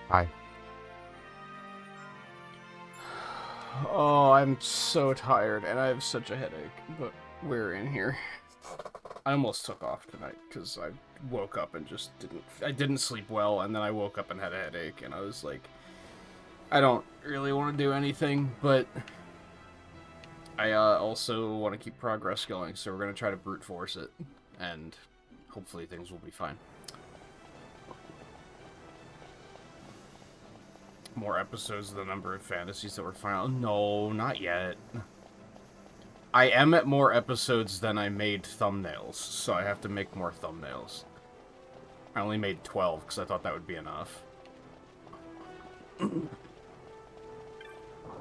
Hi. Oh, I'm so tired and I have such a headache, but we're in here. I almost took off tonight because I woke up and just I didn't sleep well, and then I woke up and had a headache, and I was like, I don't really want to do anything, but I also want to keep progress going, so we're going to try to brute force it, and hopefully things will be fine. More episodes of the number of fantasies that were final. No, not yet. I am at more episodes than I made thumbnails, so I have to make more thumbnails. I only made 12 because I thought that would be enough.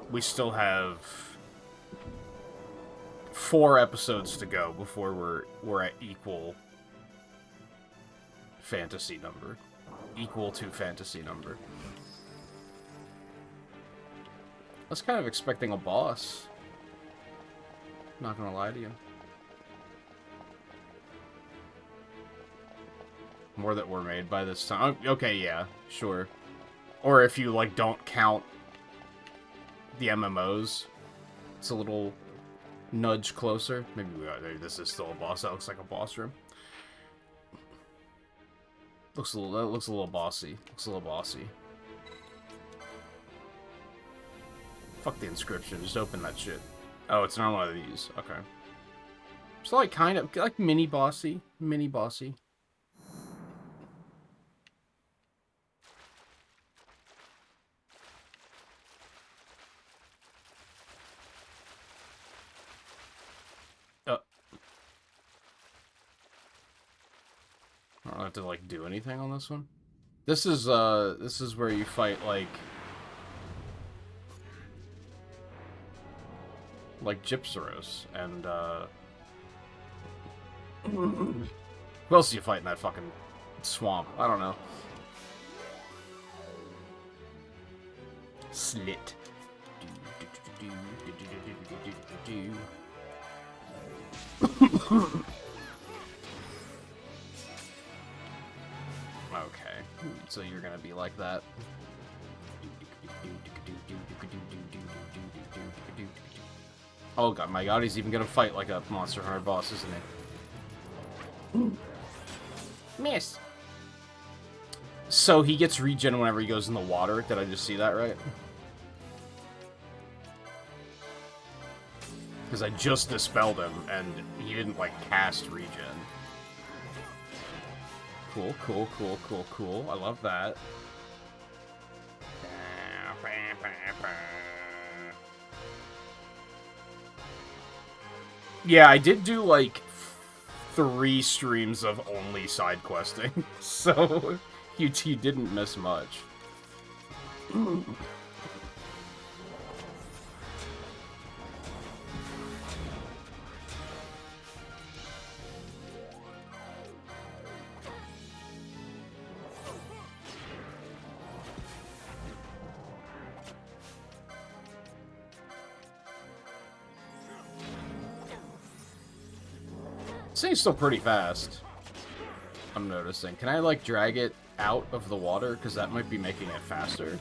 We still have 4 episodes to go before we're at equal fantasy number. Equal to fantasy number. I was kind of expecting a boss. Not gonna lie to you. More that were made by this time. Okay, yeah, sure. Or if you, like, don't count the MMOs, it's a little nudge closer. Maybe this is still a boss. That looks like a boss room. That looks a little bossy. Looks a little bossy. Fuck the inscription. Just open that shit. Oh, it's not one of these. Okay. So like kind of like mini bossy. Mini bossy. I don't have to like do anything on this one. This is where you fight like Gypsaros and who else do you fight in that fucking swamp? I don't know. Slit. Okay, so you're gonna be like that. Oh god, my god, he's even gonna fight like a Monster Hunter boss, isn't he? Miss! So he gets regen whenever he goes in the water. Did I just see that right? Because I just dispelled him, and he didn't, like, cast regen. Cool, cool, cool, cool, cool. I love that. Yeah, I did do, like, 3 streams of only side questing, so you didn't miss much. This thing's still pretty fast, I'm noticing. Can I, like, drag it out of the water? Because that might be making it faster.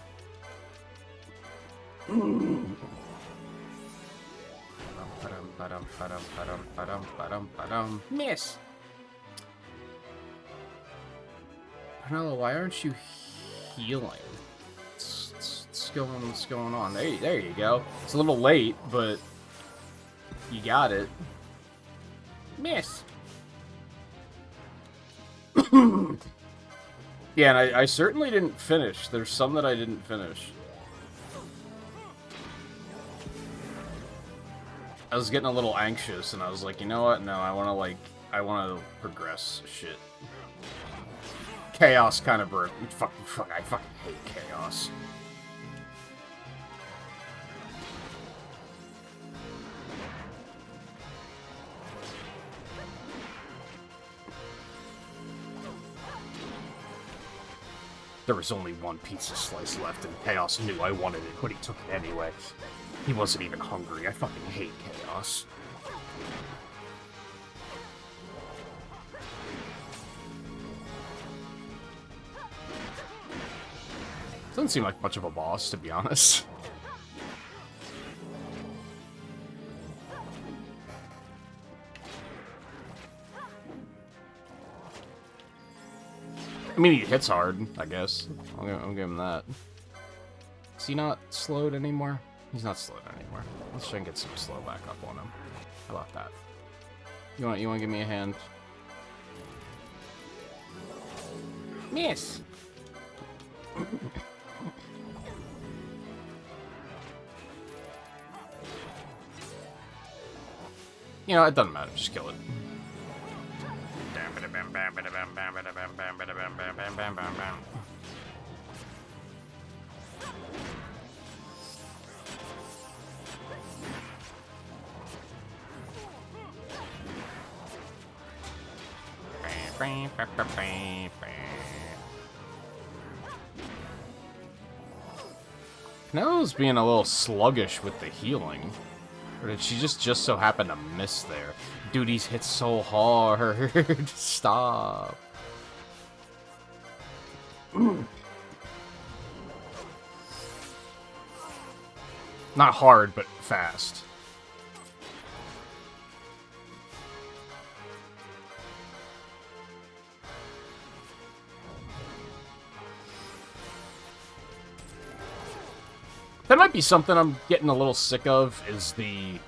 Miss! Penelope, why aren't you healing? What's going on? There you go. It's a little late, but you got it. Miss! Yeah, and I certainly didn't finish. There's some that I didn't finish. I was getting a little anxious, and I was like, you know what? No, I want to progress shit. Chaos kind of broke. I fucking hate chaos. There was only one pizza slice left, and Chaos knew I wanted it, but he took it anyway. He wasn't even hungry. I fucking hate Chaos. Doesn't seem like much of a boss, to be honest. I mean, he hits hard, I guess. I'll give him that. Is he not slowed anymore? He's not slowed anymore. Let's try and get some slow back up on him. How about that? You want to give me a hand? Miss. You know, it doesn't matter. Just kill it. Penelope's being a little sluggish with the healing. Or did she just so happen to miss there? Dude, he's hit so hard. Stop. Not hard, but fast. That might be something I'm getting a little sick of, is the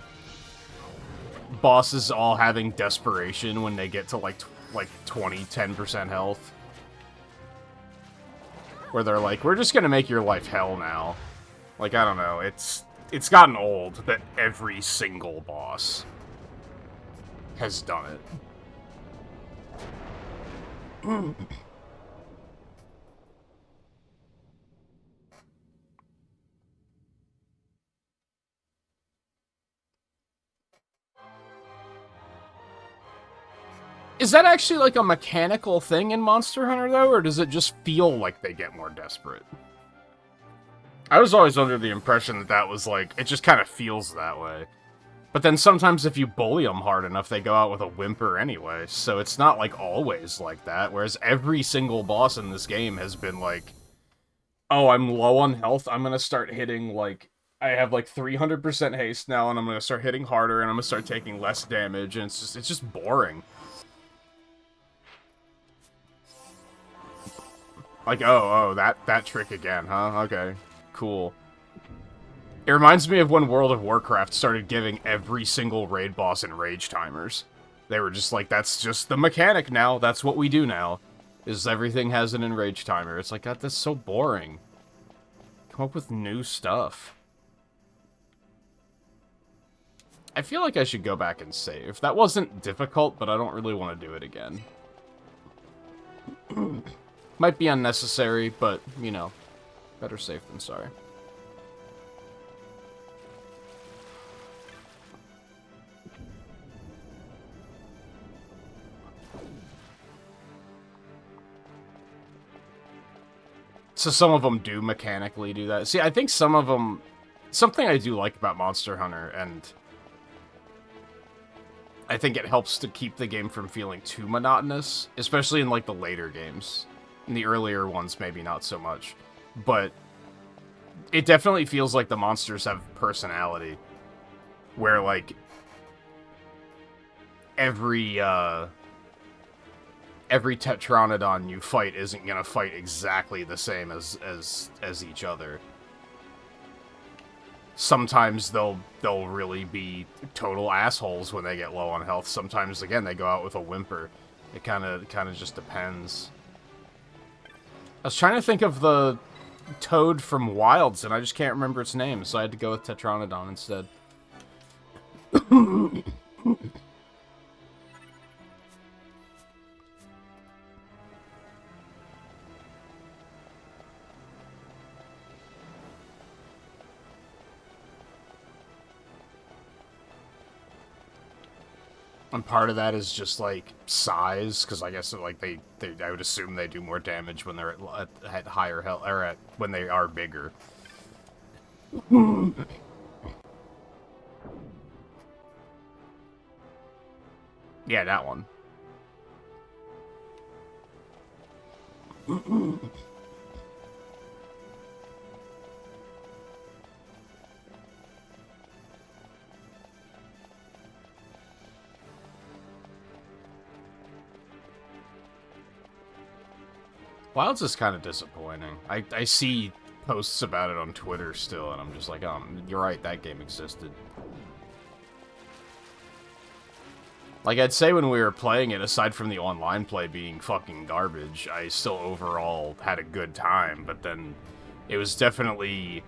bosses all having desperation when they get to like 10% health. Where they're like, we're just gonna make your life hell now. Like, I don't know, it's gotten old that every single boss has done it. Is that actually like a mechanical thing in Monster Hunter, though, or does it just feel like they get more desperate? I was always under the impression that that was like, it just kind of feels that way. But then sometimes if you bully them hard enough, they go out with a whimper anyway, so it's not like always like that, whereas every single boss in this game has been like, oh, I'm low on health, I'm gonna start hitting like, I have like 300% haste now, and I'm gonna start hitting harder, and I'm gonna start taking less damage, and it's just boring. Like, oh, that trick again, huh? Okay, cool. It reminds me of when World of Warcraft started giving every single raid boss enrage timers. They were just like, that's just the mechanic now, that's what we do now, is everything has an enrage timer. It's like, that's so boring. Come up with new stuff. I feel like I should go back and save. That wasn't difficult, but I don't really want to do it again. Might be unnecessary, but, you know, better safe than sorry. So some of them do mechanically do that. See, I think some of them... Something I do like about Monster Hunter, and I think it helps to keep the game from feeling too monotonous, especially in, like, the later games. In the earlier ones, maybe not so much. But it definitely feels like the monsters have personality. Where, like, every Tetranodon you fight isn't gonna fight exactly the same as each other. Sometimes they'll really be total assholes when they get low on health. Sometimes, again, they go out with a whimper. It kind of just depends. I was trying to think of the toad from Wilds, and I just can't remember its name, so I had to go with Tetranodon instead. And part of that is just, like, size, because I guess, like, I would assume they do more damage when they're at higher health, or when they are bigger. Yeah, that one. Wilds is kind of disappointing. I see posts about it on Twitter still, and I'm just like, you're right, that game existed. Like, I'd say when we were playing it, aside from the online play being fucking garbage, I still overall had a good time, but then it was definitely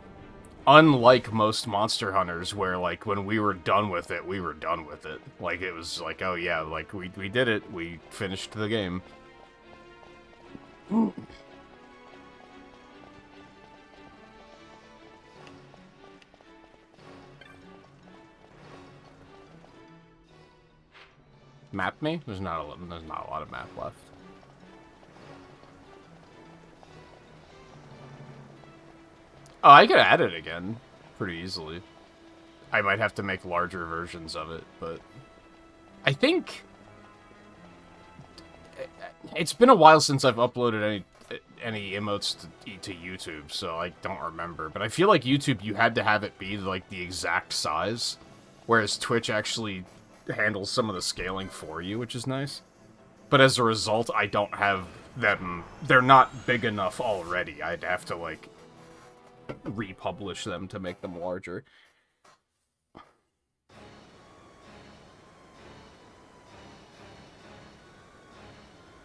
unlike most Monster Hunters, where, like, when we were done with it, we were done with it. Like, it was like, oh yeah, like, we did it, we finished the game. Map me? There's not a lot of map left. Oh, I could add it again pretty easily. I might have to make larger versions of it, but I think it's been a while since I've uploaded any emotes to YouTube, so I don't remember. But I feel like YouTube, you had to have it be like the exact size, whereas Twitch actually handles some of the scaling for you, which is nice. But as a result, I don't have them. They're not big enough already. I'd have to, like, republish them to make them larger.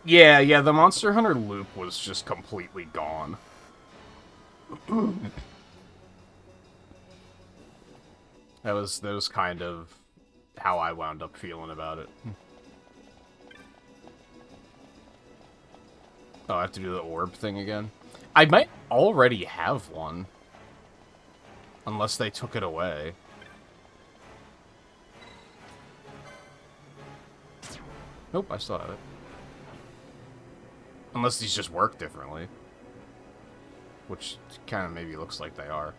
Yeah, the Monster Hunter loop was just completely gone. That was kind of how I wound up feeling about it. Oh, I have to do the orb thing again? I might already have one. Unless they took it away. Nope, I still have it. Unless these just work differently. Which kind of maybe looks like they are.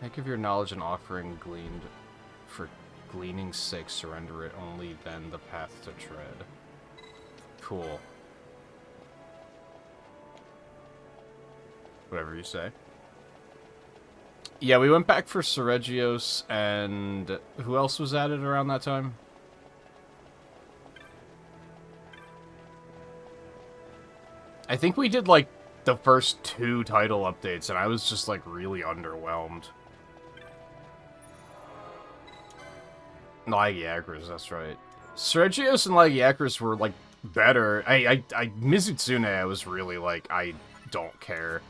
Think of your knowledge and offering gleaned for gleaning's sake, surrender it, only then the path to tread. Cool. Whatever you say. Yeah, we went back for Seregios, and who else was added around that time? I think we did, like, the first 2 title updates, and I was just, like, really underwhelmed. Lagiacrus, that's right. Seregios and Lagiacrus were, like, better. Mizutsune, I was really, like, I don't care.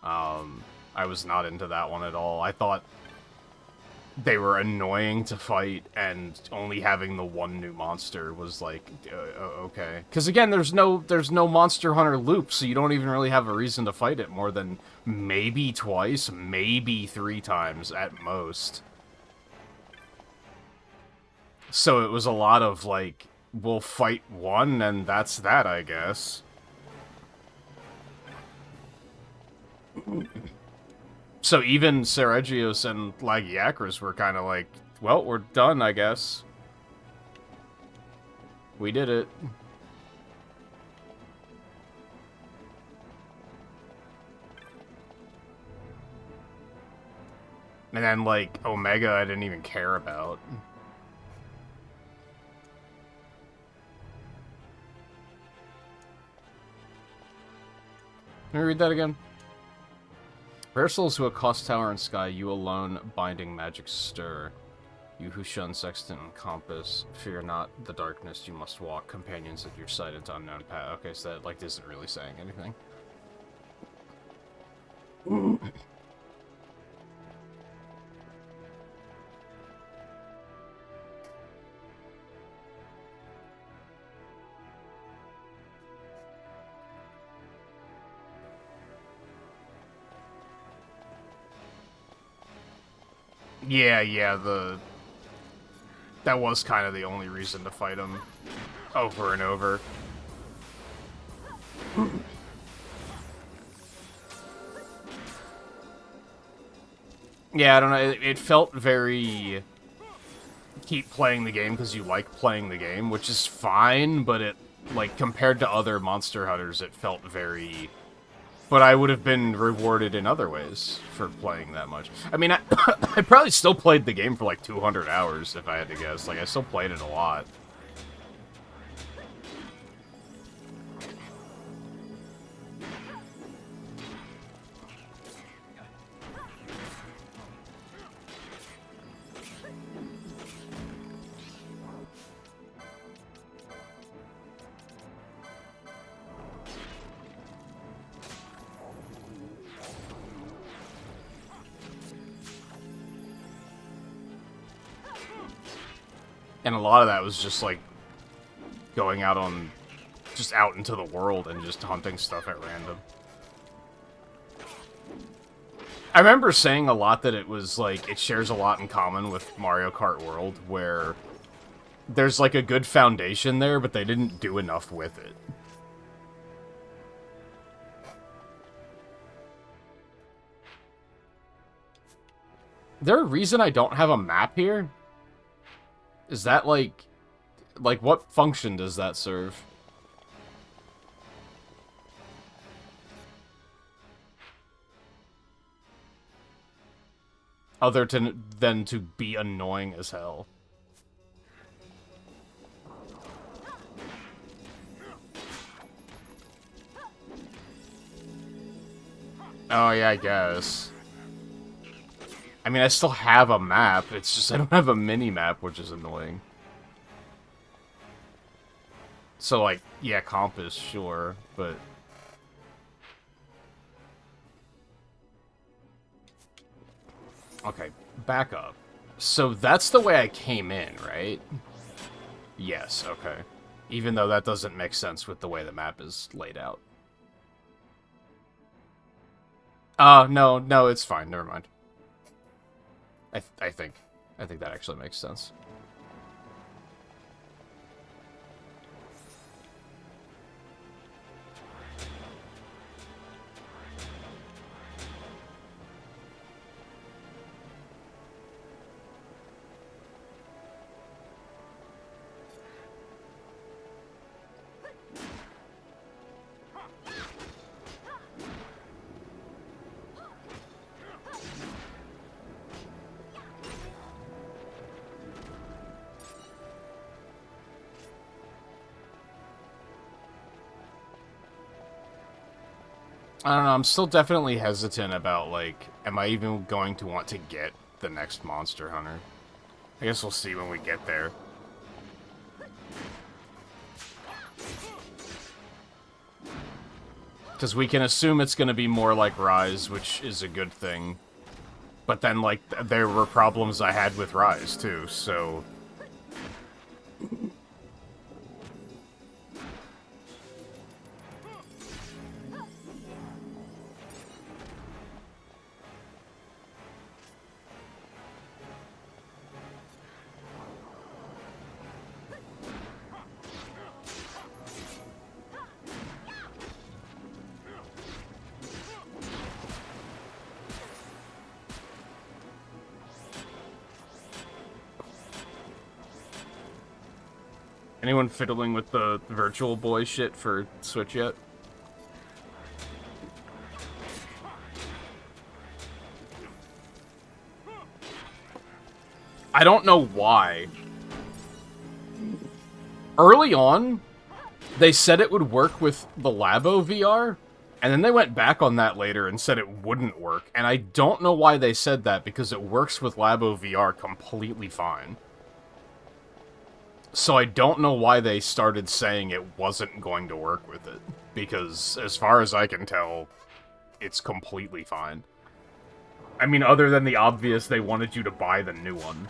I was not into that one at all. I thought they were annoying to fight, and only having the one new monster was like, okay. Because again, there's no Monster Hunter loop, so you don't even really have a reason to fight it more than maybe twice, maybe 3 times at most. So it was a lot of like, we'll fight one, and that's that, I guess. So even Seregios and Lagiacrus were kind of like, well, we're done, I guess. We did it. And then, like, Omega I didn't even care about. Let me read that again. Rare souls who accost tower and sky, you alone binding magic stir. You who shun sextant and compass, fear not the darkness you must walk, companions at your side into unknown path. Okay, so that, like, isn't really saying anything. Yeah, that was kind of the only reason to fight him over and over. Yeah, I don't know, it felt very keep playing the game because you like playing the game, which is fine, but it, like, compared to other Monster Hunters, it felt very... But I would have been rewarded in other ways for playing that much. I mean, I probably still played the game for like 200 hours, if I had to guess. Like, I still played it a lot. And a lot of that was just, like, going out on... just out into the world and just hunting stuff at random. I remember saying a lot that it was, like, it shares a lot in common with Mario Kart World, where there's, like, a good foundation there, but they didn't do enough with it. Is there a reason I don't have a map here? Is that, like, what function does that serve? Other than to be annoying as hell. Oh, yeah, I guess. I mean, I still have a map, it's just I don't have a mini-map, which is annoying. So, like, yeah, compass, sure, but... Okay, back up. So that's the way I came in, right? Yes, okay. Even though that doesn't make sense with the way the map is laid out. No, it's fine, never mind. I think that actually makes sense. I don't know, I'm still definitely hesitant about, like, am I even going to want to get the next Monster Hunter? I guess we'll see when we get there. Because we can assume it's going to be more like Rise, which is a good thing. But then, like, there were problems I had with Rise, too, so... Anyone fiddling with the Virtual Boy shit for Switch yet? I don't know why. Early on, they said it would work with the Labo VR, and then they went back on that later and said it wouldn't work. And I don't know why they said that, because it works with Labo VR completely fine. So I don't know why they started saying it wasn't going to work with it, because as far as I can tell, it's completely fine. I mean, other than the obvious, they wanted you to buy the new one.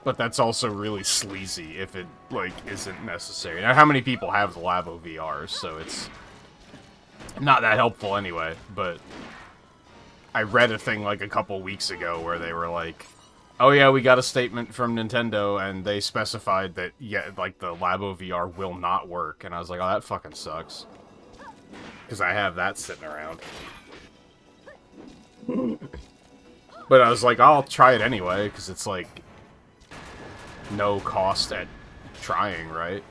But that's also really sleazy if it, like, isn't necessary. Now, how many people have the Labo VR, so it's not that helpful anyway, but I read a thing, like, a couple weeks ago where they were like, oh yeah, we got a statement from Nintendo, and they specified that, yeah, like, the Labo VR will not work. And I was like, oh, that fucking sucks. Because I have that sitting around. But I was like, I'll try it anyway, because it's like no cost at trying, right?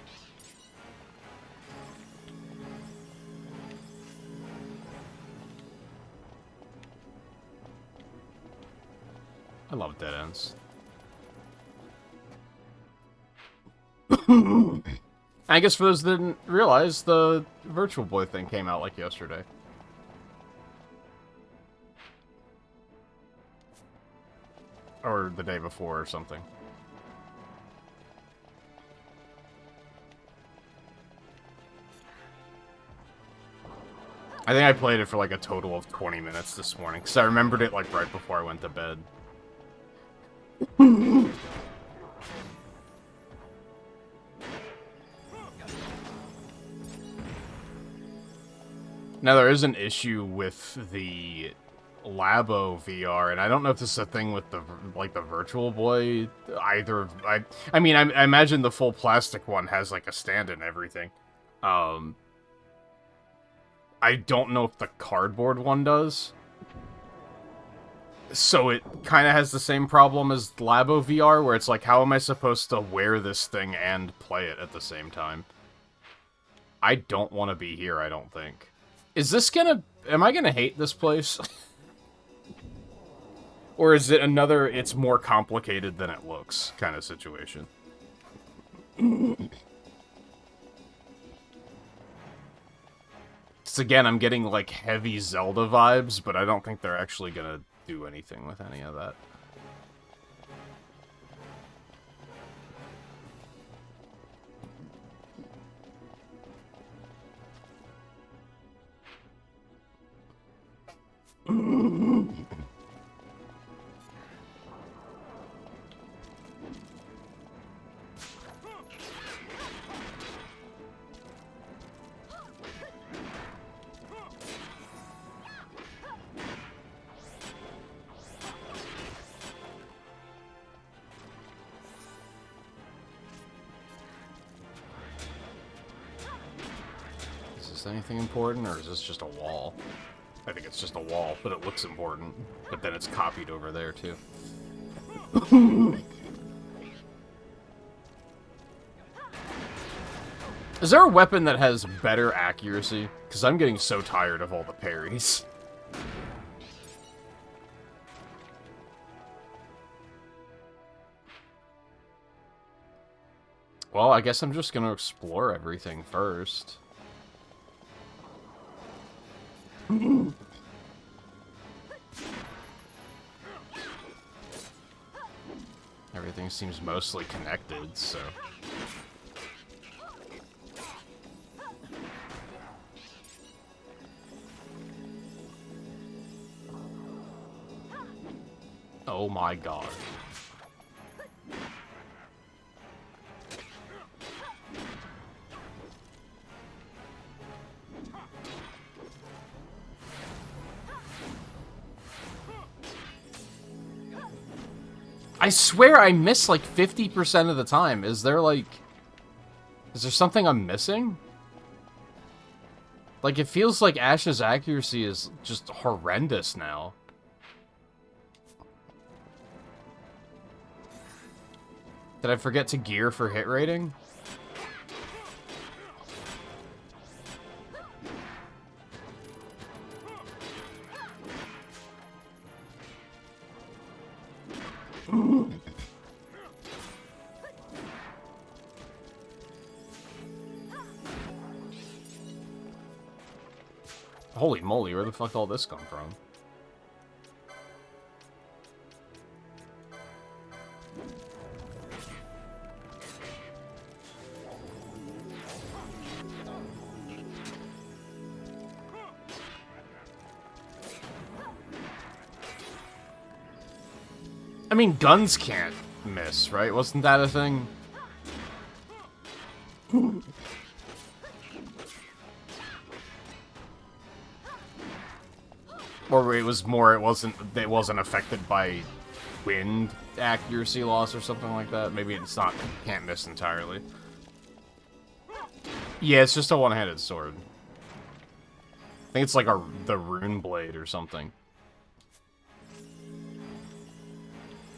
I love dead ends. I guess for those that didn't realize, the Virtual Boy thing came out like yesterday. Or the day before or something. I think I played it for like a total of 20 minutes this morning, because I remembered it like right before I went to bed. Now, there is an issue with the Labo VR, and I don't know if this is a thing with the the Virtual Boy either. I mean, I imagine the full plastic one has like a stand and everything. I don't know if the cardboard one does. So it kind of has the same problem as Labo VR, where it's like, how am I supposed to wear this thing and play it at the same time? I don't want to be here, I don't think. Is this gonna... Am I gonna hate this place? Or is it another, it's more complicated than it looks kind of situation? So again, I'm getting, like, heavy Zelda vibes, but I don't think they're actually gonna do anything with any of that. Anything important, or is this just a wall? I think it's just a wall, but it looks important. But then it's copied over there, too. Is there a weapon that has better accuracy? Because I'm getting so tired of all the parries. Well, I guess I'm just gonna explore everything first. Everything seems mostly connected, so... Oh my god. I swear I miss, like, 50% of the time. Is there, like... Is there something I'm missing? Like, it feels like Ash's accuracy is just horrendous now. Did I forget to gear for hit rating? Holy moly, where the fuck did all this come from? I mean, guns can't miss, right? Wasn't that a thing? Or it was more, it wasn't affected by wind accuracy loss or something like that. Maybe it's not, can't miss entirely. Yeah, it's just a one-handed sword. I think it's like the rune blade or something.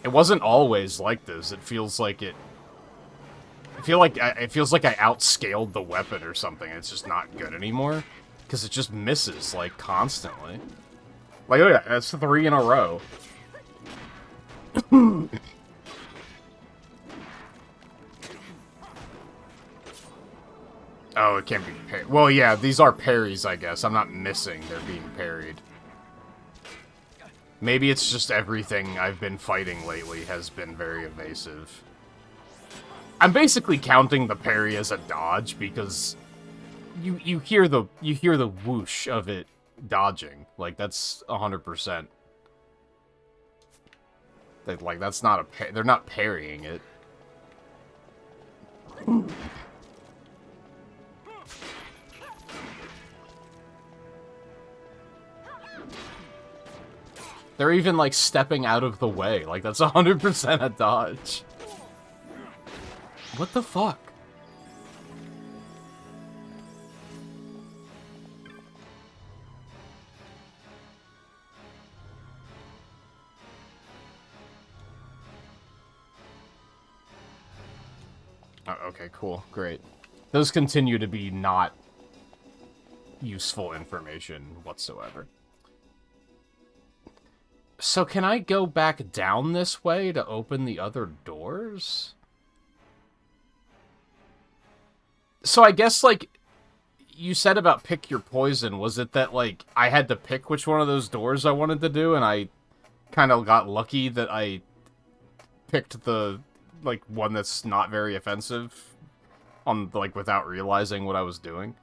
It wasn't always like this. It feels like it... it feels like I outscaled the weapon or something. It's just not good anymore. Because it just misses, like, constantly. Like, oh yeah, that's 3 in a row. Oh, it can't be parried. Well, yeah, these are parries, I guess. I'm not missing. They're being parried. Maybe it's just everything I've been fighting lately has been very evasive. I'm basically counting the parry as a dodge because you hear the whoosh of it dodging. Like, that's 100%. Like, that's not a they're not parrying it. They're even, like, stepping out of the way. Like, that's 100% a dodge. What the fuck? Oh, okay, cool. Great. Those continue to be not useful information whatsoever. So can I go back down this way to open the other doors? So I guess, like, you said about pick your poison. Was it that, like, I had to pick which one of those doors I wanted to do, and I kind of got lucky that I picked the, like, one that's not very offensive on, like, without realizing what I was doing?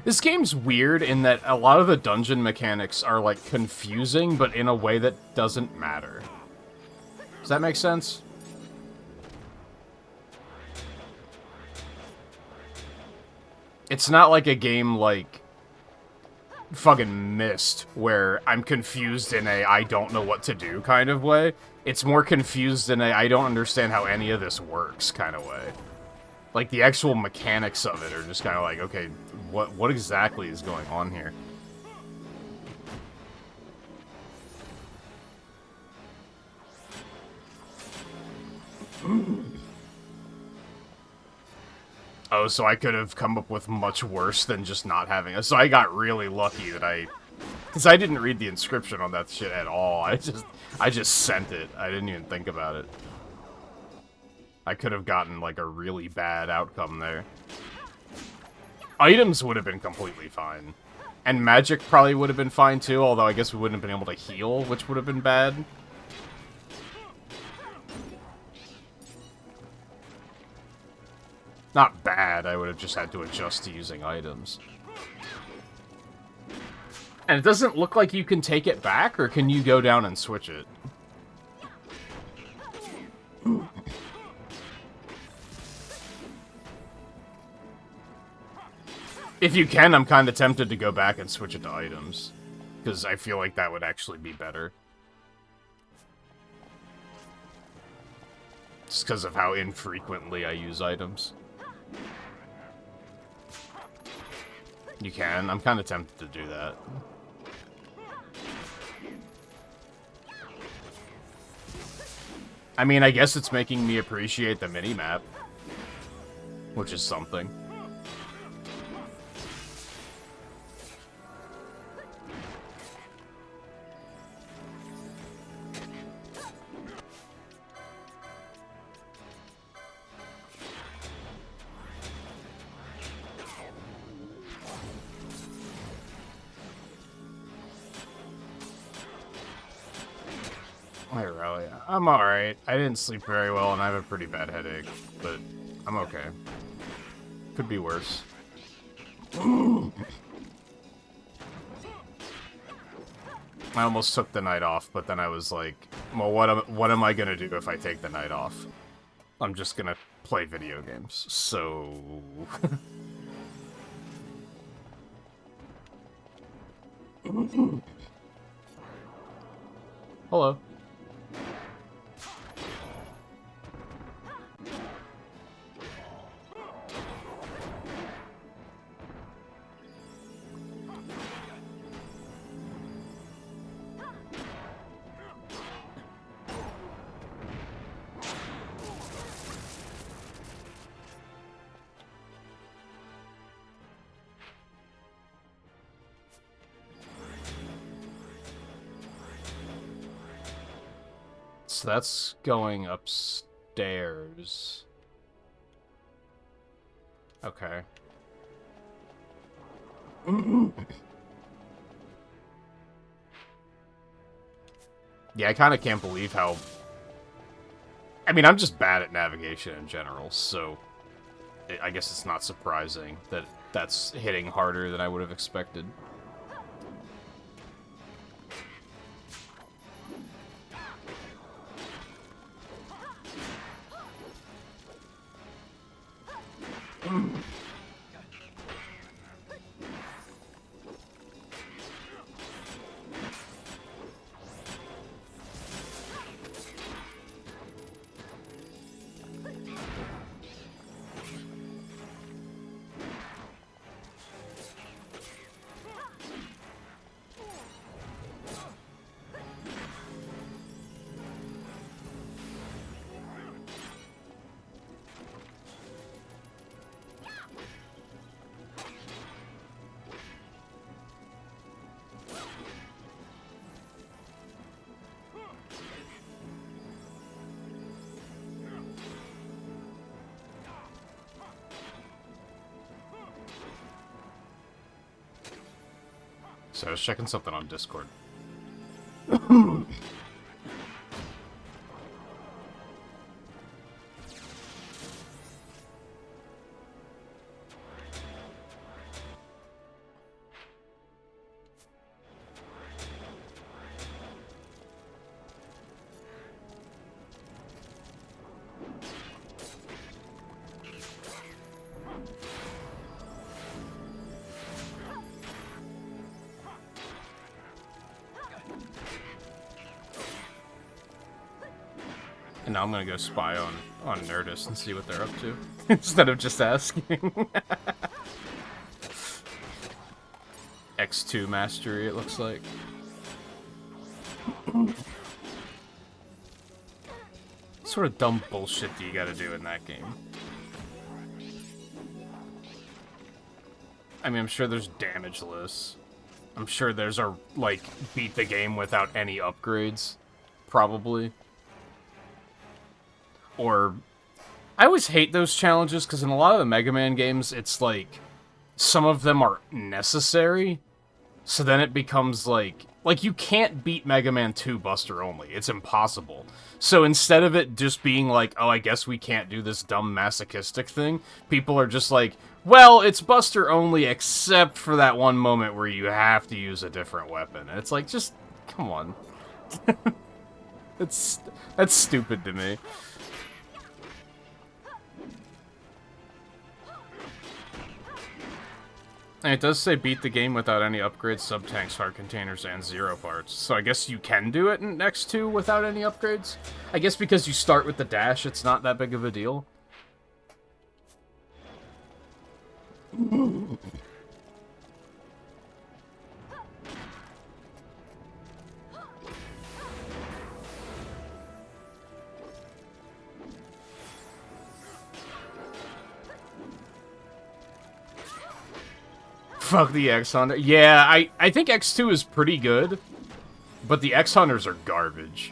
This game's weird in that a lot of the dungeon mechanics are, like, confusing, but in a way that doesn't matter. Does that make sense? It's not like a game like fucking Myst, where I'm confused in a I don't know what to do kind of way. It's more confused in a I don't understand how any of this works kind of way. Like, the actual mechanics of it are just kind of like, okay, what exactly is going on here? Oh, so I could have come up with much worse than just not having it. So I got really lucky that because I didn't read the inscription on that shit at all. I just sent it. I didn't even think about it. I could have gotten, like, a really bad outcome there. Items would have been completely fine. And magic probably would have been fine, too, although I guess we wouldn't have been able to heal, which would have been bad. Not bad, I would have just had to adjust to using items. And it doesn't look like you can take it back, or can you go down and switch it? If you can, I'm kind of tempted to go back and switch it to items. Because I feel like that would actually be better. Just because of how infrequently I use items. You can. I'm kind of tempted to do that. I mean, I guess it's making me appreciate the minimap. Which is something. I'm alright. I didn't sleep very well, and I have a pretty bad headache, but I'm okay. Could be worse. I almost took the night off, but then I was like, well, what am I gonna do if I take the night off? I'm just gonna play video games, so... Hello. So that's going upstairs. Okay. Yeah, I kind of can't believe how... I mean, I'm just bad at navigation in general, so I guess it's not surprising that that's hitting harder than I would have expected. So I was checking something on Discord. And now I'm gonna go spy on Nerdist and see what they're up to, instead of just asking. XII mastery, it looks like. What sort of dumb bullshit do you gotta do in that game? I mean, I'm sure there's damage lists. I'm sure there's a, like, beat the game without any upgrades. Probably. Or... I always hate those challenges, because in a lot of the Mega Man games, it's like... some of them are necessary, so then it becomes like, you can't beat Mega Man 2 Buster only. It's impossible. So instead of it just being like, oh, I guess we can't do this dumb masochistic thing, people are just like, well, it's Buster only except for that one moment where you have to use a different weapon. And it's like, just, come on. That's stupid to me. And it does say beat the game without any upgrades, sub-tanks, heart containers, and 0 parts. So I guess you can do it in X2 without any upgrades? I guess because you start with the dash, it's not that big of a deal. Fuck the X-Hunter. Yeah, I think X2 is pretty good, but the X-Hunters are garbage.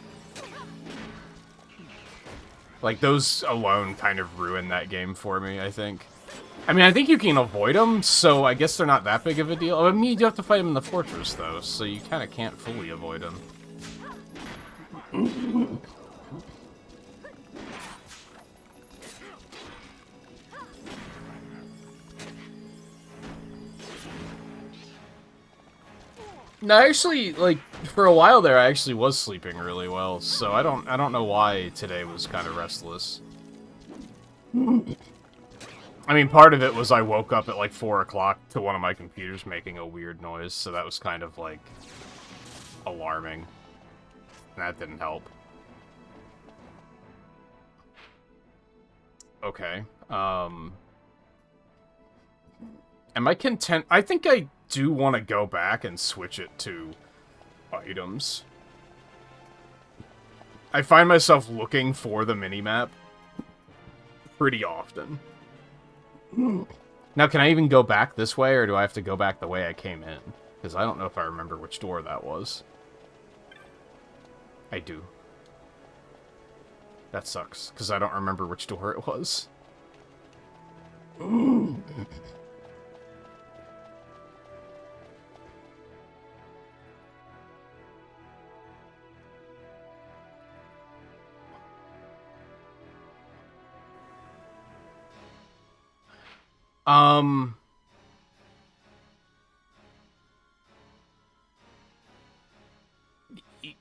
Like, those alone kind of ruin that game for me, I think. I mean, I think you can avoid them, so I guess they're not that big of a deal. I mean, you have to fight them in the fortress, though, so you kind of can't fully avoid them. No, actually, like, for a while there, I actually was sleeping really well, so I don't know why today was kind of restless. I mean, part of it was I woke up at like 4 o'clock to one of my computers making a weird noise, so that was kind of like alarming. That didn't help. Okay. Am I content? I think I do want to go back and switch it to items. I find myself looking for the minimap pretty often. Now, can I even go back this way, or do I have to go back the way I came in? Because I don't know if I remember which door that was. I do. That sucks, because I don't remember which door it was.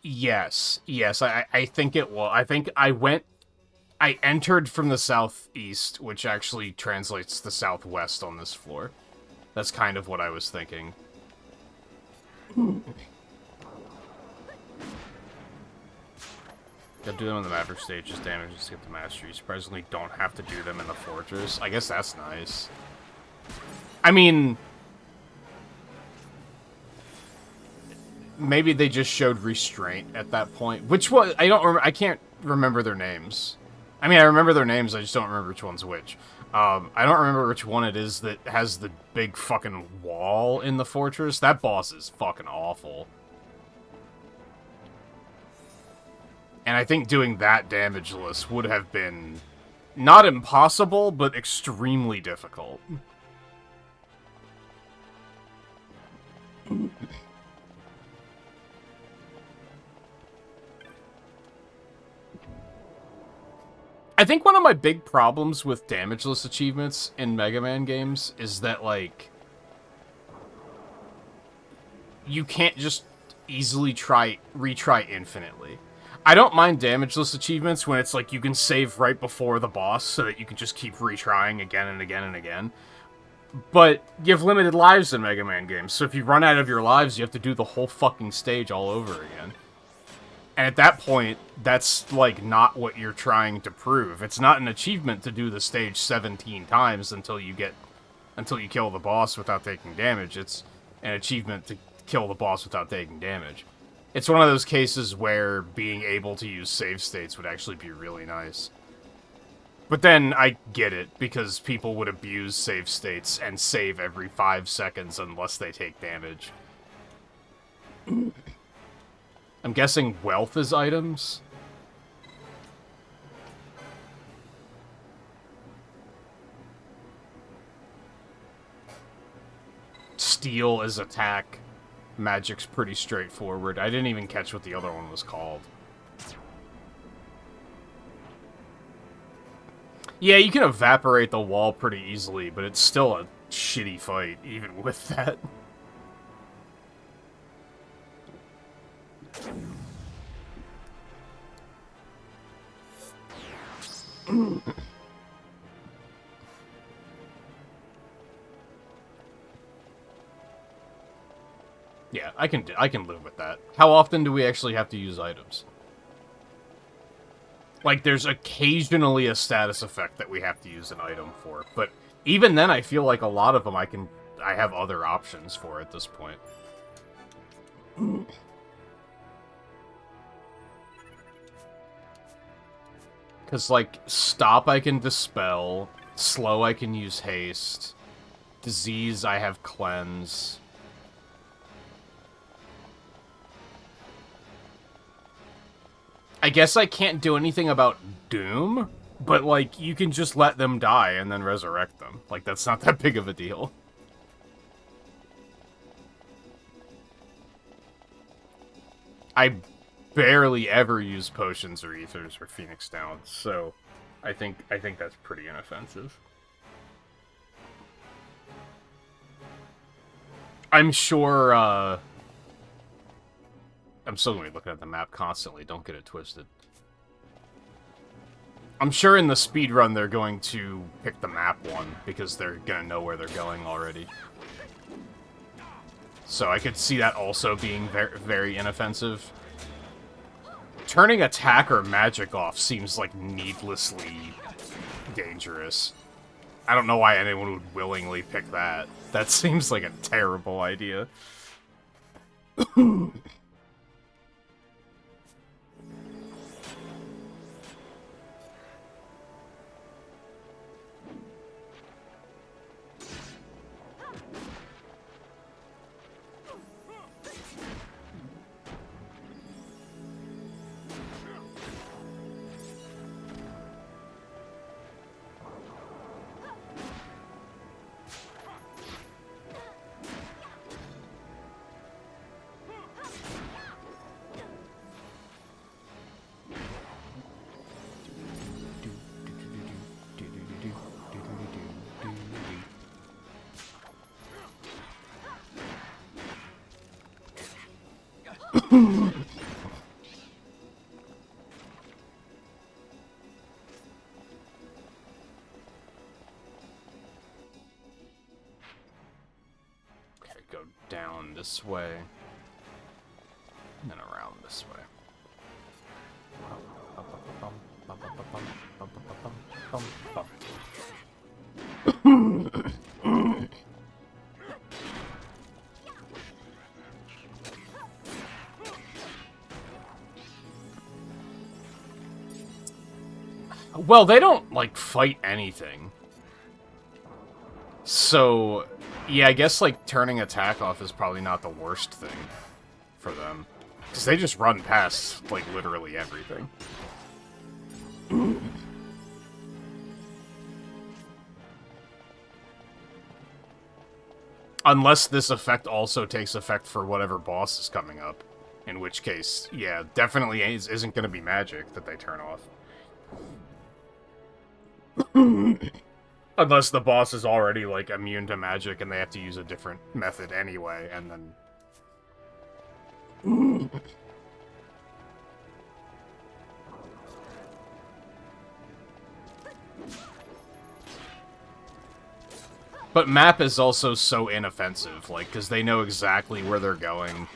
Yes. Yes, I think it will. I think I entered from the southeast, which actually translates to southwest on this floor. That's kind of what I was thinking. Gotta do them in the Maverick stage, just damage and skip the mastery. Surprisingly, don't have to do them in the fortress. I guess that's nice. I mean, maybe they just showed restraint at that point. Which was, I don't remember, I can't remember their names. I mean, I remember their names, I just don't remember which one's which. I don't remember which one it is that has the big fucking wall in the fortress. That boss is fucking awful. And I think doing that damageless would have been not impossible, but extremely difficult. I think one of my big problems with damageless achievements in Mega Man games is that, like, you can't just easily retry infinitely. I don't mind damageless achievements when it's like you can save right before the boss so that you can just keep retrying again and again and again. But you have limited lives in Mega Man games, so if you run out of your lives, you have to do the whole fucking stage all over again. And at that point, that's, like, not what you're trying to prove. It's not an achievement to do the stage 17 times until you kill the boss without taking damage. It's an achievement to kill the boss without taking damage. It's one of those cases where being able to use save states would actually be really nice. But then, I get it, because people would abuse save states and save every 5 seconds unless they take damage. I'm guessing wealth is items? Steel is attack. Magic's pretty straightforward. I didn't even catch what the other one was called. Yeah, you can evaporate the wall pretty easily, but it's still a shitty fight, even with that. Yeah, I can live with that. How often do we actually have to use items? Like, there's occasionally a status effect that we have to use an item for, but even then I feel like a lot of them I have other options for at this point. Because, like, stop I can dispel, slow I can use haste, disease I have cleanse. I guess I can't do anything about Doom, but, like, you can just let them die and then resurrect them. Like, that's not that big of a deal. I barely ever use potions or ethers or Phoenix Downs, so I think that's pretty inoffensive. I'm sure, I'm still gonna be looking at the map constantly, don't get it twisted. I'm sure in the speed run they're going to pick the map one, because they're gonna know where they're going already. So I could see that also being very, very inoffensive. Turning attack or magic off seems like needlessly dangerous. I don't know why anyone would willingly pick that. That seems like a terrible idea. Okay, go down this way, and then around this way. Well, they don't, like, fight anything. So, yeah, I guess, like, turning attack off is probably not the worst thing for them. Because they just run past, like, literally everything. Unless this effect also takes effect for whatever boss is coming up. In which case, yeah, definitely isn't going to be magic that they turn off. Unless the boss is already, like, immune to magic and they have to use a different method anyway, and then... But map is also so inoffensive, like, because they know exactly where they're going.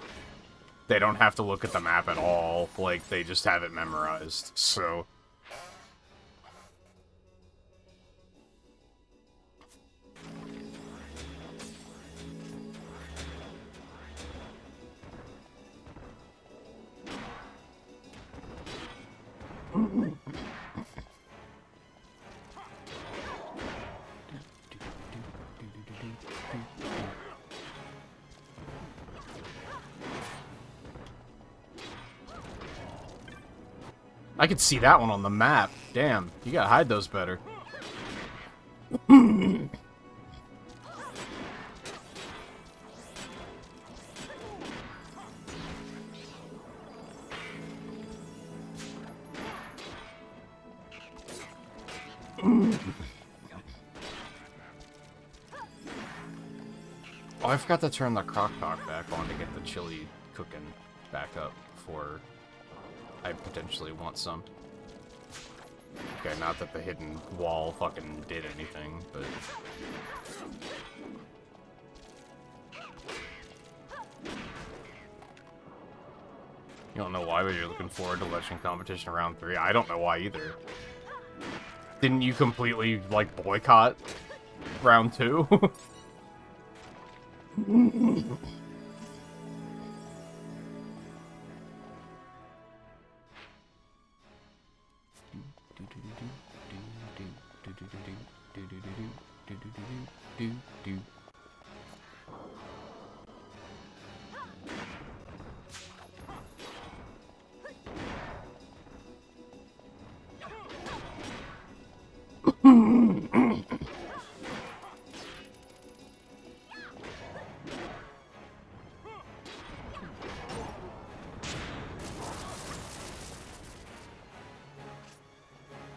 They don't have to look at the map at all, like, they just have it memorized, so... I could see that one on the map. Damn, you gotta hide those better. Oh, I forgot to turn the crock pot back on to get the chili cooking back up before I potentially want some. Okay, not that the hidden wall fucking did anything, but... You don't know why, but you're looking forward to Legend Competition Round 3? I don't know why either. Didn't you completely, like, boycott Round 2?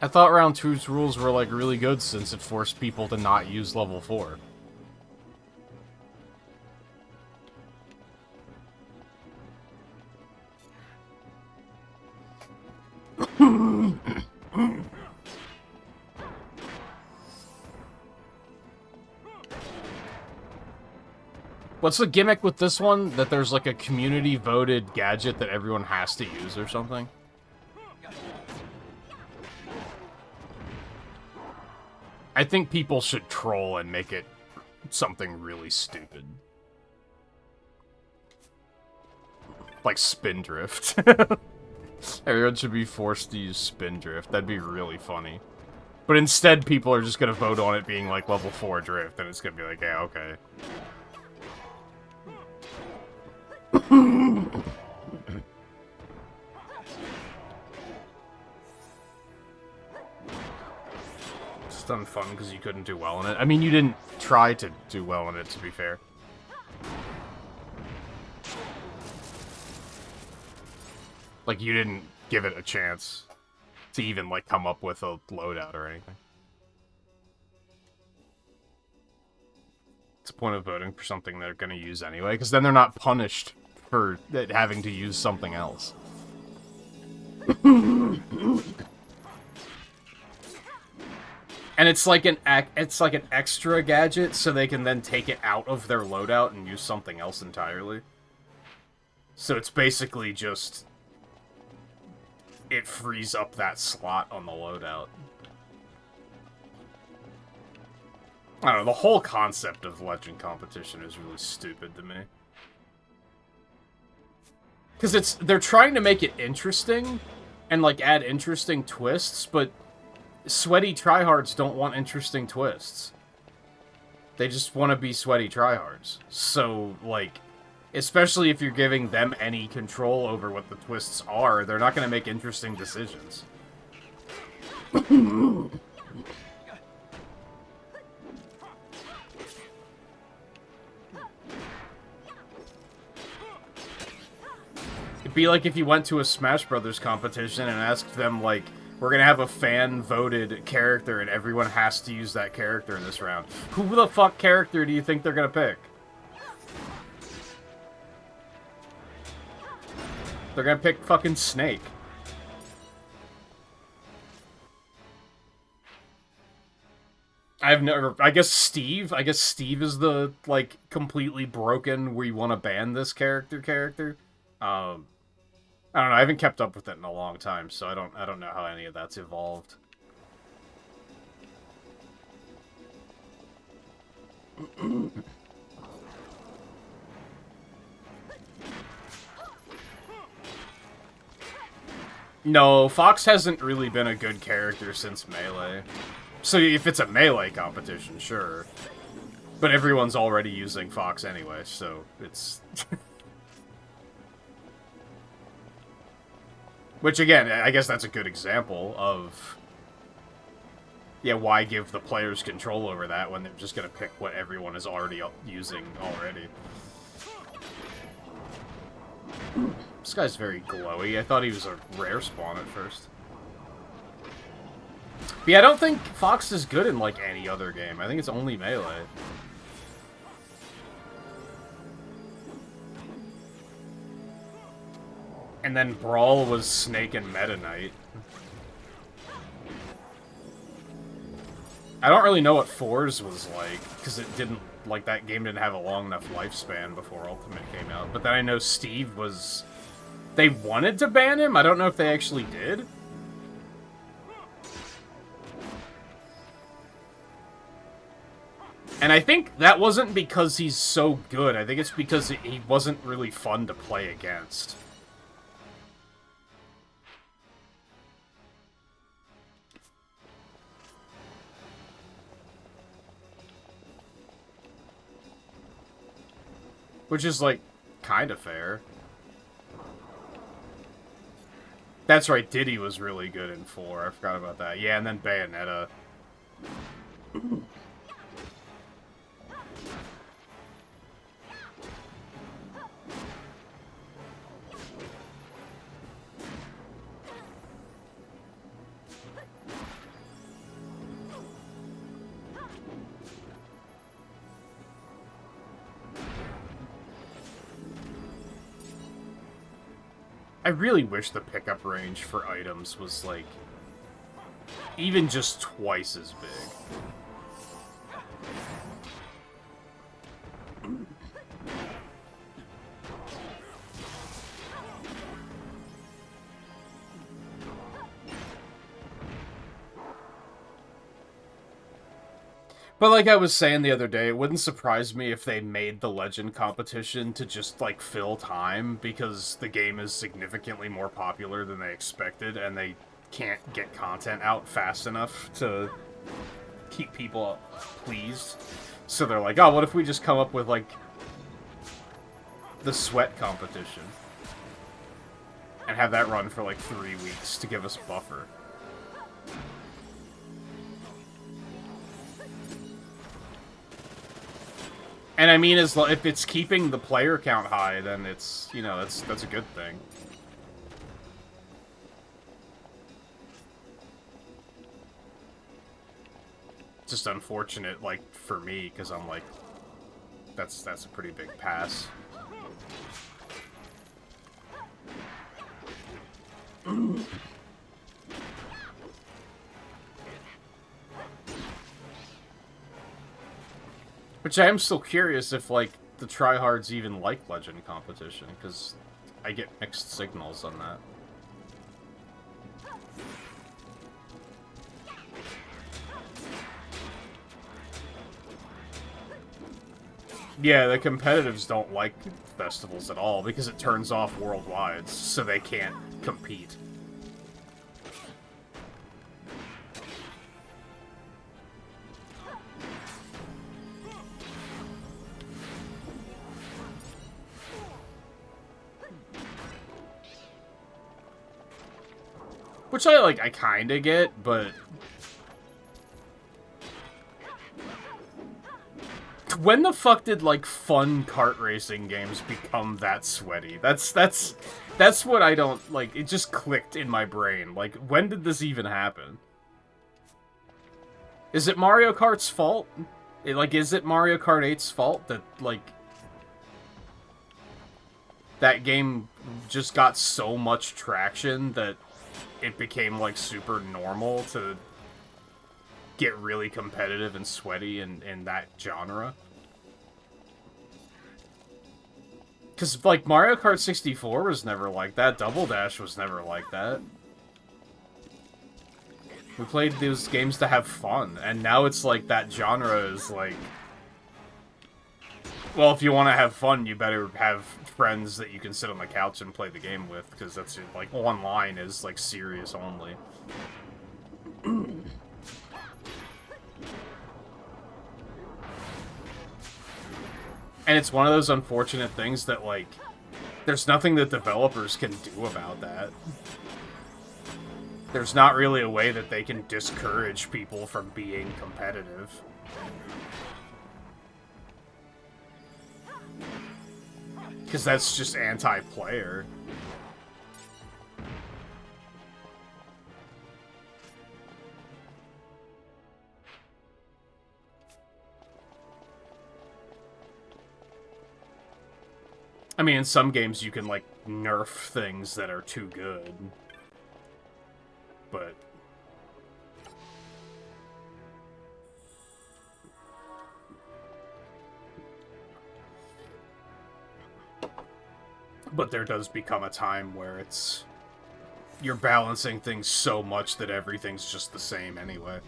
I thought round 2's rules were, like, really good since it forced people to not use level 4. What's the gimmick with this one? That there's like a community-voted gadget that everyone has to use or something? I think people should troll and make it something really stupid. Like Spindrift. Everyone should be forced to use Spindrift. That'd be really funny. But instead, people are just gonna vote on it being like level 4 drift, and it's gonna be like, yeah, okay. It's done fun because you couldn't do well in it. I mean, you didn't try to do well in it, to be fair. Like, you didn't give it a chance to even, like, come up with a loadout or anything. It's the point of voting for something they're gonna use anyway, because then they're not punished for having to use something else. And it's like an extra gadget, so they can then take it out of their loadout and use something else entirely. So it's basically just... it frees up that slot on the loadout. I don't know, the whole concept of Legend competition is really stupid to me. Because they're trying to make it interesting, and, like, add interesting twists, but sweaty tryhards don't want interesting twists. They just want to be sweaty tryhards. So, like, especially if you're giving them any control over what the twists are, they're not going to make interesting decisions. It'd be like if you went to a Smash Brothers competition and asked them, like, we're gonna have a fan-voted character and everyone has to use that character in this round. Who the fuck character do you think they're gonna pick? They're gonna pick fucking Snake. I guess Steve? I guess Steve is the, like, completely broken, we want to ban this character. I don't know, I haven't kept up with it in a long time, so I don't know how any of that's evolved. No, Fox hasn't really been a good character since Melee. So if it's a Melee competition, sure. But everyone's already using Fox anyway, so it's... Which, again, I guess that's a good example of... yeah, why give the players control over that when they're just gonna pick what everyone is already using already. This guy's very glowy. I thought he was a rare spawn at first. But yeah, I don't think Fox is good in, like, any other game. I think it's only Melee. And then Brawl was Snake and Meta Knight. I don't really know what Fours was like, because it didn't, like, that game didn't have a long enough lifespan before Ultimate came out. But then I know Steve was... they wanted to ban him? I don't know if they actually did. And I think that wasn't because he's so good. I think it's because he wasn't really fun to play against. Which is, like, kind of fair. That's right, Diddy was really good in 4. I forgot about that. Yeah, and then Bayonetta. I really wish the pickup range for items was, like, even just twice as big. But like I was saying the other day, it wouldn't surprise me if they made the Legend competition to just, like, fill time, because the game is significantly more popular than they expected, and they can't get content out fast enough to keep people pleased. So they're like, oh, what if we just come up with, like, the sweat competition? And have that run for, like, 3 weeks to give us buffer. And I mean, if it's keeping the player count high, then it's, you know, that's a good thing. Just unfortunate, like, for me, because I'm like, that's a pretty big pass. Which I am still curious if, like, the tryhards even like Legend competition, because I get mixed signals on that. Yeah, the competitives don't like festivals at all, because it turns off worldwide, so they can't compete. Which I kinda get, but... When the fuck did, like, fun kart racing games become that sweaty? That's what I don't, like, it just clicked in my brain. Like, when did this even happen? Is it Mario Kart's fault? Is it Mario Kart 8's fault that, like... that game just got so much traction that it became, like, super normal to get really competitive and sweaty in that genre? Because, like, Mario Kart 64 was never like that. Double Dash was never like that. We played those games to have fun, and now it's like that genre is like... Well, if you want to have fun, you better have friends that you can sit on the couch and play the game with, because that's, like, online is, like, serious only. And it's one of those unfortunate things that, like, there's nothing that developers can do about that. There's not really a way that they can discourage people from being competitive. Because that's just anti-player. I mean, in some games you can, like, nerf things that are too good. But... But there does become a time where it's... You're balancing things so much that everything's just the same anyway.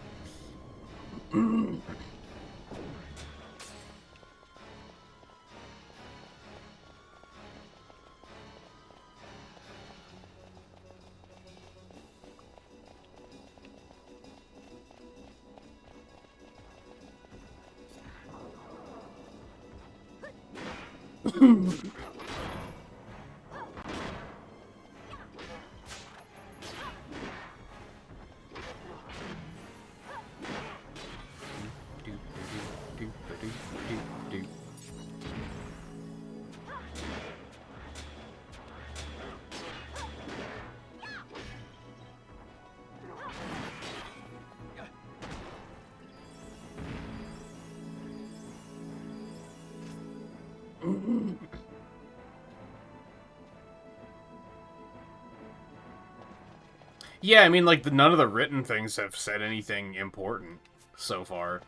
Yeah, I mean, like, none of the written things have said anything important so far.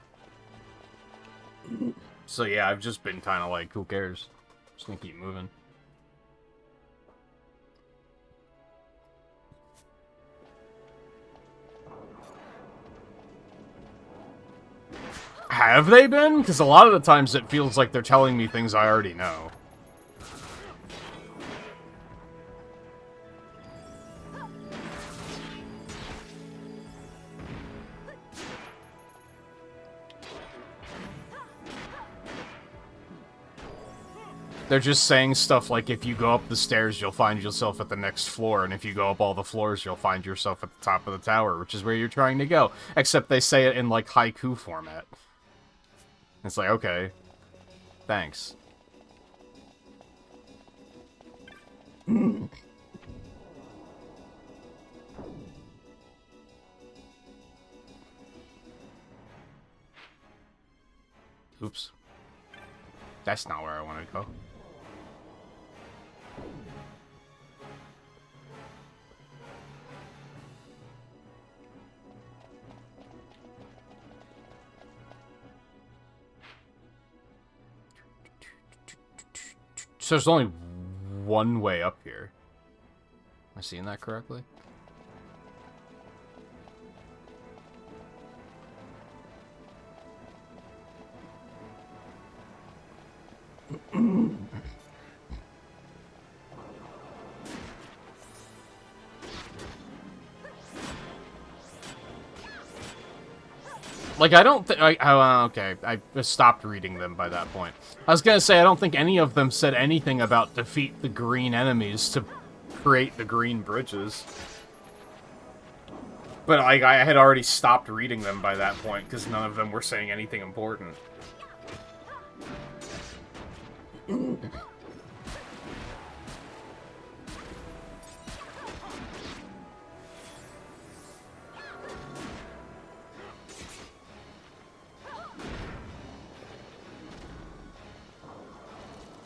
So yeah, I've just been kind of like, who cares? Just gonna keep moving. Have they been? Because a lot of the times it feels like they're telling me things I already know. They're just saying stuff like, if you go up the stairs, you'll find yourself at the next floor, and if you go up all the floors, you'll find yourself at the top of the tower, which is where you're trying to go. Except they say it in, like, haiku format. It's like, okay. Thanks. Oops. That's not where I want to go. So there's only one way up here. Am I seeing that correctly? Like, I don't think... okay, I stopped reading them by that point. I was gonna say, I don't think any of them said anything about defeat the green enemies to create the green bridges. But I had already stopped reading them by that point, because none of them were saying anything important.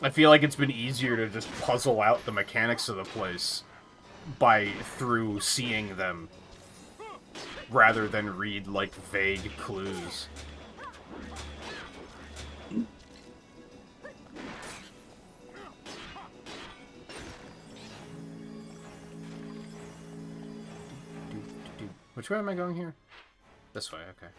I feel like it's been easier to just puzzle out the mechanics of the place through seeing them, rather than read, like, vague clues. Which way am I going here? This way, okay.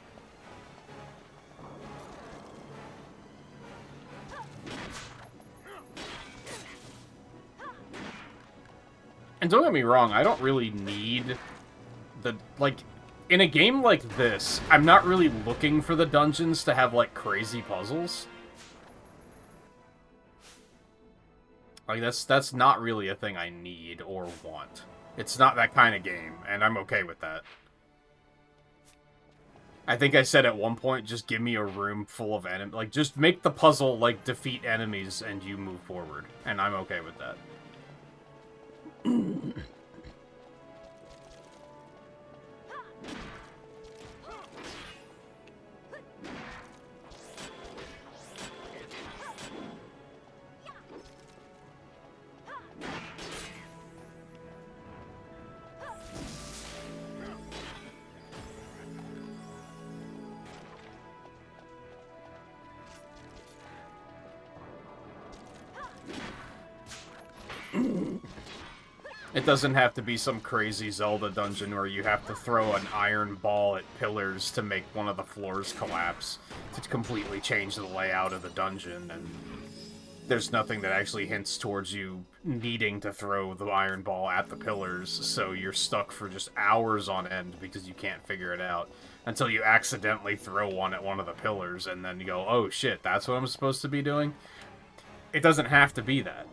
And don't get me wrong, I don't really need the, like, in a game like this, I'm not really looking for the dungeons to have, like, crazy puzzles. Like, that's not really a thing I need or want. It's not that kind of game, and I'm okay with that. I think I said at one point, just give me a room full of enemies. Like, just make the puzzle, like, defeat enemies and you move forward. And I'm okay with that. It doesn't have to be some crazy Zelda dungeon where you have to throw an iron ball at pillars to make one of the floors collapse to completely change the layout of the dungeon, and there's nothing that actually hints towards you needing to throw the iron ball at the pillars, so you're stuck for just hours on end because you can't figure it out until you accidentally throw one at one of the pillars, and then you go, oh shit, that's what I'm supposed to be doing? It doesn't have to be that.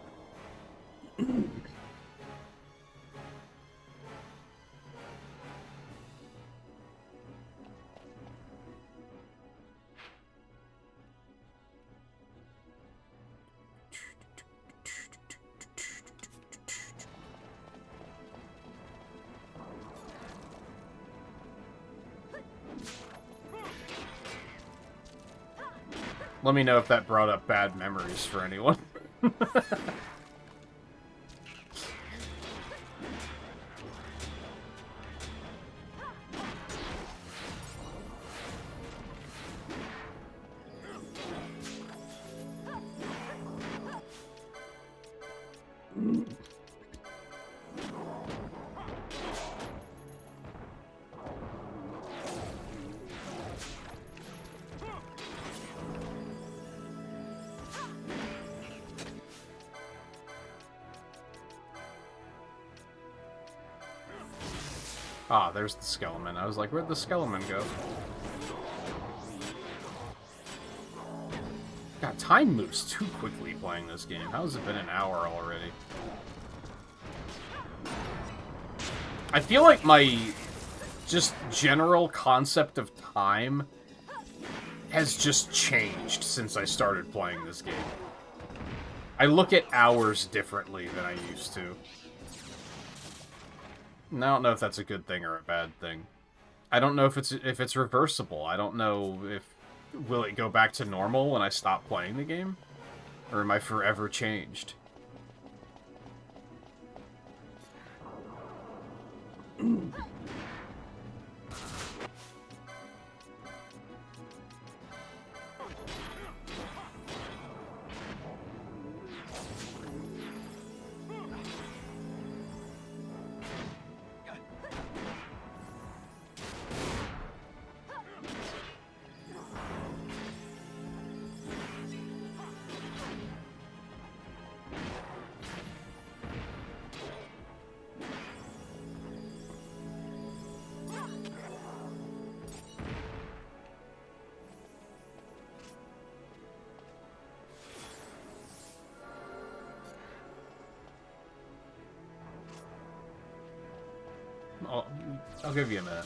Let me know if that brought up bad memories for anyone. Ah, there's the skeleton. I was like, where'd the skeleton go? God, time moves too quickly playing this game. How has it been an hour already? I feel like my just general concept of time has just changed since I started playing this game. I look at hours differently than I used to. And I don't know if that's a good thing or a bad thing. I don't know if it's reversible. I don't know if will it go back to normal when I stop playing the game, or am I forever changed? I'll give you a minute.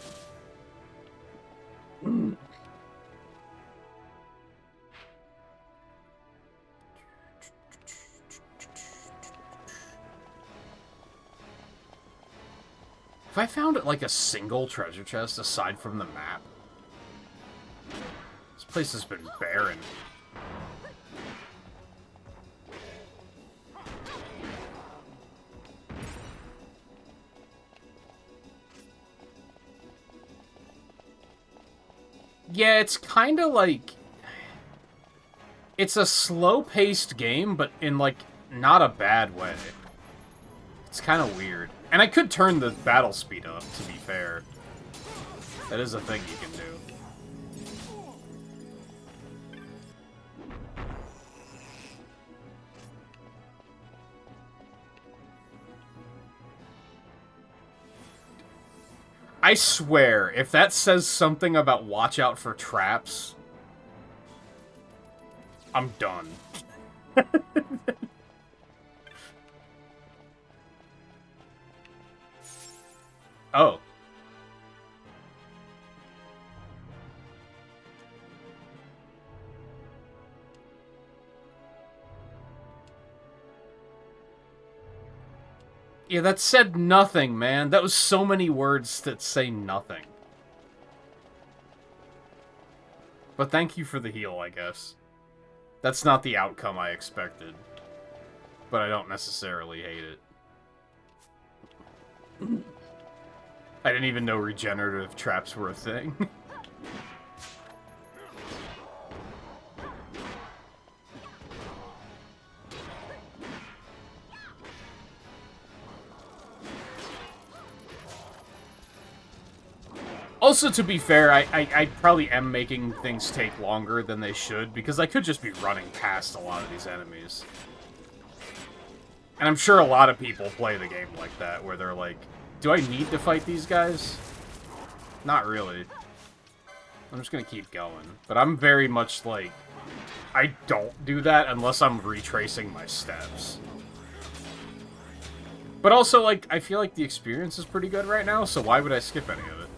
If I found like a single treasure chest aside from the map, this place has been barren. Yeah, it's kind of like... It's a slow-paced game, but in, like, not a bad way. It's kind of weird. And I could turn the battle speed up, to be fair. That is a thing you can do. I swear, if that says something about watch out for traps, I'm done. Oh. Yeah, that said nothing, man. That was so many words that say nothing. But thank you for the heal, I guess. That's not the outcome I expected. But I don't necessarily hate it. I didn't even know regenerative traps were a thing. Also, to be fair, I probably am making things take longer than they should, because I could just be running past a lot of these enemies. And I'm sure a lot of people play the game like that, where they're like, do I need to fight these guys? Not really. I'm just gonna keep going. But I'm very much like, I don't do that unless I'm retracing my steps. But also, like, I feel like the experience is pretty good right now, so why would I skip any of it?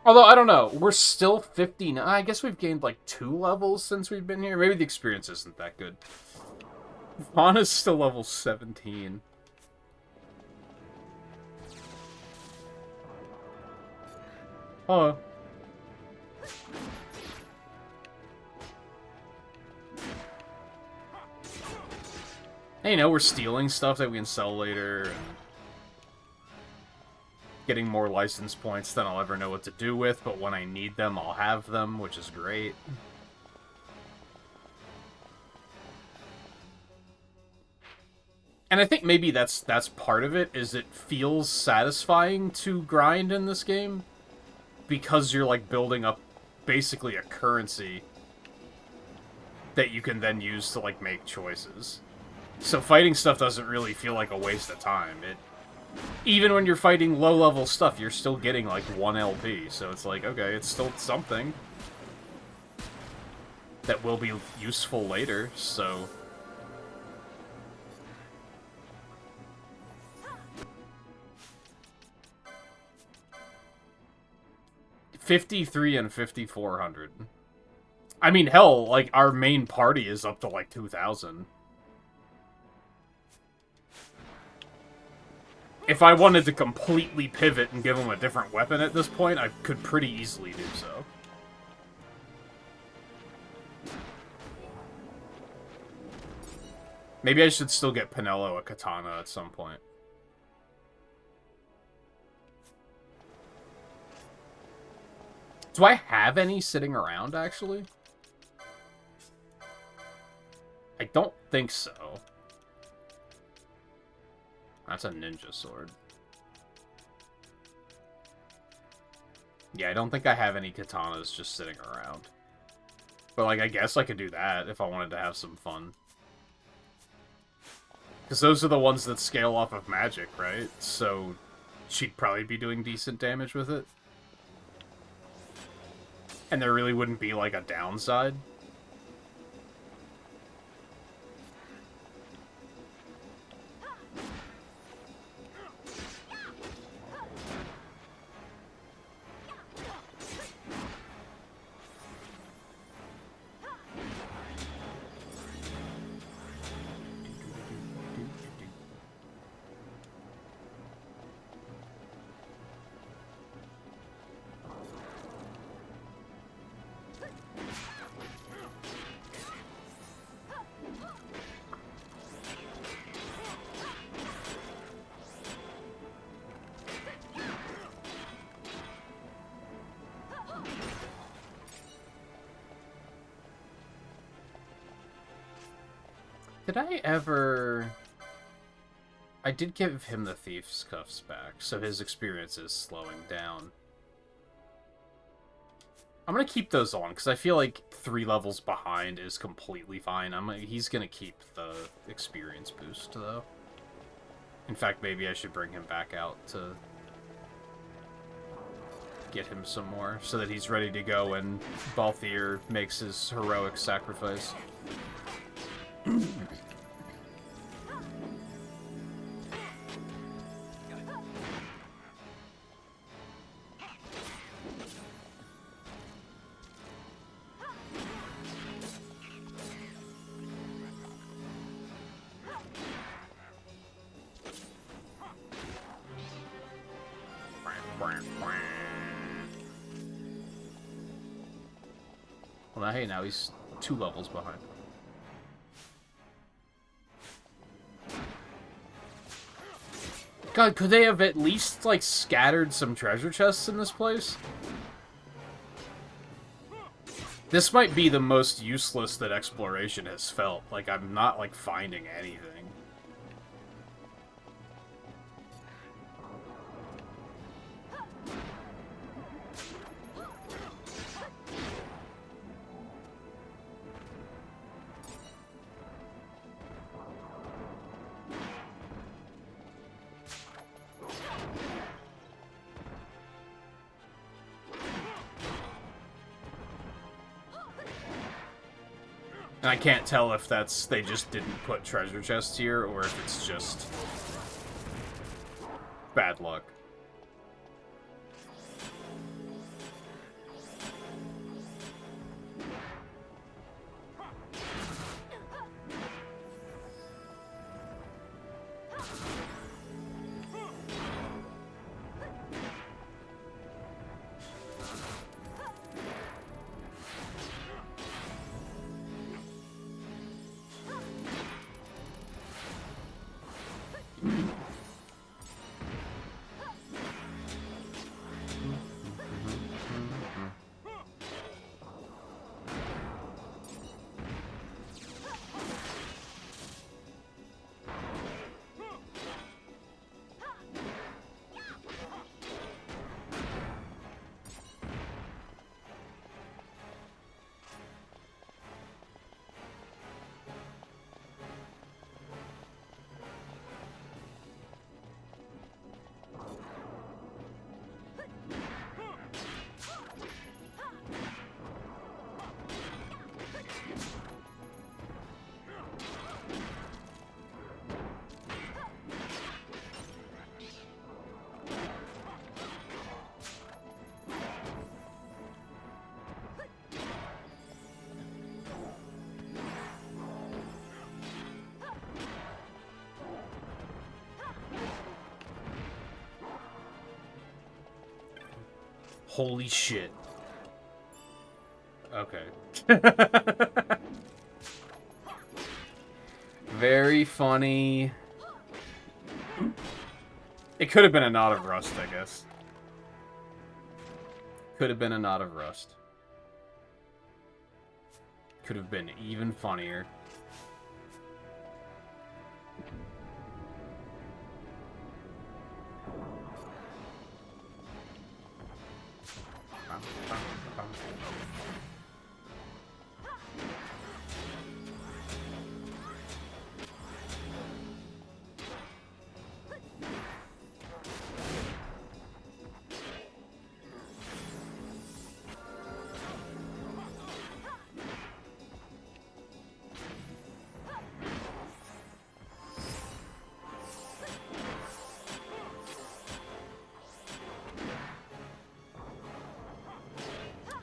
Although, I don't know, we're still 59. I guess we've gained like 2 levels since we've been here. Maybe the experience isn't that good. Fauna's still level 17. Hello. Hey, you know, we're stealing stuff that we can sell later. And Getting more license points than I'll ever know what to do with, but when I need them, I'll have them, which is great. And I think maybe that's part of it, is it feels satisfying to grind in this game, because you're, like, building up basically a currency that you can then use to, like, make choices. So fighting stuff doesn't really feel like a waste of time. Even when you're fighting low-level stuff, you're still getting, like, 1 LP, so it's like, okay, it's still something that will be useful later, so... $53 and $5,400. I mean, hell, like, our main party is up to, like, 2,000. If I wanted to completely pivot and give him a different weapon at this point, I could pretty easily do so. Maybe I should still get Pinello a katana at some point. Do I have any sitting around, actually? I don't think so. That's a ninja sword. Yeah, I don't think I have any katanas just sitting around. But, like, I guess I could do that if I wanted to have some fun. Because those are the ones that scale off of magic, right? So she'd probably be doing decent damage with it. And there really wouldn't be, like, a downside. Did I ever... I did give him the Thief's Cuffs back, so his experience is slowing down. I'm gonna keep those on, because I feel like 3 levels behind is completely fine. He's gonna keep the experience boost, though. In fact, maybe I should bring him back out to get him some more, so that he's ready to go when Balthier makes his heroic sacrifice. Well, now, hey, now he's 2 levels behind. God, could they have at least, like, scattered some treasure chests in this place? This might be the most useless that exploration has felt. Like, I'm not, like, finding anything. And I can't tell if that's, they just didn't put treasure chests here, or if it's just bad luck. Holy shit. Okay. Very funny. It could have been a knot of rust, I guess. Could have been a knot of rust. Could have been even funnier.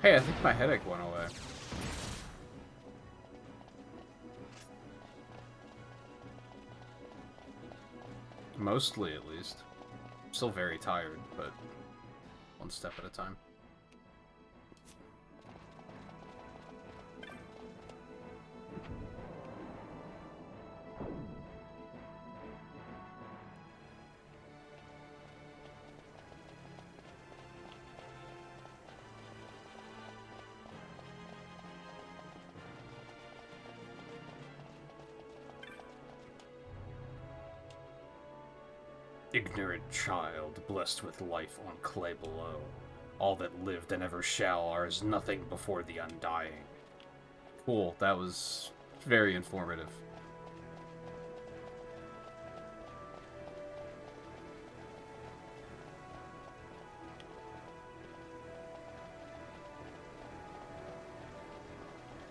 Hey, I think my headache went away. Mostly, at least. I'm still very tired, but one step at a time. Ignorant child, blessed with life on clay below. All that lived and ever shall are as nothing before the undying. Cool, that was very informative.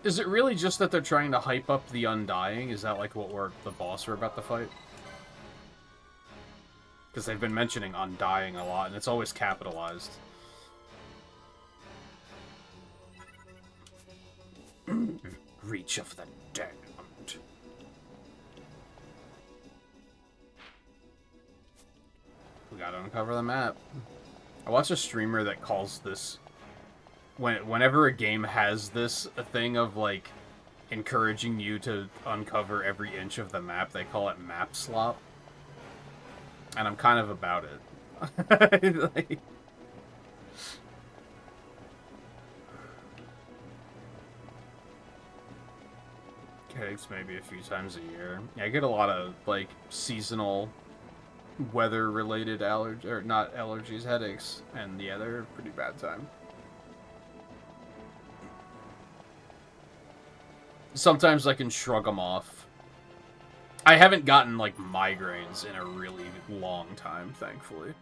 Is it really just that they're trying to hype up the Undying? Is that like the boss we're about to fight? Because they've been mentioning Undying a lot, and it's always capitalized. Reach of the Damned. We gotta uncover the map. I watched a streamer that calls this... Whenever a game has this thing of, like, encouraging you to uncover every inch of the map, they call it map slop. And I'm kind of about it. Like... Headaches maybe a few times a year. Yeah, I get a lot of, like, seasonal weather-related allergies, or not allergies, headaches. And yeah, they're a pretty bad time. Sometimes I can shrug them off. I haven't gotten, like, migraines in a really long time, thankfully.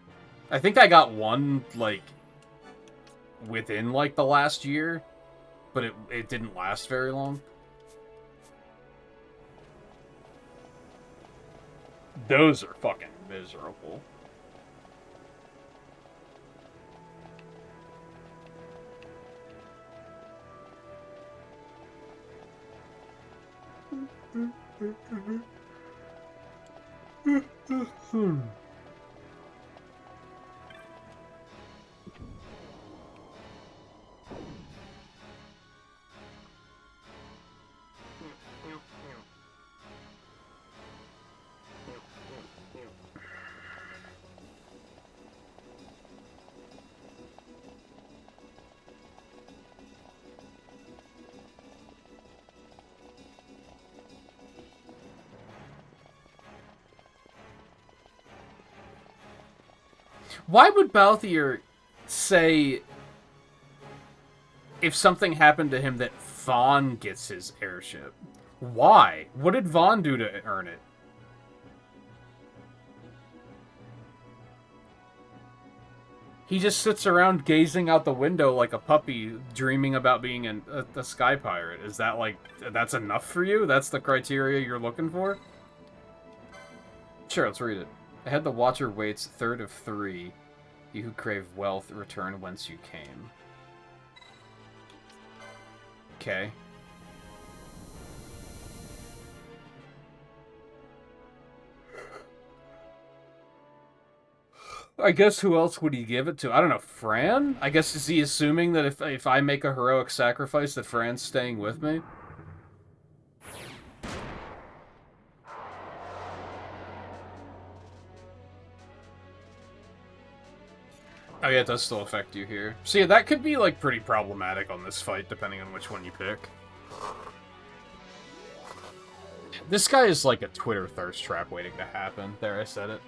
I think I got one, like, within, like, the last year, but it didn't last very long. Those are fucking miserable. Why would Balthier say if something happened to him that Vaughn gets his airship? Why? What did Vaughn do to earn it? He just sits around gazing out the window like a puppy, dreaming about being a sky pirate. Is that, like, that's enough for you? That's the criteria you're looking for? Sure, let's read it. Ahead the watcher waits, third of three. You who crave wealth, return whence you came. Okay. I guess who else would he give it to? I don't know, Fran? I guess is he assuming that if I make a heroic sacrifice that Fran's staying with me? Oh yeah, it does still affect you here. So yeah, that could be like pretty problematic on this fight, depending on which one you pick. This guy is like a Twitter thirst trap waiting to happen. There, I said it.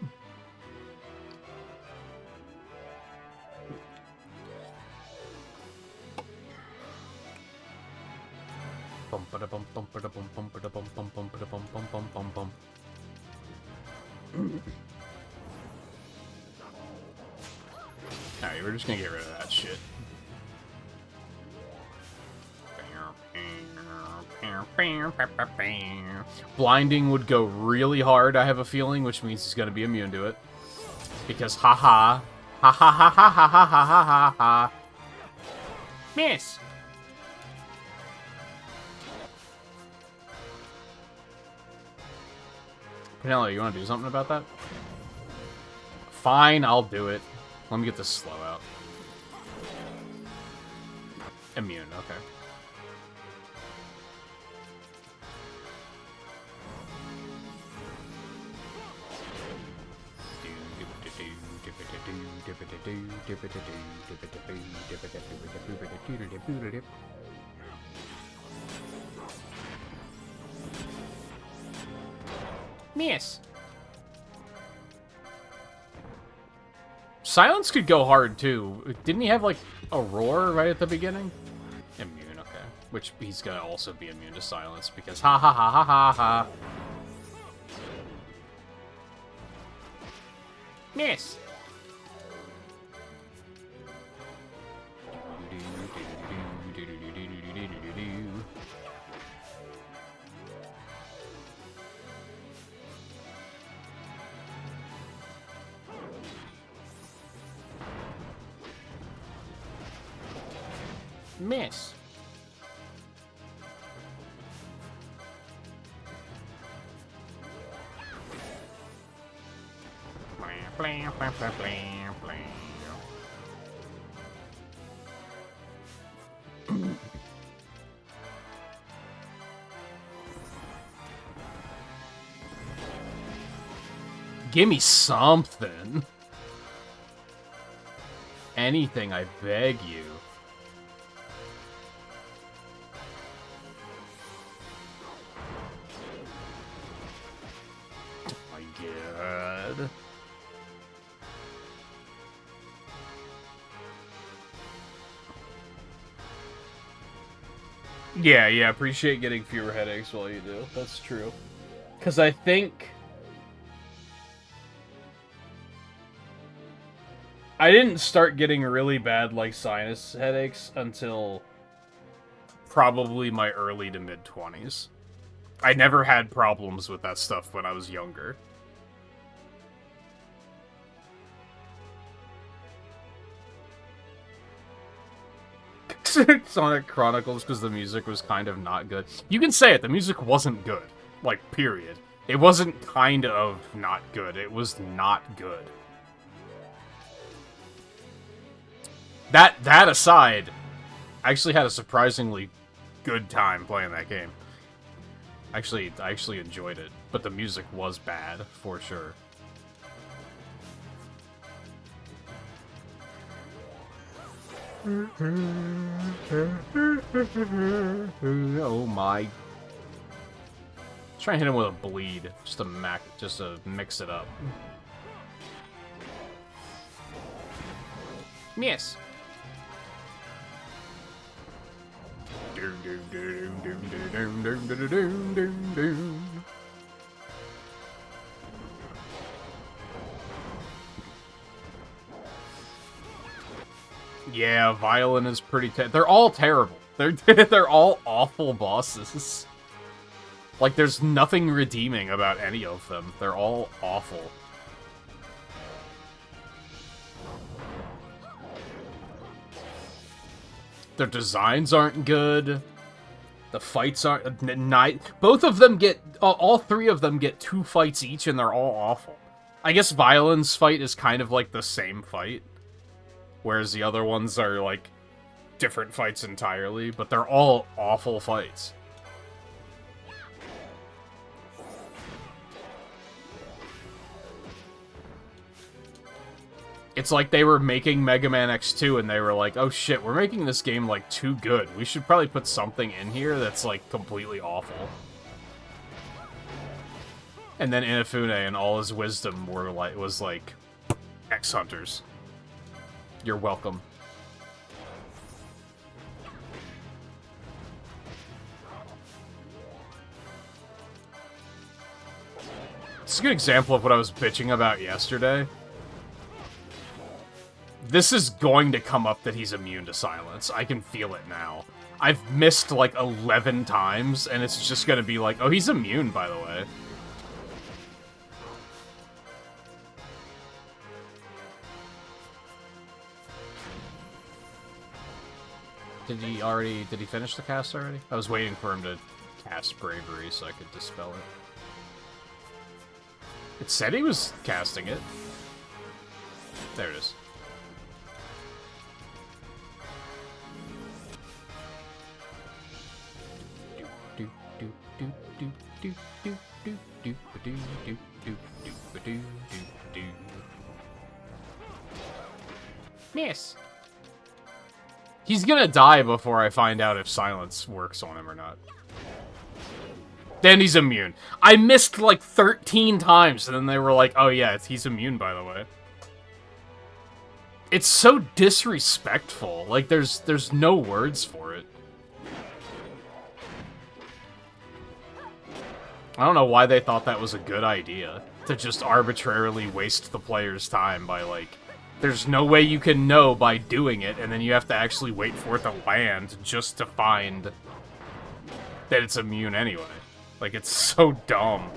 Alright, we're just gonna get rid of that shit. Blinding would go really hard, I have a feeling, which means he's gonna be immune to it. Because haha. Ha ha ha ha ha ha ha ha ha ha. Miss! Penelope, you wanna do something about that? Fine, I'll do it. Let me get this slow out. Immune, okay. Miss. Silence could go hard too. Didn't he have like a roar right at the beginning? Immune, okay. Which he's gonna also be immune to silence because ha ha ha ha ha ha. Miss. Miss. Give me something. Anything, I beg you. Oh my god. Yeah, appreciate getting fewer headaches while you do. That's true. Because I think... I didn't start getting really bad, like, sinus headaches until probably my early to mid-20s. I never had problems with that stuff when I was younger. Sonic Chronicles because the music was kind of not good. You can say it, the music wasn't good. Like, period. It wasn't kind of not good, it was not good. That aside, I actually had a surprisingly good time playing that game. I actually enjoyed it, but the music was bad, for sure. Oh my. Try and hit him with a bleed, just to mix it up. Miss. Yeah, Violin is pretty they're all terrible. They're all awful bosses. Like, there's nothing redeeming about any of them. They're all awful. Their designs aren't good. The fights aren't... Both of them get... all three of them get 2 fights each, and they're all awful. I guess Violin's fight is kind of like the same fight, whereas the other ones are like different fights entirely, but they're all awful fights. It's like they were making Mega Man X2 and they were like, oh shit, we're making this game like too good. We should probably put something in here that's like completely awful. And then Inafune and all his wisdom was like, X-Hunters. You're welcome. It's a good example of what I was bitching about yesterday. This is going to come up that he's immune to silence. I can feel it now. I've missed like 11 times, and it's just gonna be like, oh, he's immune, by the way. Did he finish the cast already? I was waiting for him to cast Bravery so I could dispel it. It said he was casting it. There it is. Miss. He's gonna die before I find out if silence works on him or not. Then he's immune. I missed like 13 times, and then they were like, oh yeah, he's immune, by the way. It's so disrespectful. Like, there's no words for it. I don't know why they thought that was a good idea. To just arbitrarily waste the player's time by, like... There's no way you can know by doing it, and then you have to actually wait for it to land just to find that it's immune anyway. Like, it's so dumb.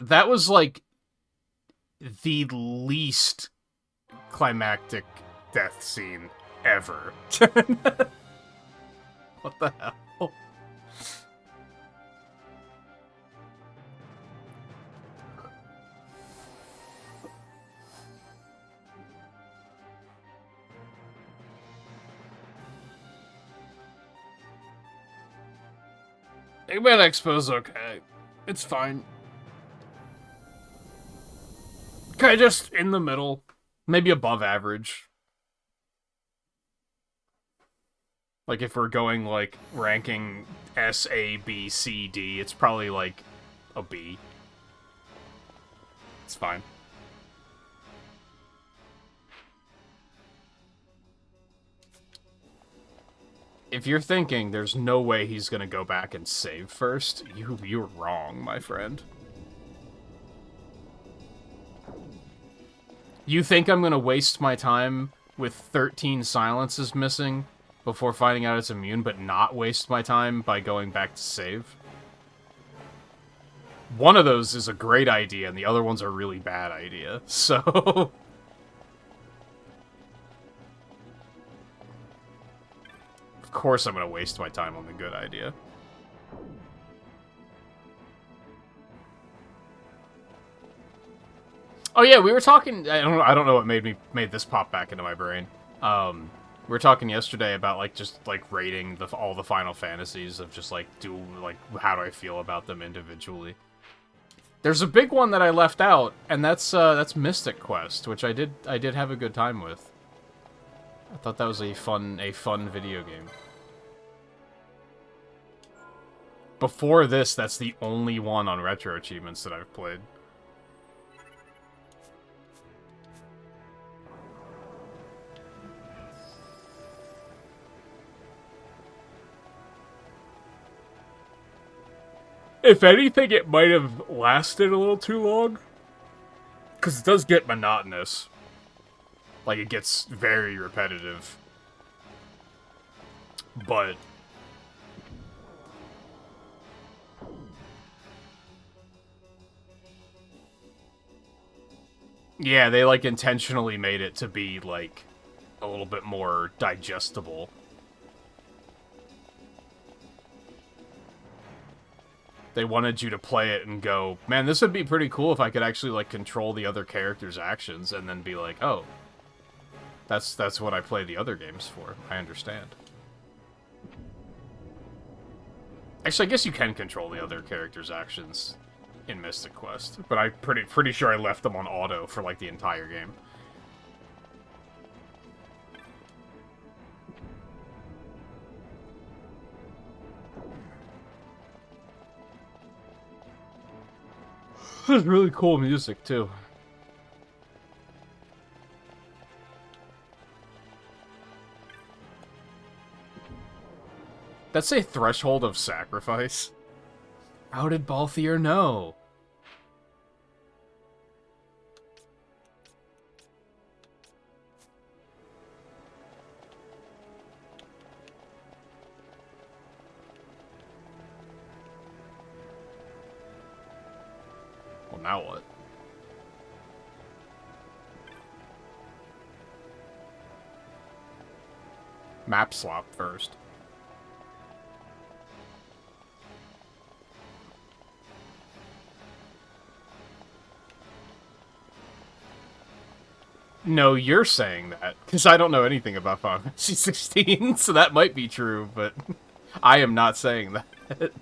That was, like, the least climactic death scene ever. What the hell? Eggman Expo's okay. It's fine. Okay, just in the middle. Maybe above average. Like, if we're going, like, ranking S, A, B, C, D, it's probably, like, a B. It's fine. If you're thinking there's no way he's gonna go back and save first, you're wrong, my friend. You think I'm gonna waste my time with 13 silences missing before finding out it's immune, but not waste my time by going back to save? One of those is a great idea, and the other one's a really bad idea, so... Of course I'm gonna waste my time on the good idea. Oh yeah, we were talking. I don't know what made this pop back into my brain. We were talking yesterday about like just like rating all the Final Fantasies of just like how do I feel about them individually. There's a big one that I left out, and that's Mystic Quest, which I did have a good time with. I thought that was a fun video game. Before this, that's the only one on Retro Achievements that I've played. If anything, it might have lasted a little too long. Because it does get monotonous. Like, it gets very repetitive. but yeah, they like intentionally made it to be like a little bit more digestible. They wanted you to play it and go, man, this would be pretty cool if I could actually like control the other character's actions, and then be like, oh, that's what I play the other games for. I understand. Actually, I guess you can control the other character's actions in Mystic Quest, but I'm pretty sure I left them on auto for like the entire game. It's really cool music too. That's a threshold of sacrifice. How did Balthier know? Well, now what? Map swap first. No, you're saying that, because I don't know anything about Final Fantasy 16, so that might be true, but I am not saying that.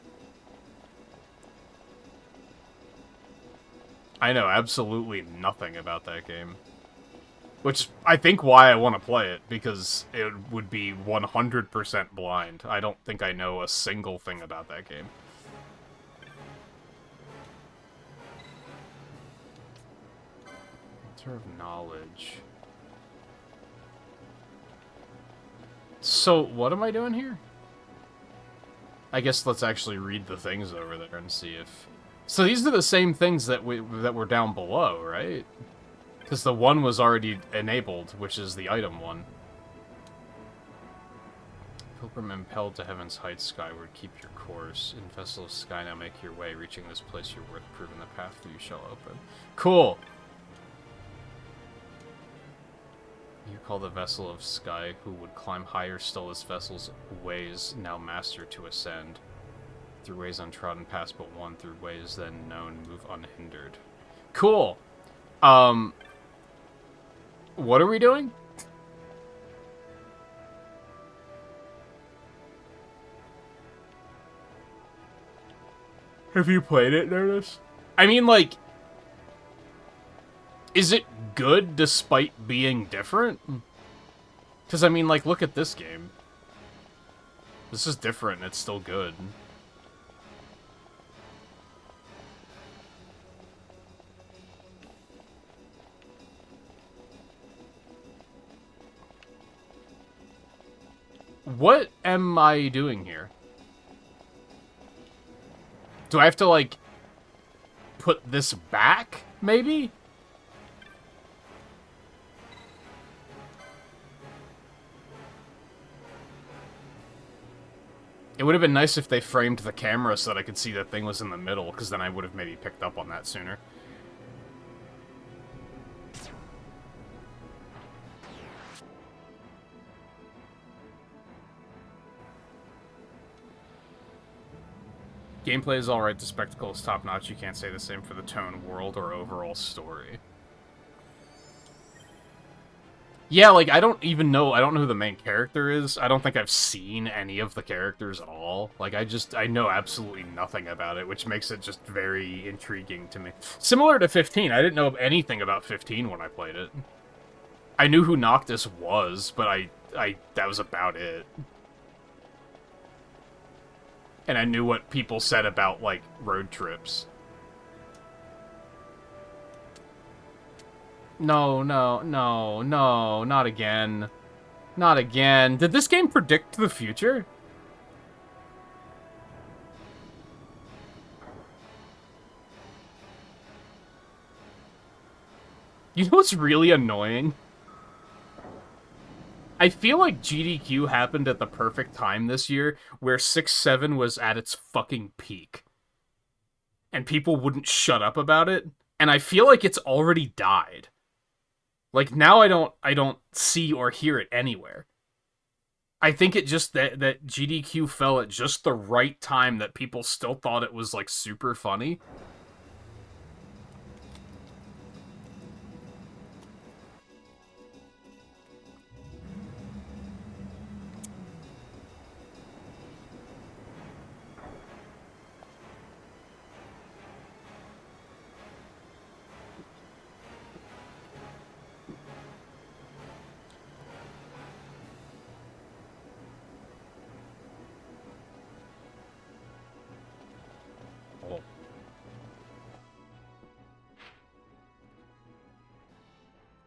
I know absolutely nothing about that game. Which, I think why I want to play it, because it would be 100% blind. I don't think I know a single thing about that game. Altar of Knowledge. So, what am I doing here? I guess let's actually read the things over there and see if... So these are the same things that were down below, right? Because the one was already enabled, which is the item one. Pilgrim impelled to heaven's heights skyward, keep your course. In Vessel of Sky, now make your way. Reaching this place, you're worth proving the path you shall open. Cool! You call the Vessel of Sky, who would climb higher still this vessel's ways, now master to ascend. Through ways untrodden, pass but one. Through ways then known, move unhindered. Cool! What are we doing? Have you played it, Nerdist? I mean, like... Is it good despite being different? Because, I mean, like, look at this game. This is different and it's still good. What am I doing here? Do I have to, like, put this back, maybe? It would have been nice if they framed the camera so that I could see that thing was in the middle, because then I would have maybe picked up on that sooner. Gameplay is alright, the spectacle is top-notch, you can't say the same for the tone, world, or overall story. Yeah, like, I don't know who the main character is. I don't think I've seen any of the characters at all. Like, I know absolutely nothing about it, which makes it just very intriguing to me. Similar to 15, I didn't know anything about 15 when I played it. I knew who Noctis was, but that was about it. And I knew what people said about, like, road trips. No, not again. Not again. Did this game predict the future? You know what's really annoying? I feel like GDQ happened at the perfect time this year, where 6-7 was at its fucking peak. And people wouldn't shut up about it, and I feel like it's already died. Like, now I don't see or hear it anywhere. I think it just that GDQ fell at just the right time that people still thought it was, like, super funny.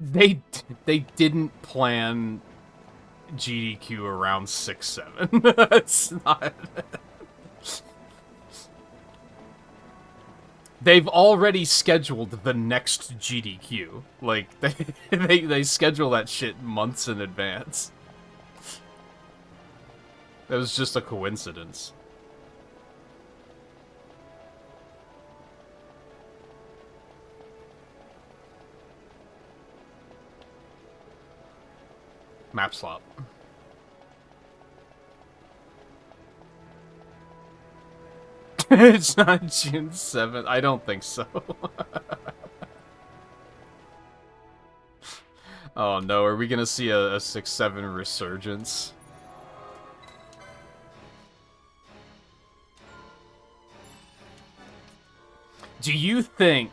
They didn't plan GDQ around 6-7. It's not. They've already scheduled the next GDQ. Like, they schedule that shit months in advance. That was just a coincidence. Map slot. It's not June 7th. I don't think so. Oh no, are we gonna see a 6-7 resurgence? Do you think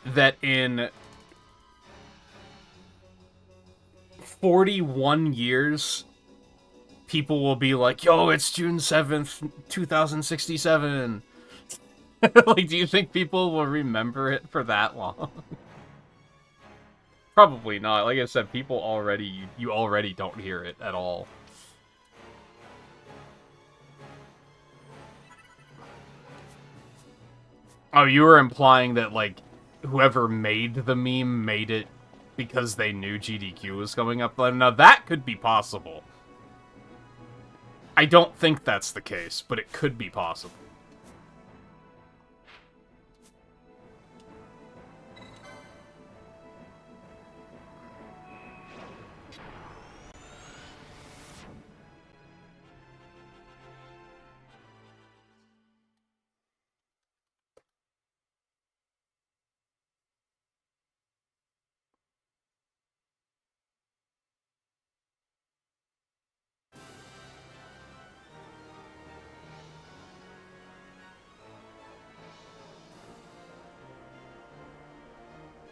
that in 41 years, people will be like, yo, it's June 7th, 2067? Like, do you think people will remember it for that long? Probably not. Like I said, people already, you already don't hear it at all. Oh, you were implying that, like, whoever made the meme made it because they knew GDQ was coming up. Now, that could be possible. I don't think that's the case, but it could be possible.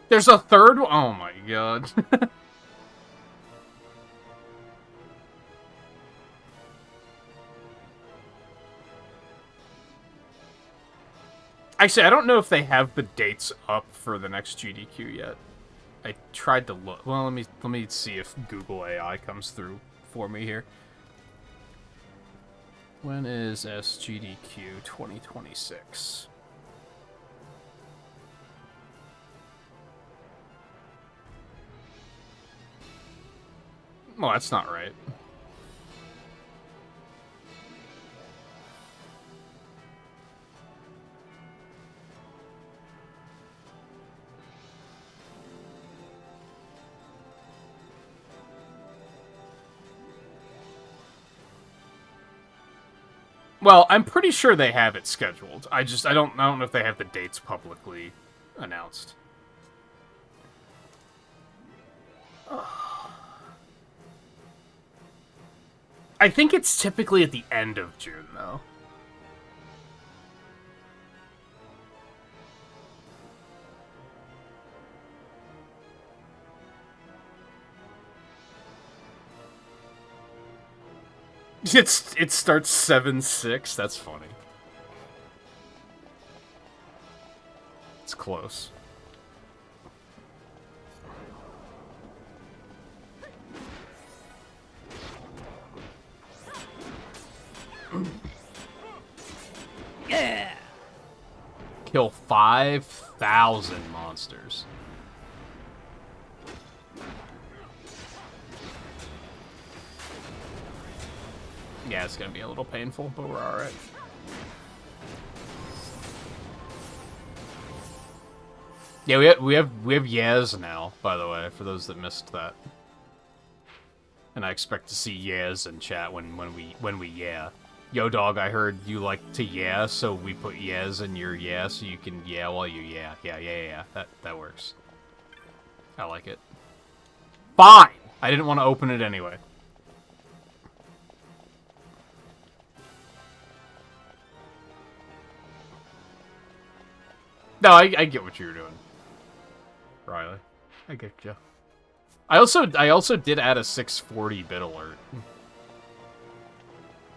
There's a third one? Oh my god. Actually, I don't know if they have the dates up for the next GDQ yet. I tried to look. Well, let me see if Google AI comes through for me here. When is SGDQ 2026? Well, that's not right. Well, I'm pretty sure they have it scheduled. I don't know if they have the dates publicly announced. I think it's typically at the end of June, though. It starts 7/6. That's funny. It's close. Yeah. Kill 5,000 monsters. Yeah, it's gonna be a little painful, but we're alright. Yeah, we have Yaz now, by the way, for those that missed that. And I expect to see Yaz in chat when we yeah. Yo dog, I heard you like to yeah, so we put Yaz in your yeah so you can yeah while you yeah. Yeah. That works. I like it. Fine! I didn't want to open it anyway. No, I get what you're doing, Riley. I get you. I also did add a 640-bit alert.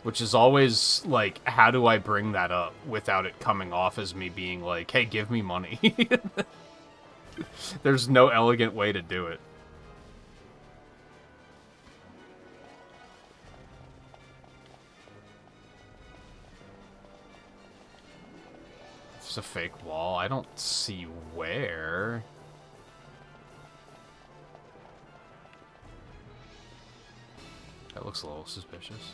Which is always, like, how do I bring that up without it coming off as me being like, hey, give me money. There's no elegant way to do it. It's a fake wall. I don't see where. That looks a little suspicious.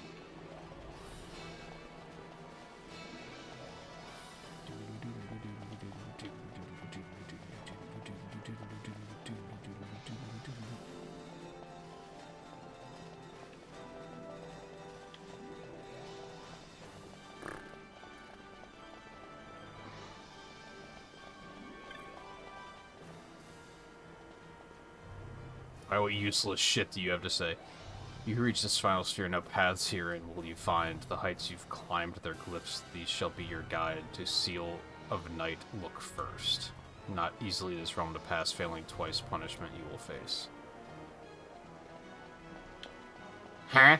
Alright, what useless shit do you have to say? You reach this final sphere, no paths herein will you find. The heights you've climbed, their glyphs, these shall be your guide. To seal of night, look first. Not easily this realm to pass, failing twice, punishment you will face. Huh?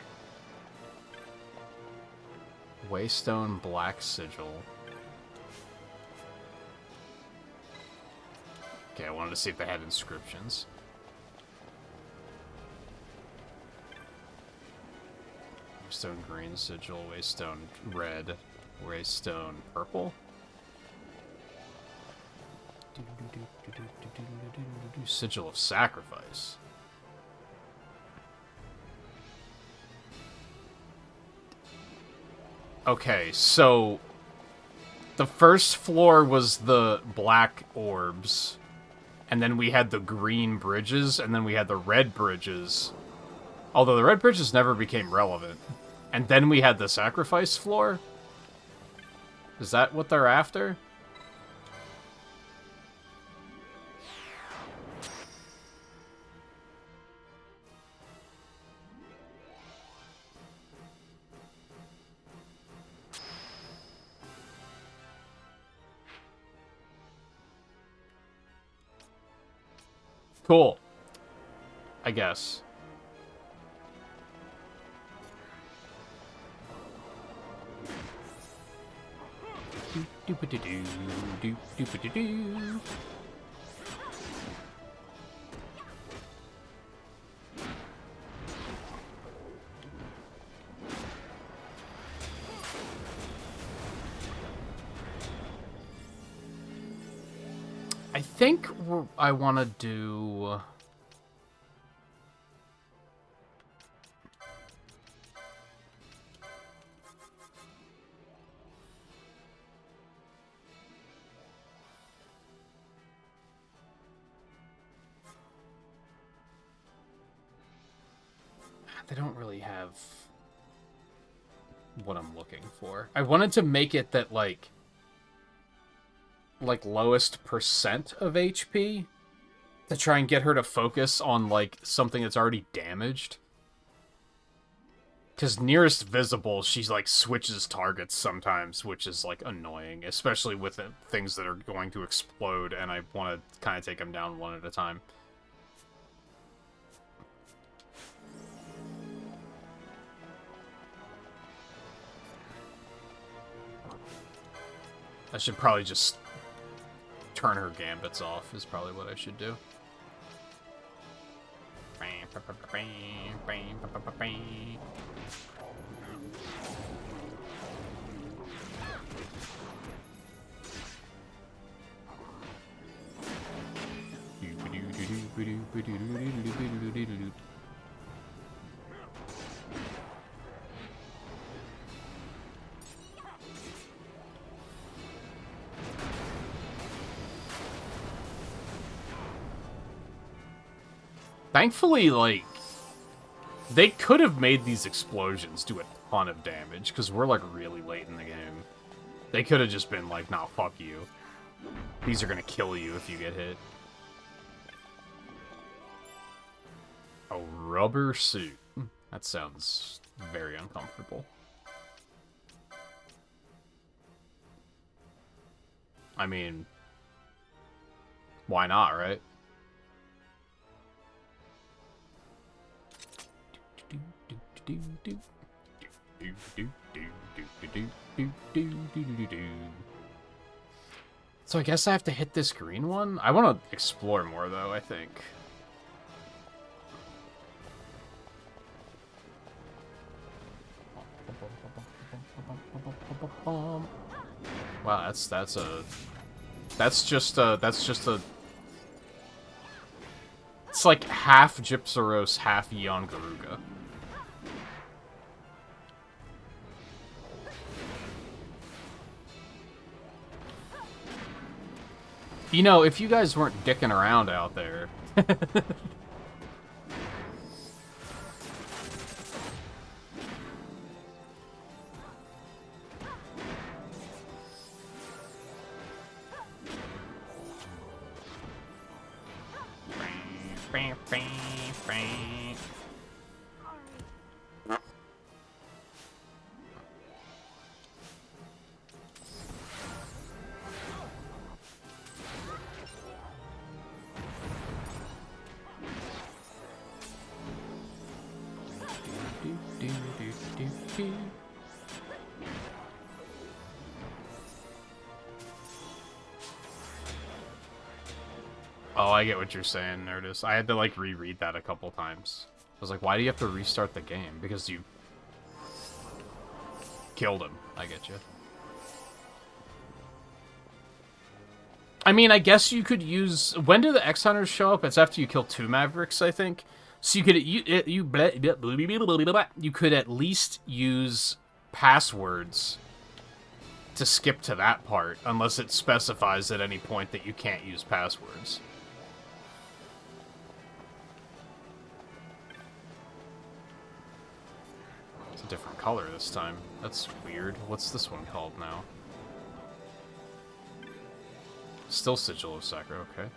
Waystone Black Sigil. Okay, I wanted to see if they had inscriptions. Waystone Green Sigil, Waystone Red, Waystone Purple. Sigil of Sacrifice. Okay, so the first floor was the black orbs, and then we had the green bridges, and then we had the red bridges. Although the red bridges never became relevant. And then we had the sacrifice floor? Is that what they're after? Cool. I guess. I think I want to do... They don't really have what I'm looking for. I wanted to make it that, like lowest percent of HP to try and get her to focus on, like, something that's already damaged. Because nearest visible, she's, like, switches targets sometimes, which is, like, annoying. Especially with things that are going to explode, and I want to kind of take them down one at a time. I should probably just turn her gambits off, is probably what I should do. Thankfully, like, they could have made these explosions do a ton of damage, because we're, like, really late in the game. They could have just been like, nah, fuck you. These are gonna kill you if you get hit. A rubber suit. That sounds very uncomfortable. I mean, why not, right? So I guess I have to hit this green one? I want to explore more, though, I think. Wow, that's just a... It's like half Gypsaros, half Eon Garuga. You know, if you guys weren't dicking around out there... Oh, I get what you're saying, Nerdist. I had to, like, reread that a couple times. I was like, why do you have to restart the game? Because you killed him. I get you. I mean, I guess you could use... When do the X-Hunters show up? It's after you kill 2 Mavericks, I think. So you could... You could at least use passwords to skip to that part, unless it specifies at any point that you can't use passwords. It's a different color this time. That's weird. What's this one called now? Still Sigil of Sakura, okay.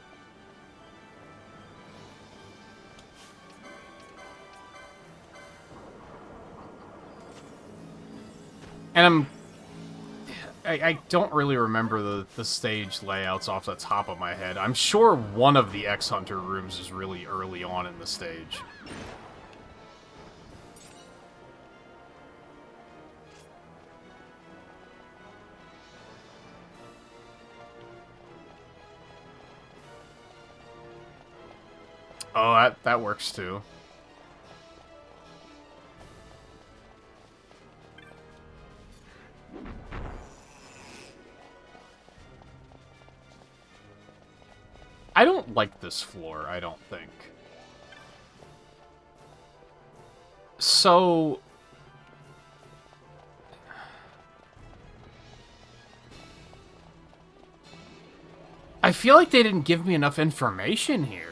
And I don't really remember the stage layouts off the top of my head. I'm sure one of the X-Hunter rooms is really early on in the stage. Oh, that works too. I don't like this floor, I don't think. So... I feel like they didn't give me enough information here.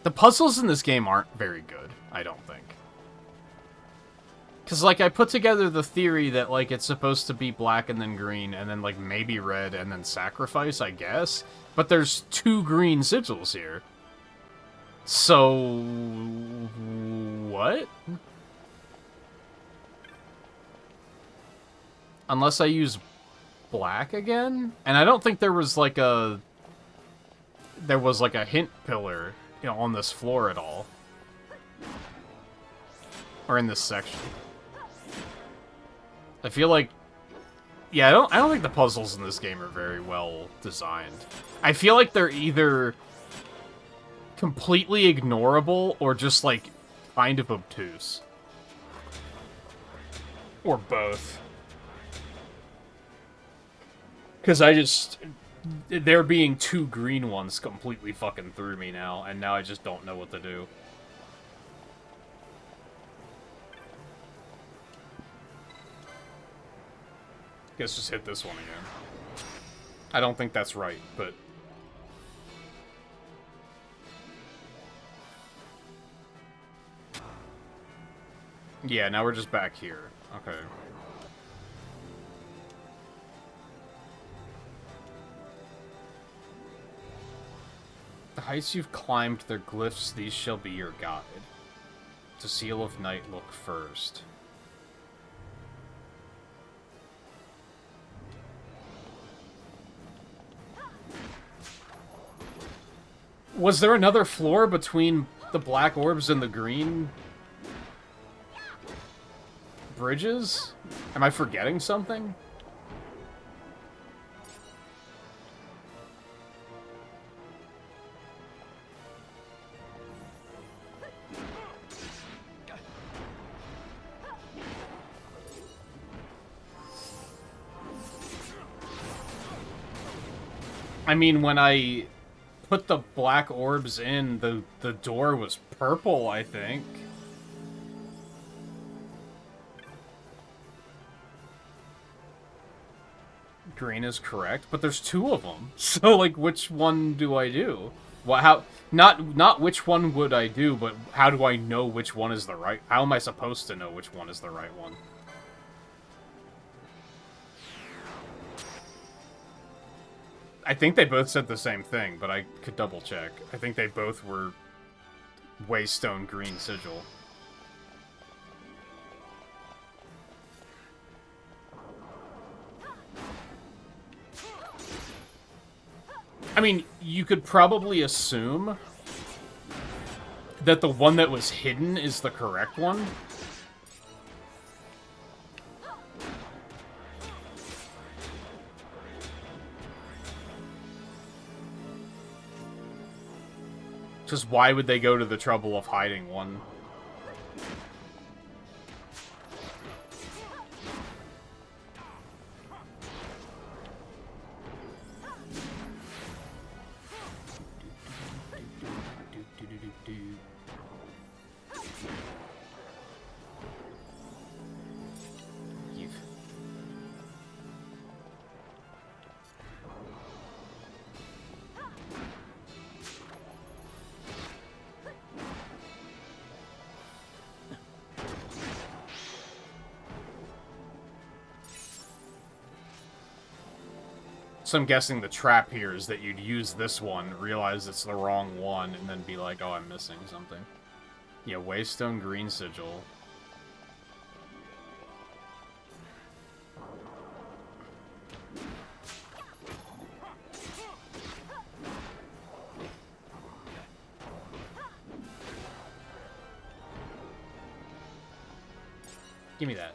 The puzzles in this game aren't very good, I don't think. Because, like, I put together the theory that, like, it's supposed to be black and then green, and then, like, maybe red and then sacrifice, I guess. But there's 2 green sigils here. So... what? Unless I use black again? And I don't think there was, like, a... There was, like, a hint pillar, you know, on this floor at all. Or in this section. I feel like... Yeah, I don't think the puzzles in this game are very well designed. I feel like they're either completely ignorable or just, like, kind of obtuse. Or both. Because I just... There being 2 green ones completely fucking threw me now, and now I just don't know what to do. Guess just hit this one again. I don't think that's right, but... Yeah, now we're just back here. Okay. The heights you've climbed, their glyphs, these shall be your guide. To Seal of Night, look first. Was there another floor between the black orbs and the green bridges? Am I forgetting something? I mean, when I put the black orbs in, the door was purple, I think. Green is correct, but there's two of them. So, like, which one do I do? Well, how... Not which one would I do, but how do I know which one is the right... How am I supposed to know which one is the right one? I think they both said the same thing, but I could double check. I think they both were Waystone Green Sigil. I mean, you could probably assume that the one that was hidden is the correct one. Just why would they go to the trouble of hiding one? So I'm guessing the trap here is that you'd use this one, realize it's the wrong one, and then be like, oh, I'm missing something. Yeah, Waystone Green Sigil. Give me that.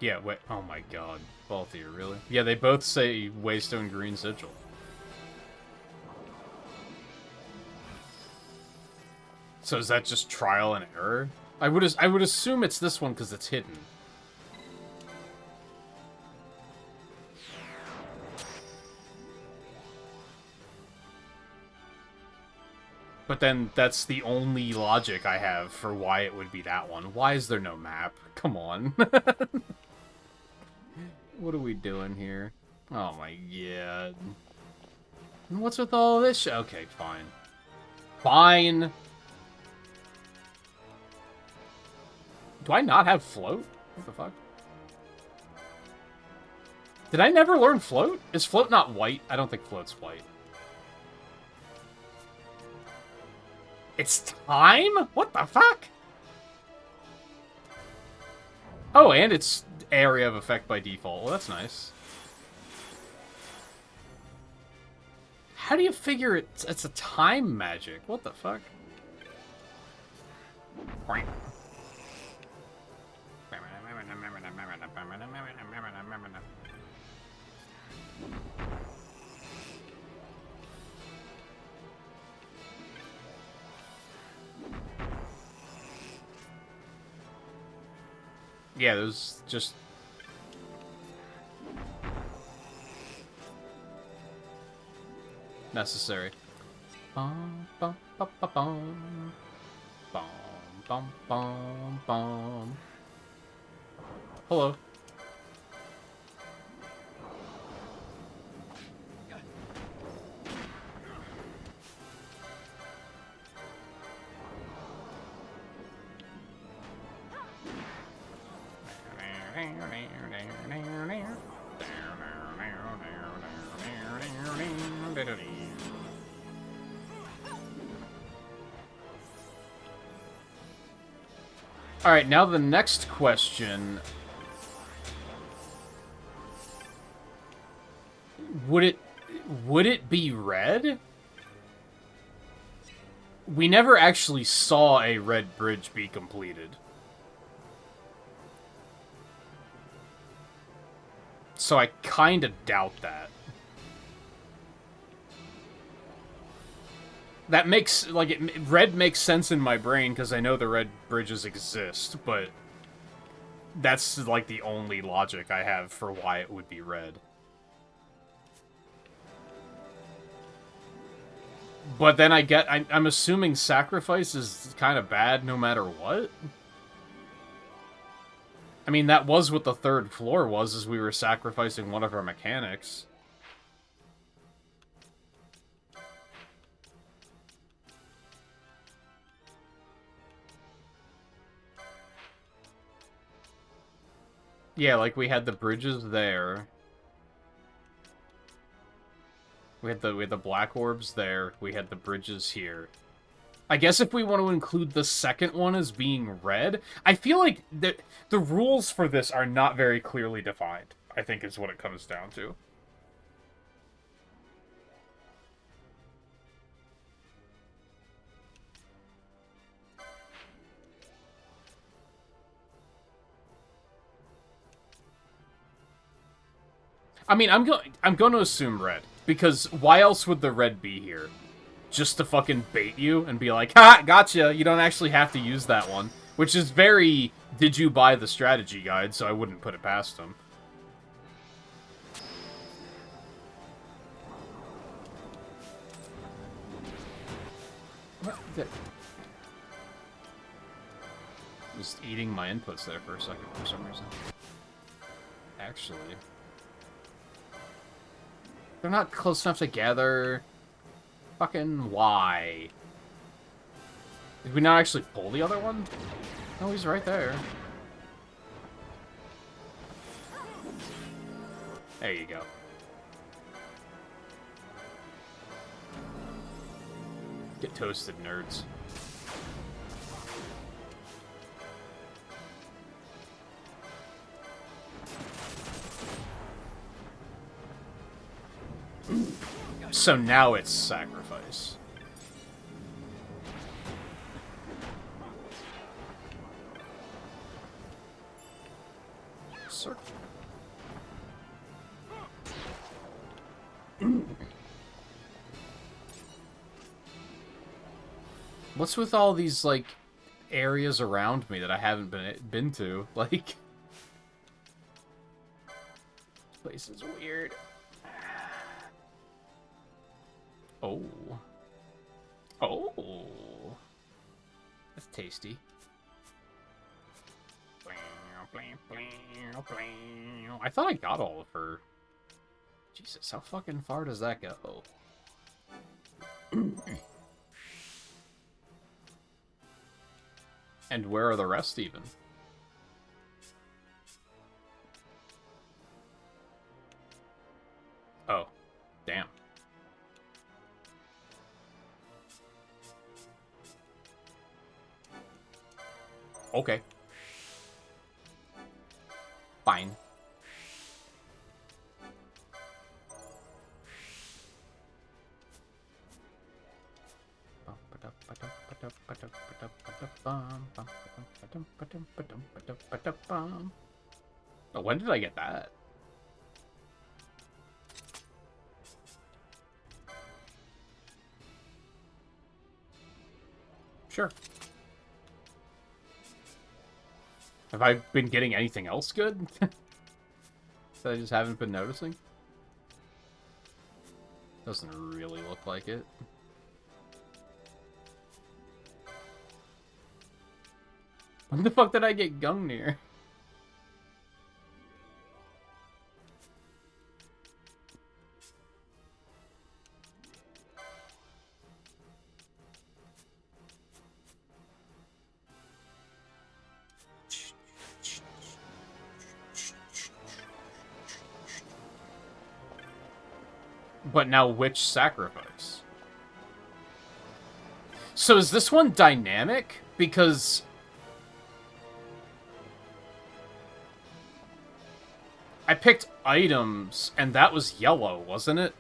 Yeah, wait. Oh my god. Both of you, really? Yeah, they both say Waystone Green Sigil. So is that just trial and error? I would assume it's this one because it's hidden. But then that's the only logic I have for why it would be that one. Why is there no map? Come on. What are we doing here? Oh my god. What's with all this shit? Okay, fine. Fine. Do I not have float? What the fuck? Did I never learn float? Is float not white? I don't think float's white. It's time? What the fuck? Oh, and it's area of effect by default. Well, that's nice. How do you figure it's a time magic? What the fuck? Yeah, there's just... necessary. Bum, bum, bum, bum, bum. Bum, bum, bum, bum. Hello. Alright, now the next question. Would it be red? We never actually saw a red bridge be completed. So I kind of doubt that. That makes, like, red makes sense in my brain because I know the red bridges exist, but that's, like, the only logic I have for why it would be red. But then I'm assuming sacrifice is kind of bad no matter what? I mean, that was what the third floor was, as we were sacrificing one of our mechanics. Yeah, like, we had the bridges there. We had the black orbs there. We had the bridges here. I guess if we want to include the second one as being red, I feel like the rules for this are not very clearly defined, I think is what it comes down to. I mean, I'm going to assume red, because why else would the red be here? Just to fucking bait you and be like, ha, gotcha, you don't actually have to use that one. Which is very, did you buy the strategy guide, so I wouldn't put it past them. What? Just eating my inputs there for a second for some reason. Actually. They're not close enough together. Fucking why? Did we not actually pull the other one? No, he's right there. There you go. Get toasted, nerds. So now it's sacrifice. Circle. What's with all these, like, areas around me that I haven't been to? Like, this place is weird. Oh. Oh. That's tasty. I thought I got all of her. Jesus, how fucking far does that go? And where are the rest even? Oh, damn. Okay. Fine. Oh, when did I get that? Sure. Have I been getting anything else good? That I just haven't been noticing? Doesn't really look like it. When the fuck did I get Gungnir? But now which sacrifice? So is this one dynamic? Because I picked items, and that was yellow, wasn't it?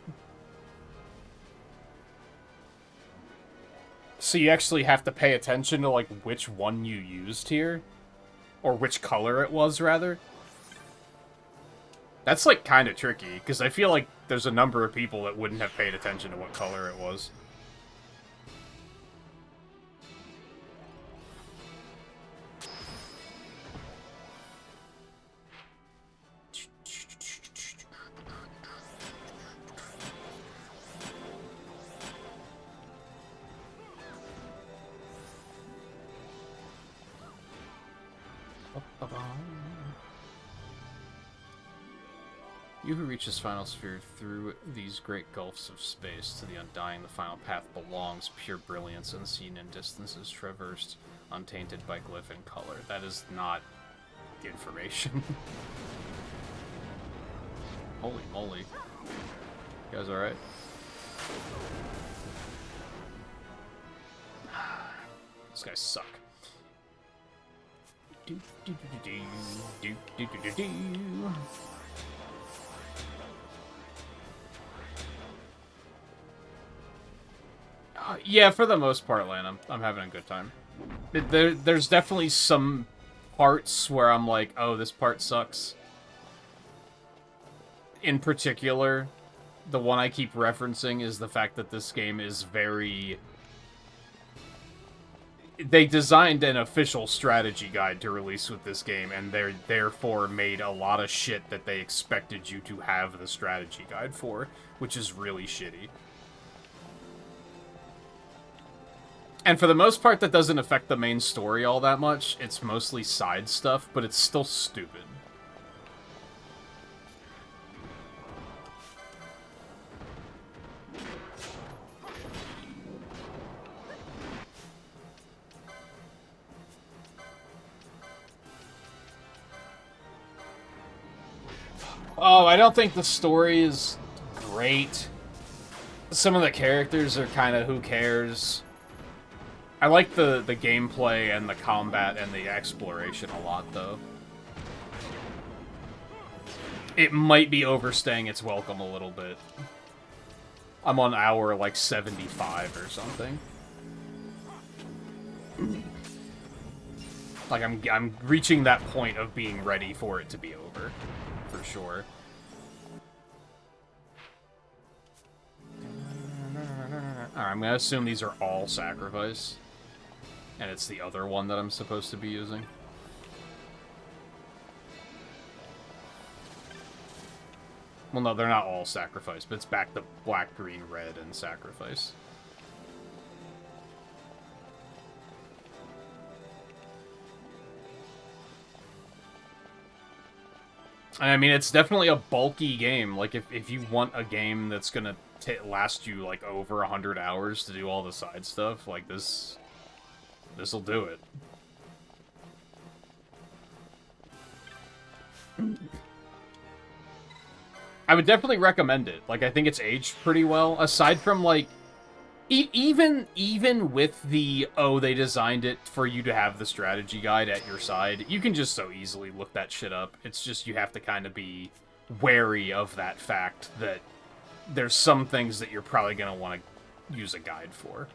So you actually have to pay attention to, like, which one you used here? Or which color it was, rather? That's, like, kind of tricky, because I feel like there's a number of people that wouldn't have paid attention to what color it was. You who reach this final sphere through these great gulfs of space to the undying, the final path belongs, pure brilliance unseen in distances traversed, untainted by glyph and color. That is not information. Holy moly. You guys alright? These guys suck. Do do do do do do do do do. Yeah, for the most part, Lan, I'm having a good time. There's definitely some parts where I'm like, oh, this part sucks. In particular, the one I keep referencing is the fact that this game is very... They designed an official strategy guide to release with this game, and they therefore made a lot of shit that they expected you to have the strategy guide for, which is really shitty. And for the most part, that doesn't affect the main story all that much. It's mostly side stuff, but it's still stupid. Oh, I don't think the story is great. Some of the characters are kind of who cares. I like the gameplay and the combat and the exploration a lot, though. It might be overstaying its welcome a little bit. I'm on hour, like, 75 or something. Like, I'm reaching that point of being ready for it to be over. For sure. Alright, I'm gonna assume these are all sacrifice. And it's the other one that I'm supposed to be using. Well, no, they're not all sacrifice, but it's back to black, green, red, and sacrifice. I mean, it's definitely a bulky game. Like, if you want a game that's gonna last you, like, over 100 hours to do all the side stuff, like, this'll do it. I would definitely recommend it. Like, I think it's aged pretty well. Aside from, like, even with the, oh, they designed it for you to have the strategy guide at your side, you can just so easily look that shit up. It's just you have to kind of be wary of that fact that there's some things that you're probably going to want to use a guide for.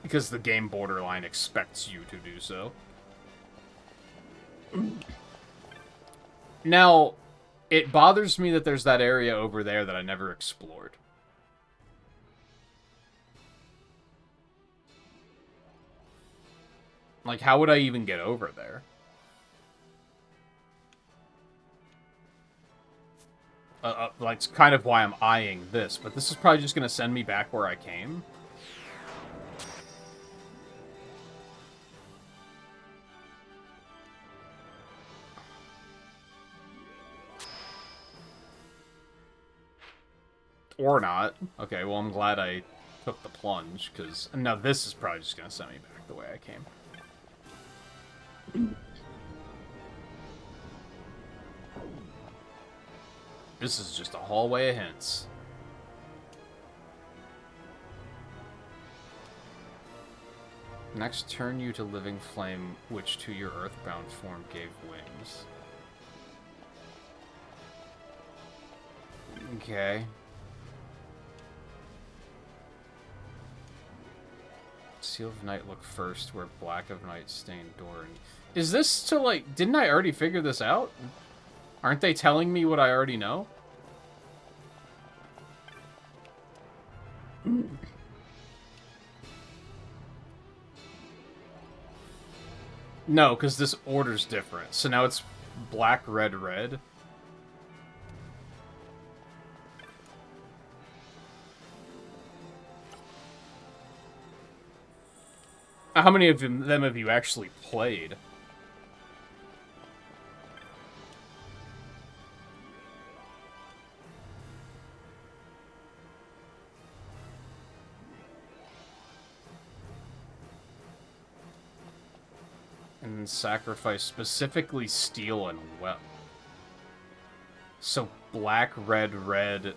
Because the game borderline expects you to do so. Now, it bothers me that there's that area over there that I never explored. Like, how would I even get over there? Like, it's kind of why I'm eyeing this, but this is probably just gonna send me back where I came. Or not. Okay, well, I'm glad I took the plunge, because now this is probably just gonna send me back the way I came. This is just a hallway of hints. Next, turn you to living flame, which to your earthbound form gave wings. Okay. Seal of Night look first, where Black of Night stained door. Is this to, like... Didn't I already figure this out? Aren't they telling me what I already know? No, because this order's different. So now it's black, red, red. How many of them have you actually played? And sacrifice specifically steel and wealth. So black, red, red,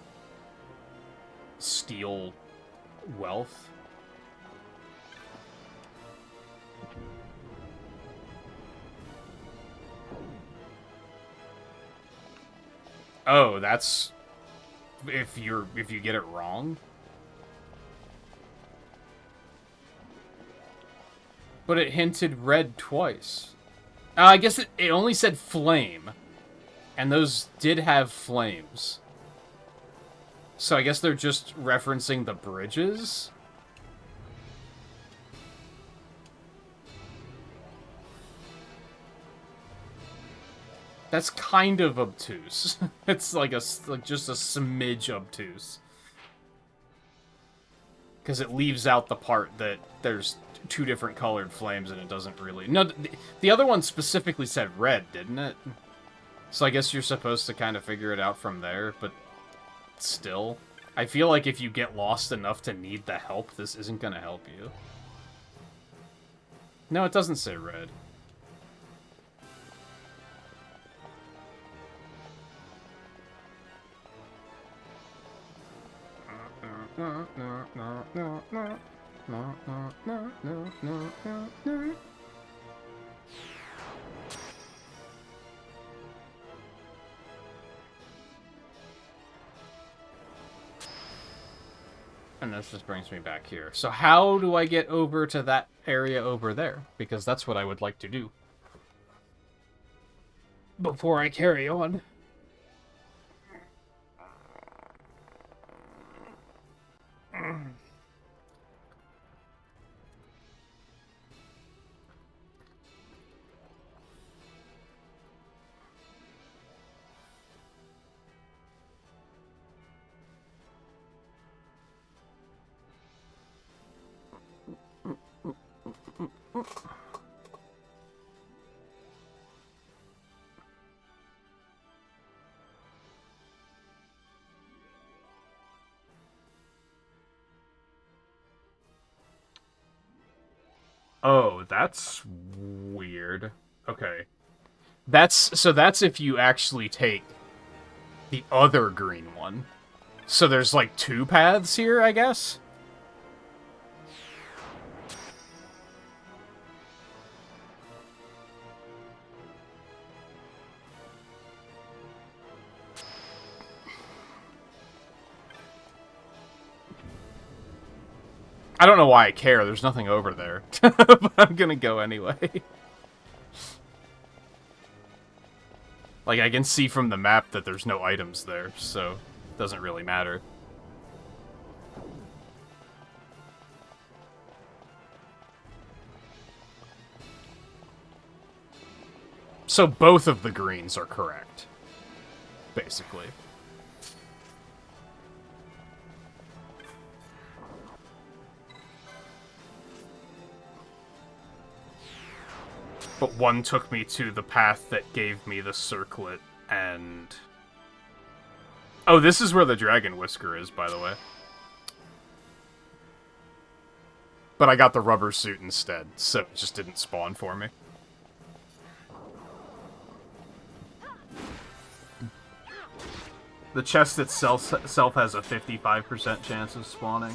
steel, wealth. Oh, that's if you get it wrong. But it hinted red twice. I guess it only said flame. And those did have flames. So I guess they're just referencing the bridges? That's kind of obtuse. It's like just a smidge obtuse. Because it leaves out the part that there's two different colored flames and it doesn't really... No, the other one specifically said red, didn't it? So I guess you're supposed to kind of figure it out from there, but still. I feel like if you get lost enough to need the help, this isn't going to help you. No, it doesn't say red. And this just brings me back here. So how do I get over to that area over there? Because that's what I would like to do. Before I carry on. Oh, that's weird. Okay. That's if you actually take the other green one. So there's like two paths here, I guess? I don't know why I care. There's nothing over there. But I'm gonna go anyway. Like, I can see from the map that there's no items there, so it doesn't really matter. So both of the greens are correct, basically. But one took me to the path that gave me the circlet, and... Oh, this is where the Dragon Whisker is, by the way. But I got the rubber suit instead, so it just didn't spawn for me. The chest itself has a 55% chance of spawning.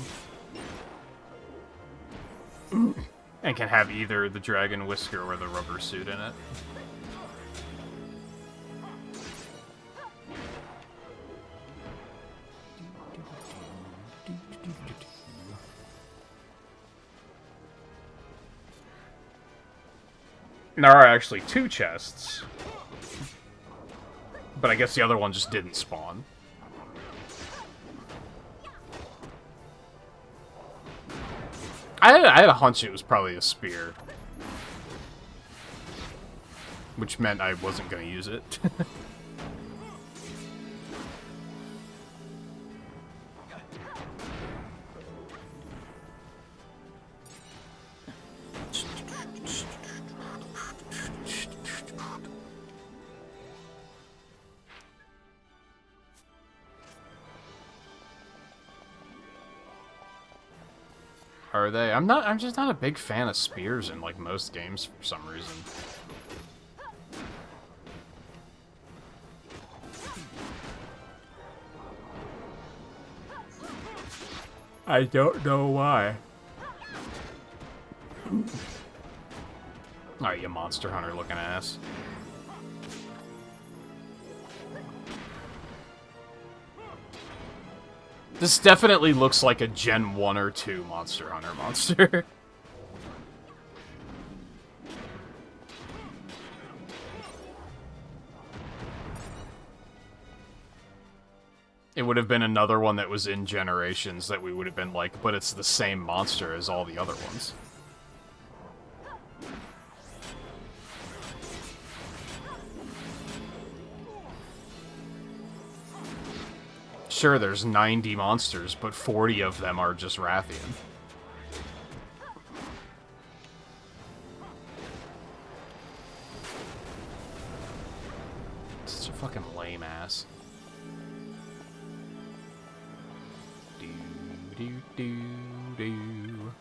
And can have either the Dragon Whisker or the rubber suit in it. There are actually 2 chests. But I guess the other one just didn't spawn. I had a hunch it was probably a spear. Which meant I wasn't going to use it. Are they? I'm just not a big fan of spears in, like, most games for some reason. I don't know why. Alright, you monster hunter looking ass. This definitely looks like a Gen 1 or 2 Monster Hunter monster. It would have been another one that was in Generations that we would have been like, but it's the same monster as all the other ones. Sure, there's 90 monsters, but 40 of them are just Rathian. Such a fucking lame ass. Do do do do.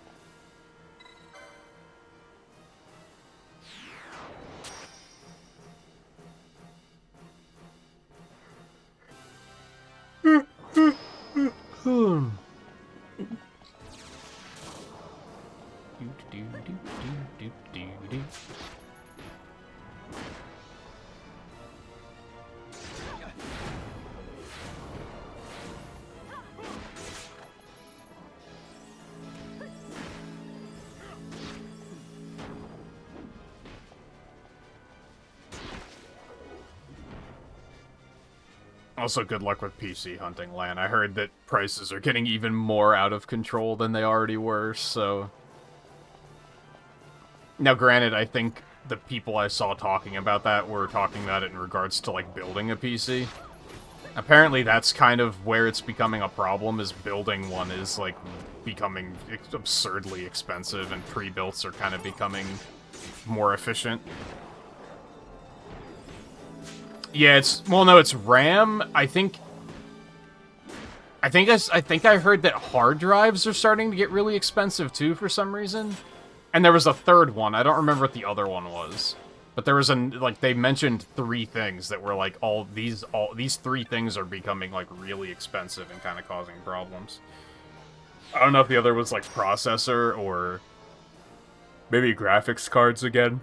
Also, good luck with PC hunting, Lan. I heard that prices are getting even more out of control than they already were, so... Now, granted, I think the people I saw talking about that were talking about it in regards to, like, building a PC. Apparently, that's kind of where it's becoming a problem, is building one is, like, becoming absurdly expensive, and pre-builts are kind of becoming more efficient. Yeah, it's... Well, no, it's RAM. I think I heard that hard drives are starting to get really expensive, too, for some reason. And there was a third one. I don't remember what the other one was. But there was like, they mentioned 3 things that were, like, these 3 things are becoming, like, really expensive and kind of causing problems. I don't know if the other was, like, processor or maybe graphics cards again.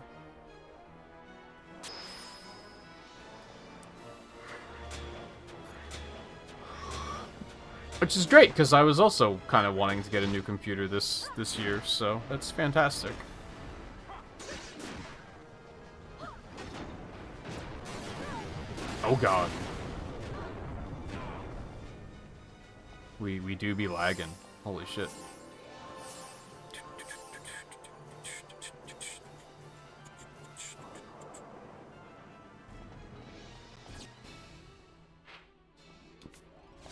Which is great, because I was also kind of wanting to get a new computer this year, so that's fantastic. Oh god. We do be lagging. Holy shit.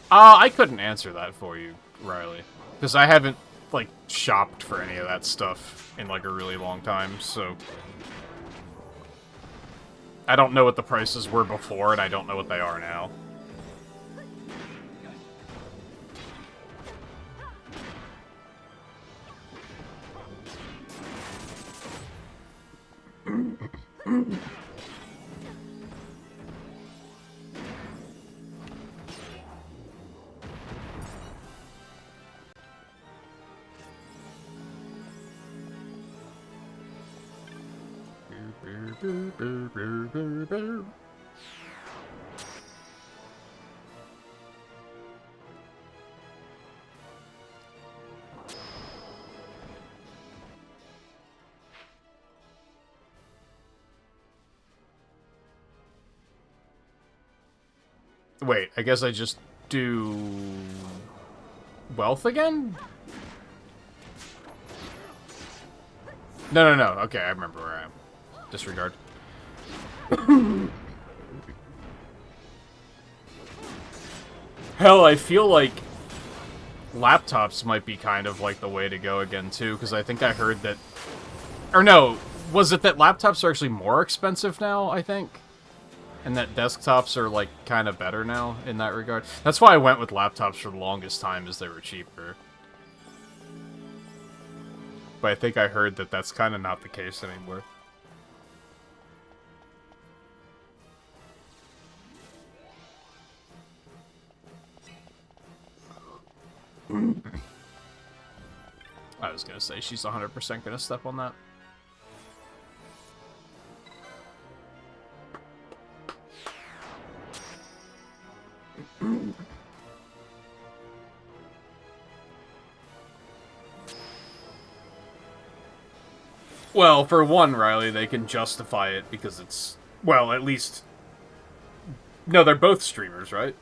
I couldn't answer that for you, Riley. Because I haven't, like, shopped for any of that stuff in, like, a really long time, so... I don't know what the prices were before, and I don't know what they are now. Wait, I guess I just do... wealth again? No. Okay, I remember where I am. Disregard. Hell, I feel like laptops might be kind of like the way to go again, too, because I think I heard that... Or no, was it that laptops are actually more expensive now, I think? And that desktops are, like, kind of better now in that regard. That's why I went with laptops for the longest time, as they were cheaper. But I think I heard that that's kind of not the case anymore. I was gonna say, she's 100% gonna step on that. Well, for one, Riley, they can justify it because it's... Well, at least... No, they're both streamers, right?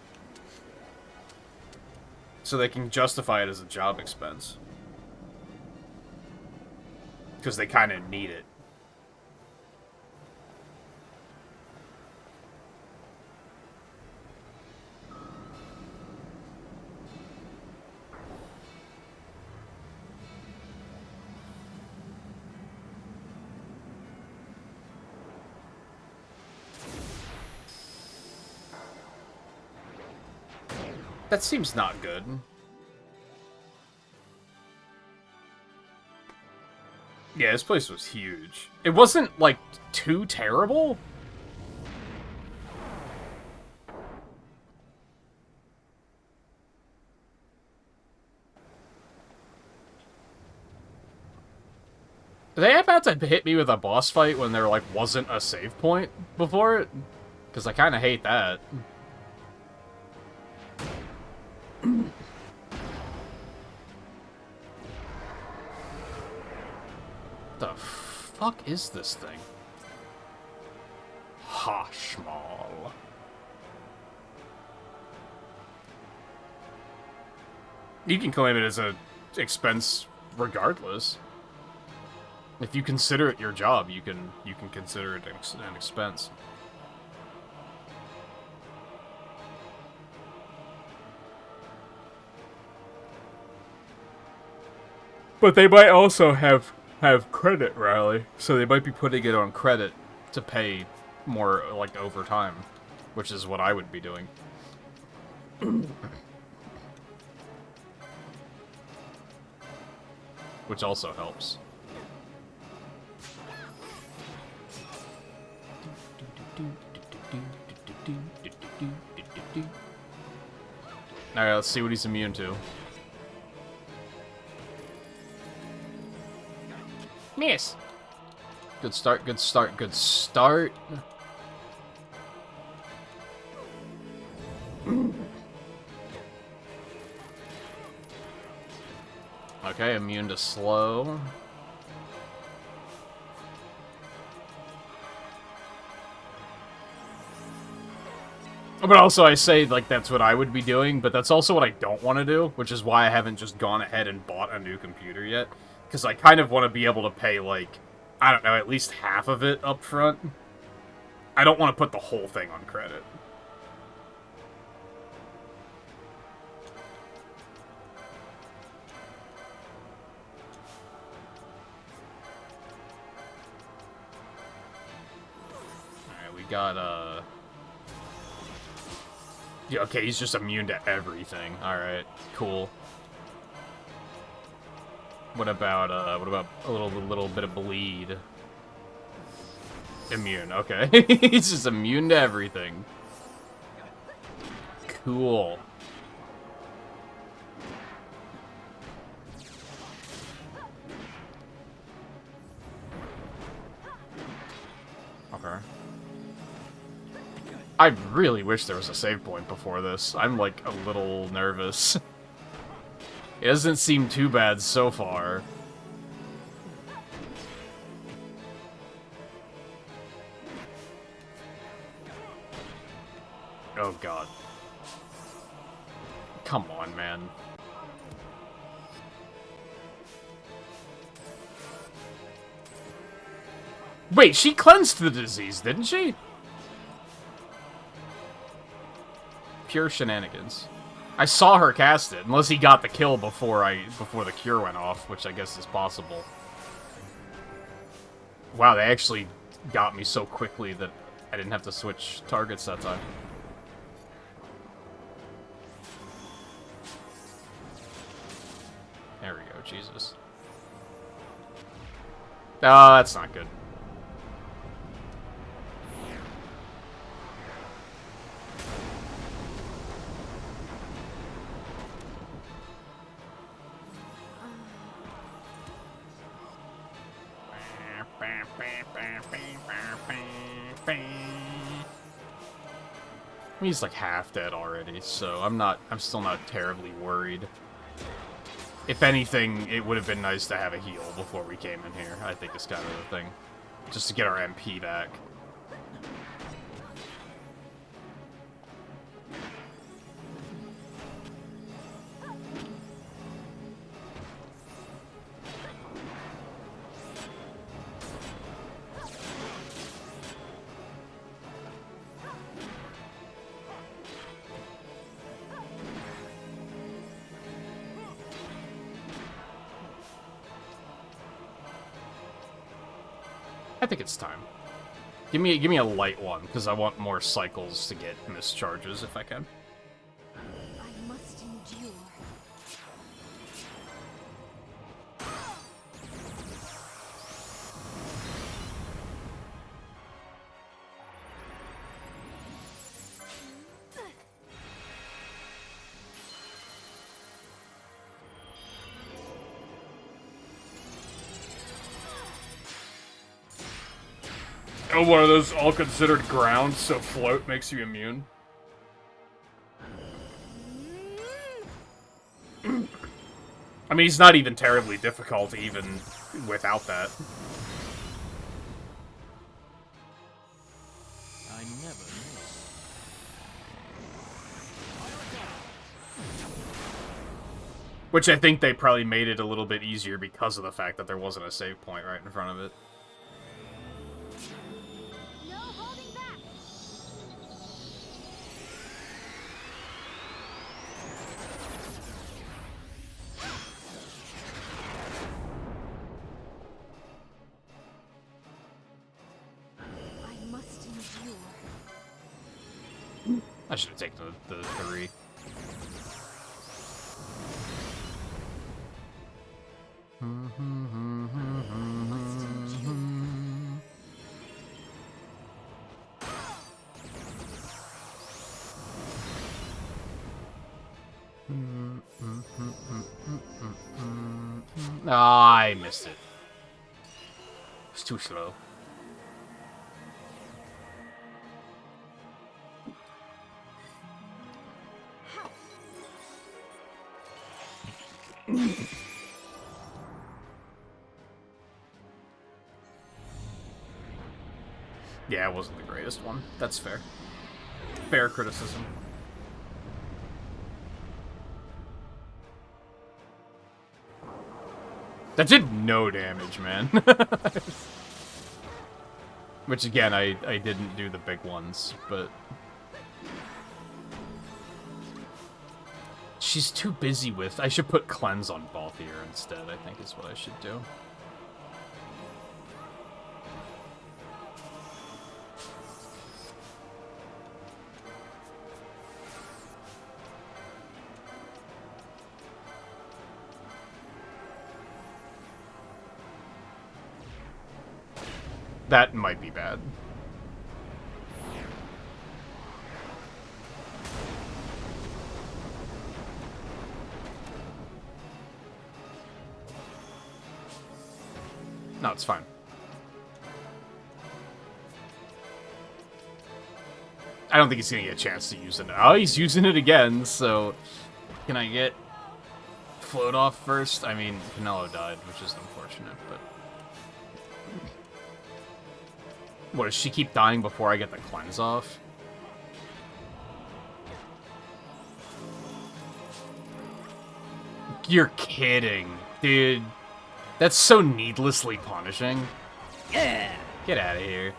So they can justify it as a job expense. Because they kind of need it. That seems not good. Yeah, this place was huge. It wasn't, like, too terrible. Are they about to hit me with a boss fight when there, like, wasn't a save point before it? Because I kind of hate that. The fuck is this thing? Hashmal. You can claim it as a expense regardless. If you consider it your job, you can consider it an expense. But they might also have credit, Riley. So they might be putting it on credit to pay more, like, over time. Which is what I would be doing. Which also helps. Alright, let's see what he's immune to. Miss! Good start, good start, good start. Okay, immune to slow. But also I say, like, that's what I would be doing, but that's also what I don't want to do, which is why I haven't just gone ahead and bought a new computer yet. Because I kind of want to be able to pay, like, I don't know, at least half of it up front. I don't want to put the whole thing on credit. got, yeah, okay, he's just immune to everything. Alright, cool. What about a little bit of bleed? Immune, okay. He's just immune to everything. Cool. Okay. I really wish there was a save point before this. I'm, like, a little nervous. It doesn't seem too bad so far. Oh, God. Come on, man. Wait, she cleansed the disease, didn't she? Pure shenanigans. I saw her cast it, unless he got the kill before the cure went off, which I guess is possible. Wow, they actually got me so quickly that I didn't have to switch targets that time. There we go, Jesus. Oh, that's not good. He's like half dead already, so I'm still not terribly worried. If anything, it would have been nice to have a heal before we came in here, I think is kind of the thing. Just to get our MP back. I think it's time. Give me a light one, because I want more cycles to get mischarges if I can. I must endure. Oh, one of those all considered ground, so float makes you immune. I mean, he's not even terribly difficult, even without that. I never knew. Which I think they probably made it a little bit easier because of the fact that there wasn't a save point right in front of it. No holding back. I must endure. I should have taken the 3. Ah, I missed it. It's too slow. Yeah, it wasn't the greatest one. That's fair. Fair criticism. That did no damage, man. Which, again, I didn't do the big ones, but... She's too busy with... I should put Cleanse on Balthier instead, I think is what I should do. That might be bad. No, it's fine. I don't think he's gonna get a chance to use it. Oh, he's using it again, so... Can I get... Float off first? I mean, Canelo died, which is unfortunate, but... What, does she keep dying before I get the cleanse off? You're kidding, dude. That's so needlessly punishing. Yeah. Get out of here.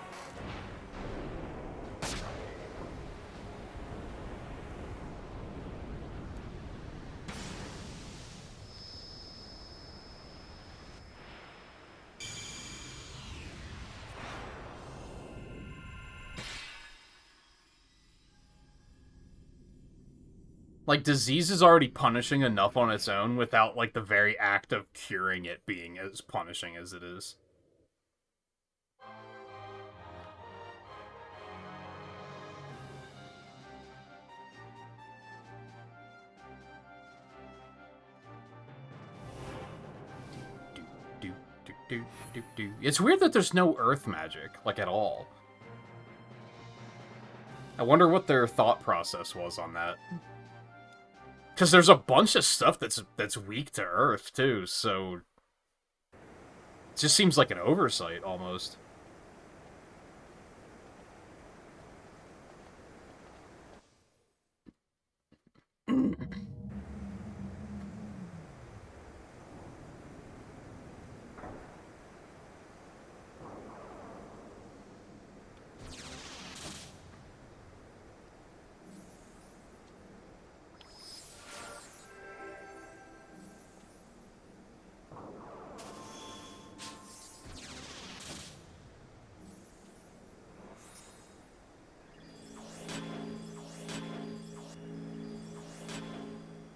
Like, disease is already punishing enough on its own without, like, the very act of curing it being as punishing as it is. It's weird that there's no earth magic, like, at all. I wonder what their thought process was on that. Because there's a bunch of stuff that's weak to earth, too, so... It just seems like an oversight, almost.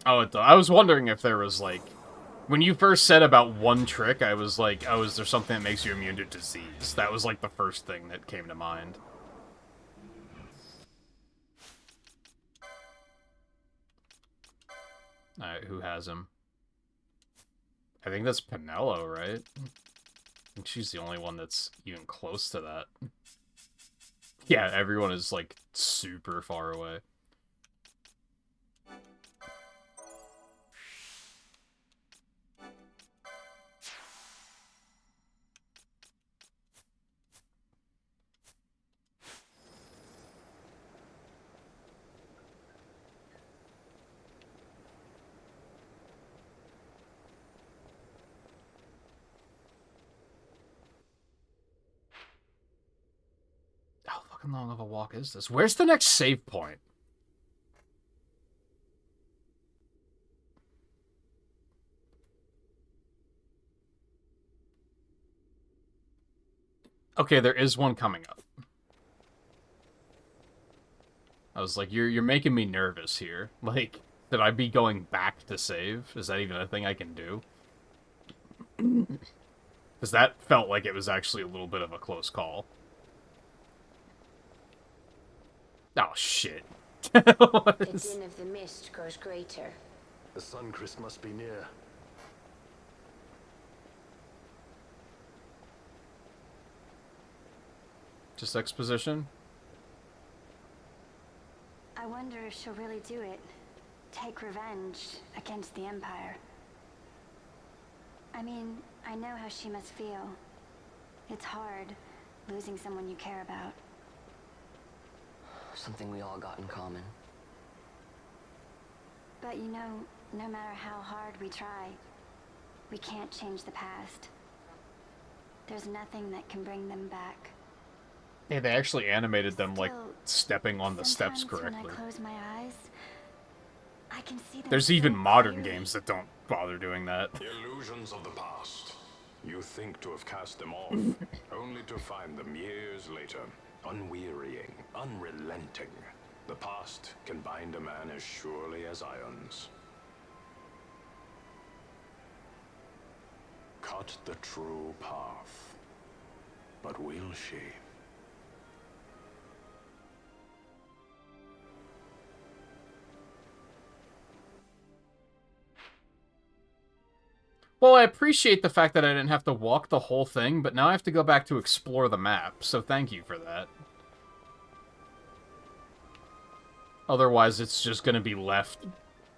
Oh, I was wondering if there was, like... When you first said about one trick, I was like, oh, is there something that makes you immune to disease? That was, like, the first thing that came to mind. Alright, who has him? I think that's Pinello, right? I think she's the only one that's even close to that. Yeah, everyone is, like, super far away. How fucking long of a walk is this? Where's the next save point? Okay, there is one coming up. I was like, you're making me nervous here. Like, should I be going back to save? Is that even a thing I can do? Because that felt like it was actually a little bit of a close call. Oh, shit. The din of the mist grows greater. The Suncrest must be near. Just exposition? I wonder if she'll really do it. Take revenge against the Empire. I mean, I know how she must feel. It's hard, losing someone you care about. Something we all got in common. But you know, no matter how hard we try, we can't change the past. There's nothing that can bring them back. Yeah, they actually animated them, like, Still, stepping on the steps sometimes correctly. when I close my eyes, I can see them There's even so modern clearly. games that don't bother doing that. Illusions of the past. You think to have cast them off, only to find them years later, unwearying, unrelenting. The past can bind a man as surely as irons. Cut the true path. But will she? Well, I appreciate the fact that I didn't have to walk the whole thing, but now I have to go back to explore the map, so thank you for that. Otherwise, it's just gonna be left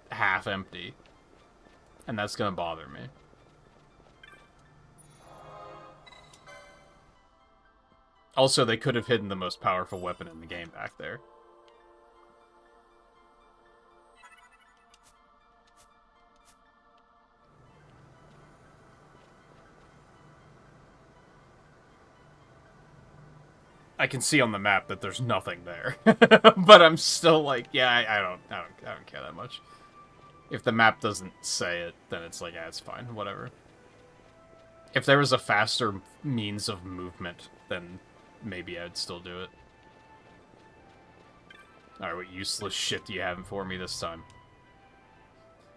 half empty. And that's gonna bother me. Also, they could have hidden the most powerful weapon in the game back there. I can see on the map that there's nothing there, but I'm still like, yeah, I don't care that much. If the map doesn't say it, then it's like, yeah, it's fine, whatever. If there was a faster means of movement, then maybe I'd still do it. Alright, what useless shit do you have for me this time?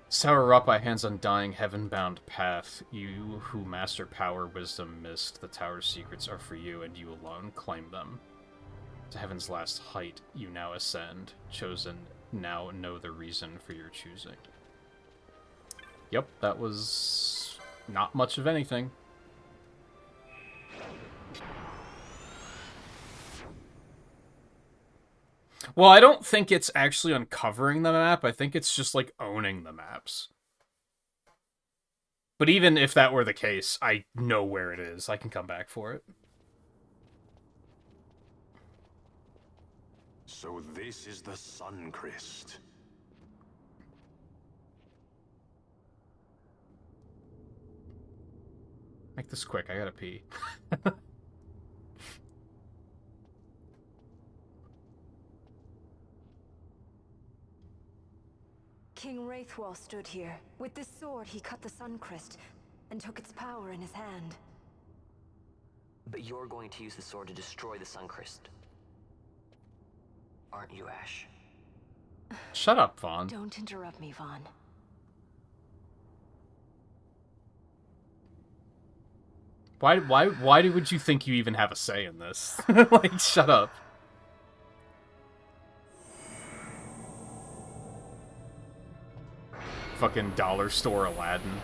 Sour up by hands undying, heaven-bound path. You who master power, wisdom, mist, the tower's secrets are for you, and you alone claim them. To heaven's last height you now ascend, chosen, now know the reason for your choosing. Yep, that was not much of anything. Well, I don't think it's actually uncovering the map. I think it's just, like, owning the maps. But even if that were the case, I know where it is. I can come back for it. So this is the Suncrest. Make this quick. I gotta pee. King Wraithwall stood here. With this sword, he cut the Suncrest and took its power in his hand. But you're going to use the sword to destroy the Suncrest. Aren't you, Ash? Shut up, Vaughn. Don't interrupt me, Vaughn. Why would you think you even have a say in this? Like, shut up. Fucking dollar store Aladdin.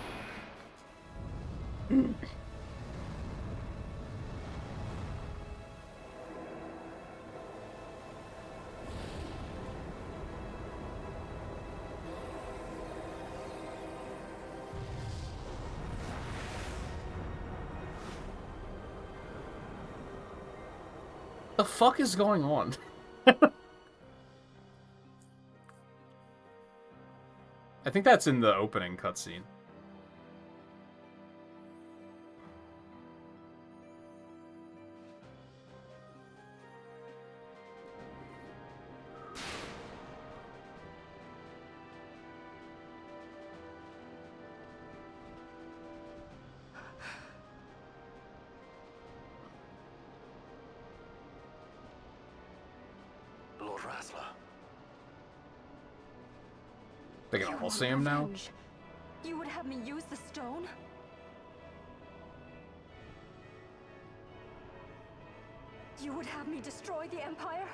The fuck is going on? I think that's in the opening cutscene. Lord Rassler. They can all see him now? Revenge. You would have me use the stone? You would have me destroy the Empire?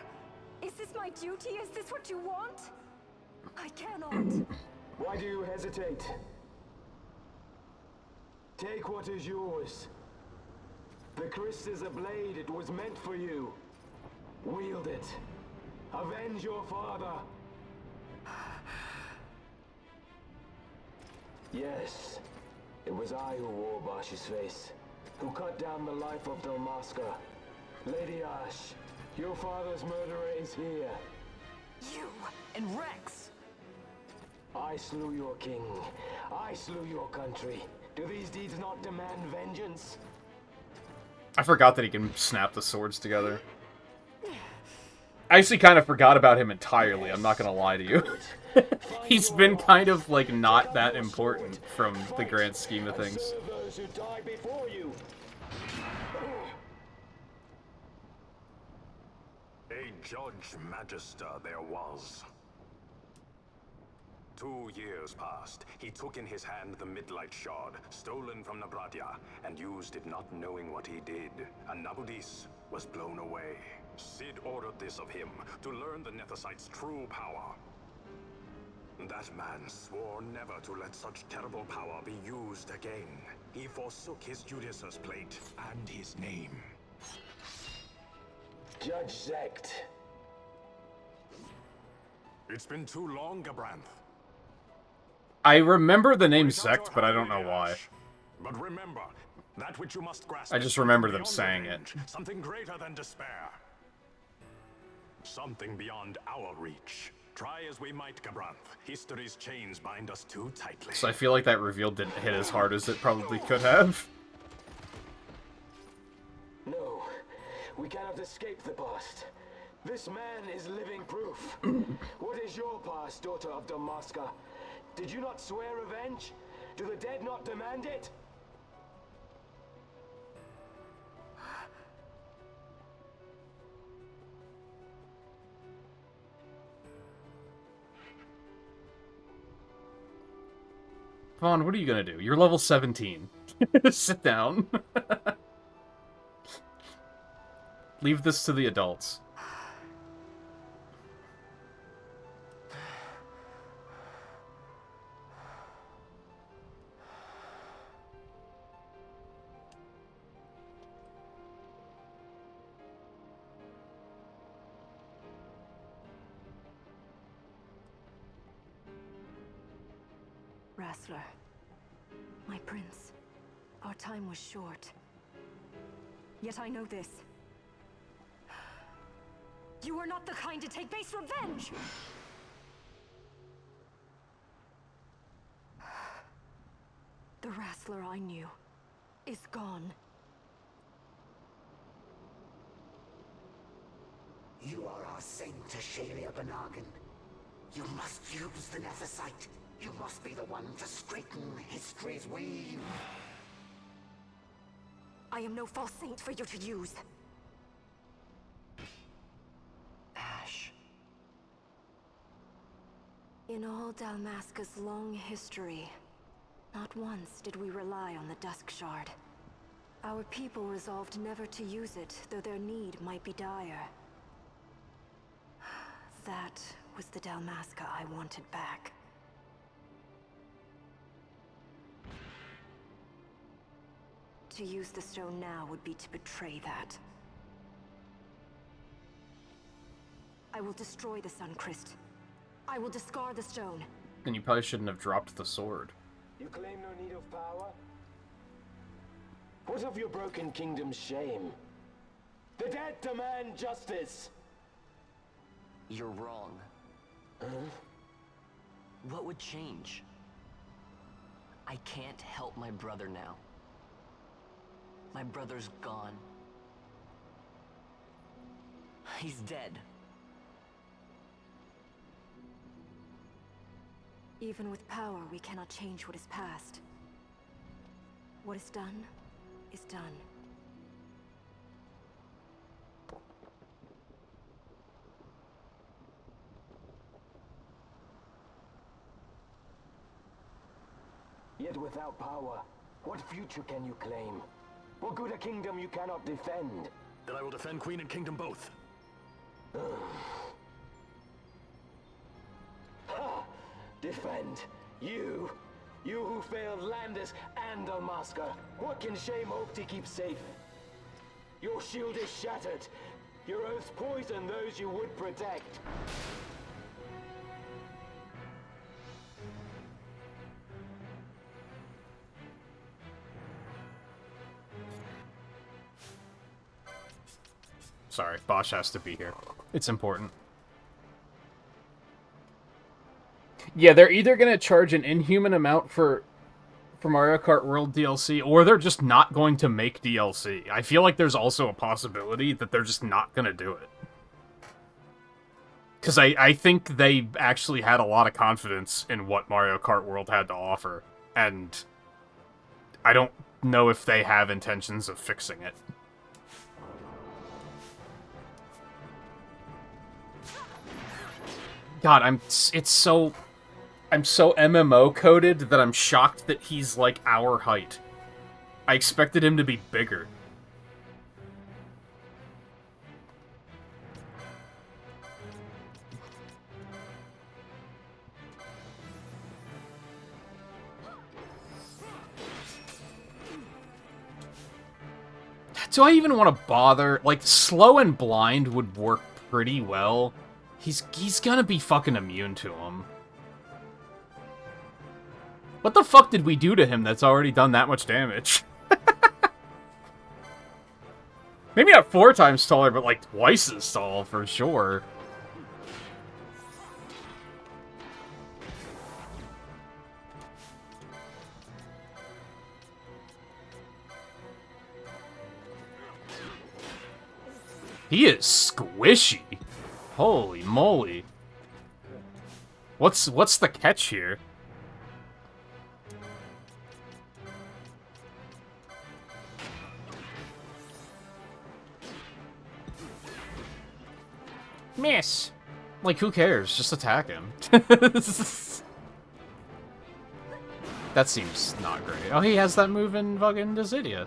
Is this my duty? Is this what you want? I cannot. Why do you hesitate? Take what is yours. The Christ is a blade. It was meant for you. Wield it. Avenge your father. Yes, it was I who wore Barsh's face, who cut down the life of Dalmasca. Lady Ash, your father's murderer is here. You and Rex! I slew your king. I slew your country. Do these deeds not demand vengeance? I forgot that he can snap the swords together. I actually kind of forgot about him entirely, I'm not gonna lie to you. He's been kind of, like, not that important from the grand scheme of things. Those who died before you. A Judge Magister there was. 2 years passed. He took in his hand the Midlight Shard, stolen from Nabradya, and used it not knowing what he did. And Nabudis was blown away. Sid ordered this of him, to learn the Nethicite's true power. That man swore never to let such terrible power be used again. He forsook his Judais's plate and his name. Judge Zekt. It's been too long, Gabranth. I remember the name Put out Zekt, your but I hand, don't know Lady why. Ash. But remember, that which you must grasp. I just is remember something them beyond saying it. revenge, something greater than despair. Something beyond our reach. Try as we might, Gabranth. History's chains bind us too tightly. So I feel like that reveal didn't hit as hard as it probably could have. No, we cannot escape the past. This man is living proof. What is your past, daughter of Damaska? Did you not swear revenge? Do the dead not demand it? Vaughn, what are you gonna do? You're level 17. Sit down. Leave this to the adults. Wrestler. My prince. Our time was short. Yet I know this. You are not the kind to take base revenge! The wrestler I knew is gone. You are our saint, Tashalia Banagin. You must use the Nethicite. You must be the one to straighten history's weave. I am no false saint for you to use. Ash. In all Dalmasca's long history, not once did we rely on the Dusk Shard. Our people resolved never to use it, though their need might be dire. That was the Dalmasca I wanted back. To use the stone now would be to betray that. I will destroy the Suncrest. I will discard the stone. Then you probably shouldn't have dropped the sword. You claim no need of power? What of your broken kingdom's shame? The dead demand justice! You're wrong. Huh? What would change? I can't help my brother now. My brother's gone. He's dead. Even with power, we cannot change what is past. What is done, is done. Yet without power, what future can you claim? What good a kingdom you cannot defend? Then I will defend Queen and Kingdom both. Ha! Defend? You? You who failed Landis and Dalmasca. What can shame hope to keep safe? Your shield is shattered. Your oaths poison those you would protect. Sorry, Bosch has to be here. It's important. Yeah, they're either going to charge an inhuman amount for Mario Kart World DLC, or they're just not going to make DLC. I feel like there's also a possibility that they're just not going to do it. Because I think they actually had a lot of confidence in what Mario Kart World had to offer, and I don't know if they have intentions of fixing it. God, it's so... I'm so MMO coded that I'm shocked that he's like our height. I expected him to be bigger. Do I even want to bother? Like, slow and blind would work pretty well. He's gonna be fucking immune to him. What the fuck did we do to him that's already done that much damage? Maybe not 4 times taller, but like twice as tall for sure. He is squishy. Holy moly. What's the catch here? Miss. Like, who cares? Just attack him. That seems not great. Oh, he has that move in fucking Dissidia.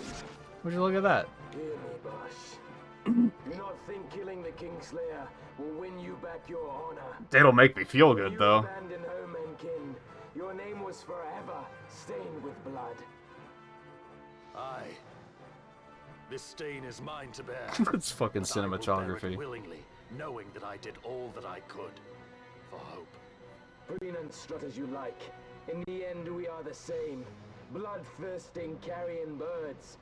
Would you look at that? Hear me, boss. Do not think killing the Kingslayer will win you back your honor. It'll make me feel good, though. You abandoned home and kin. Your name was forever stained with blood. Aye. This stain is mine to bear. It's fucking But I will bear cinematography. it willingly, knowing that I did all that I could for hope. Grin and strut as you like. In the end, we are the same. Bloodthirsting carrion birds.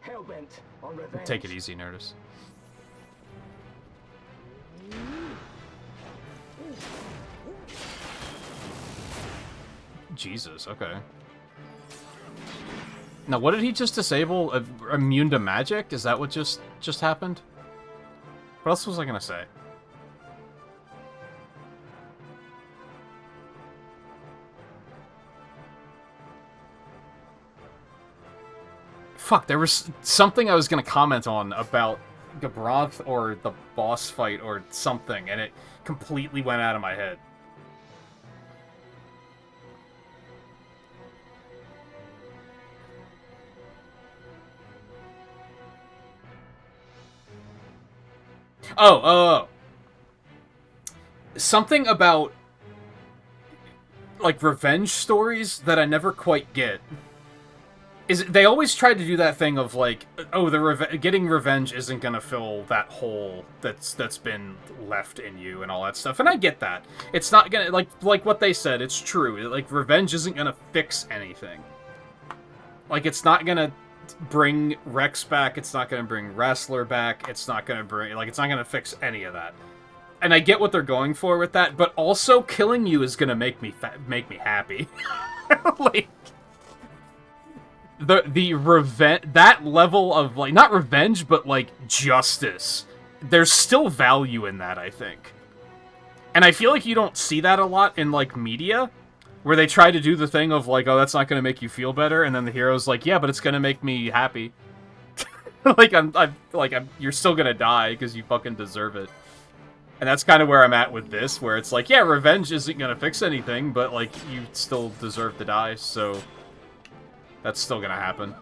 Hellbent on revenge. Take it easy, Nerdist. Jesus, okay. Now, what did he just disable? Immune to magic? Is that what just happened? What else was I gonna say? Fuck, there was something I was gonna comment on about Gabranth or the boss fight or something, and it completely went out of my head. Oh, something about, like, revenge stories that I never quite get. Is they always try to do that thing of, like, oh, getting revenge isn't gonna fill that hole that's been left in you and all that stuff, and I get that. It's not gonna, like what they said, it's true. Like, revenge isn't gonna fix anything. Like, it's not gonna bring Rex back, it's not gonna bring Wrestler back, it's not gonna bring, like, it's not gonna fix any of that. And I get what they're going for with that, but also killing you is gonna make me happy. Like, the revenge, that level of, like, not revenge, but, like, justice, there's still value in that, I think. And I feel like you don't see that a lot in, like, media, where they try to do the thing of, like, oh, that's not gonna make you feel better, and then the hero's like, yeah, but it's gonna make me happy. Like, you're still gonna die, because you fucking deserve it. And that's kind of where I'm at with this, where it's like, yeah, revenge isn't gonna fix anything, but, like, you still deserve to die, so that's still gonna happen.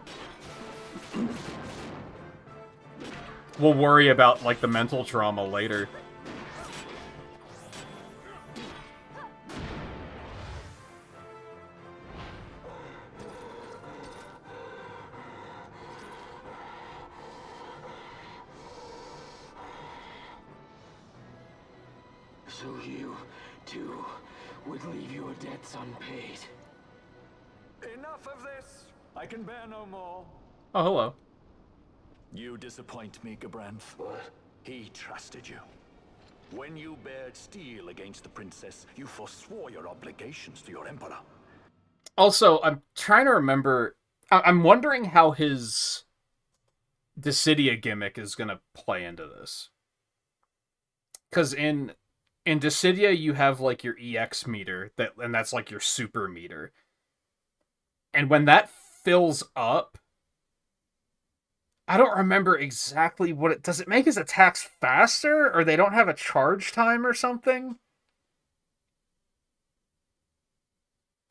We'll worry about, like, the mental trauma later. So you, too, would leave your debts unpaid. Enough of this! I can bear no more. Oh, hello. You disappoint me, Gabranth. What? He trusted you. When you bared steel against the princess, you forswore your obligations to your emperor. Also, I'm trying to remember, I'm wondering how his Dissidia gimmick is gonna play into this. Because in Dissidia, you have, like, your EX meter, and that's, like, your super meter. And when that fills up, I don't remember exactly what it... Does it make his attacks faster, or they don't have a charge time or something?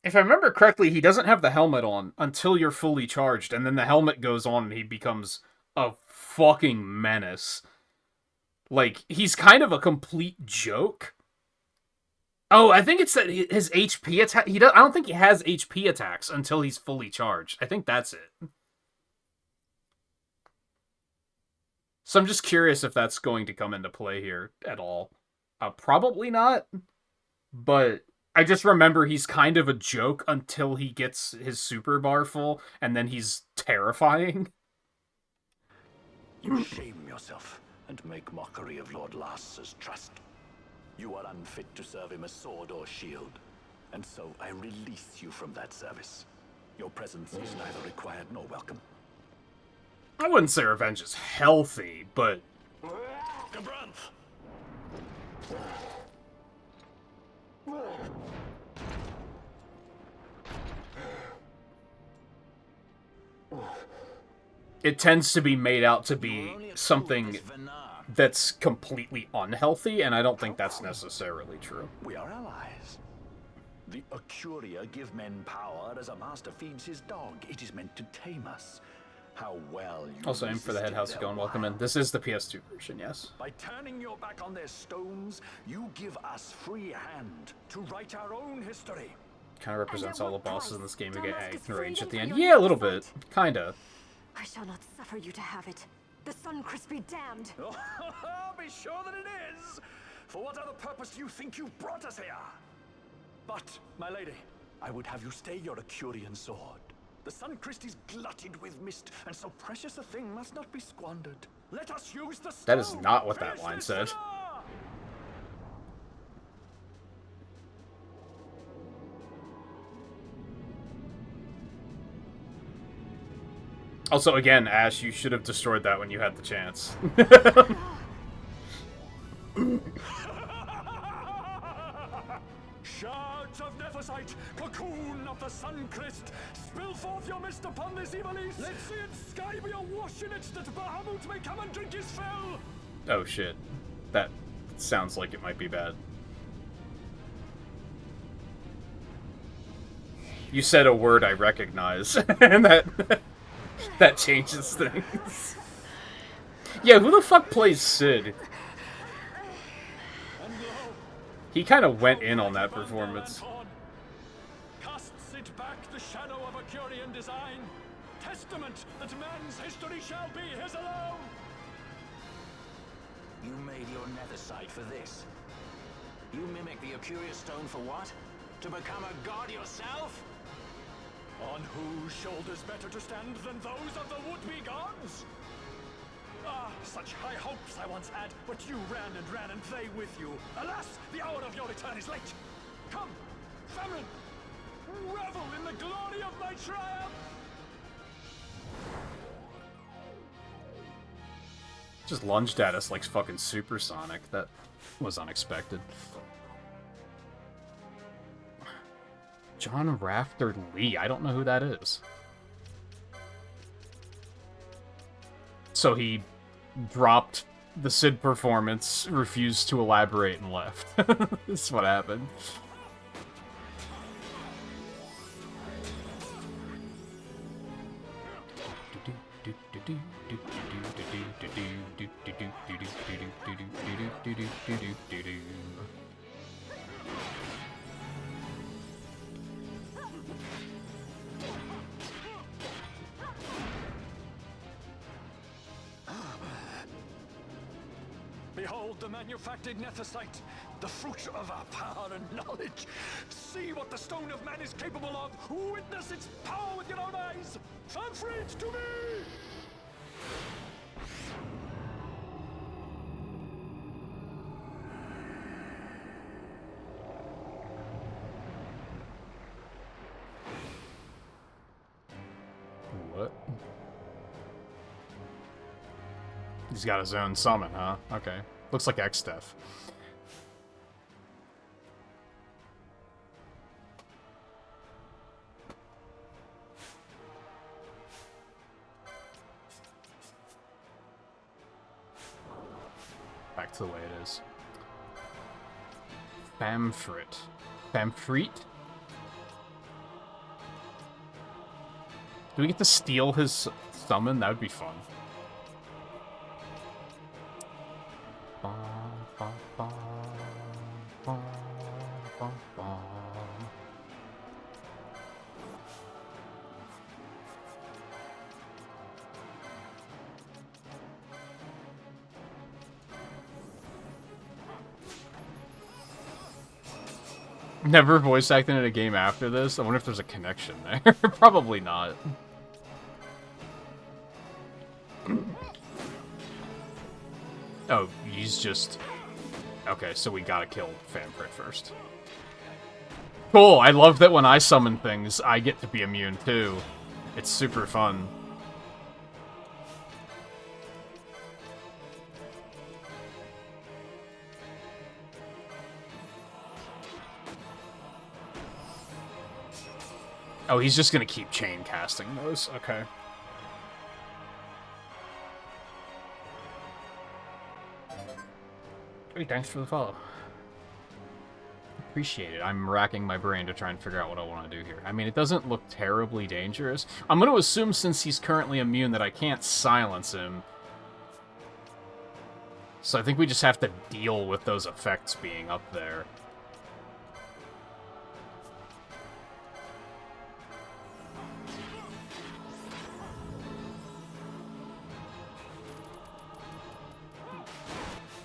If I remember correctly, he doesn't have the helmet on until you're fully charged, and then the helmet goes on and he becomes a fucking menace. Like, he's kind of a complete joke. Oh, I think it's that his HP attack... I don't think he has HP attacks until he's fully charged. I think that's it. So I'm just curious if that's going to come into play here at all. Probably not. But I just remember he's kind of a joke until he gets his super bar full, and then he's terrifying. You shame yourself and make mockery of Lord Lars's trust. You are unfit to serve him as sword or shield, and so I release you from that service. Your presence is neither required nor welcome. I wouldn't say revenge is healthy, but... Gabranth! It tends to be made out to be something that's completely unhealthy, and I don't think that's necessarily true. We are allies. The Acuria give men power as a master feeds his dog. It is meant to tame us. How well you Also, aim for the head. How's it going? Welcome in. This is the PS2 version, yes. By turning your back on their stones, you give us free hand to write our own history. Kind of represents all the bosses in this game who get enraged at the end. freedom for Yeah, a your little fight. bit. Kinda. I shall not suffer you to have it. The Suncrest be damned. Be sure that it is. For what other purpose do you think you brought us here? But, my lady, I would have you stay your Acurian sword. The Suncrest is glutted with mist, and so precious a thing must not be squandered. Let us use the stone. That is not what that line said. Also, again, Ash, you should have destroyed that when you had the chance. Shards of Nephesite, cocoon of the Suncrest, spill forth your mist upon this evil east. Let sea and sky be awash in it, that Bahamut may come and drink his fill. Oh shit. That sounds like it might be bad. You said a word I recognize, and that changes things. Yeah, who the fuck plays Sid? He kind of went in on that performance. Casts it back the shadow of Acurian design. Testament that man's history shall be his alone. You made your Nephesite for this. You mimic the Acuria stone for what? To become a god yourself? On whose shoulders better to stand than those of the would-be gods? Ah, such high hopes I once had, but you ran and they with you. Alas, the hour of your return is late. Come, family, revel in the glory of my triumph! Just lunged at us like fucking supersonic. That was unexpected. John Rafter Lee. I don't know who that is. So he dropped the Sid performance, refused to elaborate, and left. This is what happened. Behold the manufactured Nephesite, the fruit of our power and knowledge. See what the stone of man is capable of. Witness its power with your own eyes. Transfer it to me! What? He's got his own summon, huh? Okay. Looks like XII. Back to the way it is. Famfrit. Famfrit? Do we get to steal his summon? That would be fun. Never voice acting in a game after this? I wonder if there's a connection there. Probably not. Oh, he's just... Okay, so we gotta kill Fanprick first. Cool, I love that when I summon things, I get to be immune too. It's super fun. Oh, he's just gonna keep chain casting those. Okay. Hey, thanks for the follow. Appreciate it. I'm racking my brain to try and figure out what I want to do here. I mean, it doesn't look terribly dangerous. I'm going to assume since he's currently immune that I can't silence him. So I think we just have to deal with those effects being up there.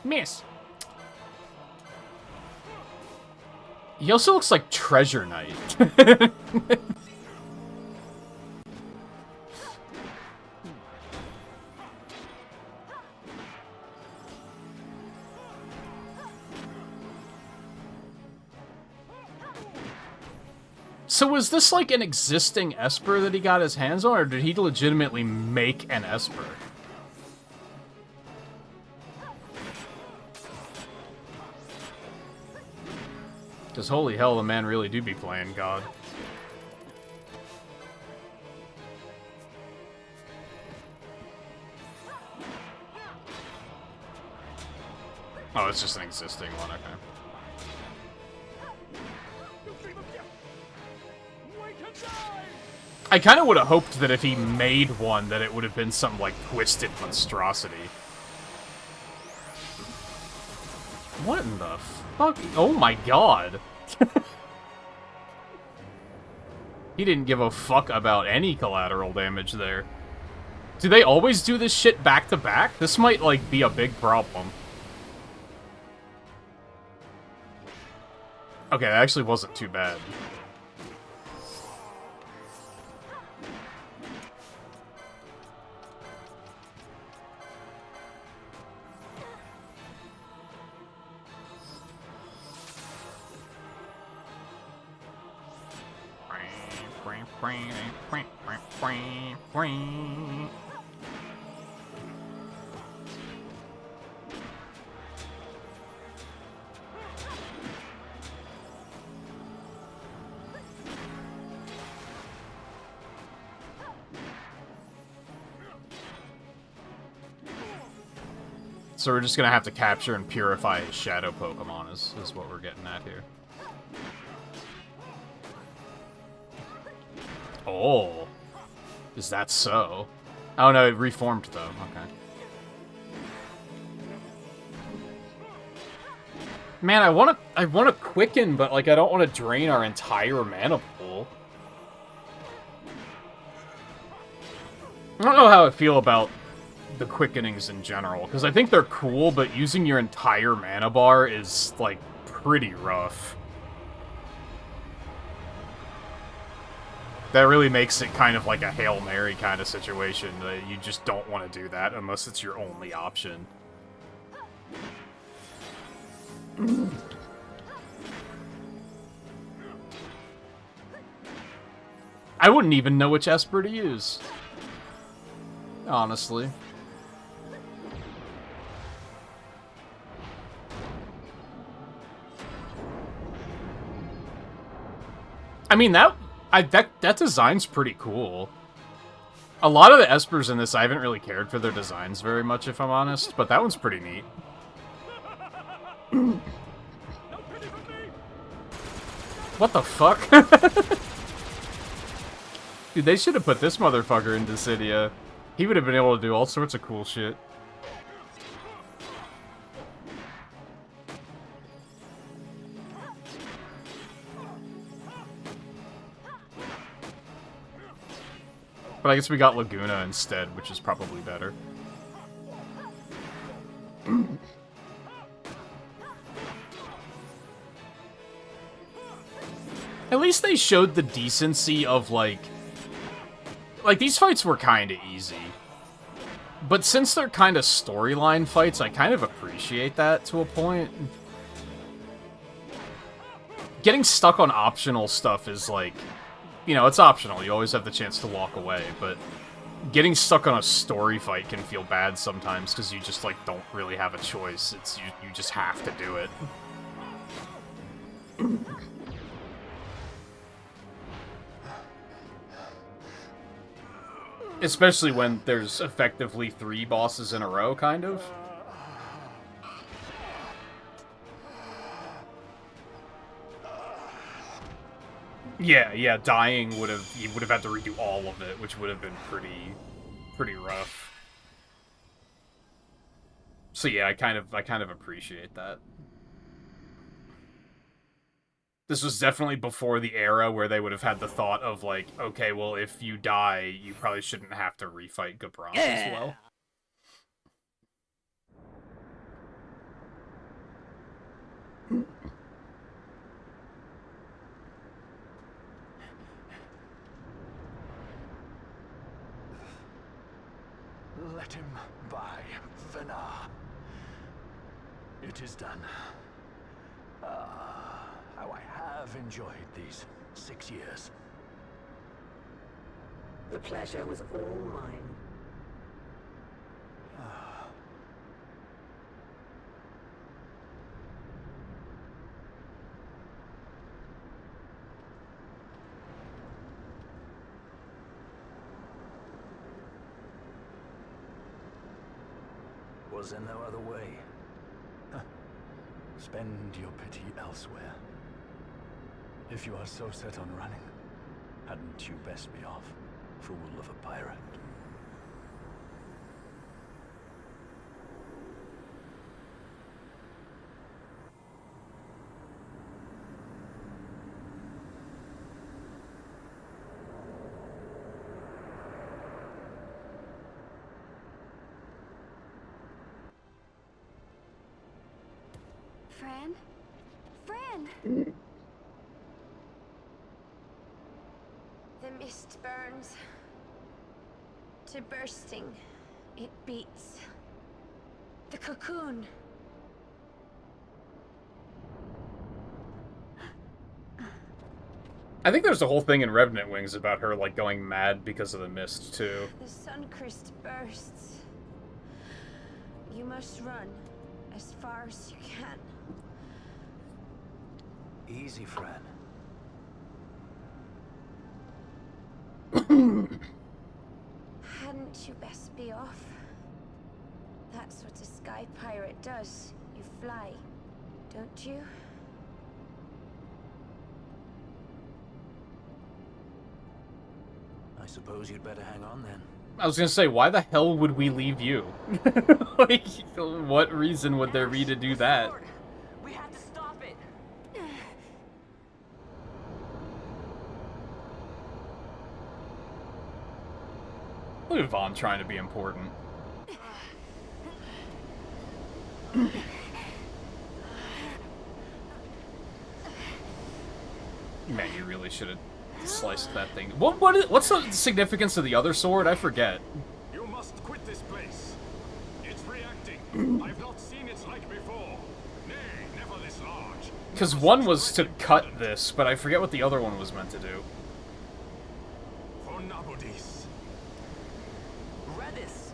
Miss! He also looks like Treasure Knight. So was this like an existing Esper that he got his hands on, or did he legitimately make an Esper? Because holy hell, the man really do be playing God. Oh, it's just an existing one, okay. I kind of would have hoped that if he made one, that it would have been some, like, twisted monstrosity. What in the fuck? Oh my god. He didn't give a fuck about any collateral damage there. Do they always do this shit back to back? This might, like, be a big problem. Okay, that actually wasn't too bad. So we're just gonna have to capture and purify his shadow Pokemon is what we're getting at here. Oh. Is that so? Oh no, it reformed though, okay. Man, I wanna quicken, but like I don't wanna drain our entire mana pool. I don't know how I feel about the quickenings in general, because I think they're cool, but using your entire mana bar is, like, pretty rough. That really makes it kind of like a Hail Mary kind of situation, that you just don't want to do that unless it's your only option. I wouldn't even know which Esper to use. Honestly. I mean, that design's pretty cool. A lot of the Espers in this, I haven't really cared for their designs very much, if I'm honest, but that one's pretty neat. What the fuck? Dude, they should have put this motherfucker in Dissidia. He would have been able to do all sorts of cool shit. But I guess we got Laguna instead, which is probably better. At least they showed the decency of, like, these fights were kind of easy. But since they're kind of storyline fights, I kind of appreciate that to a point. Getting stuck on optional stuff is, like, you know, it's optional. You always have the chance to walk away, but getting stuck on a story fight can feel bad sometimes because you just, like, don't really have a choice. It's you just have to do it. Especially when there's effectively 3 bosses in a row, kind of. Yeah, dying you would have had to redo all of it, which would have been pretty rough. So yeah, I kind of appreciate that. This was definitely before the era where they would have had the thought of, like, okay, well, if you die, you probably shouldn't have to refight Gabron as well. Let him by, Venar. It is done. How I have enjoyed these 6 years. The pleasure was all mine. Was there no other way? Huh. Spend your pity elsewhere. If you are so set on running, hadn't you best be off, fool of a pirate? Fran? Fran! The mist burns to bursting. It beats. The cocoon. I think there's a whole thing in Revenant Wings about her, like, going mad because of the mist, too. The Suncrest bursts. You must run as far as you can. Easy, Fran. Hadn't you best be off? That's what a sky pirate does. You fly, don't you? I suppose you'd better hang on then. I was gonna say, why the hell would we leave you? Like, what reason would there be to do that? We have to stop it. Look at Vaughn trying to be important. Man, you really should have sliced that thing. What's the significance of the other sword? I forget. You must quit this place. It's reacting. I've not seen its like before. Nay, never this large. Because one was to cut this, but I forget what the other one was meant to do. For Nabudis. Redis.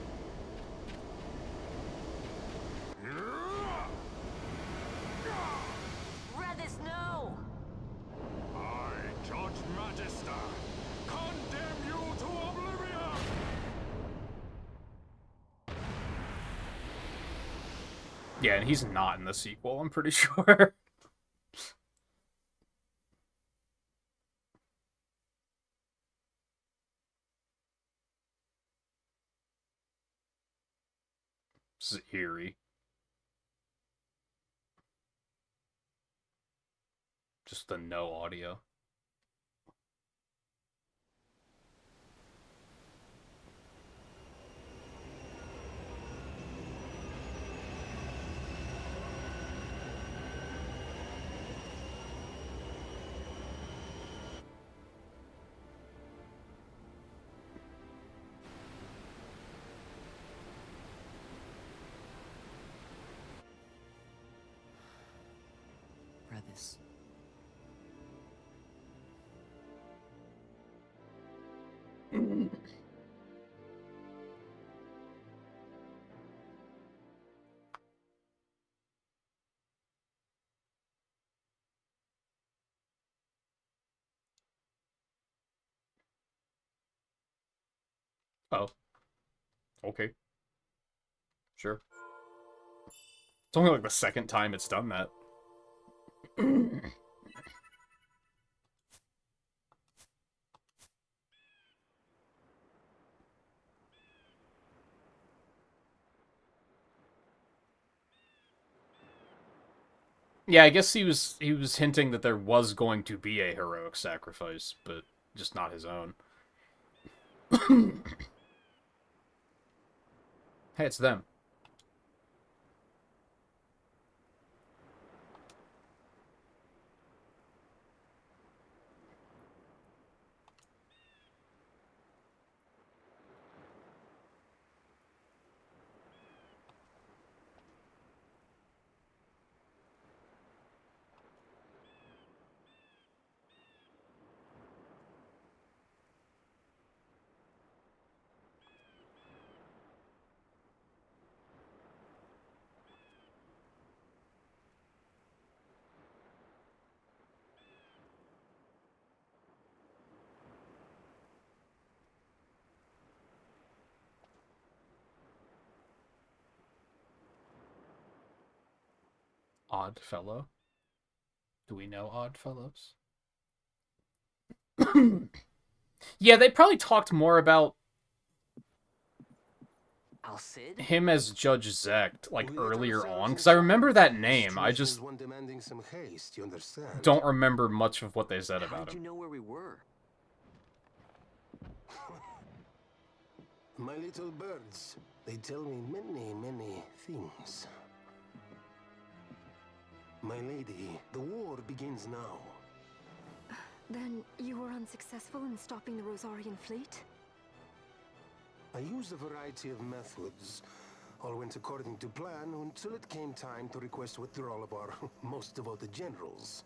Redis, no! I, Judge Magister, condemn you to oblivion! Yeah, and he's not in the sequel, I'm pretty sure. This is eerie. Just the no audio. Brothers. Oh. Okay. Sure. It's only like the second time it's done that. Yeah, I guess he was hinting that there was going to be a heroic sacrifice, but just not his own. Hey, it's them. Odd fellow? Do we know odd fellows? Yeah, they probably talked more about him as Judge Zect, like, earlier on, because I remember that name. I just don't remember much of what they said about him. How did you know where we were? My little birds, they tell me many, many things. My lady, the war begins now. Then you were unsuccessful in stopping the Rosarian fleet? I used a variety of methods. All went according to plan until it came time to request withdrawal of our most devoted generals.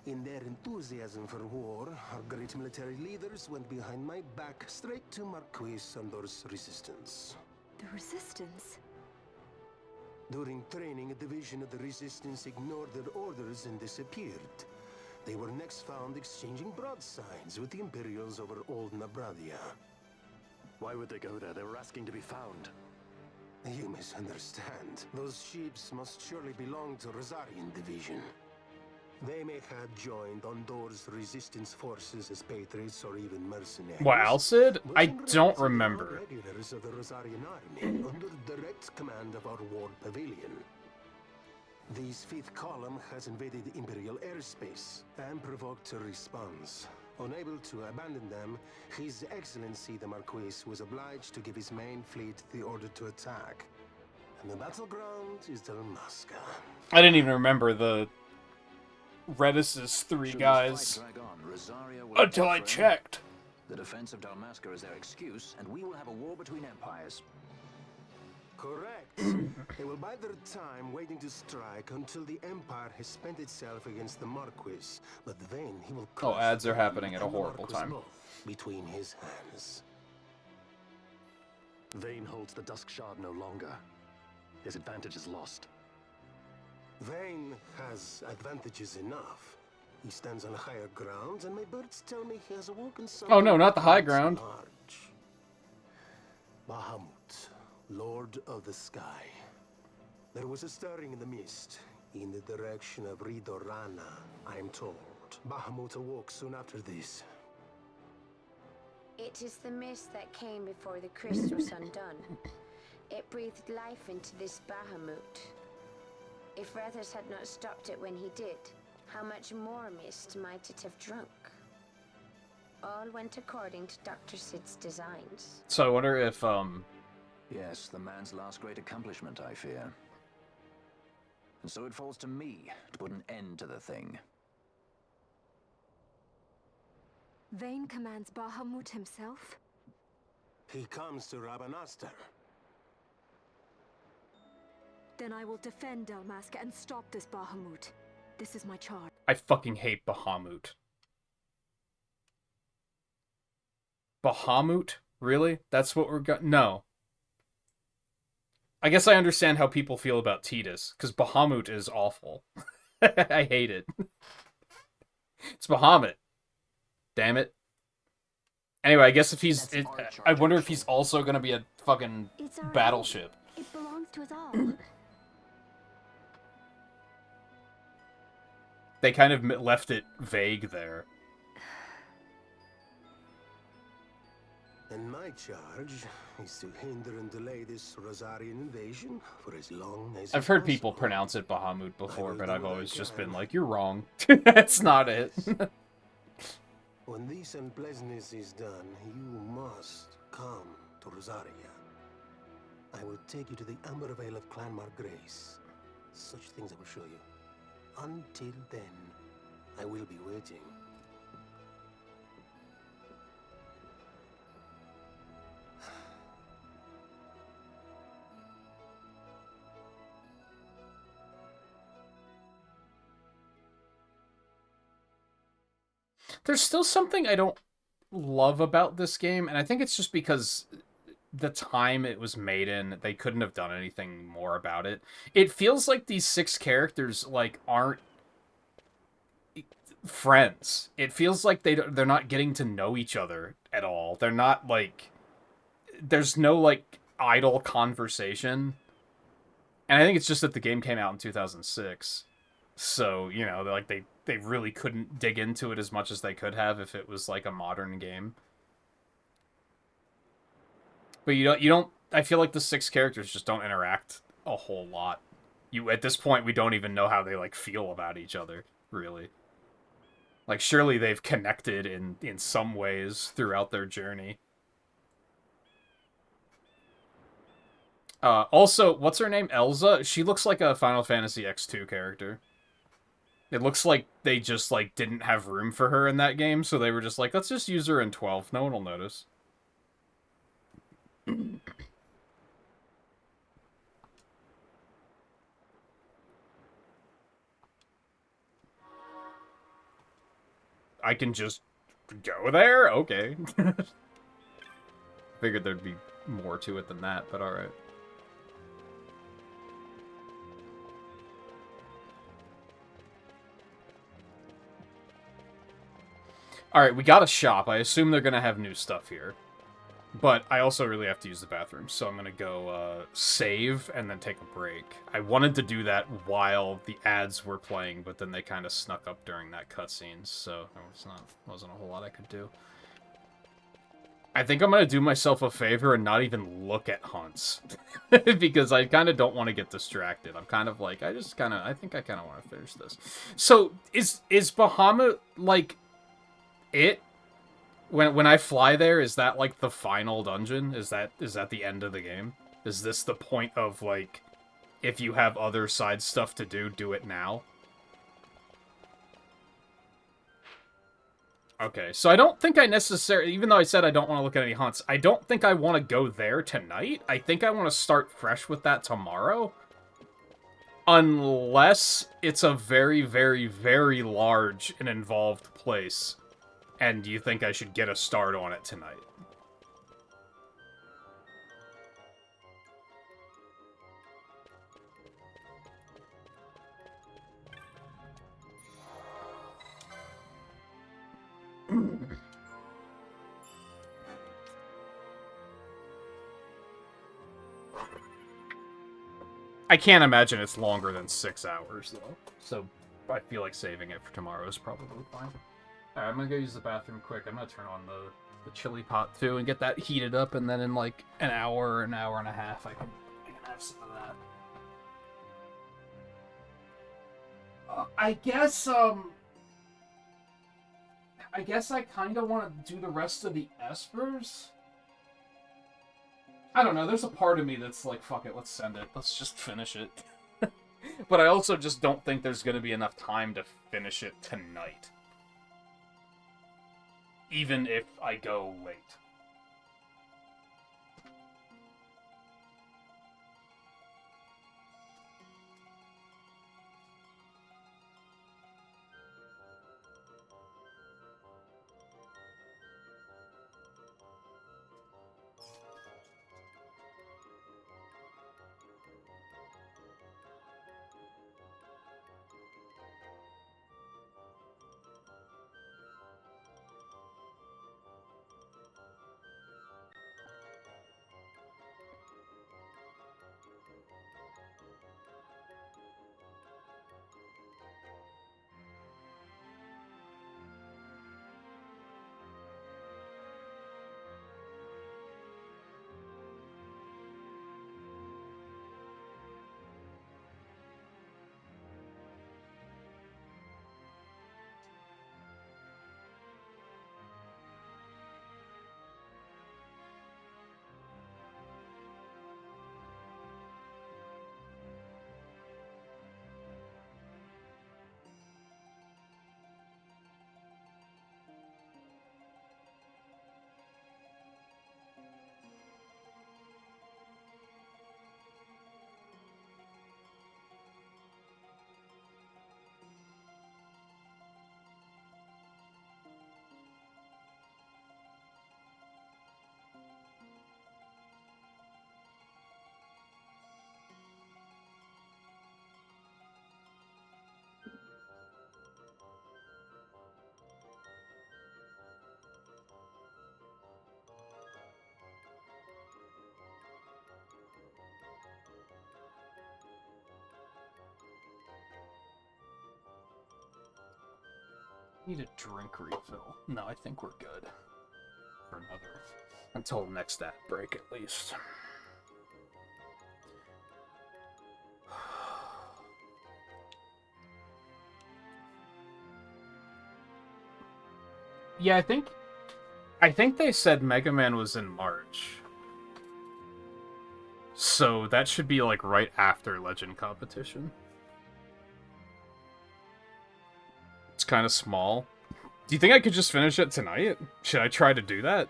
In their enthusiasm for war, our great military leaders went behind my back straight to Marquis Sandor's resistance. The resistance? During training, a division of the resistance ignored their orders and disappeared. They were next found exchanging broadsides with the Imperials over Old Nabradia. Why would they go there? They were asking to be found. You misunderstand. Those ships must surely belong to Rosarian division. They may have joined Ondor's resistance forces as patriots or even mercenaries. What, Alcid? I don't remember. Regulars of the Rosarian army, under direct command of our war pavilion. This fifth column has invaded Imperial airspace and provoked a response. Unable to abandon them, His Excellency the Marquis was obliged to give his main fleet the order to attack. And the battleground is Dalmasca. I didn't even remember the Redis's three guys until I checked. The defense of Dalmasca is their excuse, and we will have a war between empires. Correct. They will bide their time waiting to strike until the Empire has spent itself against the Marquis. But then he will ads are happening at a horrible time. Between his hands. Vayne holds the Dusk Shard no longer. His advantage is lost. Vayne has advantages enough. He stands on higher ground, and my birds tell me he has awoken something. Oh no, not the high ground. Bahamut, Lord of the Sky. There was a stirring in the mist, in the direction of Ridorana, I am told. Bahamut awoke soon after this. It is the mist that came before the crystal was undone. It breathed life into this Bahamut. If Rethers had not stopped it when he did, how much more mist might it have drunk? All went according to Dr. Sid's designs. So I wonder if, Yes, the man's last great accomplishment, I fear. And so it falls to me to put an end to the thing. Vayne commands Bahamut himself? He comes to Rabanastar. Then I will defend Dalmasca and stop this Bahamut. This is my charge. I fucking hate Bahamut. Bahamut? Really? That's what we're going... No. I guess I understand how people feel about Tidus, because Bahamut is awful. I hate it. It's Bahamut. Damn it. Anyway, I guess if he's... I wonder if he's also going to be a fucking battleship. It belongs to us all. They kind of left it vague there. And my charge is to hinder and delay this Rosarian invasion for as long as I've heard people pronounce it Bahamut before, but I've always just been like, you're wrong. That's not it. When this unpleasantness is done, you must come to Rosaria. I will take you to the Amber Vale of Clanmar Grace. Such things I will show you. Until then, I will be waiting. There's still something I don't love about this game, and I think it's just because the time it was made in, they couldn't have done anything more about it. It feels like these 6 characters, like, aren't friends. It feels like they're not getting to know each other at all. They're not, like... There's no, like, idle conversation. And I think it's just that the game came out in 2006. So, you know, like, they really couldn't dig into it as much as they could have if it was, like, a modern game. But you don't... I feel like the 6 characters just don't interact a whole lot. At this point, we don't even know how they, like, feel about each other, really. Like, surely they've connected in some ways throughout their journey. Also, what's her name? Elza? She looks like a Final Fantasy X2 character. It looks like they just, like, didn't have room for her in that game, so they were just like, let's just use her in 12. No one will notice. I can just go there? Okay. Figured there'd be more to it than that, but alright. Alright, we got a shop. I assume they're gonna have new stuff here. But I also really have to use the bathroom, so I'm gonna go save and then take a break. I wanted to do that while the ads were playing, but then they kind of snuck up during that cutscene, so there wasn't a whole lot I could do. I think I'm gonna do myself a favor and not even look at hunts. Because I kind of don't want to get distracted. I'm kind of like, I think I kind of want to finish this. So, is Bahamut, like, it? When I fly there, is that, like, the final dungeon? Is that the end of the game? Is this the point of, like, if you have other side stuff to do, do it now? Okay, so I don't think I necessarily... Even though I said I don't want to look at any hunts, I don't think I want to go there tonight. I think I want to start fresh with that tomorrow. Unless it's a very, very, very large and involved place. And you think I should get a start on it tonight? I can't imagine it's longer than 6 hours, though. So I feel like saving it for tomorrow is probably fine. Alright, I'm gonna go use the bathroom quick. I'm gonna turn on the the chili pot too and get that heated up, and then in like an hour and a half, I can have some of that. I guess I kind of want to do the rest of the espers. I don't know, there's a part of me that's like, fuck it, let's send it. Let's just finish it. But I also just don't think there's going to be enough time to finish it tonight. Even if I go late. Need a drink refill. No, I think we're good. For another. Until next ad break, at least. Yeah, I think they said Mega Man was in March. So that should be like right after Legend Competition. It's kind of small. Do you think I could just finish it tonight? Should I try to do that?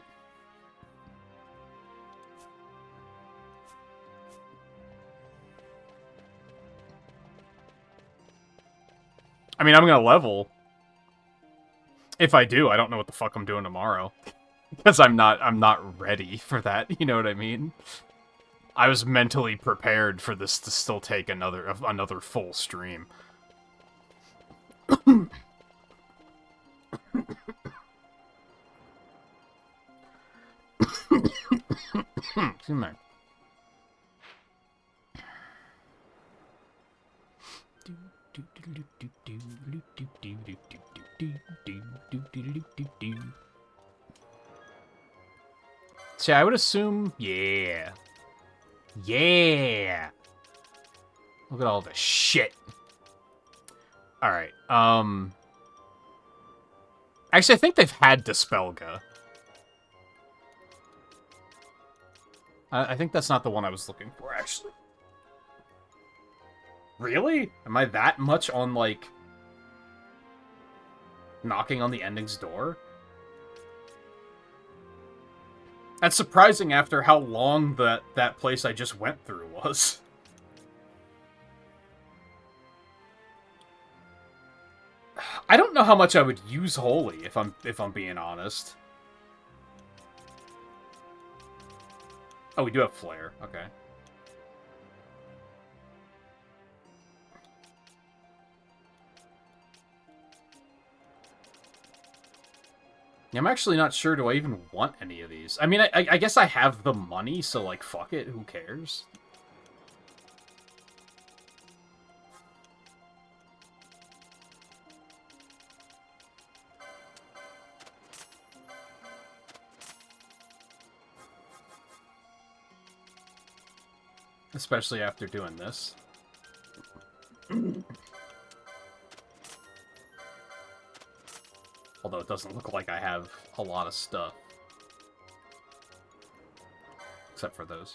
I mean, I'm gonna level. If I do, I don't know what the fuck I'm doing tomorrow. Because I'm not ready for that, you know what I mean? I was mentally prepared for this to still take another full stream. Excuse me. See, I would assume, yeah. Yeah! Look at all the shit. Alright, actually, I think they've had Dispelga. I think that's not the one I was looking for, actually. Really? Am I that much on, like, knocking on the ending's door? That's surprising after how long that place I just went through was. I don't know how much I would use Holy, if I'm being honest. Oh, we do have Flare. Okay. Yeah, I'm actually not sure, do I even want any of these? I mean, I guess I have the money, so, like, fuck it, who cares? Especially after doing this. Although it doesn't look like I have a lot of stuff. Except for those.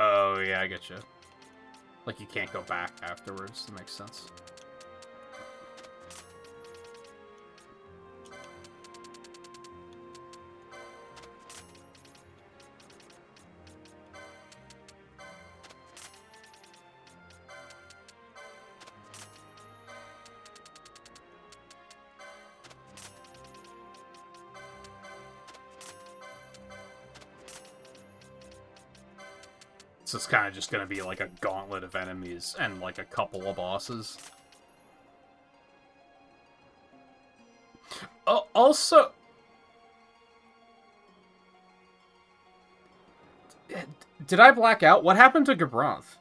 Oh, yeah, I get you. Like, you can't go back afterwards. That makes sense. So it's kind of just going to be like a gauntlet of enemies and like a couple of bosses. Oh, also... Did I black out? What happened to Gabranth?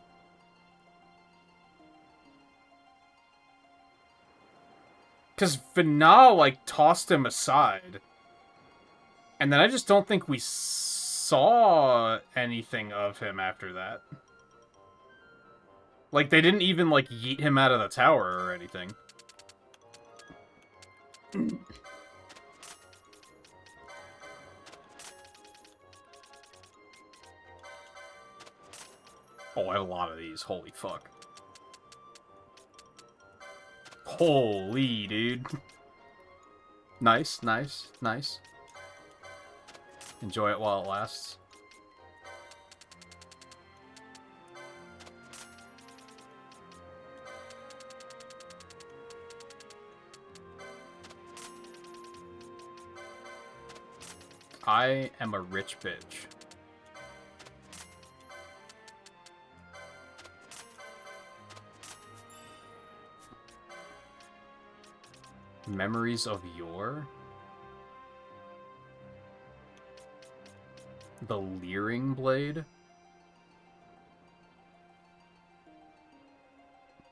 Because Vinal, like, tossed him aside. And then I just don't think we saw anything of him after that. Like, they didn't even, like, yeet him out of the tower or anything. Oh, I have a lot of these. Holy fuck. Holy, dude. Nice, nice, nice. Enjoy it while it lasts. I am a rich bitch. Memories of Yore? The Leering Blade?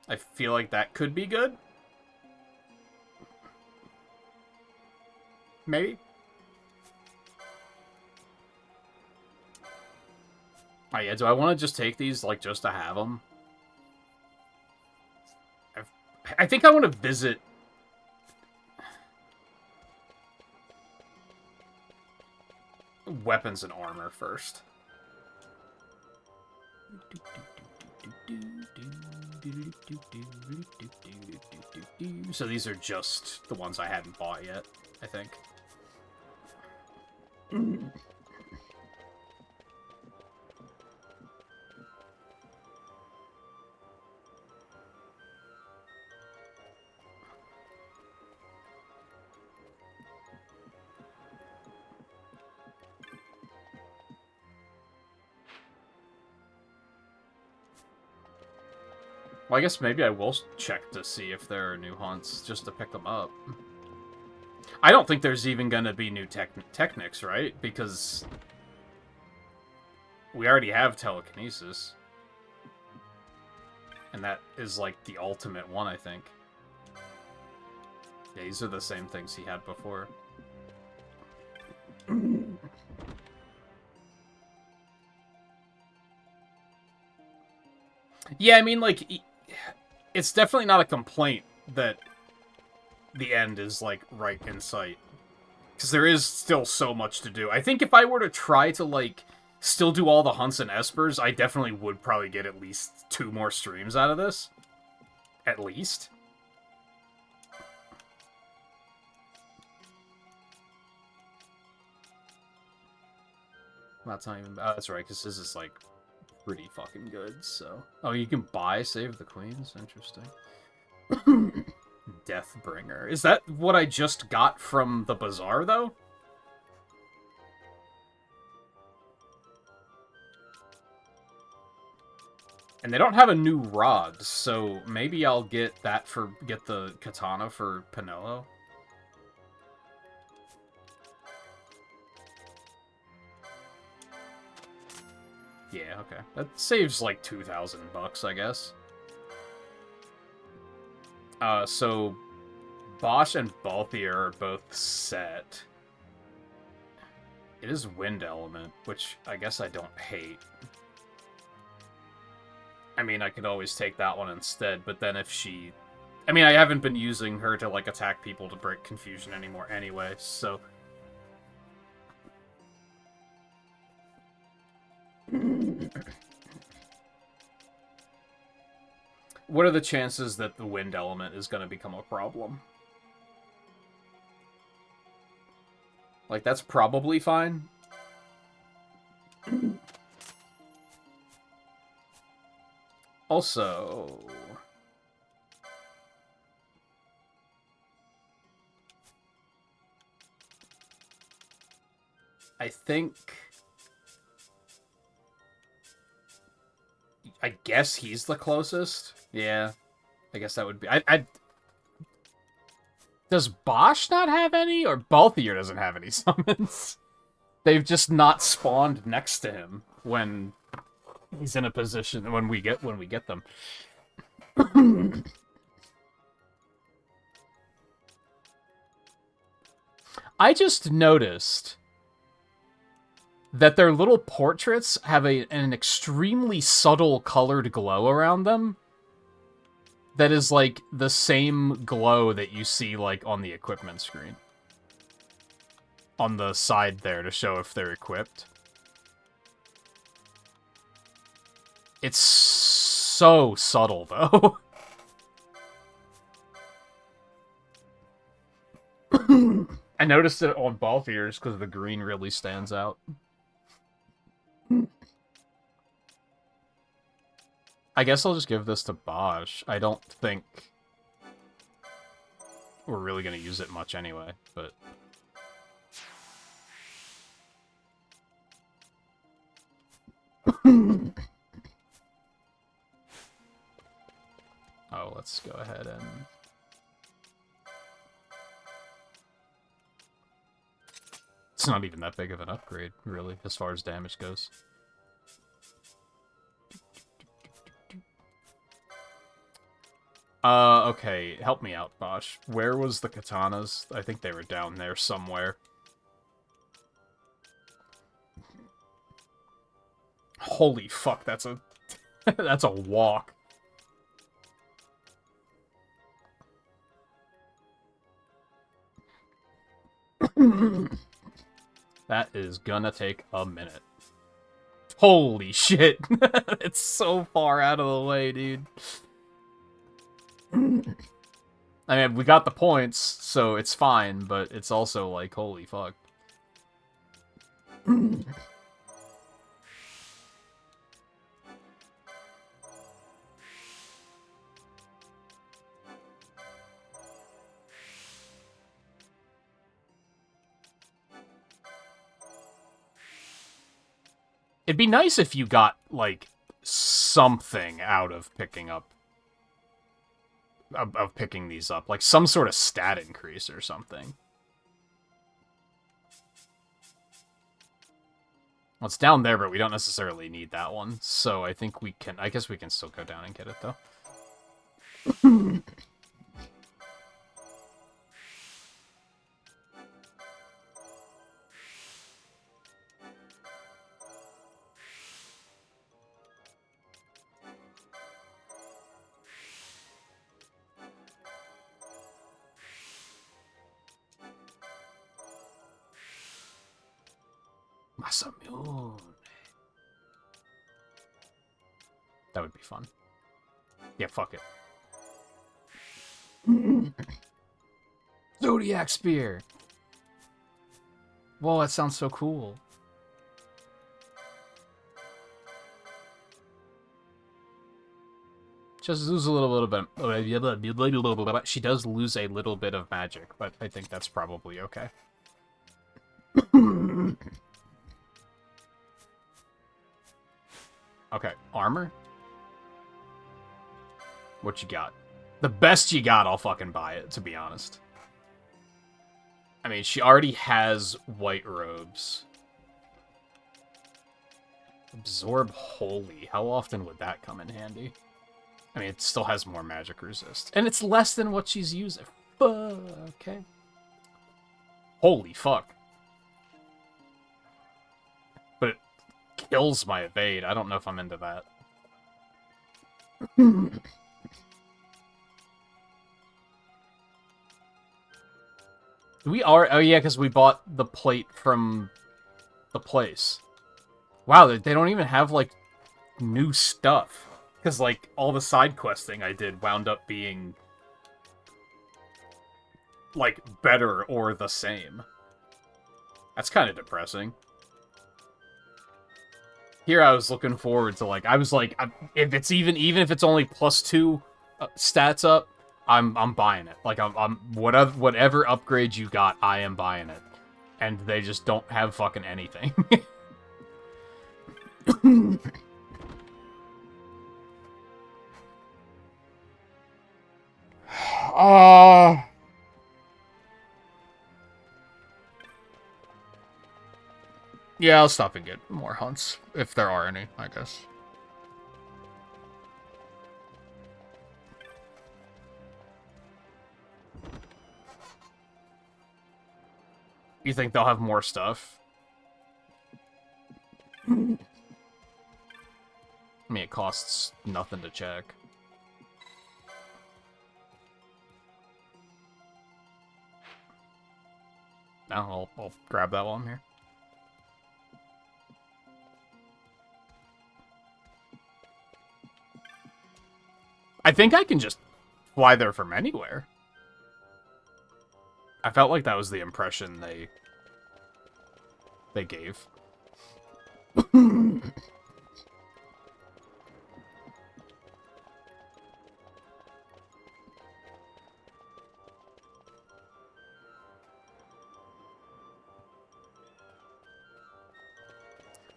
I feel like that could be good. Maybe? Oh yeah, do I want to just take these, like, just to have them? I think I want to visit... weapons and armor first. So these are just the ones I hadn't bought yet, I think. Well, I guess maybe I will check to see if there are new hunts, just to pick them up. I don't think there's even gonna be new technics, right? Because we already have telekinesis. And that is, like, the ultimate one, I think. Yeah, these are the same things he had before. Yeah, I mean, like, it's definitely not a complaint that the end is, like, right in sight. Because there is still so much to do. I think if I were to try to, like, still do all the hunts and espers, I definitely would probably get at least 2 more streams out of this. At least. That's not even... Oh, that's right, because this is, like, pretty fucking good, so... Oh, you can buy Save the Queens? Interesting. Deathbringer. Is that what I just got from the bazaar, though? And they don't have a new rod, so maybe I'll get that for... get the katana for Pinello. Yeah, okay. That saves like 2,000 bucks, I guess. So Bosch and Balthier are both set. It is Wind Element, which I guess I don't hate. I mean, I could always take that one instead, but then if she... I mean, I haven't been using her to, like, attack people to break confusion anymore anyway, so... What are the chances that the Wind Element is going to become a problem? Like, that's probably fine. Also... I think... I guess he's the closest. Yeah. I guess that would be... Does Bosch not have any? Or Balthier doesn't have any summons? They've just not spawned next to him when he's in a position when we get them. I just noticed that their little portraits have an extremely subtle colored glow around them that is like the same glow that you see like on the equipment screen. On the side there to show if they're equipped. It's so subtle though. I noticed it on Balthier's because the green really stands out. I guess I'll just give this to Bosch. I don't think we're really going to use it much anyway, but... Oh, let's go ahead and... It's not even that big of an upgrade, really, as far as damage goes. Okay, help me out, Bosch. Where was the katanas? I think they were down there somewhere. Holy fuck, that's a... that's a walk. That is gonna take a minute. Holy shit! It's so far out of the way, dude. I mean, we got the points, so it's fine, but it's also like, holy fuck. It'd be nice if you got, like, something out of picking up... Of picking these up. Like, some sort of stat increase or something. Well, it's down there, but we don't necessarily need that one. So I think we can... I guess we can still go down and get it, though. Masamune. That would be fun. Yeah, fuck it. Zodiac Spear! Whoa, that sounds so cool. Just lose a little bit. She does lose a little bit of magic, but I think that's probably okay. Okay, armor? What you got? The best you got, I'll fucking buy it, to be honest. I mean, she already has white robes. Absorb Holy. How often would that come in handy? I mean, it still has more magic resist. And it's less than what she's using. Okay. Holy fuck. But it kills my evade. I don't know if I'm into that. We are... Oh, yeah, because we bought the plate from the place. Wow, they don't even have, like, new stuff. Because, like, all the side questing I did wound up being, like, better or the same. That's kind of depressing. Here I was looking forward to, like, I was like, if it's even if it's only +2 stats up, I'm buying it. Like, I'm whatever upgrade you got, I am buying it. And they just don't have fucking anything. Yeah, I'll stop and get more hunts, if there are any, I guess. You think they'll have more stuff? I mean, it costs nothing to check. No, I'll grab that while I'm here. I think I can just fly there from anywhere. I felt like that was the impression they gave.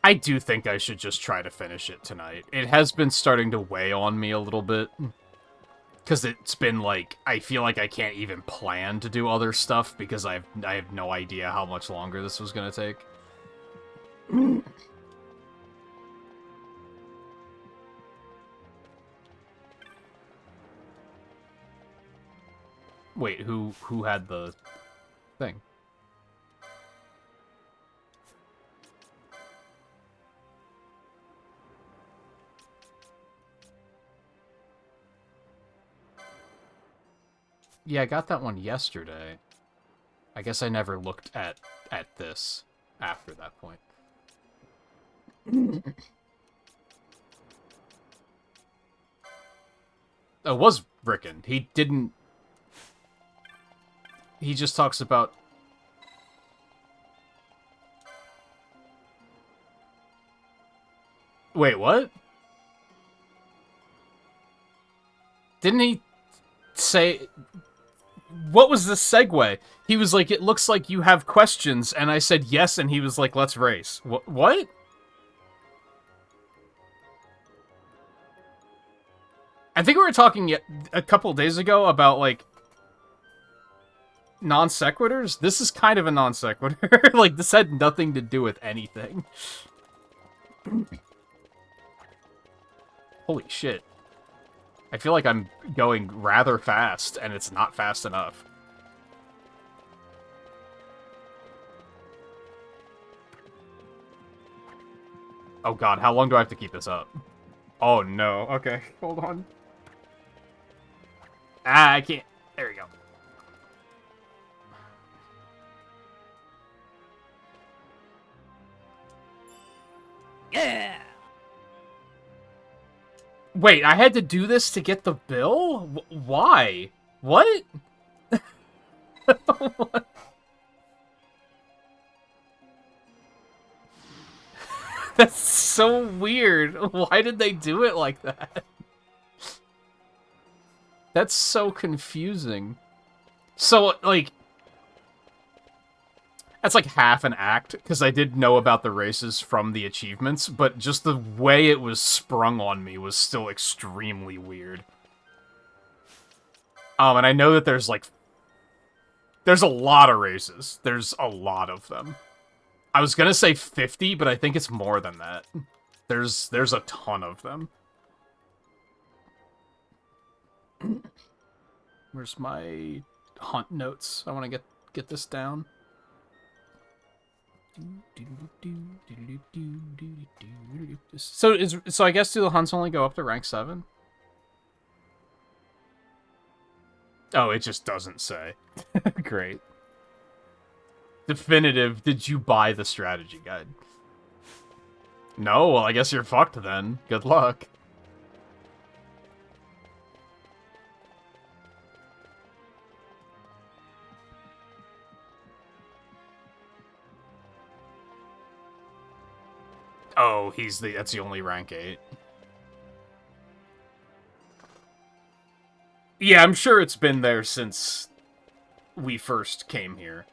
I do think I should just try to finish it tonight. It has been starting to weigh on me a little bit. Because it's been like, I feel like I can't even plan to do other stuff because I have no idea how much longer this was going to take. Wait, who had the thing? Yeah, I got that one yesterday. I guess I never looked at this after that point. Oh, it was Rickon. He didn't... He just talks about... Wait, what? Didn't he say... What was the segue? He was like, it looks like you have questions, and I said yes, and he was like, let's race. What? I think we were talking a couple days ago about, like, non sequiturs. This is kind of a non sequitur. Like, this had nothing to do with anything. Holy shit. I feel like I'm going rather fast, and it's not fast enough. Oh god, how long do I have to keep this up? Oh no, okay, hold on. Ah, I can't. There we go. Yeah! Wait, I had to do this to get the bill? Why? What? What? That's so weird. Why did they do it like that? That's so confusing. So, like... That's like half an act, because I did know about the races from the achievements, but just the way it was sprung on me was still extremely weird. And I know that there's, like... There's a lot of races. There's a lot of them. I was gonna say 50, but I think it's more than that. There's a ton of them. Where's my hunt notes? I want to get this down. So I guess do the hunts only go up to rank 7? Oh, it just doesn't say. Great. Definitive, did you buy the strategy guide? No, well, I guess you're fucked then. Good luck. Oh, that's the only rank 8. Yeah, I'm sure it's been there since we first came here.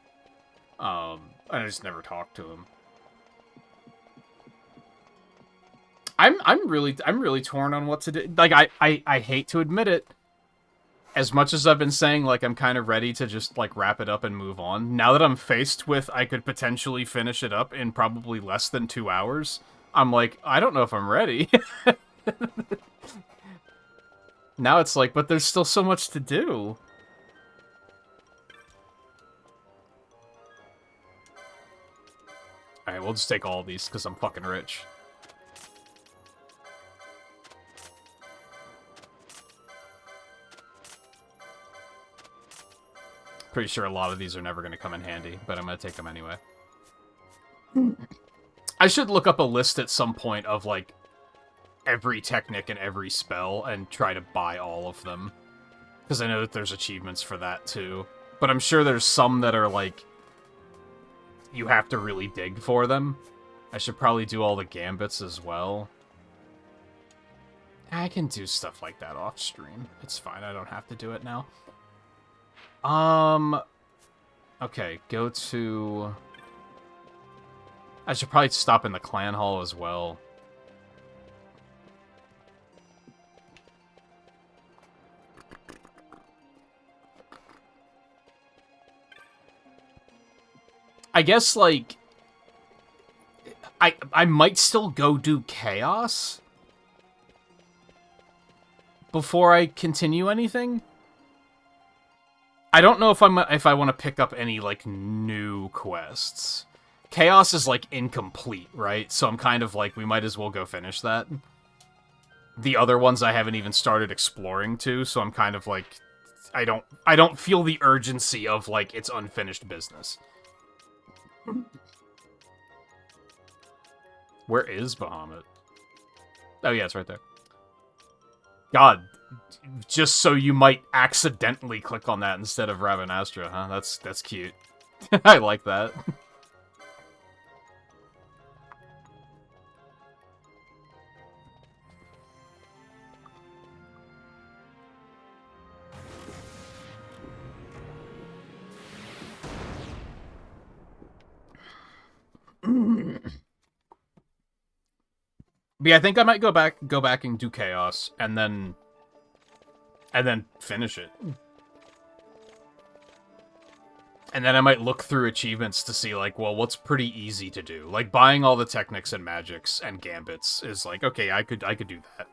I just never talked to him. I'm really torn on what to do. Like, I hate to admit it. As much as I've been saying, like, I'm kind of ready to just, like, wrap it up and move on, now that I'm faced with I could potentially finish it up in probably less than 2 hours, I'm like, I don't know if I'm ready. Now it's like, but there's still so much to do. Alright, we'll just take all of these, because I'm fucking rich. Pretty sure a lot of these are never going to come in handy, but I'm going to take them anyway. I should look up a list at some point of, like, every technic and every spell and try to buy all of them. Because I know that there's achievements for that, too. But I'm sure there's some that are, like, you have to really dig for them. I should probably do all the gambits as well. I can do stuff like that off stream. It's fine, I don't have to do it now. Okay, go to... I should probably stop in the clan hall as well. I guess, like... I might still go do Chaos before I continue anything. I don't know if I want to pick up any, like, new quests. Chaos is, like, incomplete, right? So I'm kind of like, we might as well go finish that. The other ones I haven't even started exploring to, so I'm kind of like, I don't feel the urgency of, like, it's unfinished business. Where is Bahamut? Oh yeah, it's right there. God, just so you might accidentally click on that instead of Ravenastra, huh? That's cute. I like that. But yeah, I think I might go back and do Chaos, and then finish it. And then I might look through achievements to see, like, well, what's pretty easy to do. Like, buying all the technics and magics and gambits is like, okay, I could do that.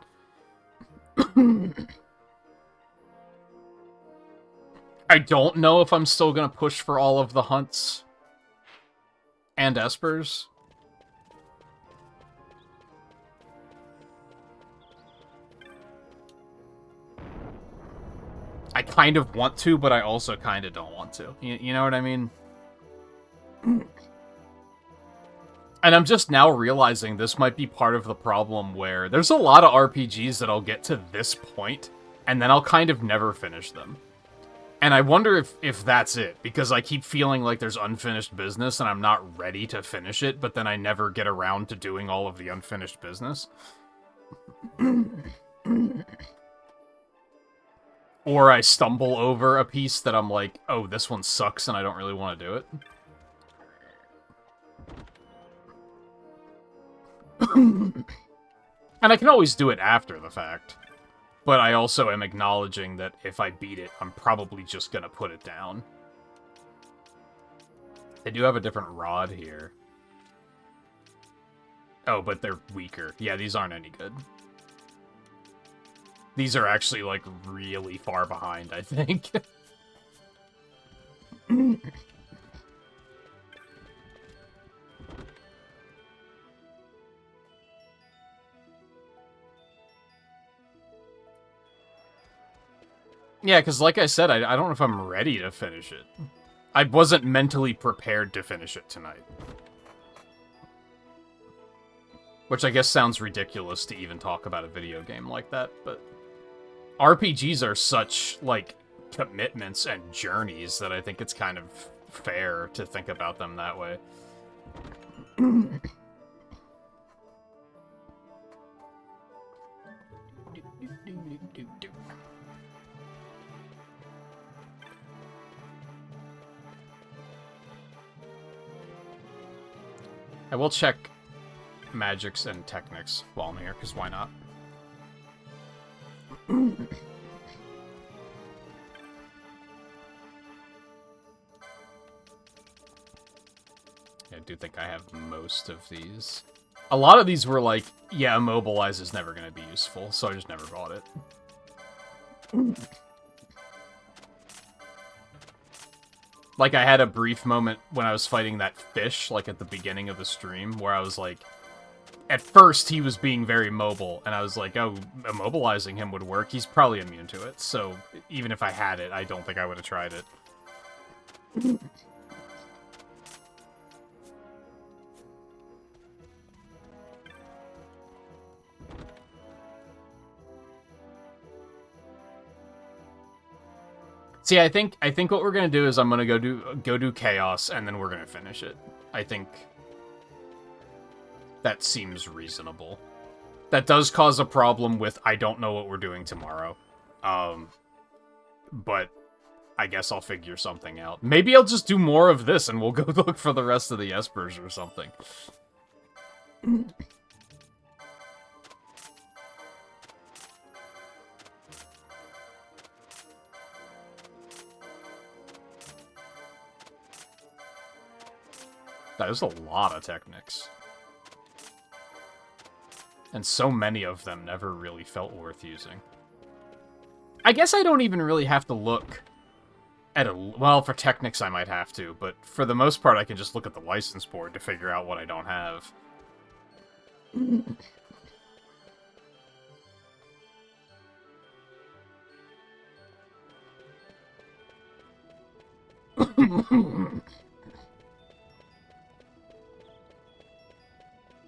I don't know if I'm still gonna push for all of the hunts and espers. I kind of want to, but I also kind of don't want to. You know what I mean? And I'm just now realizing this might be part of the problem where there's a lot of RPGs that I'll get to this point, and then I'll kind of never finish them. And I wonder if that's it, because I keep feeling like there's unfinished business and I'm not ready to finish it, but then I never get around to doing all of the unfinished business. Or I stumble over a piece that I'm like, oh, this one sucks and I don't really want to do it. And I can always do it after the fact. But I also am acknowledging that if I beat it, I'm probably just gonna put it down. They do have a different rod here. Oh, but they're weaker. Yeah, these aren't any good. These are actually, like, really far behind, I think. Yeah, because like I said, I don't know if I'm ready to finish it. I wasn't mentally prepared to finish it tonight. Which I guess sounds ridiculous to even talk about a video game like that, but... RPGs are such, like, commitments and journeys that I think it's kind of fair to think about them that way. I will check magics and technics while I'm here, because why not? I do think I have most of these. A lot of these were like, yeah, immobilize is never going to be useful, so I just never bought it. Like, I had a brief moment when I was fighting that fish, like, at the beginning of the stream, where I was like... At first, he was being very mobile, and I was like, oh, immobilizing him would work. He's probably immune to it, so even if I had it, I don't think I would have tried it. See, I think what we're gonna do is I'm gonna go do Chaos, and then we're gonna finish it. I think that seems reasonable. That does cause a problem with I don't know what we're doing tomorrow. But I guess I'll figure something out. Maybe I'll just do more of this, and we'll go look for the rest of the Espers or something. That is a lot of techniques. And so many of them never really felt worth using. I guess I don't even really have to look at a... Well, for techniques I might have to, but for the most part I can just look at the license board to figure out what I don't have.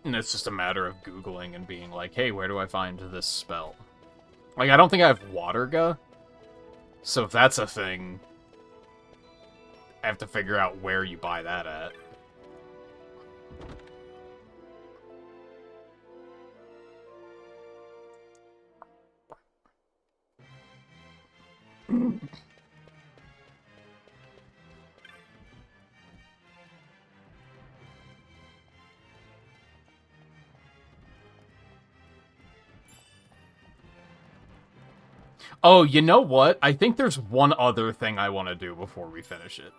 And it's just a matter of Googling and being like, hey, where do I find this spell? Like, I don't think I have Waterga. So if that's a thing, I have to figure out where you buy that at. Oh, you know what? I think there's one other thing I want to do before we finish it.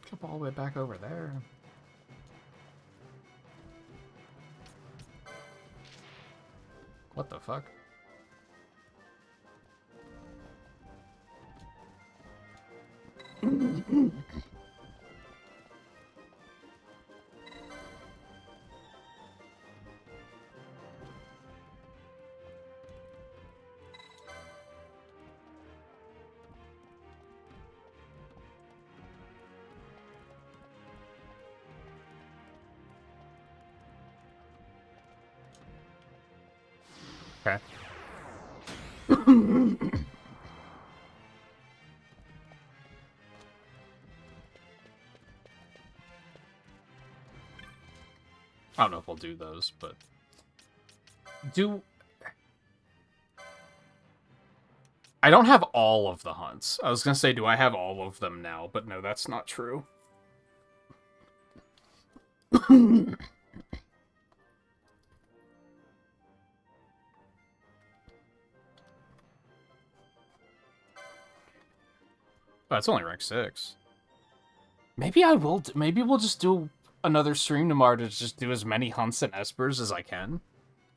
Jump all the way back over there. What the fuck? Okay. I don't know if we'll do those, but... I don't have all of the hunts. I was gonna say, do I have all of them now? But no, that's not true. Oh, it's only rank 6. Maybe I will. Maybe we'll just do another stream tomorrow to just do as many hunts and espers as I can,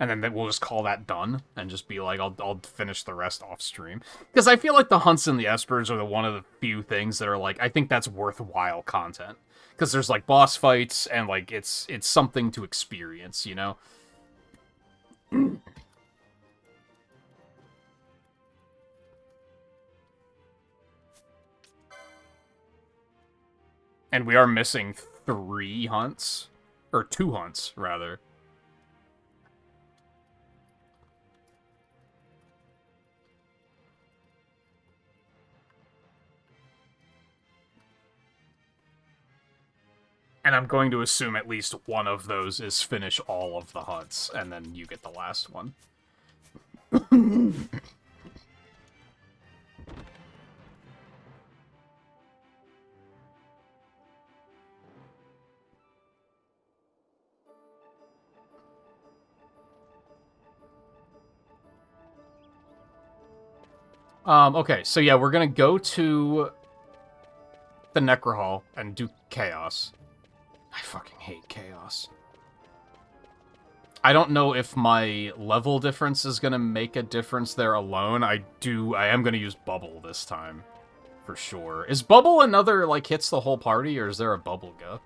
and then we'll just call that done and just be like, I'll finish the rest off stream, because I feel like the hunts and the espers are one of the few things that are like, I think that's worthwhile content, because there's like boss fights and like it's something to experience, you know. And we are missing 3 hunts. Or 2 hunts, rather. And I'm going to assume at least one of those is finish all of the hunts, and then you get the last one. Okay, so yeah, we're gonna go to the Necro Hall and do Chaos. I fucking hate Chaos. I don't know if my level difference is gonna make a difference there alone. I am gonna use Bubble this time. For sure. Is Bubble another, like, hits the whole party, or is there a Bubble go?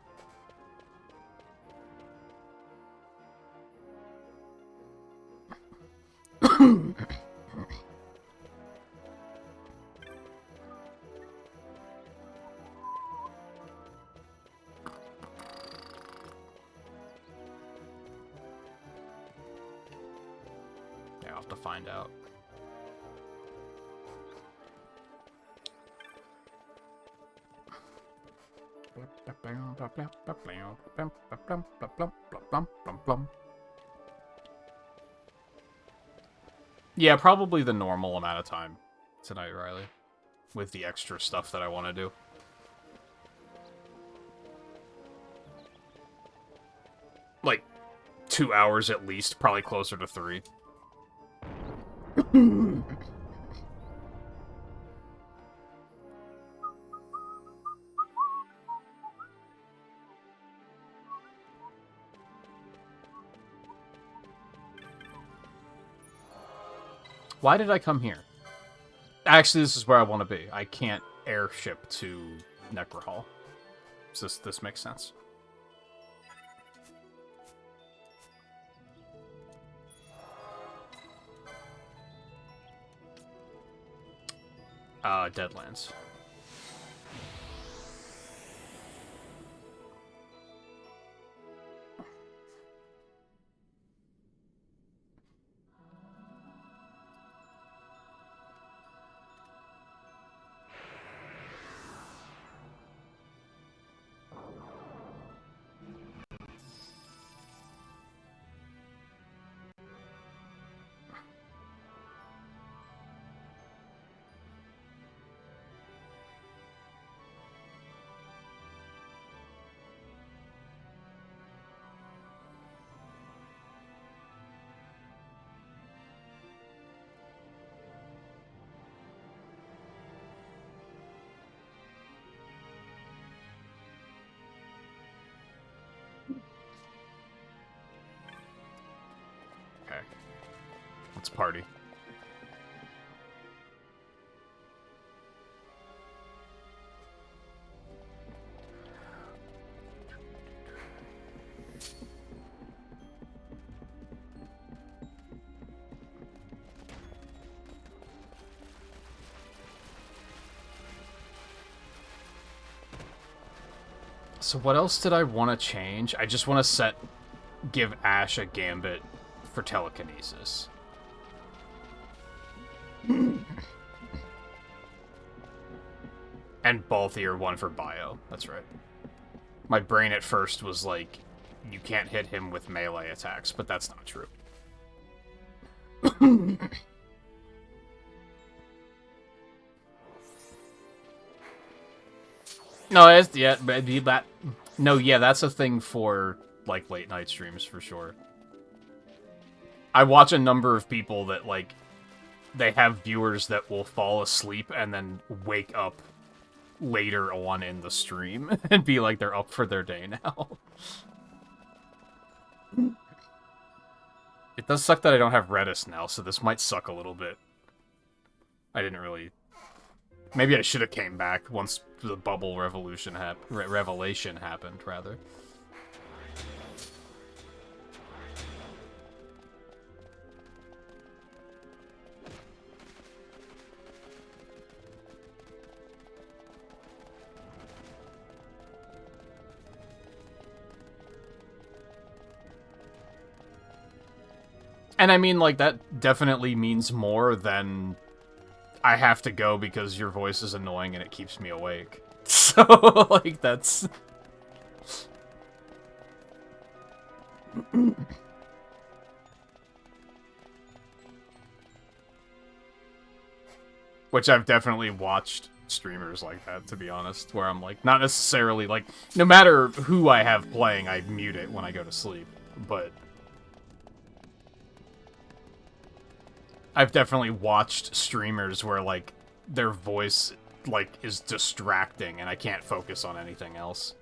I'll have to find out. Yeah, probably the normal amount of time tonight, Riley. With the extra stuff that I want to do. Like, 2 hours at least, probably closer to 3. Why did I come here? Actually, this is where I want to be. I can't airship to Necro Hall. So this makes sense. Deadlands. Okay. Let's party. So what else did I want to change? I just want to give Ash a gambit for telekinesis. And Balthier one for bio. That's right. My brain at first was like, you can't hit him with melee attacks, but that's not true. No, it's yeah, maybe that No, yeah, that's a thing for, like, late night streams, for sure. I watch a number of people that, like, they have viewers that will fall asleep and then wake up later on in the stream and be like they're up for their day now. It does suck that I don't have Redis now, so this might suck a little bit. I didn't really... Maybe I should have came back once the bubble revelation revelation happened, rather. And I mean, like, that definitely means more than I have to go because your voice is annoying and it keeps me awake. So, like, that's... Which I've definitely watched streamers like that, to be honest, where I'm like, not necessarily, like, no matter who I have playing, I mute it when I go to sleep, but... I've definitely watched streamers where, like, their voice, like, is distracting and I can't focus on anything else.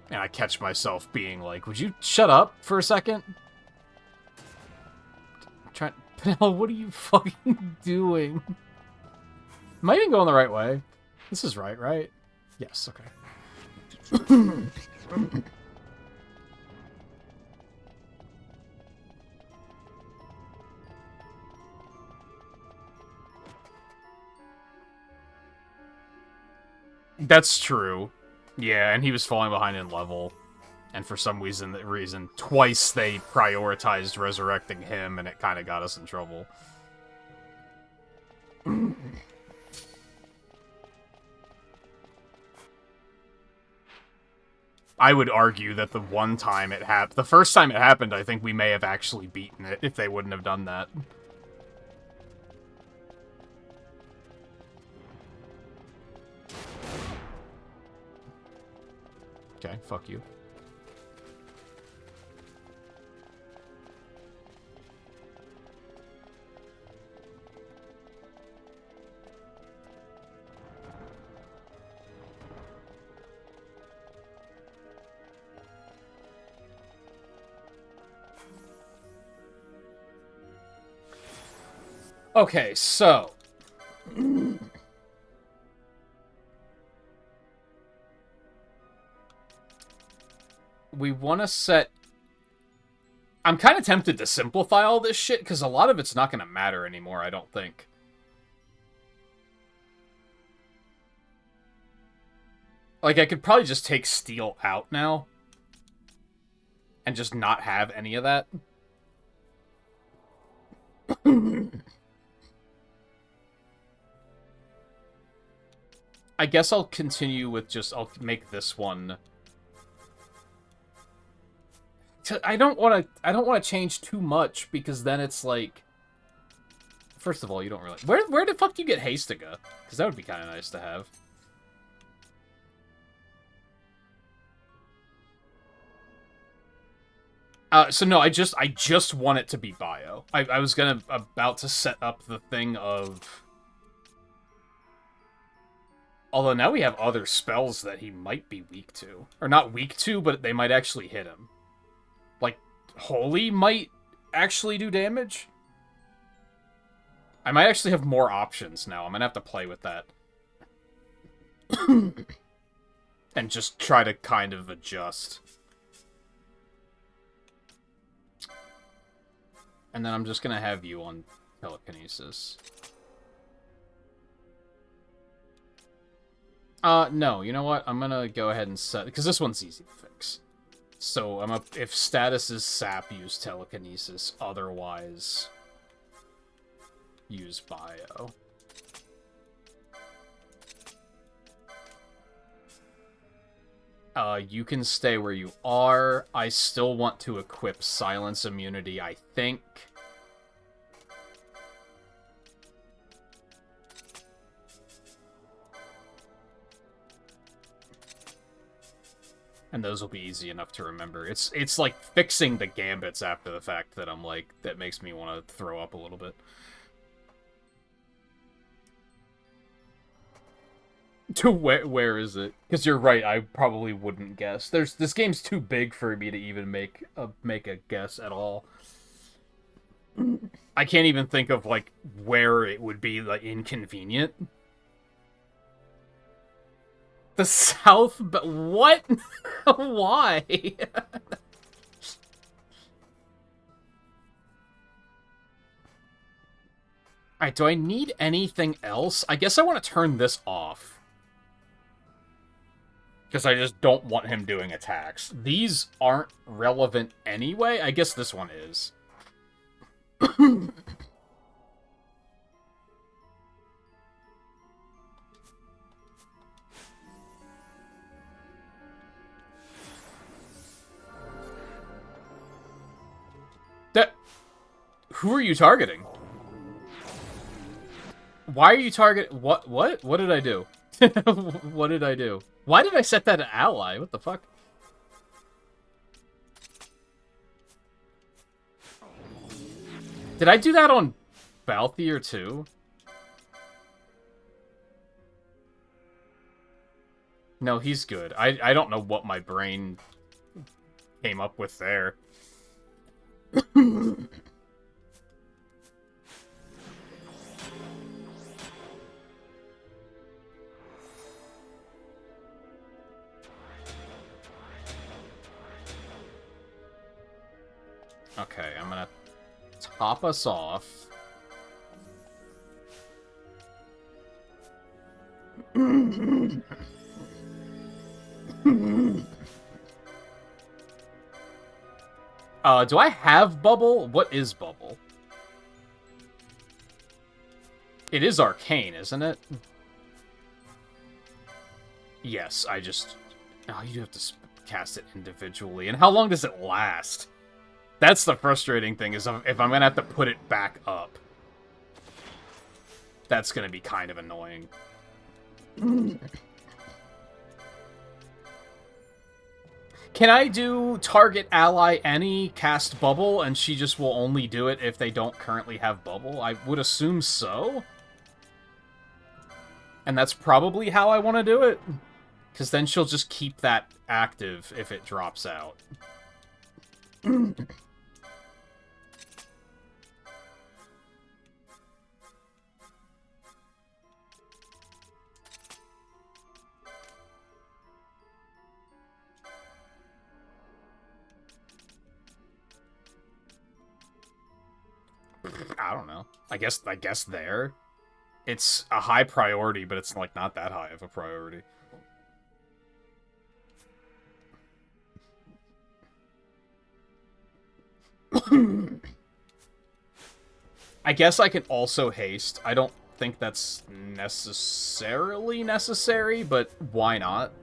And I catch myself being like, would you shut up for a second? Penel, what are you fucking doing? Am I even going the right way? This is right, right? Yes, okay. That's true. Yeah, and he was falling behind in level. And for some reason, twice they prioritized resurrecting him, and it kind of got us in trouble. I would argue that the one time it happened, the first time it happened, I think we may have actually beaten it if they wouldn't have done that. Okay, fuck you. Okay, so... we want to set... I'm kind of tempted to simplify all this shit, because a lot of it's not going to matter anymore, I don't think. Like, I could probably just take steel out now. And just not have any of that. I guess I'll continue with just... I'll make this one... I don't want to change too much, because then it's like... First of all, you don't really... Where the fuck do you get Hastiga? Because that would be kind of nice to have. So no, I just want it to be bio. I was about to set up the thing of... Although now we have other spells that he might be weak to. Or not weak to, but they might actually hit him. Like, Holy might actually do damage? I might actually have more options now. I'm gonna have to play with that. And just try to kind of adjust. And then I'm just gonna have you on telekinesis. No, you know what? I'm gonna go ahead and set... Because this one's easy to fix. So, if status is sap, use telekinesis. Otherwise, use bio. You can stay where you are. I still want to equip silence immunity, I think. And those will be easy enough to remember. It's like fixing the gambits after the fact that I'm like, that makes me want to throw up a little bit. To where is it? Because you're right, I probably wouldn't guess. This game's too big for me to even make a guess at all. I can't even think of like where it would be like inconvenient. The South, but what? Why? Alright, do I need anything else? I guess I want to turn this off. Because I just don't want him doing attacks. These aren't relevant anyway. I guess this one is. Who are you targeting? Why are you targeting? What? What did I do? What did I do? Why did I set that an ally? What the fuck? Did I do that on Balthier too? No, he's good. I don't know what my brain came up with there. Okay, I'm gonna top us off. Do I have Bubble? What is Bubble? It is Arcane, isn't it? Yes, I just... Oh, you have to cast it individually. And how long does it last? That's the frustrating thing, is if I'm gonna have to put it back up. That's gonna be kind of annoying. Can I do target ally any, cast Bubble, and she just will only do it if they don't currently have Bubble? I would assume so. And that's probably how I want to do it. Because then she'll just keep that active if it drops out. I don't know. I guess there. It's a high priority, but it's like not that high of a priority. I guess I can also haste. I don't think that's necessarily necessary, but why not?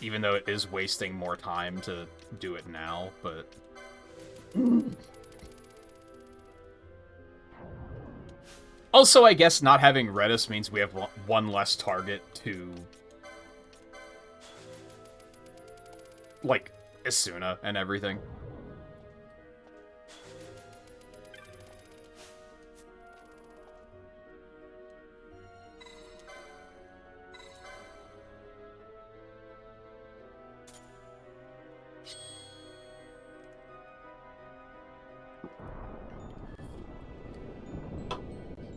Even though it is wasting more time to do it now, but... Also, I guess not having Redis means we have one less target to... like, Isuna and everything.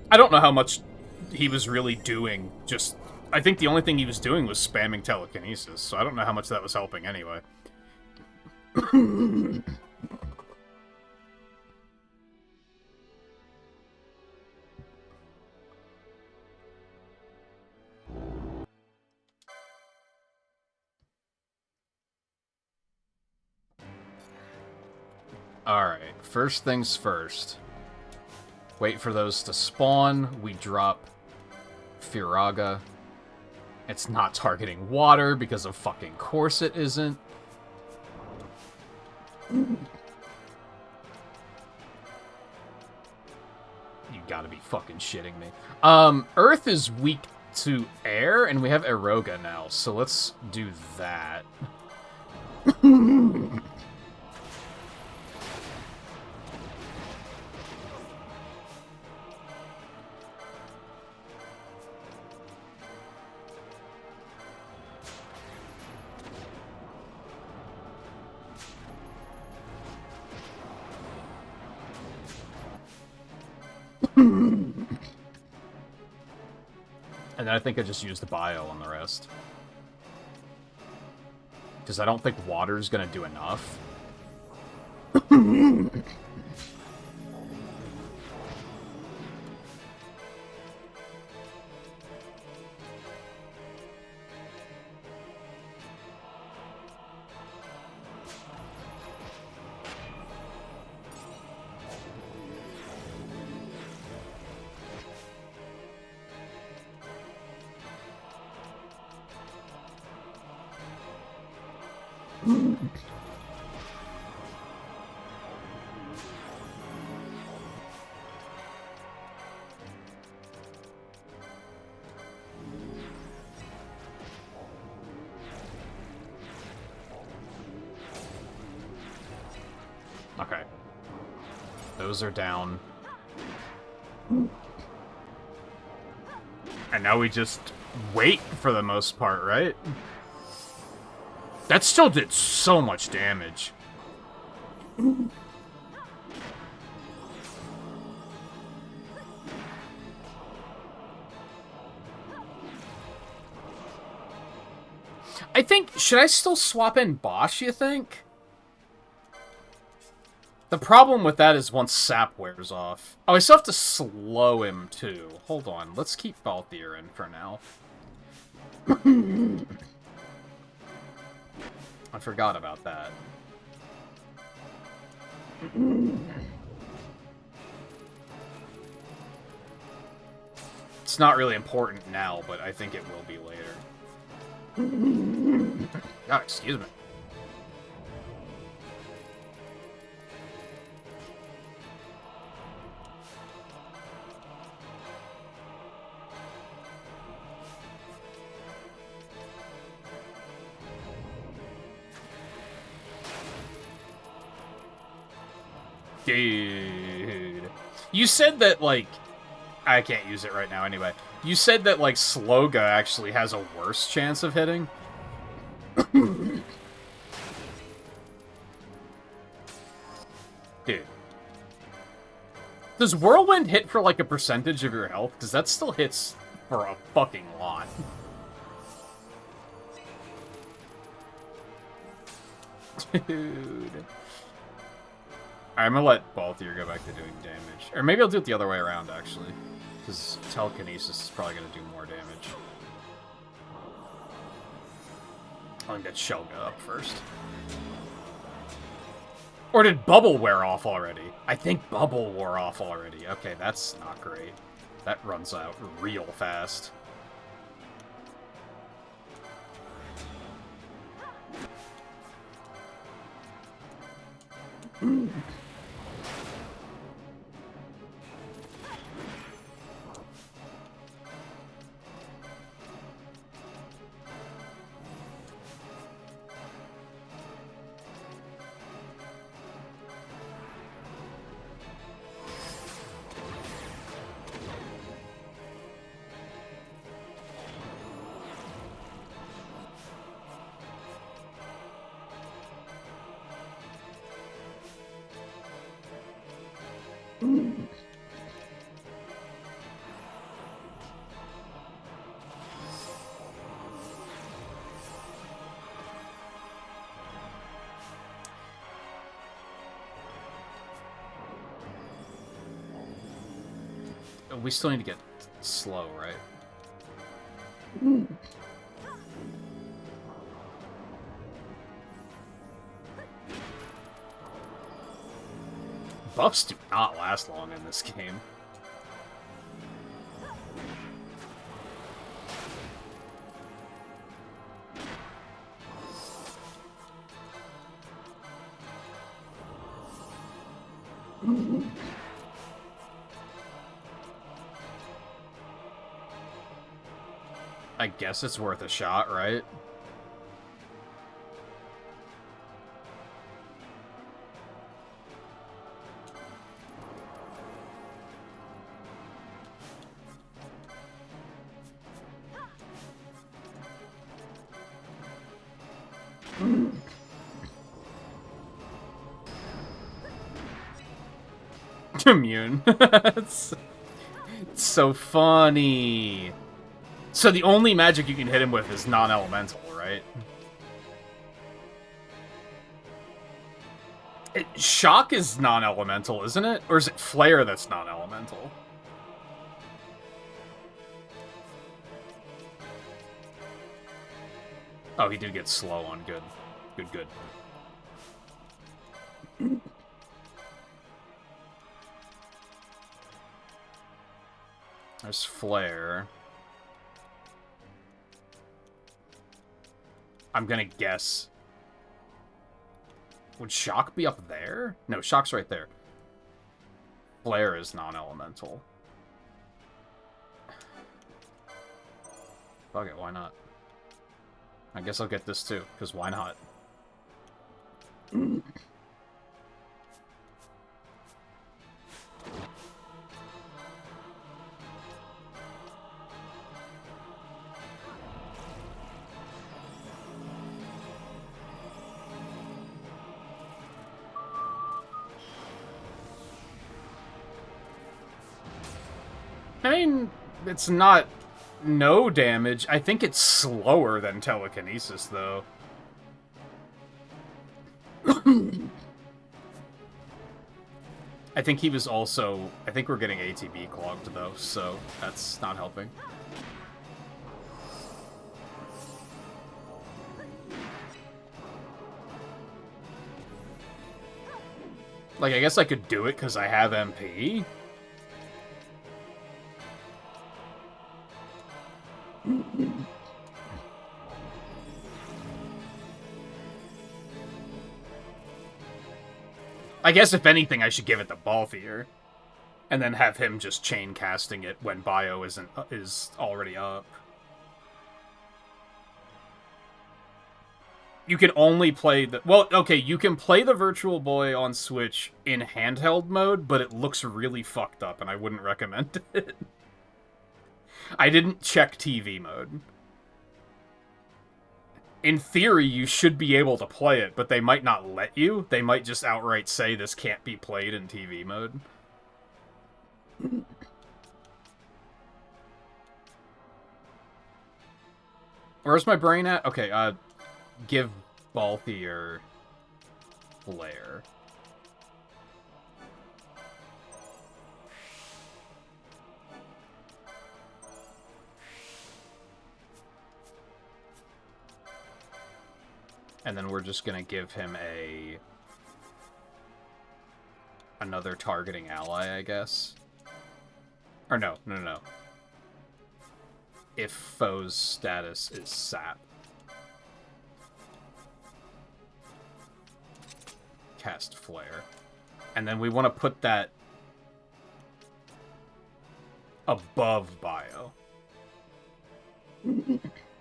I don't know how much he was really doing, just... I think the only thing he was doing was spamming telekinesis, so I don't know how much that was helping anyway. Alright, first things first. Wait for those to spawn. We drop Firaga. It's not targeting water because of fucking course it isn't. You gotta be fucking shitting me. Earth is weak to air, and we have Eroga now, so let's do that. And then I think I just use the bio on the rest. Because I don't think water's gonna do enough. Okay. Those are down. And now we just wait for the most part, right? That still did so much damage. I think, should I still swap in Bosch, you think? The problem with that is once sap wears off. Oh, I still have to slow him, too. Hold on, let's keep Balthier in for now. I forgot about that. It's not really important now, but I think it will be later. God, excuse me. Dude. You said that, like... I can't use it right now anyway. You said that, like, Sloga actually has a worse chance of hitting? Dude. Does Whirlwind hit for, like, a percentage of your health? Because that still hits for a fucking lot. Dude. I'm gonna let Balthier go back to doing damage. Or maybe I'll do it the other way around, actually. Because Telekinesis is probably gonna do more damage. I'll get Shelga up first. Or did Bubble wear off already? I think Bubble wore off already. Okay, that's not great. That runs out real fast. We still need to get slow, right? Buffs do not last long in this game. I guess it's worth a shot, right? Immune. it's so funny. So the only magic you can hit him with is non-elemental, right? Shock is non-elemental, isn't it? Or is it Flare that's non-elemental? Oh, he did get slow on good. Good. There's Flare. I'm gonna guess. Would Shock be up there? No, Shock's right there. Flare is non-elemental. Fuck it, why not? I guess I'll get this too, because why not? I mean, it's not no damage. I think it's slower than telekinesis, though. I think he was also... I think we're getting ATB clogged, though, so that's not helping. Like, I guess I could do it because I have MP. I guess, if anything, I should give it to Balthier. And then have him just chain casting it when Bio is already up. You can only play the... Well, okay, you can play the Virtual Boy on Switch in handheld mode, but it looks really fucked up, and I wouldn't recommend it. I didn't check TV mode. In theory, you should be able to play it, but they might not let you. They might just outright say this can't be played in TV mode. Where's my brain at? Okay, give Balthier Flare. And then we're just gonna give him another targeting ally, I guess. Or no. If foe's status is sap. Cast Flare. And then we want to put that above Bio.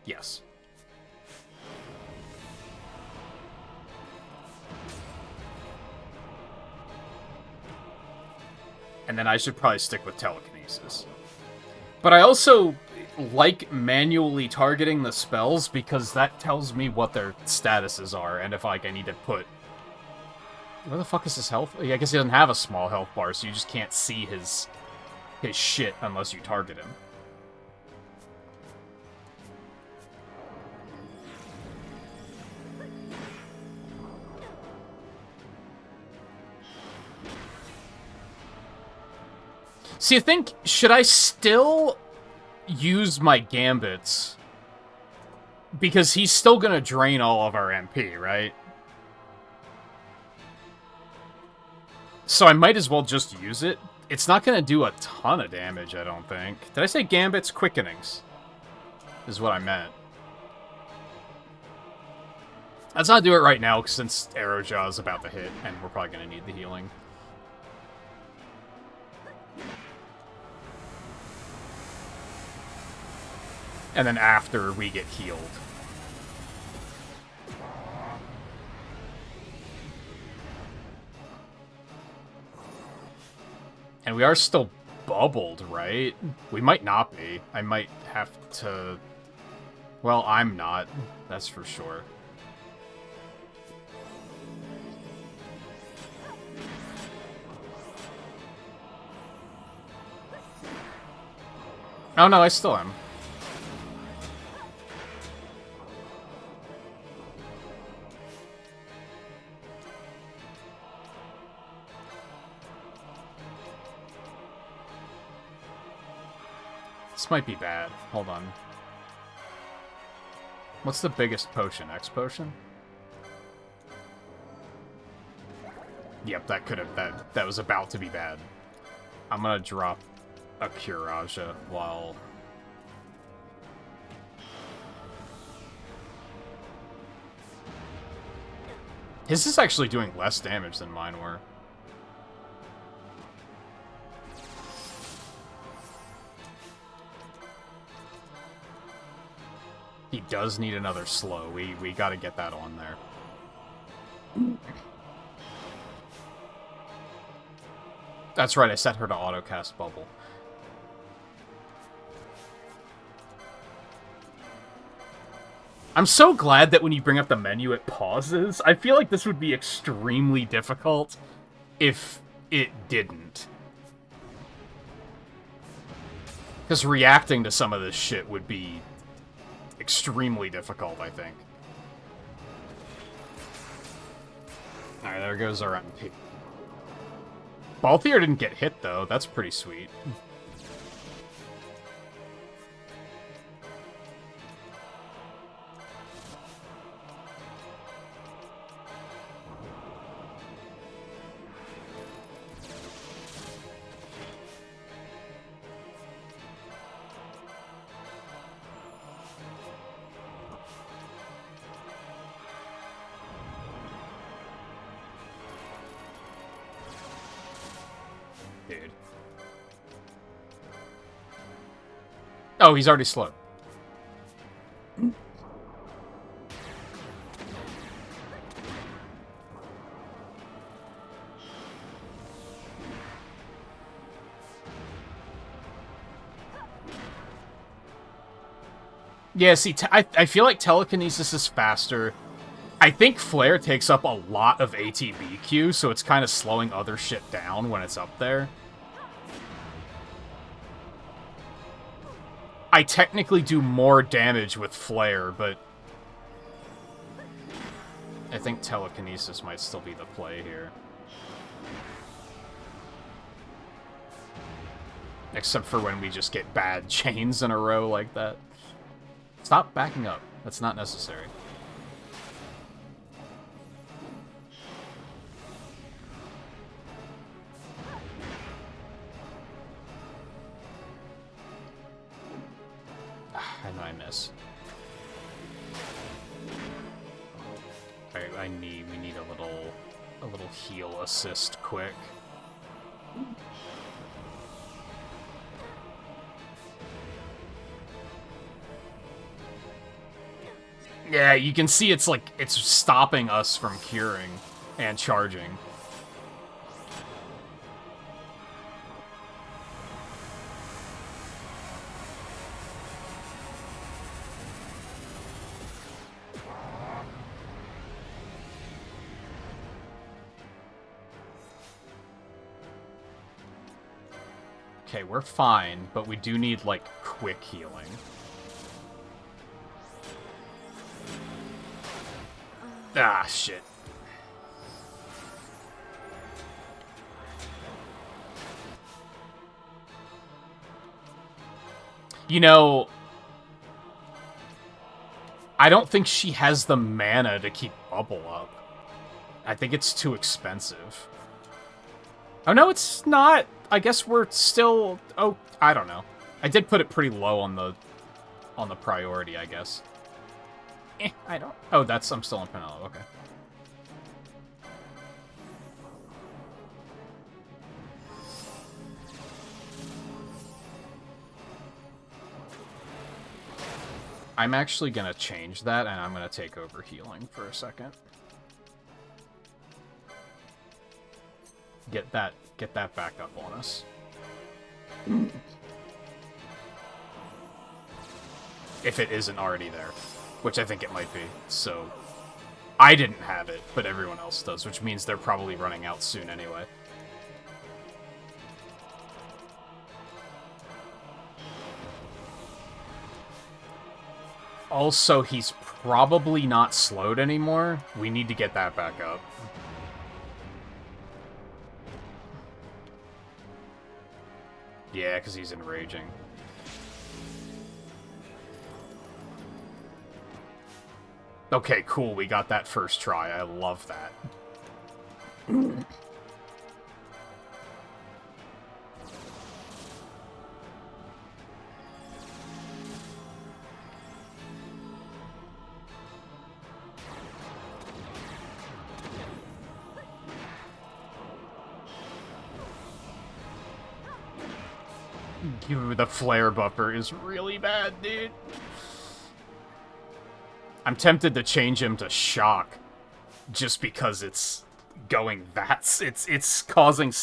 Yes. And then I should probably stick with telekinesis. But I also like manually targeting the spells because that tells me what their statuses are, and if like I need to put... Where the fuck is his health? I guess he doesn't have a small health bar, so you just can't see his shit unless you target him. See, I think, should I still use my gambits? Because he's still gonna drain all of our MP, right? So I might as well just use it. It's not gonna do a ton of damage, I don't think. Did I say gambits? Quickenings is what I meant. Let's not do it right now, since Arrowjaw is about to hit, and we're probably gonna need the healing. And then after, we get healed. And we are still bubbled, right? We might not be. I might have to... Well, I'm not. That's for sure. Oh no, I still am. This might be bad. Hold on. What's the biggest potion? X potion? Yep, that could have... That was about to be bad. I'm gonna drop a Curaja while... His is actually doing less damage than mine were. He does need another slow. We gotta get that on there. That's right, I set her to autocast Bubble. I'm so glad that when you bring up the menu, it pauses. I feel like this would be extremely difficult if it didn't. Because reacting to some of this shit would be extremely difficult, I think. Alright, there goes our MP. Balthier didn't get hit, though. That's pretty sweet. Dude. Oh, he's already slow. Yeah, see, I feel like telekinesis is faster. I think Flare takes up a lot of ATBQ, so it's kind of slowing other shit down when it's up there. I technically do more damage with Flare, but I think telekinesis might still be the play here. Except for when we just get bad chains in a row like that. Stop backing up. That's not necessary. I know I miss. Alright, we need a little heal assist quick. Yeah, you can see it's like, it's stopping us from curing and charging. Okay, we're fine, but we do need, like, quick healing. Ah, shit. You know, I don't think she has the mana to keep Bubble up. I think it's too expensive. Oh, no, it's not. I guess we're still... Oh, I don't know. I did put it pretty low on the priority, I guess. I don't... Oh, that's... I'm still on Penelope. Okay. I'm actually gonna change that, and I'm gonna take over healing for a second. Get that back up on us. If it isn't already there, which I think it might be. So, I didn't have it, but everyone else does, which means they're probably running out soon anyway. Also, he's probably not slowed anymore. We need to get that back up. Yeah, because he's enraging. Okay, cool. We got that first try. I love that. The flare buffer is really bad, dude. I'm tempted to change him to shock, just because it's going that. It's causing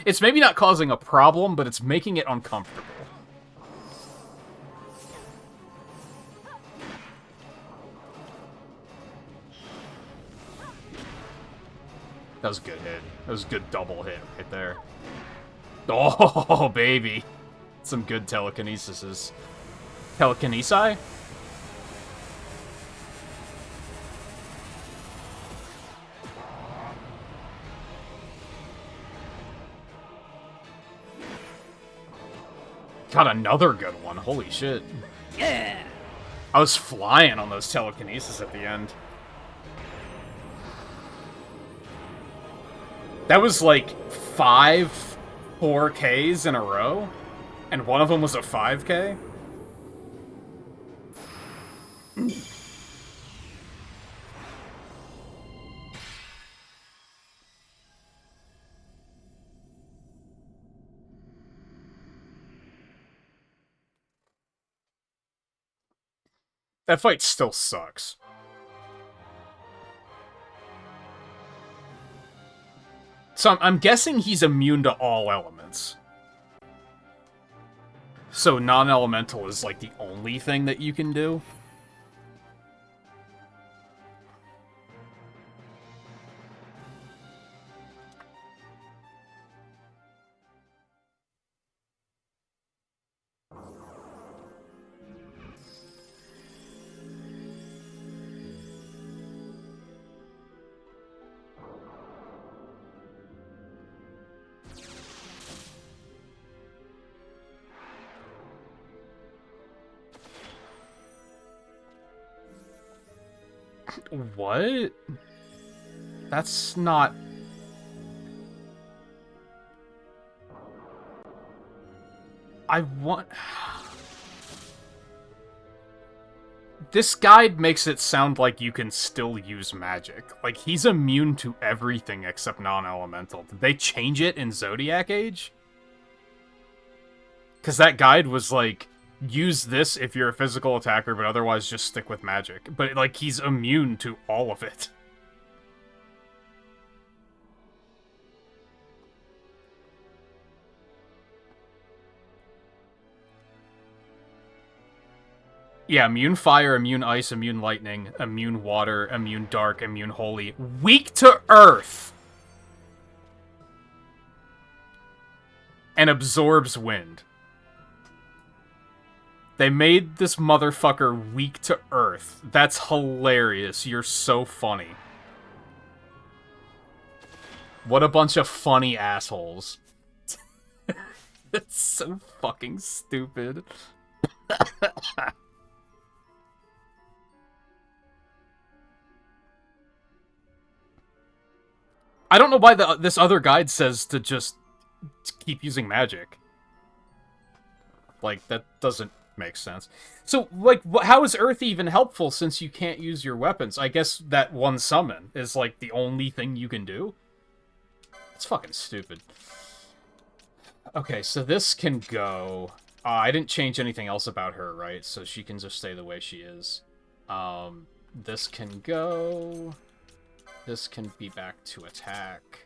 it's maybe not causing a problem, but it's making it uncomfortable. That was a good hit. That was a good double hit right there. Oh, baby. Some good telekinesis. Telekinesi? Got another good one. Holy shit. Yeah! I was flying on those telekinesis at the end. That was like 5 4Ks in a row, and one of them was a 5K. That fight still sucks. So I'm guessing he's immune to all elements. So non-elemental is like the only thing that you can do. What? That's not... I want... This guide makes it sound like you can still use magic. Like, he's immune to everything except non-elemental. Did they change it in Zodiac Age? Because that guide was like, use this if you're a physical attacker, but otherwise just stick with magic. But, like, he's immune to all of it. Yeah, immune fire, immune ice, immune lightning, immune water, immune dark, immune holy. Weak to earth! And absorbs wind. They made this motherfucker weak to earth. That's hilarious. You're so funny. What a bunch of funny assholes. It's so fucking stupid. I don't know why this other guide says to just keep using magic. Like, that doesn't make sense. So, like, how is Earth even helpful since you can't use your weapons? I guess that one summon is, like, the only thing you can do? It's fucking stupid. Okay, so this can go... I didn't change anything else about her, right? So she can just stay the way she is. This can go. This can be back to attack.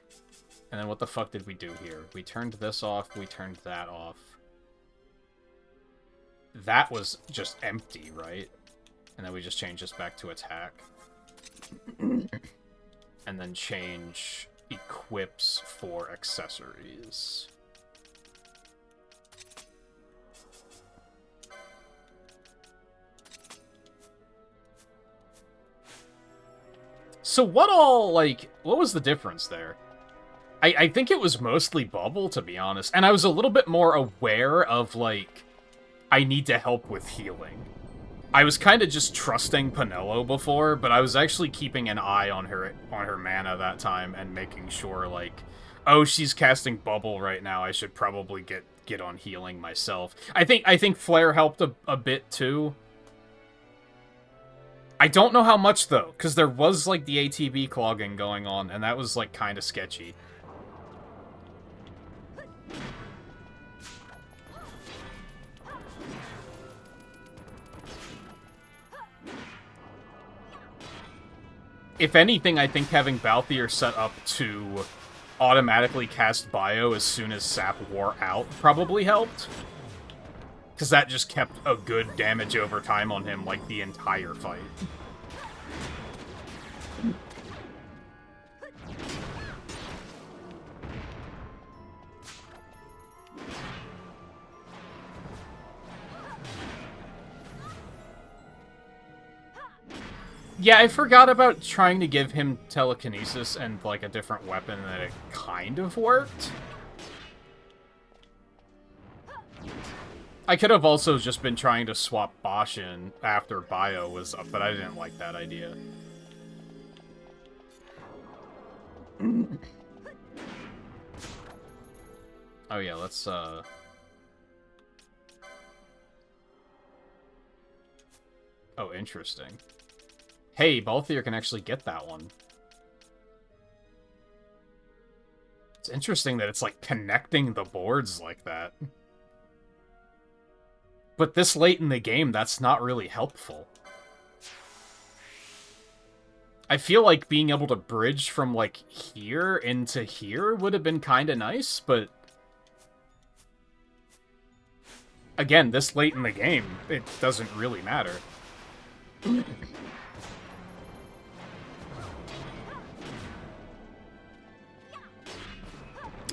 And then what the fuck did we do here? We turned this off, we turned that off. That was just empty, right? And then we just change this back to attack. And then change equips for accessories. So what all, like, what was the difference there? I think it was mostly bubble, to be honest. And I was a little bit more aware of, like, I need to help with healing. I was kind of just trusting Pinello before, but I was actually keeping an eye on her mana that time and making sure, like, oh, she's casting bubble right now. I should probably get on healing myself. I think Flare helped a bit too. I don't know how much though, because there was like the ATB clogging going on, and that was like kind of sketchy. If anything, I think having Balthier set up to automatically cast Bio as soon as Sap wore out probably helped. Because that just kept a good damage over time on him, like, the entire fight. Yeah, I forgot about trying to give him telekinesis and, like, a different weapon, and it kind of worked. I could have also just been trying to swap Bashin after Bio was up, but I didn't like that idea. Oh yeah, let's, Oh, interesting. Hey, Balthier can actually get that one. It's interesting that it's, like, connecting the boards like that. But this late in the game, that's not really helpful. I feel like being able to bridge from, like, here into here would have been kind of nice, but... Again, this late in the game, it doesn't really matter.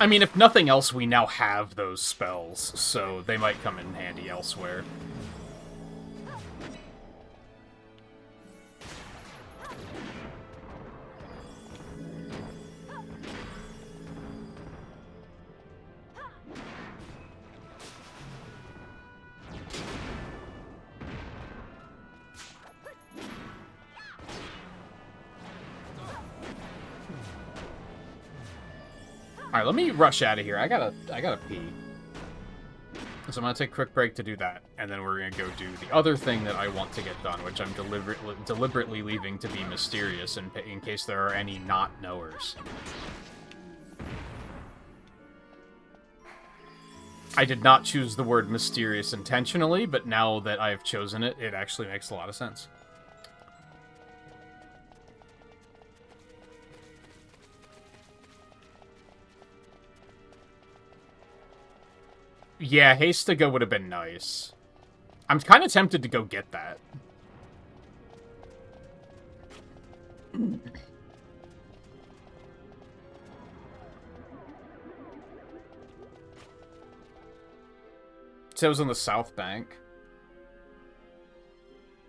I mean, if nothing else, we now have those spells, so they might come in handy elsewhere. Alright, let me rush out of here. I gotta pee. So I'm gonna take a quick break to do that, and then we're gonna go do the other thing that I want to get done, which I'm deliberately leaving to be mysterious in case there are any not-knowers. I did not choose the word mysterious intentionally, but now that I've chosen it, it actually makes a lot of sense. Yeah, haste to go would have been nice. I'm kind of tempted to go get that. So it was on the South Bank.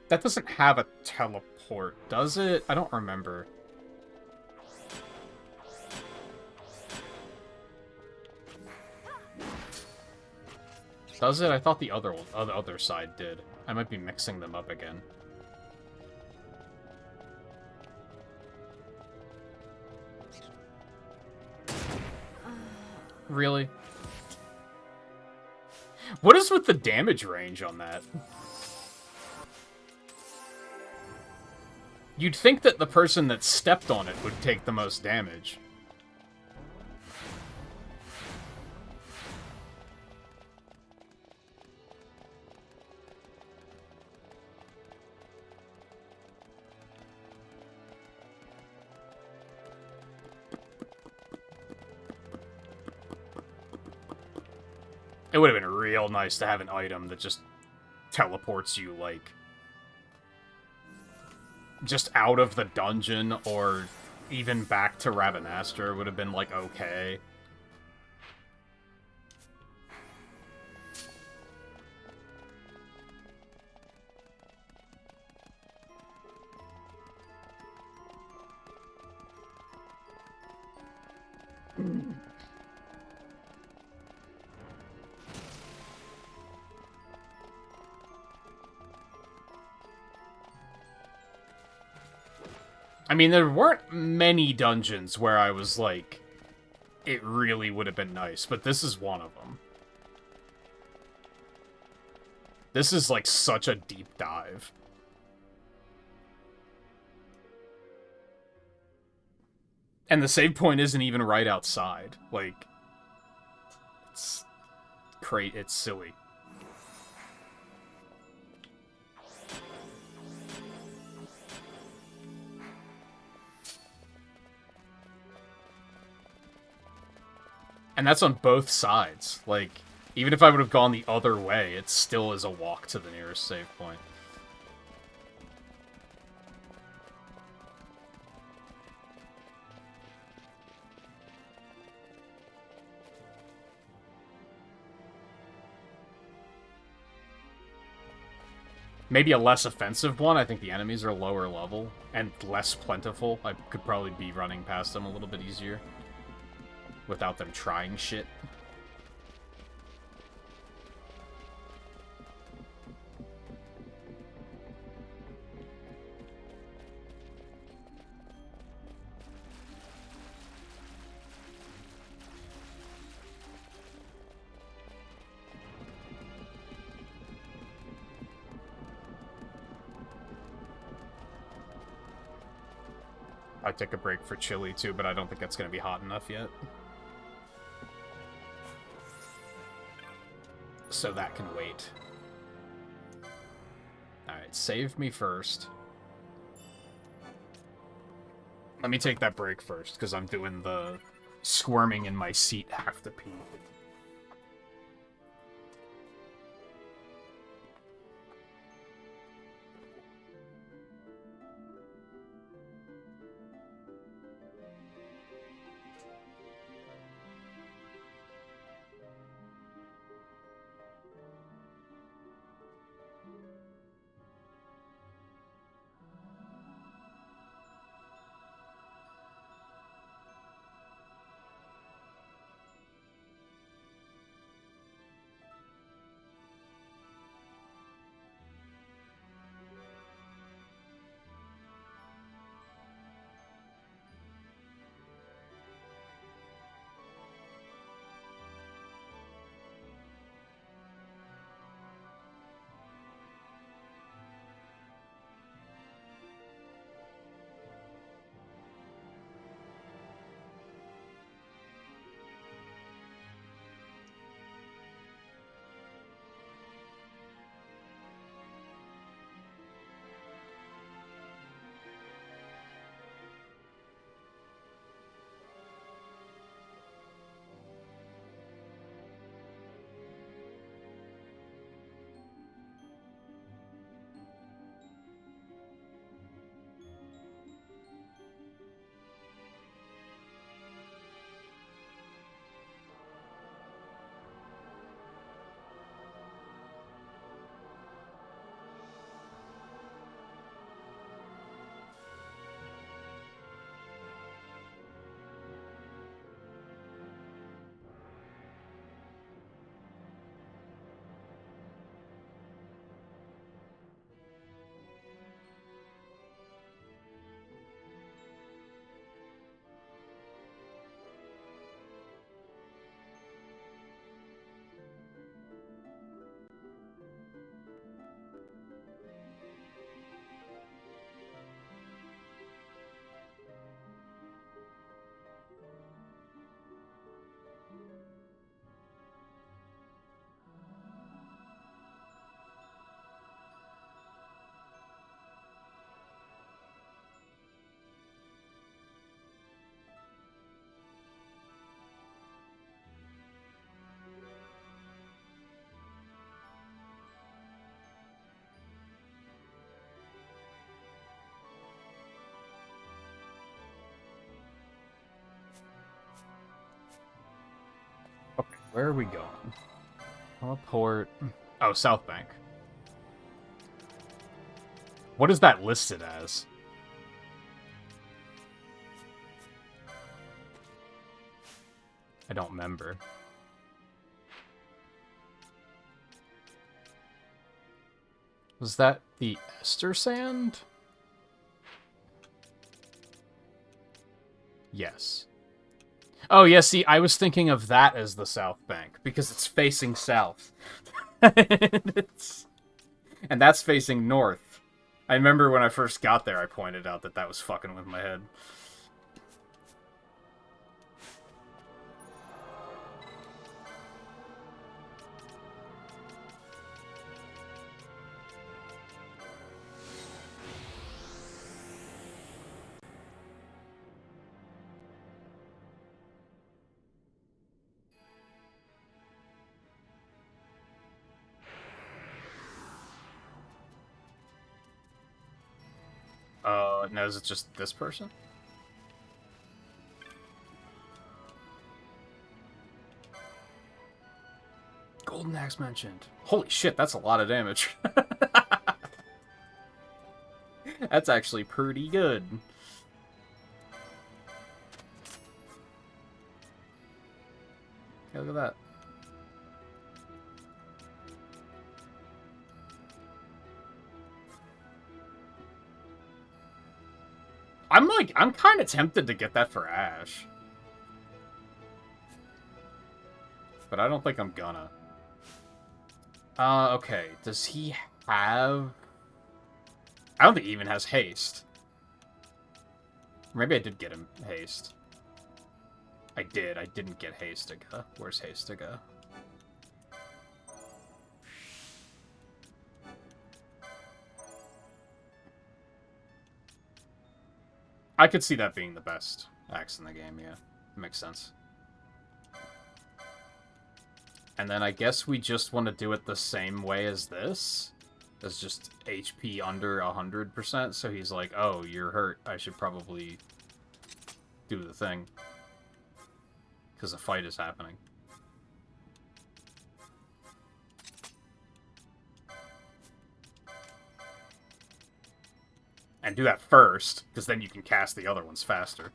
That doesn't have a teleport, does it? I don't remember. Does it? I thought the other side did. I might be mixing them up again. Really? What is with the damage range on that? You'd think that the person that stepped on it would take the most damage. It would have been real nice to have an item that just teleports you, like, just out of the dungeon, or even back to Rabanastre would have been, like, okay. I mean, there weren't many dungeons where I was like, it really would have been nice, but this is one of them. This is, like, such a deep dive. And the save point isn't even right outside. Like, it's it's silly. And that's on both sides. Like, even if I would have gone the other way, it still is a walk to the nearest save point. Maybe a less offensive one. I think the enemies are lower level and less plentiful. I could probably be running past them a little bit easier without them trying shit. I took a break for chili too, but I don't think it's going to be hot enough yet. So that can wait. Alright, save me first. Let me take that break first, because I'm doing the squirming in my seat have to pee. Where are we going? Teleport. Oh, South Bank. What is that listed as? I don't remember. Was that the Ester Sand? Yes. Oh, yeah, see, I was thinking of that as the South Bank, because it's facing south. And that's facing north. I remember when I first got there, I pointed out that that was fucking with my head. Now is it just this person? Golden Axe mentioned. Holy shit, that's a lot of damage. That's actually pretty good. Okay, look at that. I'm kind of tempted to get that for Ash. But I don't think I'm gonna. Okay. Does he have... I don't think he even has haste. Maybe I did get him haste. I did. I didn't get Hastiga. Where's Hastiga? I could see that being the best axe in the game, yeah. Makes sense. And then I guess we just want to do it the same way as this. As just HP under 100%, so he's like, oh, you're hurt. I should probably do the thing. Because a fight is happening. And do that first, because then you can cast the other ones faster.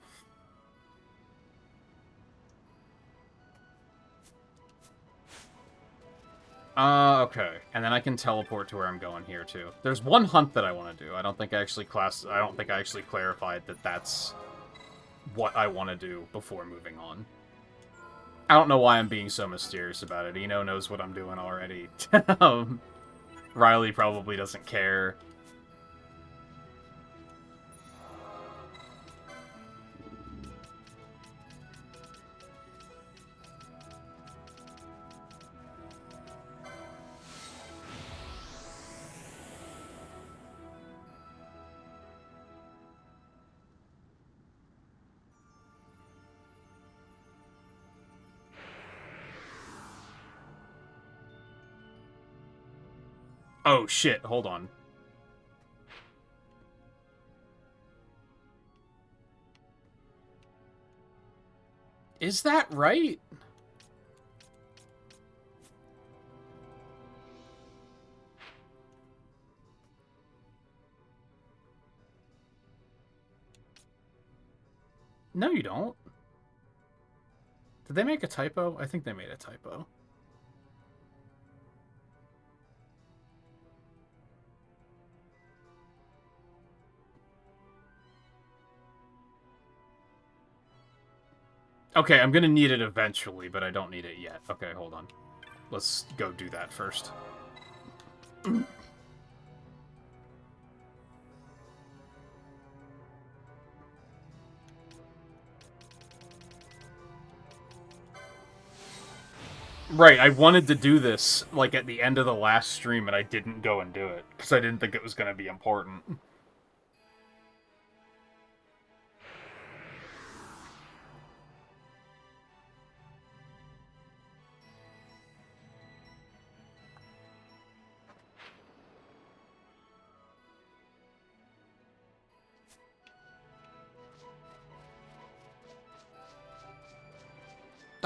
Okay. And then I can teleport to where I'm going here, too. There's one hunt that I want to do. I don't think I actually clarified that that's what I want to do before moving on. I don't know why I'm being so mysterious about it. Eno knows what I'm doing already. Riley probably doesn't care. Oh shit, hold on. Is that right? No, you don't. Did they make a typo? I think they made a typo. Okay, I'm gonna need it eventually, but I don't need it yet. Okay, hold on. Let's go do that first. Right, I wanted to do this, like, at the end of the last stream, and I didn't go and do it, because I didn't think it was gonna be important.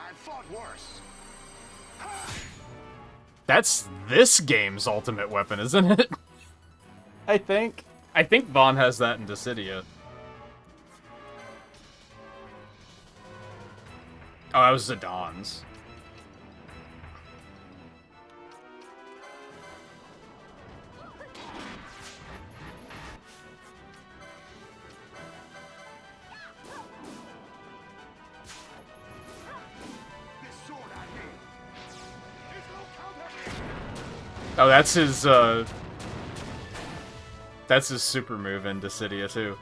I've fought worse. That's this game's ultimate weapon, isn't it? I think. I think Vaughn has that in Dissidia. Oh, that was Zidon's. Oh, that's his super move in Dissidia, too.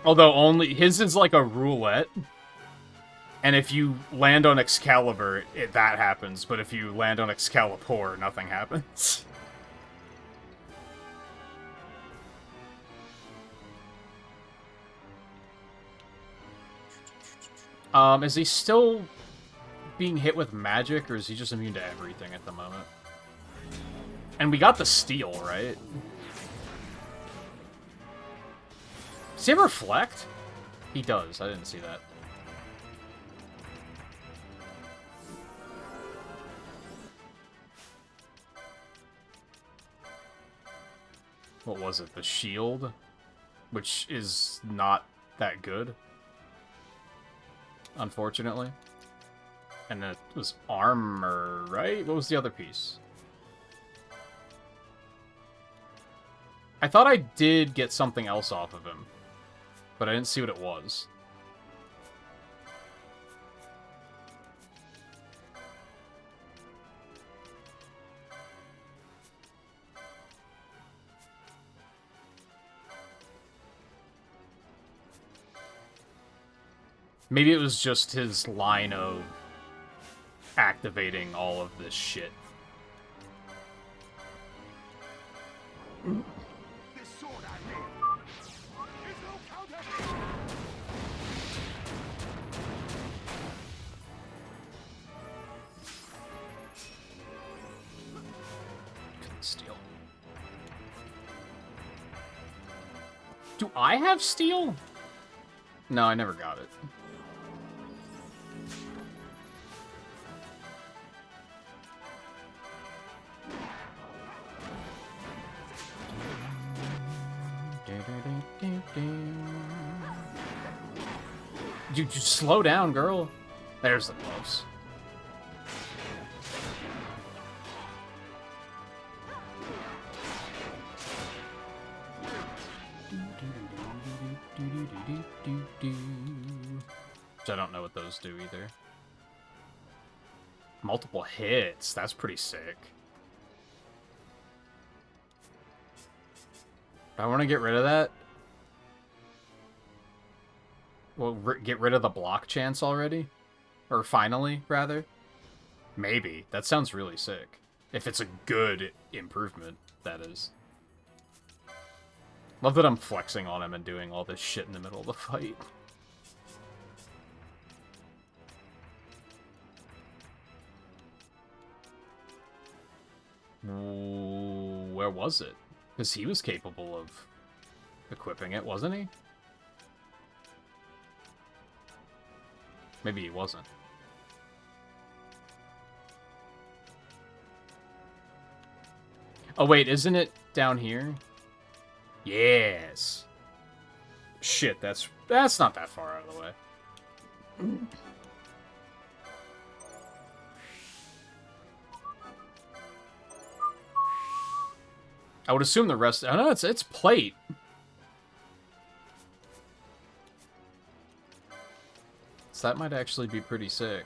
Although only his is like a roulette, and if you land on Excalibur, that happens. But if you land on Excalibur, nothing happens. Is he still being hit with magic, or is he just immune to everything at the moment? And we got the steal, right? Does he reflect? He does. I didn't see that. What was it? The shield? Which is not that good, unfortunately. And it was armor, right? What was the other piece? I thought I did get something else off of him, but I didn't see what it was. Maybe it was just his line of activating all of this shit. Steel. Do I have steel? No, I never got it. You just slow down, girl. There's the gloves. Which I don't know what those do either. Multiple hits. That's pretty sick. I want to get rid of that. Well, get rid of the block chance already? Or finally, rather? Maybe. That sounds really sick. If it's a good improvement, that is. Love that I'm flexing on him and doing all this shit in the middle of the fight. Ooh, where was it? Because he was capable of equipping it, wasn't he? Maybe he wasn't. Oh wait, isn't it down here? Yes. Shit, that's not that far out of the way. I would assume the rest... Oh no, it's plate. So that might actually be pretty sick.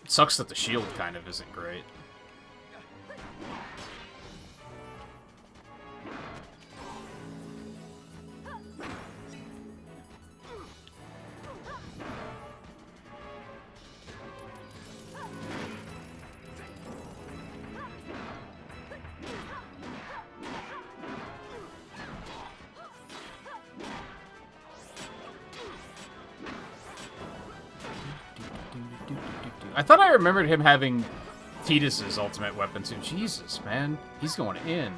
It sucks that the shield kind of isn't great. I thought I remembered him having Tidus's ultimate weapon too. Jesus, man. He's going in.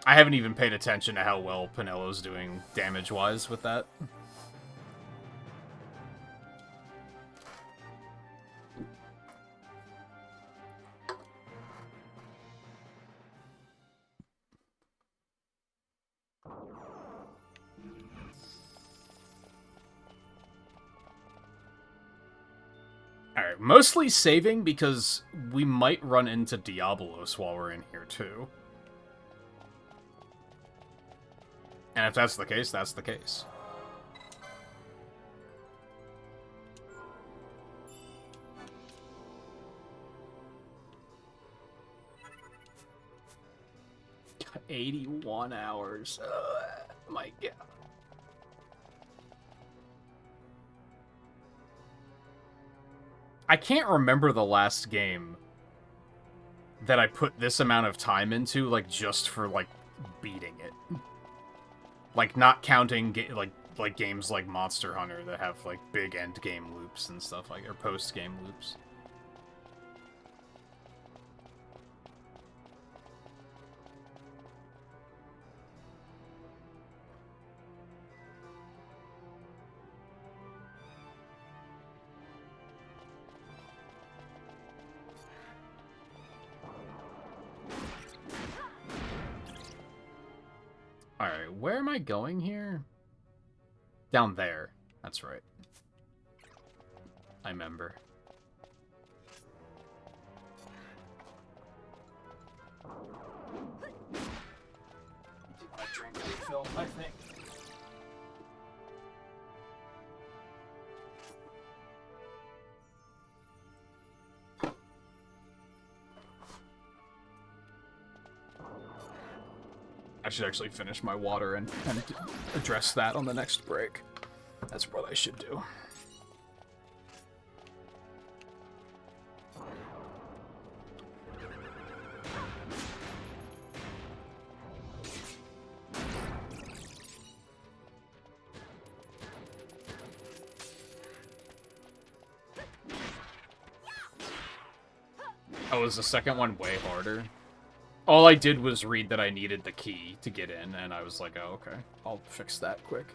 I haven't even paid attention to how well Pinello's doing damage-wise with that. Alright, mostly saving because we might run into Diabolos while we're in here, too. And if that's the case, that's the case. Got 81 hours. My God. I can't remember the last game that I put this amount of time into, like, just for, like, beating it. Like, not counting, like games like Monster Hunter that have, like, big end-game loops and stuff like, or post-game loops. Alright, where am I going here? Down there. That's right. I remember. Did my drink refill, I think. I should actually finish my water and address that on the next break. That's what I should do. Oh, is the second one way harder? All I did was read that I needed the key to get in, and I was like, oh, okay. I'll fix that quick.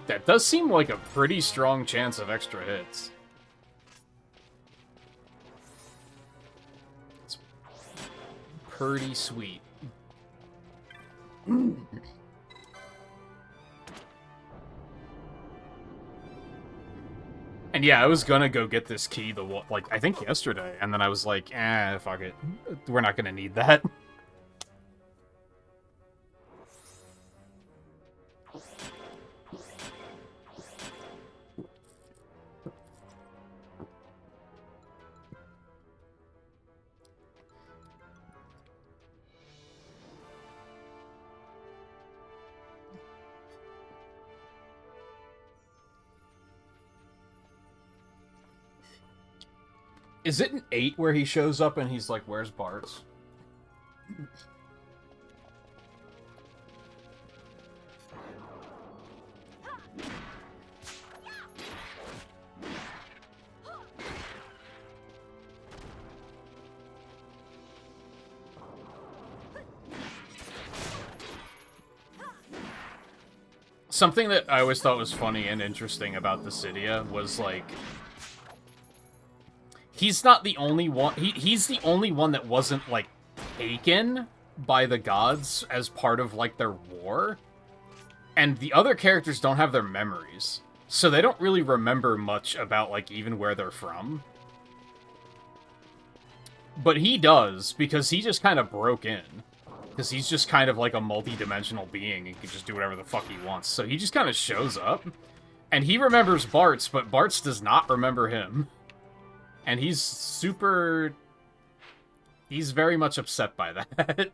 That does seem like a pretty strong chance of extra hits. It's pretty sweet. And yeah, I was gonna go get this key, like, I think yesterday, and then I was like, fuck it. We're not gonna need that. Is it an 8 where he shows up and he's like, where's Bart's? Something that I always thought was funny and interesting about the Cydia was, like, he's not the only one. He's the only one that wasn't, like, taken by the gods as part of, like, their war. And the other characters don't have their memories. So they don't really remember much about, like, even where they're from. But he does, because he just kind of broke in. Because he's just kind of like a multi-dimensional being and can just do whatever the fuck he wants. So he just kind of shows up, and he remembers Bartz, but Bartz does not remember him. And he's super... He's very much upset by that.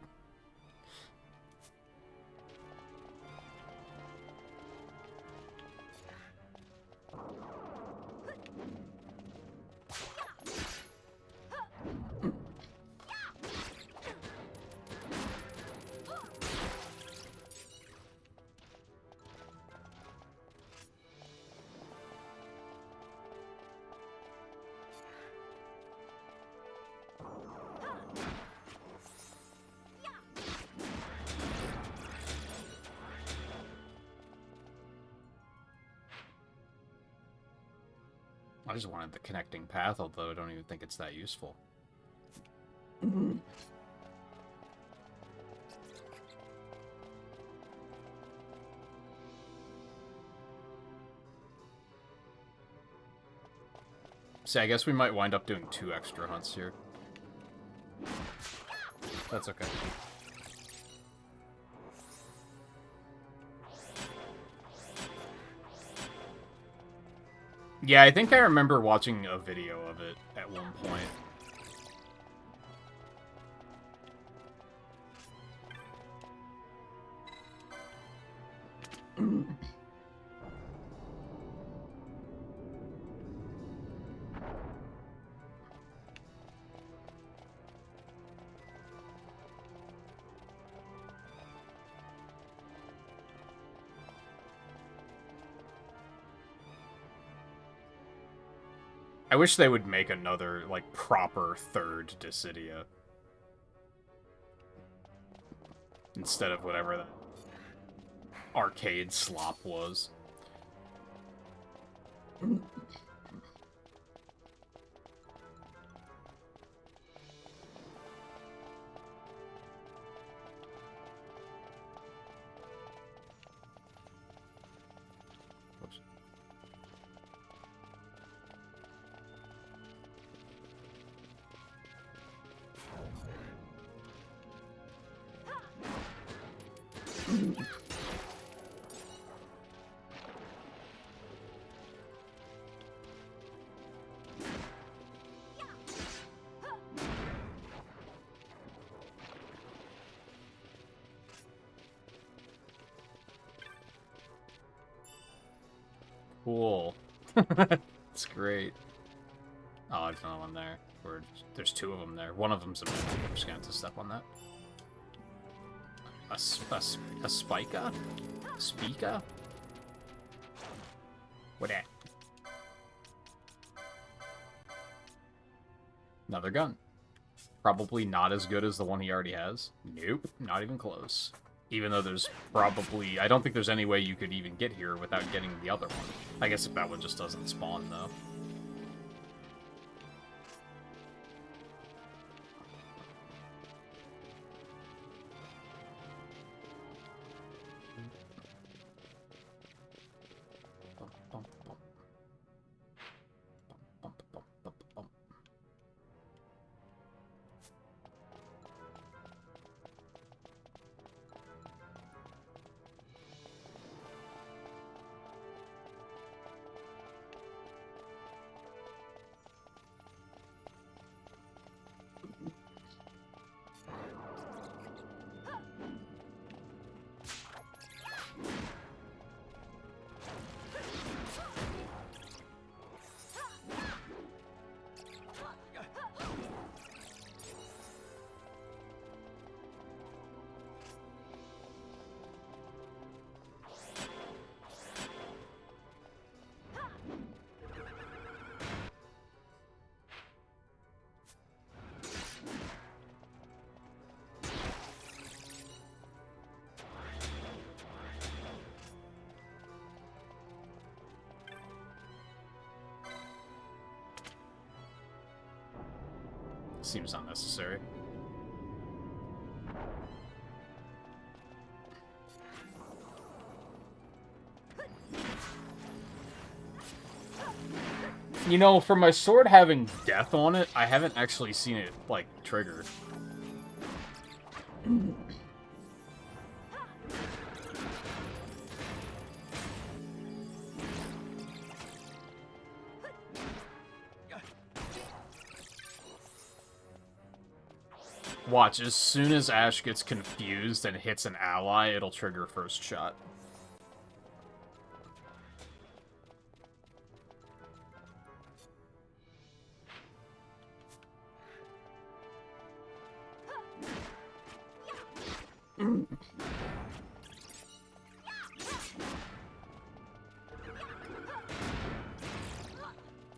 I just wanted the connecting path, although I don't even think it's that useful. See, I guess we might wind up doing 2 extra hunts here. That's okay. Yeah, I think I remember watching a video of it at one point. I wish they would make another, like, proper third Dissidia. Instead of whatever that arcade slop was. Cool. It's great. Oh, there's another one there. Or there's 2 of them there. One of them's a... I'm just gonna have to step on that. A spica? Spica? What at? Another gun. Probably not as good as the one he already has. Nope, not even close. Even though there's probably... I don't think there's any way you could even get here without getting the other one. I guess if that one just doesn't spawn, though. Seems unnecessary. You know, for my sword having death on it, I haven't actually seen it, like, trigger. Watch, as soon as Ash gets confused and hits an ally, it'll trigger first shot.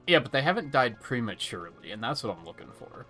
Yeah, but they haven't died prematurely, and that's what I'm looking for.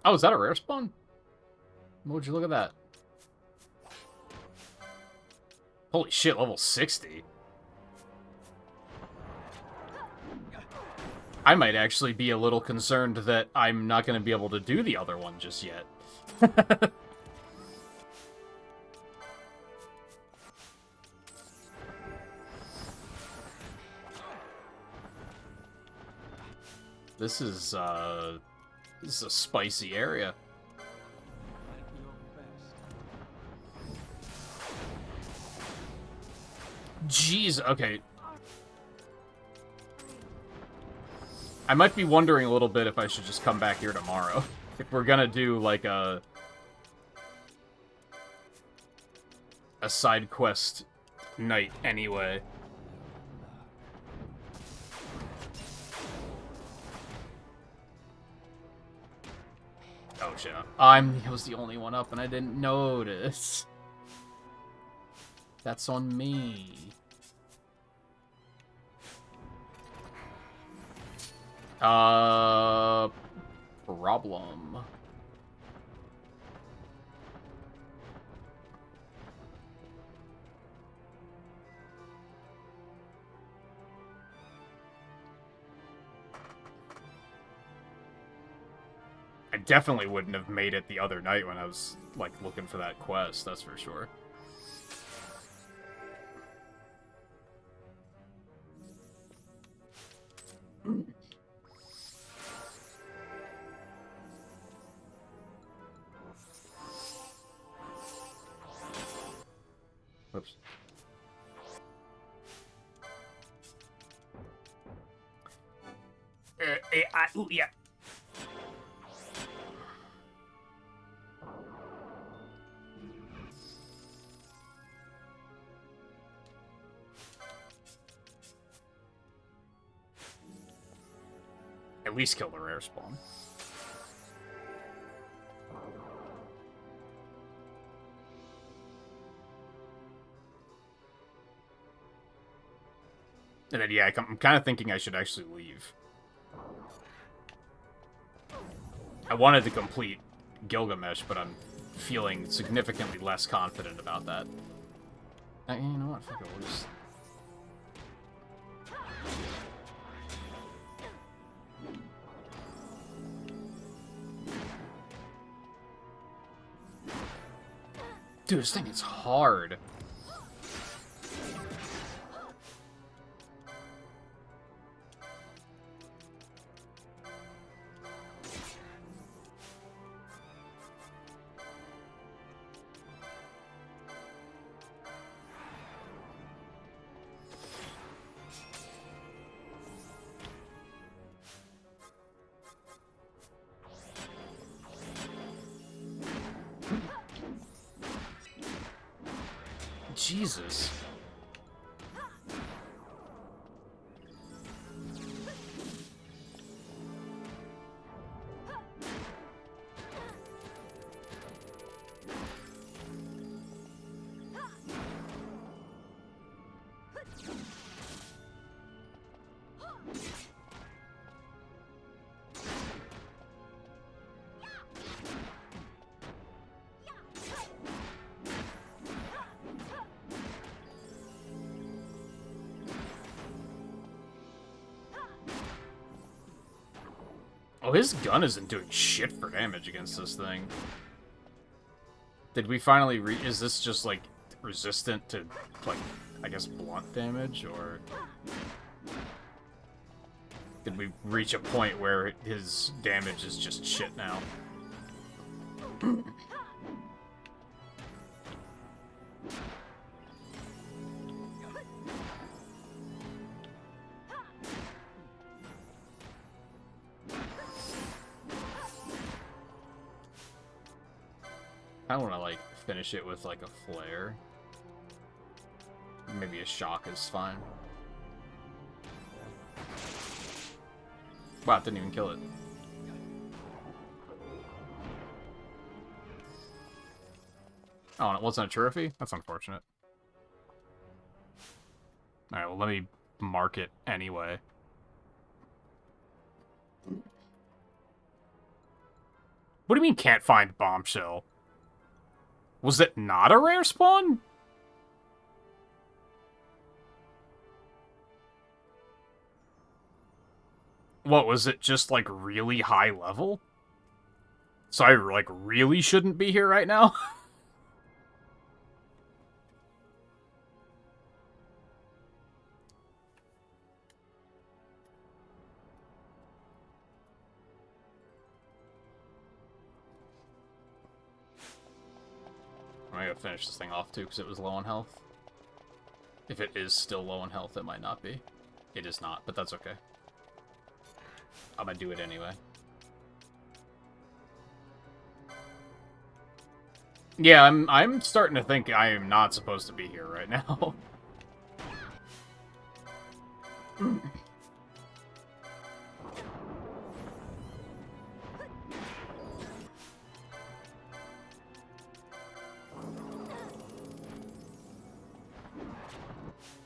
Oh, is that a rare spawn? Would you look at that? Holy shit, level 60. I might actually be a little concerned that I'm not going to be able to do the other one just yet. This is a spicy area. Jeez, okay. I might be wondering a little bit if I should just come back here tomorrow. If we're gonna do, like, a side quest night anyway. Oh, shit. I was the only one up and I didn't notice. That's on me. Problem. I definitely wouldn't have made it the other night when I was, like, looking for that quest, that's for sure. Whoops. Ooh, yeah. At least kill the rare spawn. And then, yeah, I'm kind of thinking I should actually leave. I wanted to complete Gilgamesh, but I'm feeling significantly less confident about that. You know what? Fuck it, we'll just... Dude, this thing is hard. Jesus. Oh, his gun isn't doing shit for damage against this thing. Did we finally is this just, like, resistant to, like, I guess blunt damage, or... Did we reach a point where his damage is just shit now? I want to, like, finish it with, like, a flare. Maybe a shock is fine. Wow, it didn't even kill it. Oh, and it wasn't a trophy? That's unfortunate. Alright, well, let me mark it anyway. What do you mean can't find Bombshell? Was it not a rare spawn? What, was it just, like, really high level? So I, like, really shouldn't be here right now? I'm gonna finish this thing off, too, because it was low on health. If it is still low on health, it might not be. It is not, but that's okay. I'm gonna do it anyway. Yeah, I'm starting to think I am not supposed to be here right now.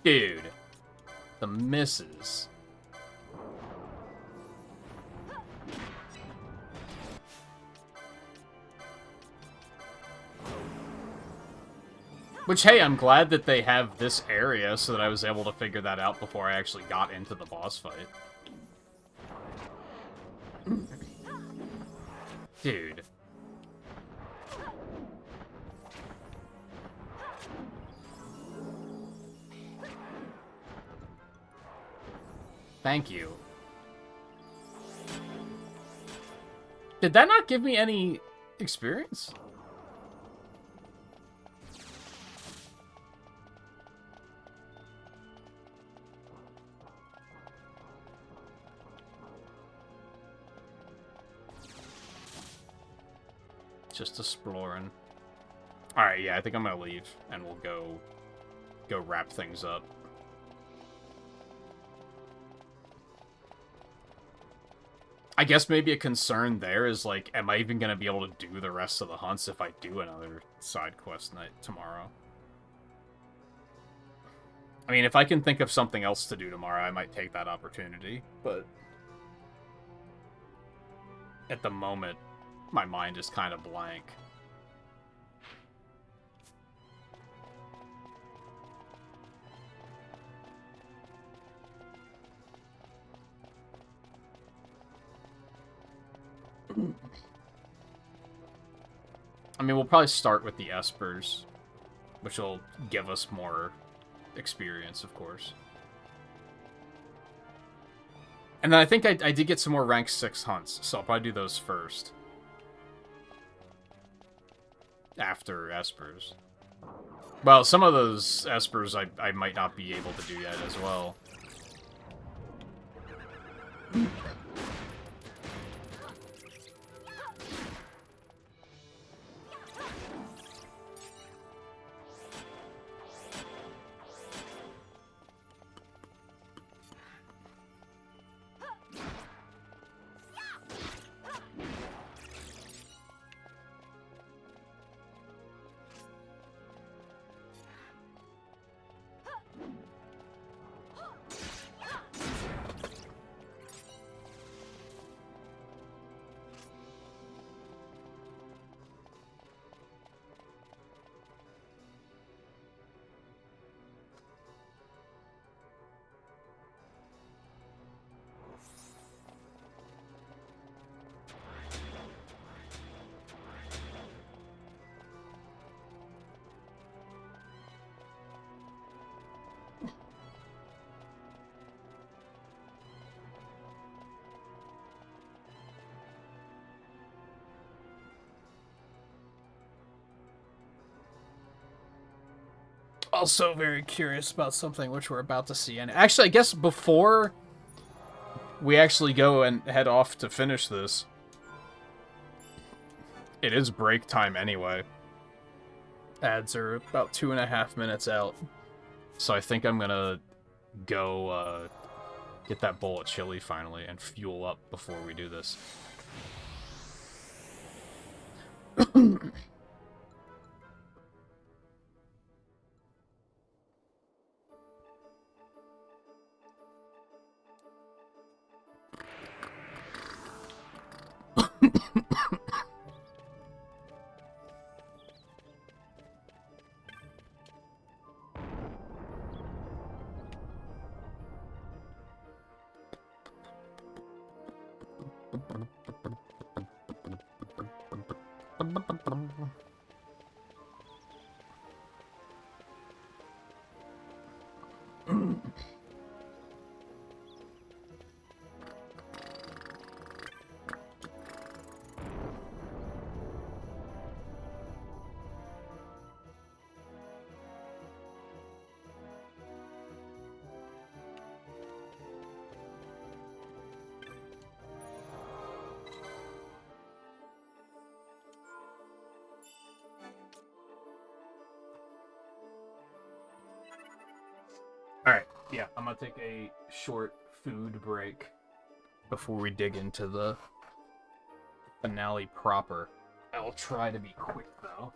Dude. The misses. Which, hey, I'm glad that they have this area so that I was able to figure that out before I actually got into the boss fight. Dude. Thank you. Did that not give me any experience? Just exploring. Alright, yeah, I think I'm gonna leave, and we'll go wrap things up. I guess maybe a concern there is, like, am I even gonna be able to do the rest of the hunts if I do another side quest night tomorrow? I mean, if I can think of something else to do tomorrow, I might take that opportunity, but... at the moment, my mind is kind of blank. I mean, we'll probably start with the Espers, which will give us more experience, of course. And then I think I did get some more rank 6 hunts, so I'll probably do those first. After Espers. Well, some of those Espers I might not be able to do yet as well. also very curious about something which we're about to see. And actually, I guess before we actually go and head off to finish this, it is break time anyway. Ads are about 2.5 minutes out. So I think I'm gonna go get that bowl of chili finally and fuel up before we do this. Alright, yeah, I'm gonna take a short food break before we dig into the finale proper. I'll try to be quick, though.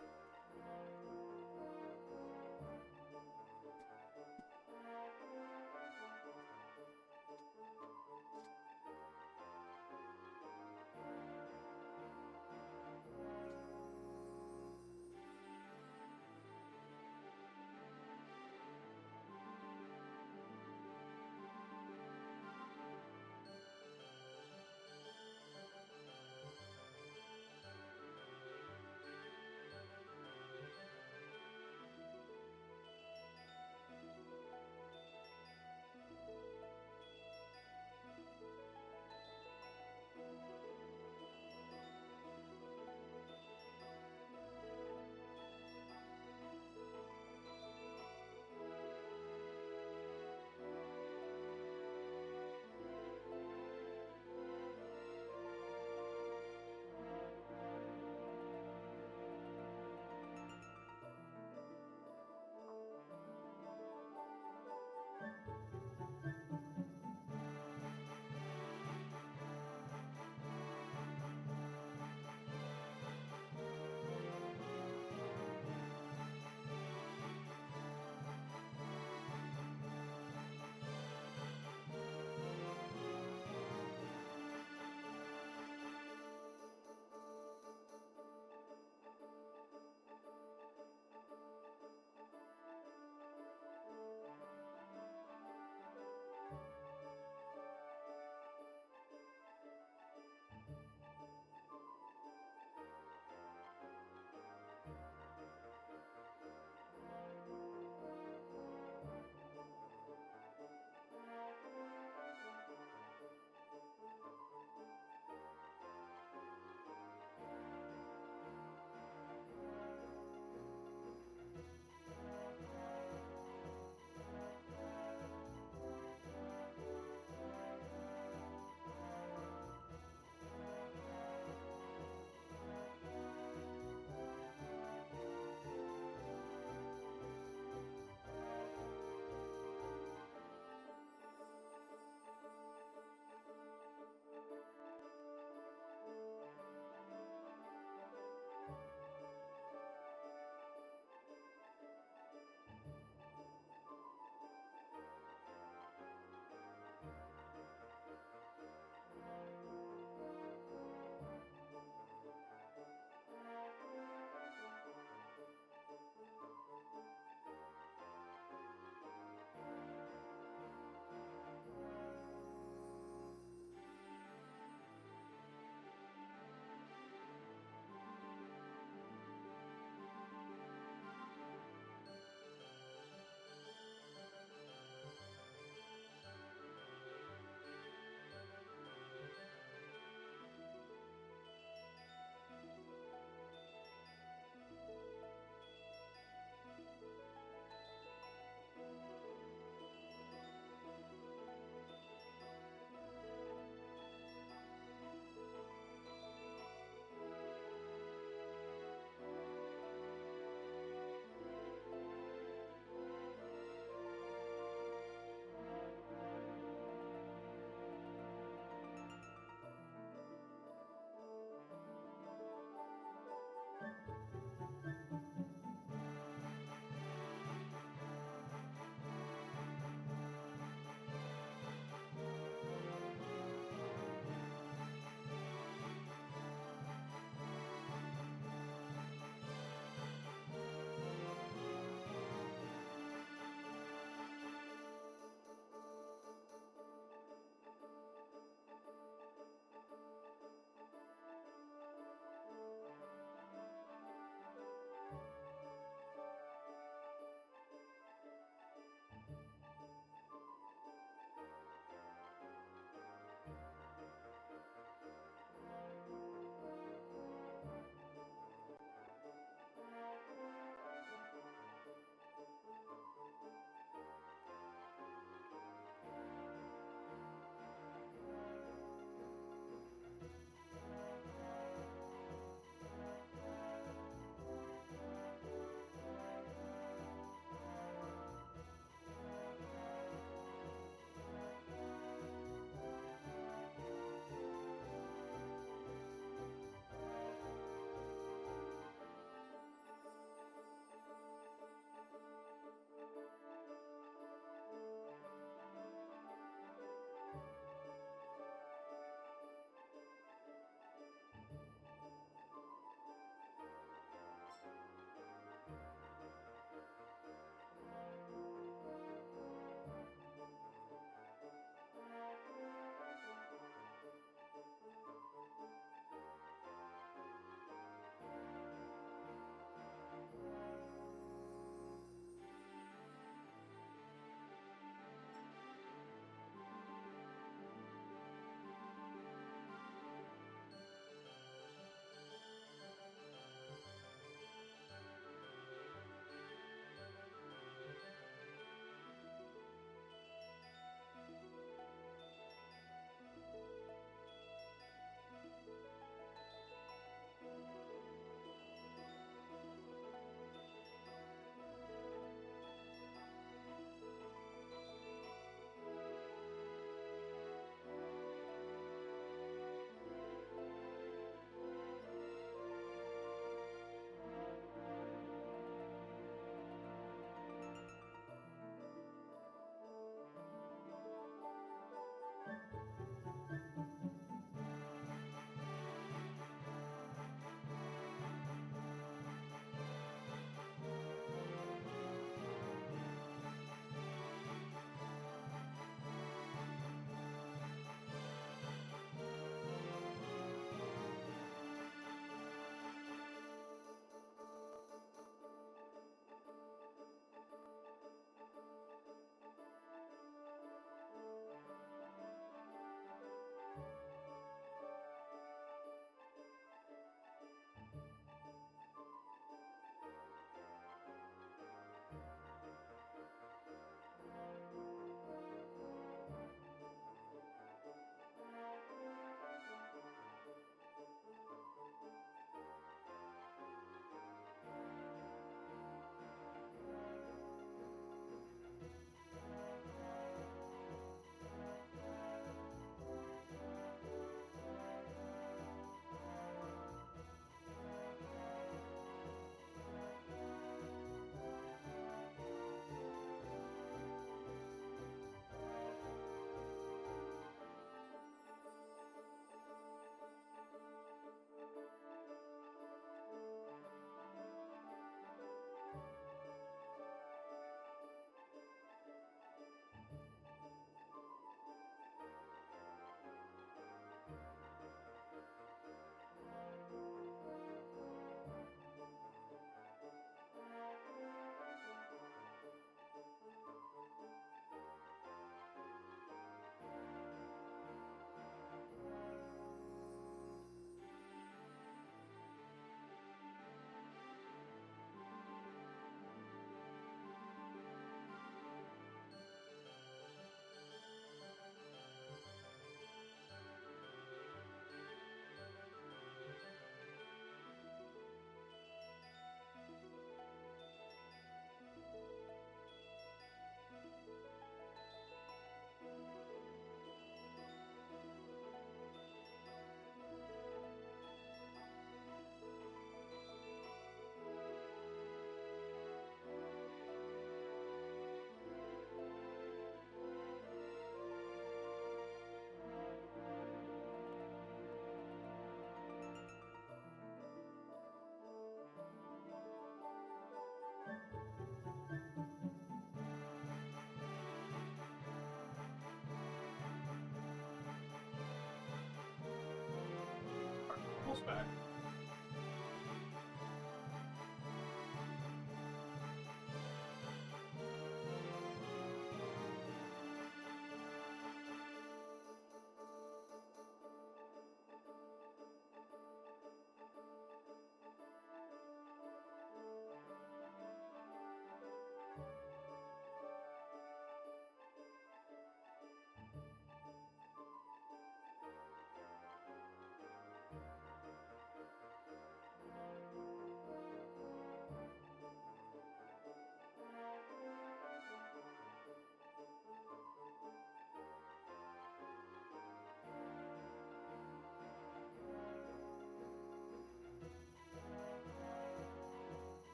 almost back.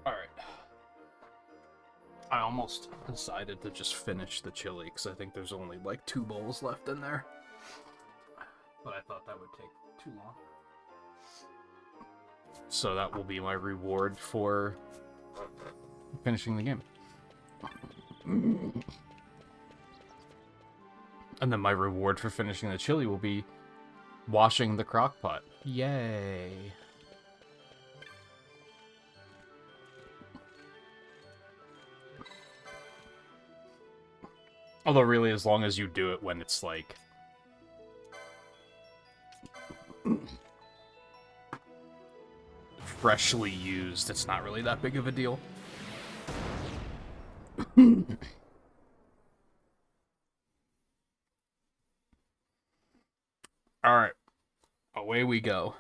Alright. I almost decided to just finish the chili, because I think there's only like 2 bowls left in there. But I thought that would take too long. So that will be my reward for finishing the game. And then my reward for finishing the chili will be washing the crock pot. Yay! Although really, as long as you do it when it's like... freshly used, it's not really that big of a deal. Alright. Away we go.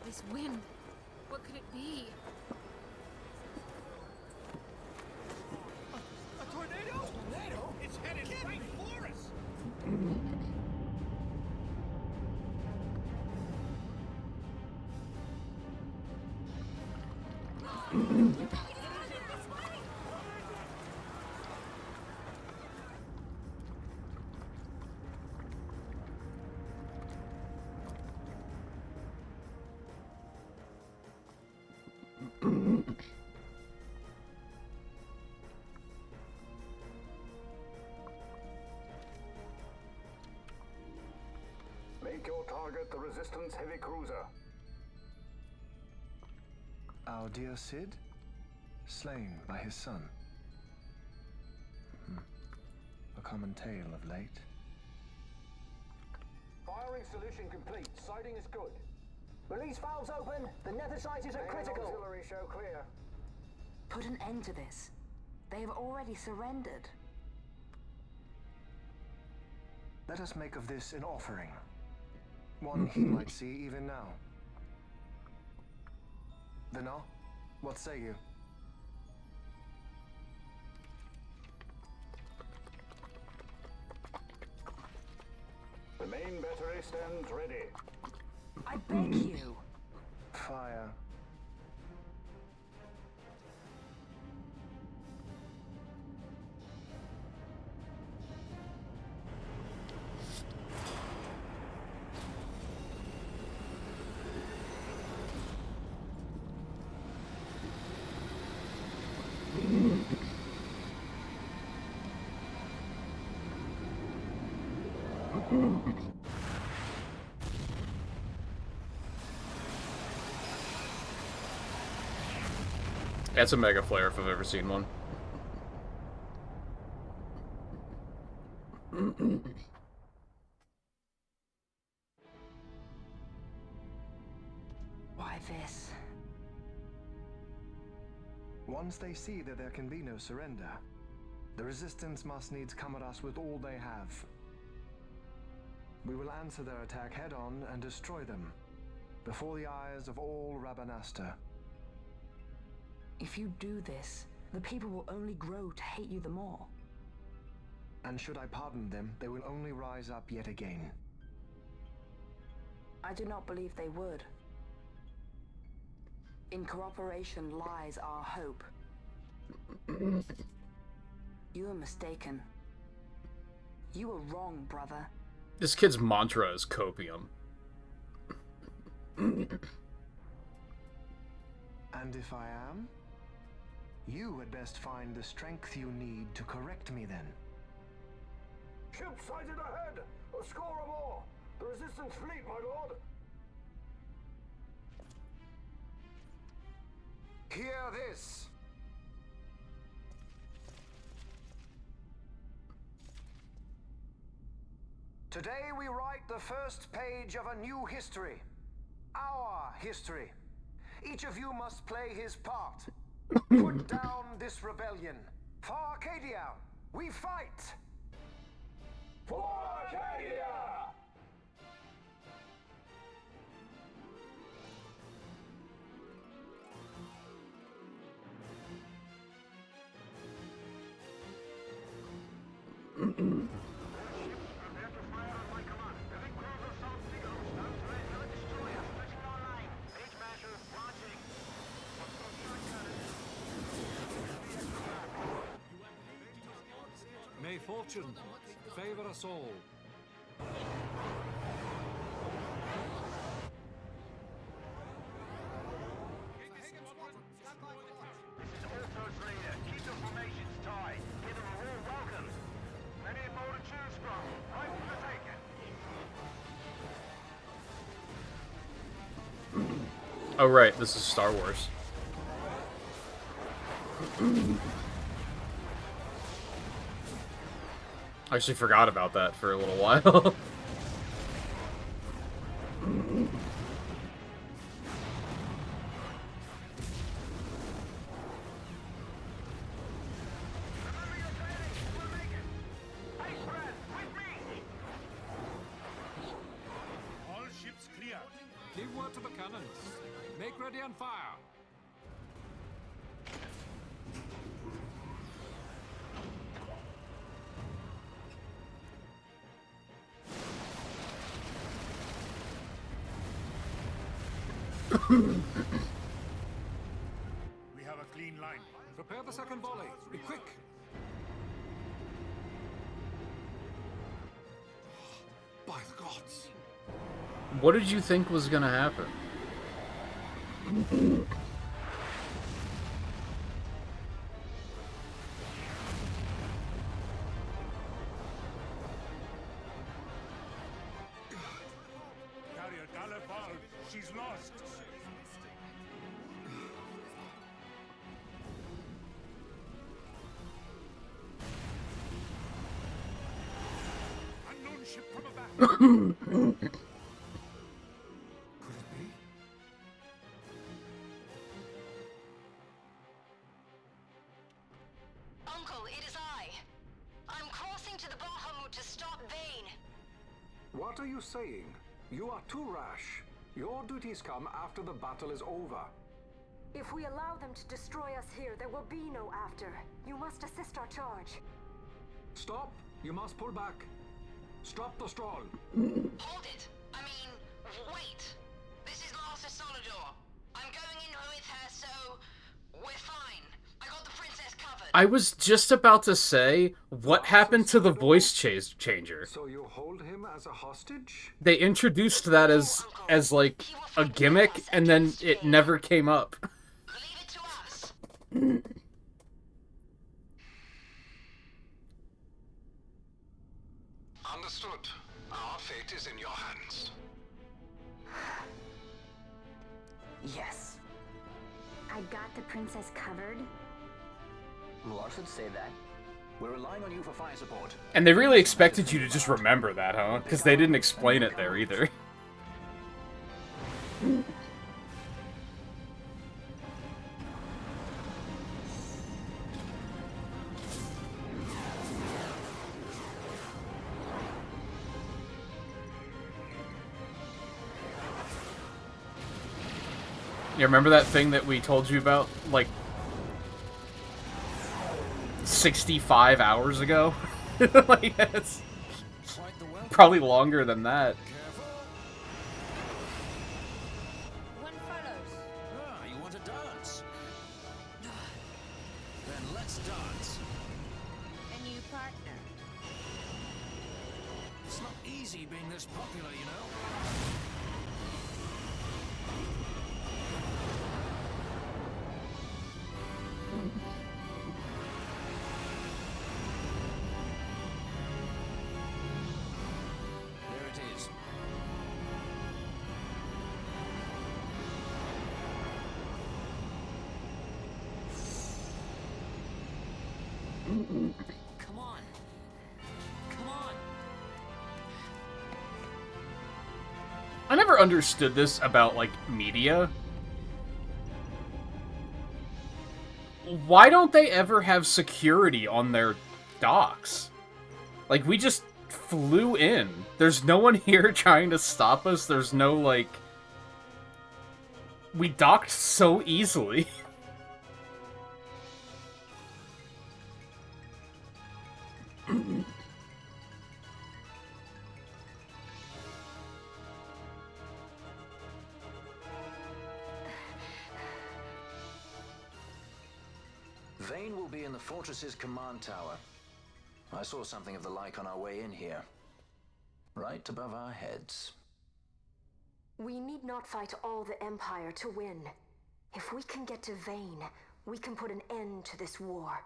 This wind, what could it be? A tornado? Tornado? It's headed right for us! Make your target the Resistance heavy cruiser. Our dear Cid, slain by his son. A common tale of late. Firing solution complete. Sighting is good. Release valves open. The nether sizes are critical. Auxiliary show clear. Put an end to this. They have already surrendered. Let us make of this an offering. One he might see even now. Vina, what say you? The main battery stands ready. I beg you. Fire. That's a mega flare if I've ever seen one. Why this? Once they see that there can be no surrender, The Resistance must needs come at us with all they have. We will answer their attack head-on and destroy them, before the eyes of all Rabanastre. If you do this, the people will only grow to hate you the more. And should I pardon them, they will only rise up yet again. I do not believe they would. In cooperation lies our hope. You are mistaken. You are wrong, brother. This kid's mantra is copium. And if I am? You had best find the strength you need to correct me then. Ship sighted ahead! A score or more! The Resistance fleet, my lord! Hear this! Today we write the first page of a new history. Our history. Each of you must play his part. Put down this rebellion. For Arcadia, we fight! For Arcadia! May fortune favor us all. Keep the formations tight. Give them a warm welcome. Many more to choose from. Right for the taking. Oh right, this is Star Wars. I actually forgot about that for a little while. All ships clear. Give word to the cannons. Make ready and fire. We have a clean line. Prepare the second volley. Be quick. By the gods. What did you think was gonna happen? Carrier Gallifal, she's lost. Unknown ship from aback. Could it be? Uncle, it is I. I'm crossing to the Bahamut to stop Vane. What are you saying? You are too rash. Your duties come after the battle is over. If we allow them to destroy us here, there will be no after. You must assist our charge. Stop! You must pull back. Stop the stroll. Hold it! I mean, wait. This is Master Solidor. I'm going in with her, so we're fine. I got the princess covered. I was just about to say, what happened to the voice changer? So you hold him as a hostage? They introduced that as like a gimmick, and then it never came up. Leave it to us. Understood. Our fate is in your hands. Yes. I got the princess covered. Lars would say that. We're relying on you for fire support. And they really expected you to just remember that, huh? Because they didn't explain it there either. You remember that thing that we told you about, like, 65 hours ago? Like, it's probably longer than that. One follows. Ah, you want to dance? Then let's dance. A new partner. It's not easy being this popular, you know. There it is. Come on. Come on. I never understood this about, like, media. Why don't they ever have security on their docks? Like, we just flew in. There's no one here trying to stop us. There's no, like... We docked so easily. Vane will be in the fortress's command tower. I saw something of the like on our way in here. Right above our heads. We need not fight all the Empire to win. If we can get to Vane, we can put an end to this war.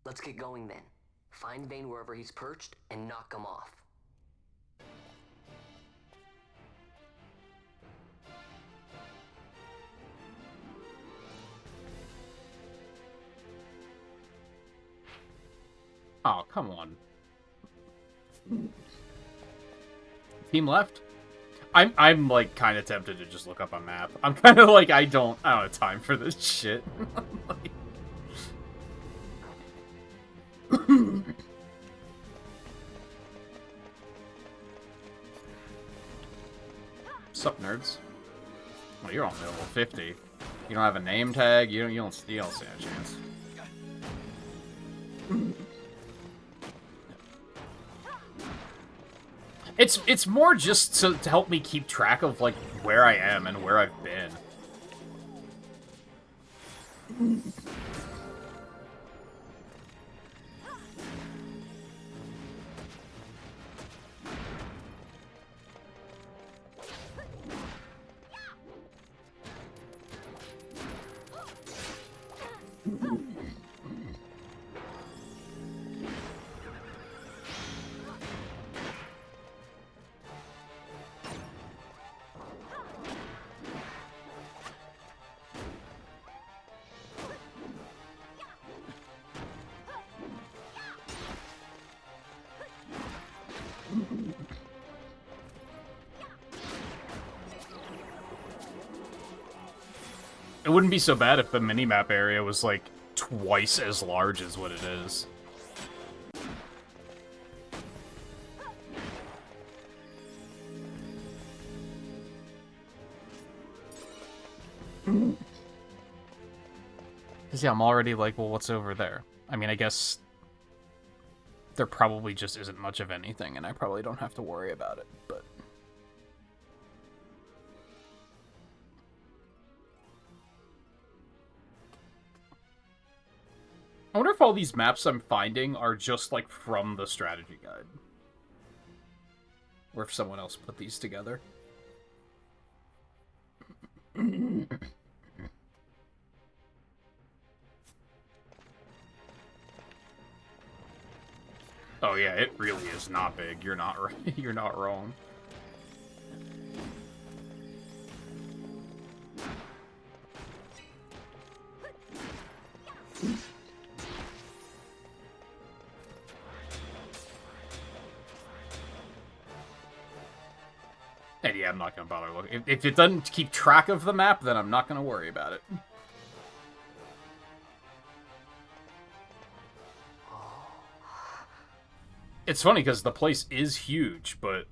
Let's get going then. Find Vane wherever he's perched and knock him off. Oh, come on. Team left? I'm like kind of tempted to just look up a map. I'm kind of like I don't have time for this shit. Like... Sup, nerds? Well, you're only level 50. You don't have a name tag. You don't stand a chance. It's more just to help me keep track of, like, where I am and where I've been. It wouldn't be so bad if the minimap area was, like, twice as large as what it is. Because, yeah, I'm already like, well, what's over there? I mean, I guess there probably just isn't much of anything, and I probably don't have to worry about it, but... I wonder if all these maps I'm finding are just, like, from the strategy guide. Or if someone else put these together. Oh yeah, it really is not big. You're not right. You're not wrong. And yeah, I'm not gonna bother looking. If it doesn't keep track of the map, then I'm not gonna worry about it. It's funny because the place is huge, but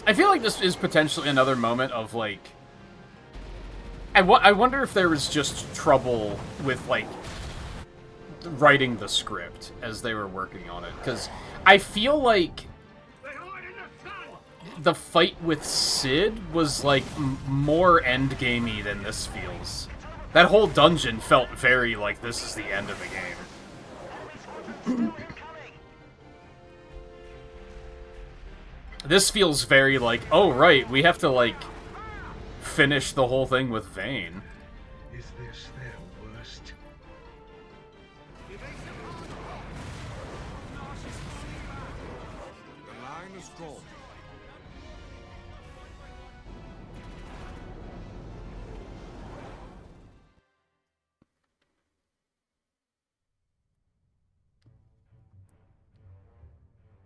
I feel like this is potentially another moment of, like... I wonder if there was just trouble with, like, writing the script as they were working on it. Because I feel like the fight with Sid was, like, more endgamey than this feels. That whole dungeon felt very like this is the end of the game. This feels very like, oh right, we have to, like, finish the whole thing with Vayne. Is this their worst? The line is drawn.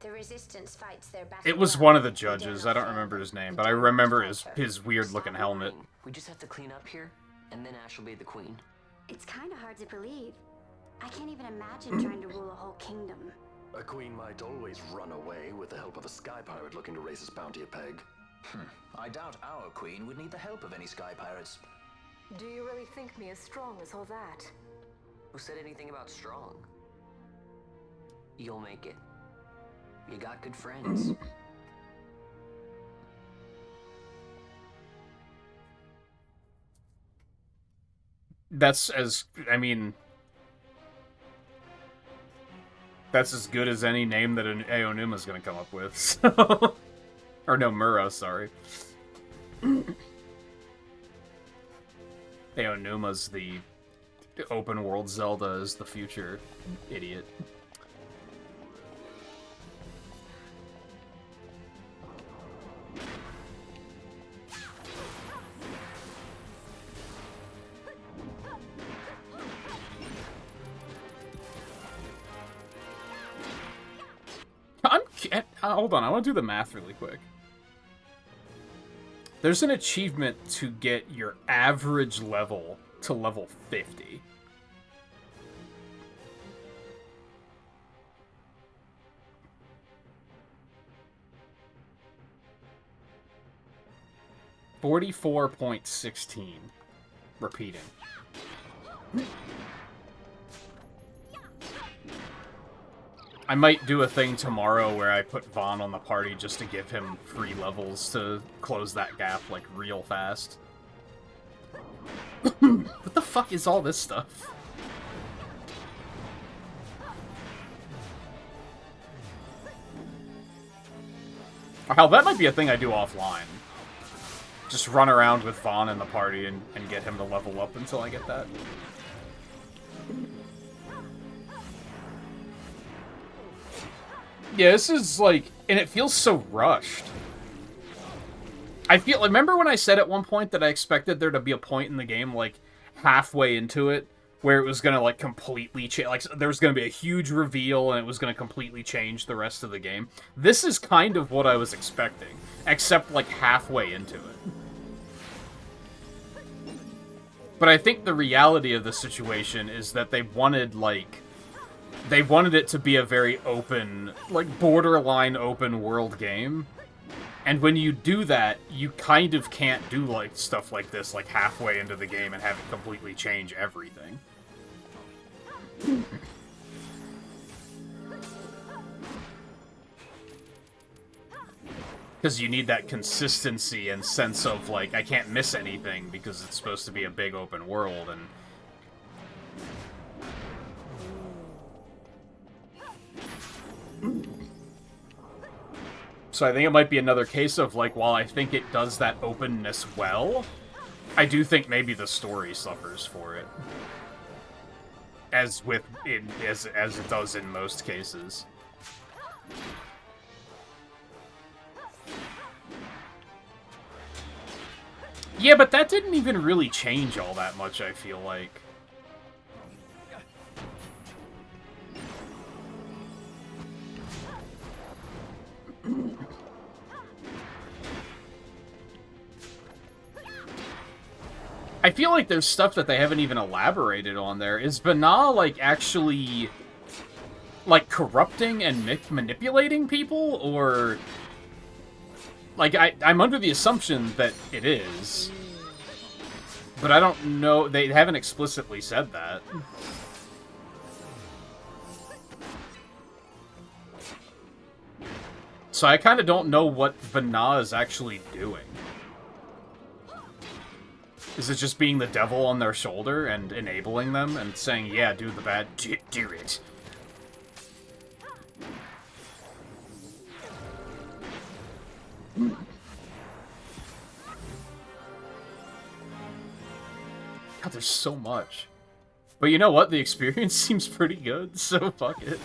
The Resistance fights their battle. It was one of the judges. I don't remember his name, but I remember his weird-looking helmet. We just have to clean up here, and then Ash will be the queen. It's kind of hard to believe. I can't even imagine trying to rule a whole kingdom. A queen might always run away with the help of a sky pirate looking to raise his bounty a peg. I doubt our queen would need the help of any sky pirates. Do you really think me as strong as all that? Who said anything about strong? You'll make it. You got good friends. That's as, I mean... That's as good as any name that an Aonuma's gonna come up with, so... Or no, Mura, sorry. Aonuma's the open world Zelda is the future. Idiot. Hold on, I want to do the math really quick. There's an achievement to get your average level to level 50. $44.16. Repeating. I might do a thing tomorrow where I put Vaughn on the party just to give him free levels to close that gap, like, real fast. What the fuck is all this stuff? Hell, that might be a thing I do offline. Just run around with Vaughn in the party and get him to level up until I get that. Yeah, this is like, and it feels so rushed. Remember when I said at one point that I expected there to be a point in the game, like, halfway into it, where it was gonna, like, completely change, like, there was gonna be a huge reveal and it was gonna completely change the rest of the game? This is kind of what I was expecting, except, like, halfway into it. But I think the reality of the situation is that they wanted, like, they wanted it to be a very open, like, borderline open world game. And when you do that, you kind of can't do, like, stuff like this, like, halfway into the game and have it completely change everything. Because you need that consistency and sense of, like, I can't miss anything because it's supposed to be a big open world, and... So I think it might be another case of, like, while I think it does that openness well, I do think maybe the story suffers for it. As it does in most cases. Yeah, but that didn't even really change all that much, I feel like. I feel like there's stuff that they haven't even elaborated on there. Is Banal, like, actually like, corrupting and manipulating people, or... Like, I'm under the assumption that it is. But I don't know, they haven't explicitly said that. So I kind of don't know what Vana is actually doing. Is it just being the devil on their shoulder and enabling them and saying, yeah, do the bad, do it. God, there's so much. But you know what? The experience seems pretty good, so fuck it.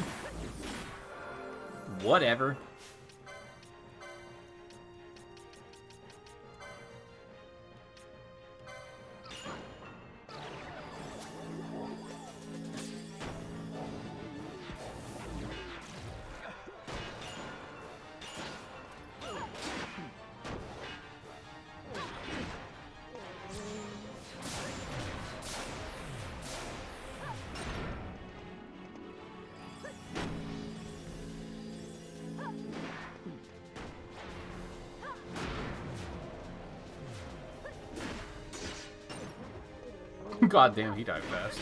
Whatever. God damn, he died fast.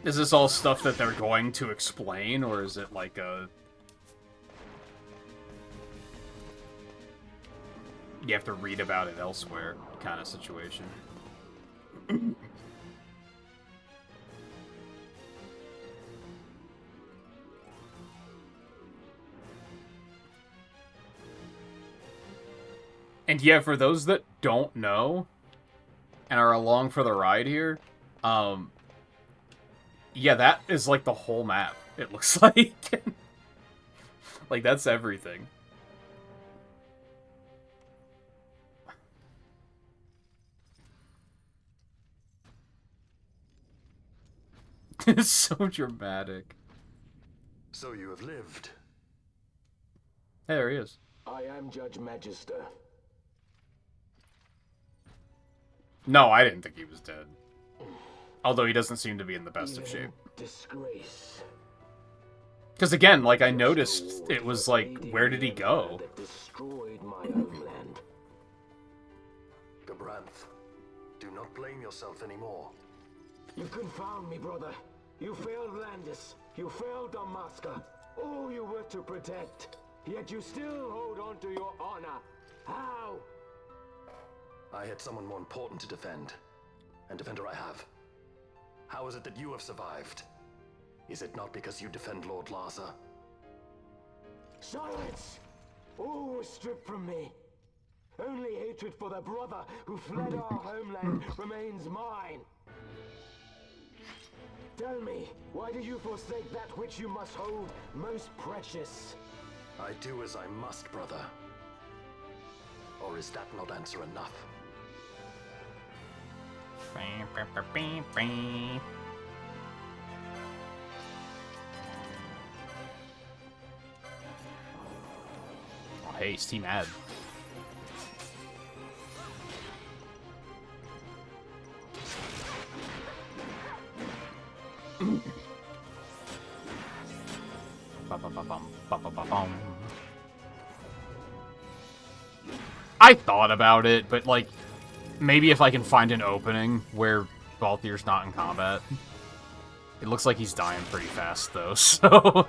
Is this all stuff that they're going to explain, or is it like a... You have to read about it elsewhere kind of situation? And yeah, for those that don't know and are along for the ride here, yeah, that is like the whole map, it looks like. Like, that's everything. It's so dramatic. So you have lived. Hey, there he is. I am Judge Magister. No, I didn't think he was dead. Although he doesn't seem to be in the best of shape. Disgrace. Because again, like, I noticed it was like, where did he go? That destroyed my homeland. Gabranth, do not blame yourself anymore. You confound me, brother. You failed Landis. You failed Damaska. All you were to protect. Yet you still hold on to your honor. How? I had someone more important to defend. And defender I have. How is it that you have survived? Is it not because you defend Lord Larsa? Silence! All was stripped from me. Only hatred for the brother who fled our homeland remains mine. Tell me, why did you forsake that which you must hold most precious? I do as I must, brother. Or is that not answer enough? Oh, hey, is Team Ad. I thought about it, but like, maybe if I can find an opening where Balthier's not in combat. It looks like he's dying pretty fast though, so...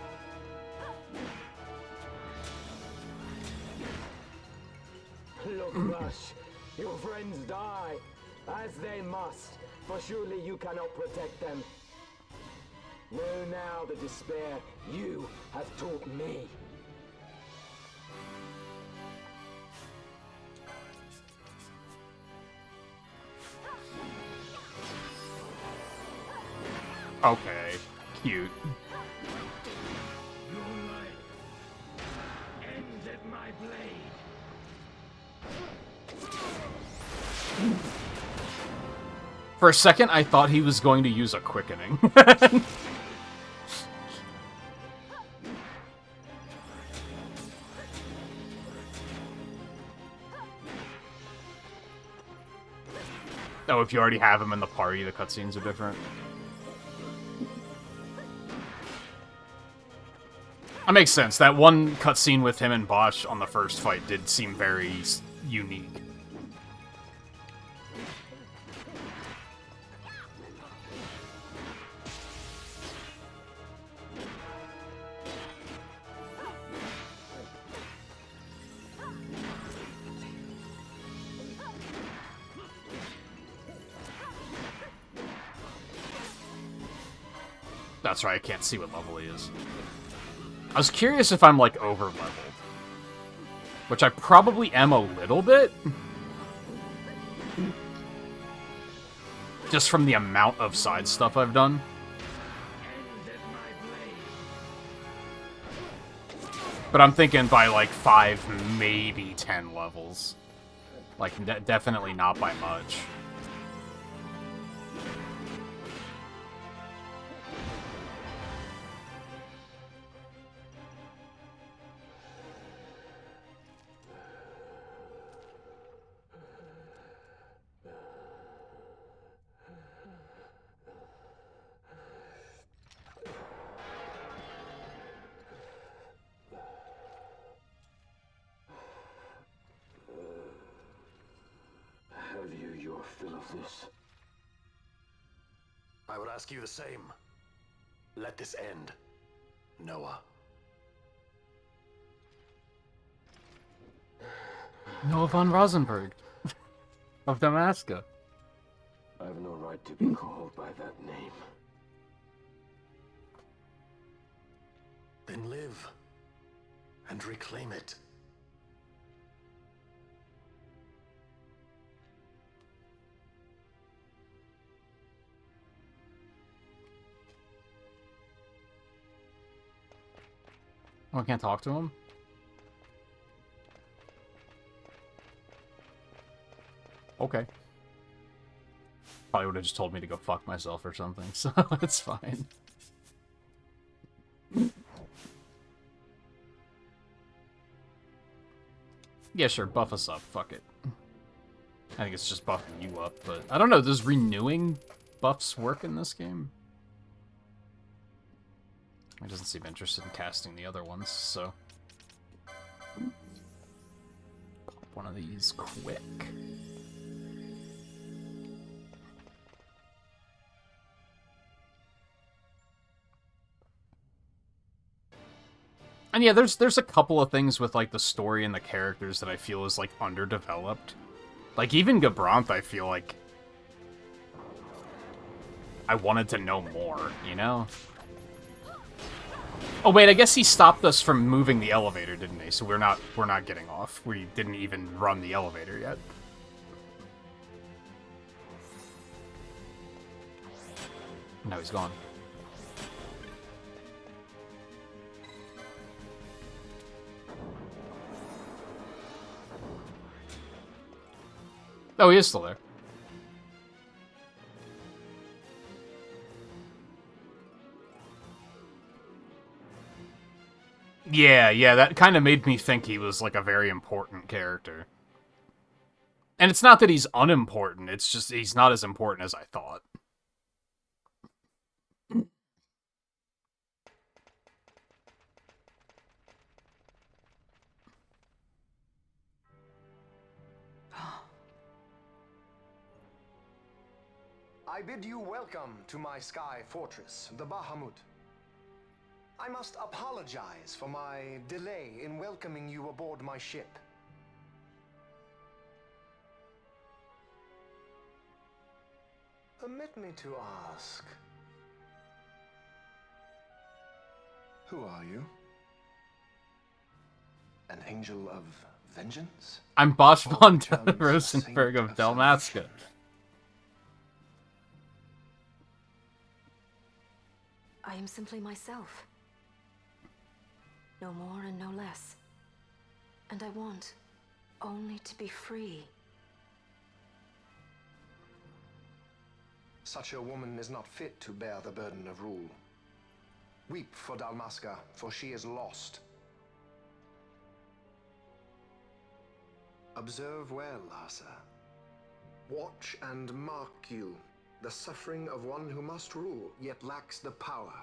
Look, Rush, your friends die, as they must, for surely you cannot protect them. Know now the despair you have taught me. Okay, cute. Your life ends at my blade. For a second, I thought he was going to use a quickening. Oh, if you already have him in the party, the cutscenes are different. That makes sense. That one cutscene with him and Bosch on the first fight did seem very unique. That's right, I can't see what level he is. I was curious if I'm, like, over-leveled. Which I probably am a little bit. Just from the amount of side stuff I've done. But I'm thinking by, like, 5, maybe 10 levels. Like, definitely not by much. Have you your fill of this? I would ask you the same. Let this end, Noah. Noah von Rosenberg of Damaska. I have no right to be called by that name. Then live and reclaim it. Oh, I can't talk to him? Okay. Probably would have just told me to go fuck myself or something, so it's fine. Yeah, sure, buff us up, fuck it. I think it's just buffing you up, but I don't know, does renewing buffs work in this game? He doesn't seem interested in casting the other ones, so... Pop one of these quick. And yeah, there's a couple of things with, like, the story and the characters that I feel is, like, underdeveloped. Like, even Gabranth, I feel like... I wanted to know more, you know? Oh wait, I guess he stopped us from moving the elevator, didn't he? So we're not getting off. We didn't even run the elevator yet. Now he's gone. Oh, he is still there. Yeah, that kind of made me think he was, like, a very important character. And it's not that he's unimportant, it's just he's not as important as I thought. I bid you welcome to my sky fortress, the Bahamut. I must apologize for my delay in welcoming you aboard my ship. Permit me to ask, who are you? An angel of vengeance? I'm Bosch von Rosenberg of Dalmasca. I am simply myself. No more and no less. And I want only to be free. Such a woman is not fit to bear the burden of rule. Weep for Dalmasca, for she is lost. Observe well, Asa. watch and mark you, the suffering of one who must rule, yet lacks the power.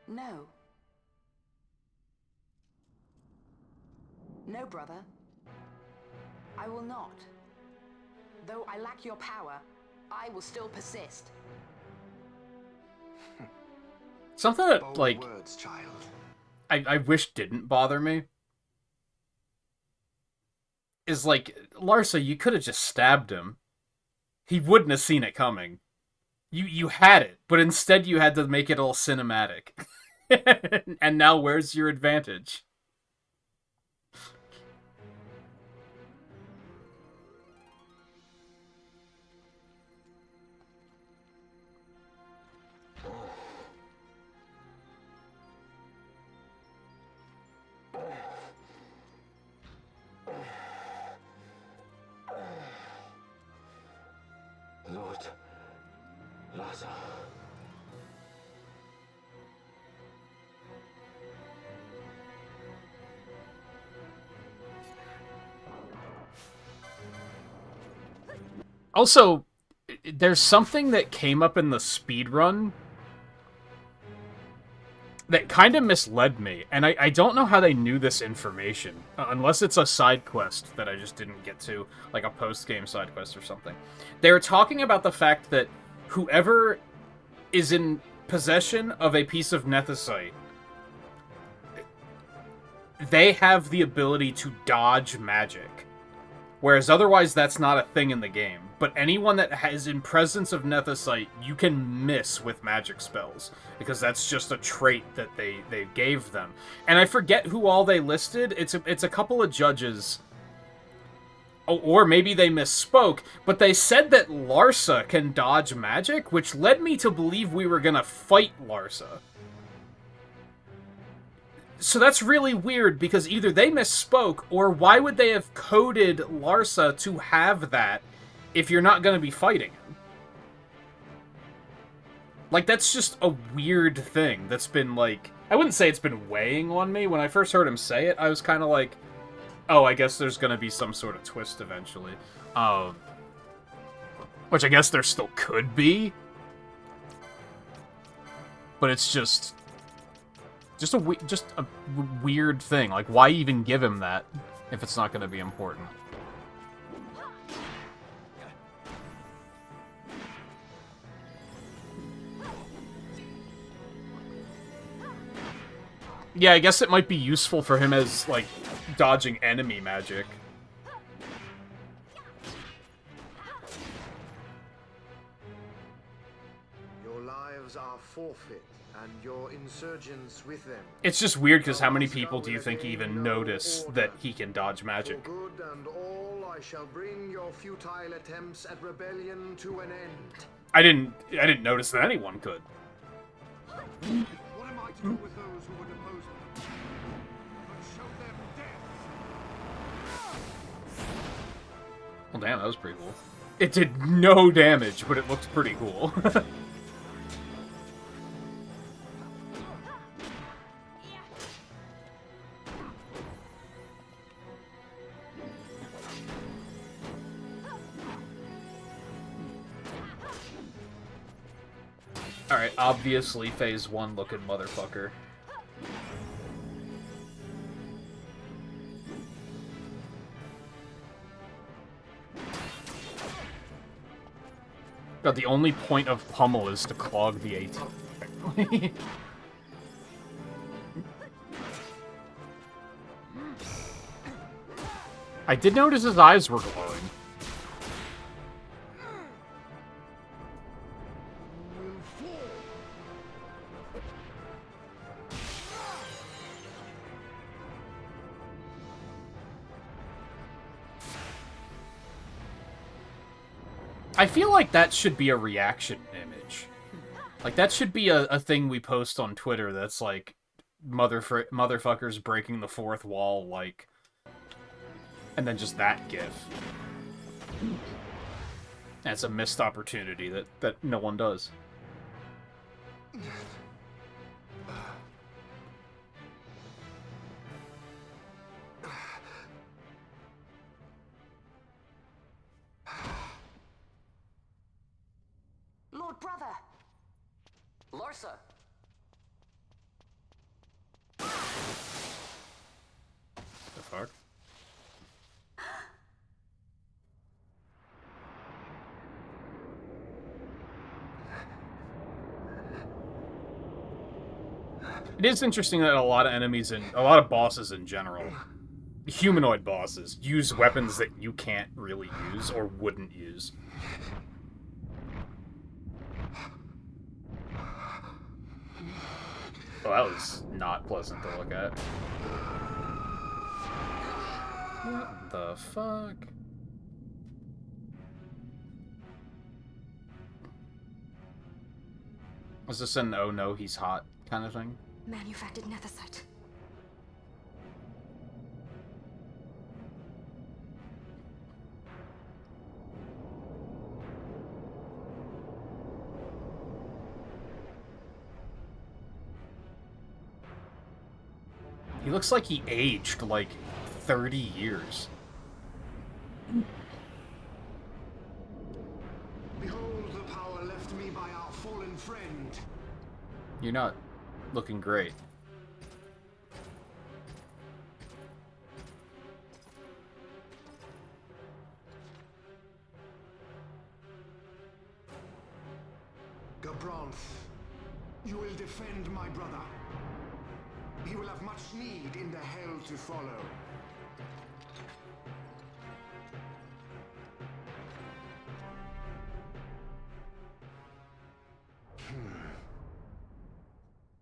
No. No, brother. I will not. Though I lack your power, I will still persist. Something that, Bold like, words, child. I wish didn't bother me is, like, Larsa, you could have just stabbed him. He wouldn't have seen it coming. You had it, but instead you had to make it all cinematic. And now where's your advantage? Lord Larsa. Also, there's something that came up in the speedrun that kind of misled me, and I don't know how they knew this information, unless it's a side quest that I just didn't get to, like a post-game side quest or something. They were talking about the fact that whoever is in possession of a piece of nethicite, they have the ability to dodge magic. Whereas otherwise that's not a thing in the game. But anyone that is in presence of nethicite, you can miss with magic spells. Because that's just a trait that they gave them. And I forget who all they listed. It's a couple of judges. Oh, or maybe they misspoke. But they said that Larsa can dodge magic, which led me to believe we were gonna fight Larsa. So that's really weird, because either they misspoke, or why would they have coded Larsa to have that if you're not going to be fighting him? Like, that's just a weird thing that's been, like... I wouldn't say it's been weighing on me. When I first heard him say it, I was kind of like, oh, I guess there's going to be some sort of twist eventually. Which I guess there still could be. But it's just a weird thing. Like, why even give him that if it's not going to be important? Yeah, I guess it might be useful for him as, like, dodging enemy magic. Your lives are forfeit, and your insurgents with them. It's just weird, because how many people do you think even notice that he can dodge magic? For good and all, I shall bring your futile attempts at rebellion to an end. I didn't notice that anyone could. What am I to do with those who would oppose me? But show them death. Well, damn, that was pretty cool. It did no damage, but it looked pretty cool. Alright, obviously phase 1 looking motherfucker. God, the only point of pummel is to clog the AT. I did notice his eyes were glowing. I feel like that should be a reaction image. Like, that should be a thing we post on Twitter that's like, motherfuckers breaking the fourth wall, like... And then just that gif. That's a missed opportunity that no one does. Lord Brother! Larsa! The fuck? It is interesting that a lot of enemies and a lot of bosses in general, humanoid bosses, use weapons that you can't really use or wouldn't use. Well, that was not pleasant to look at. What the fuck? Is this an oh no, he's hot kind of thing? Manufactured nethicite. He looks like he aged like 30 years. Behold the power left me by our fallen friend. You're not looking great. Gabranth, you will defend my brother. He will have much need in the hell to follow.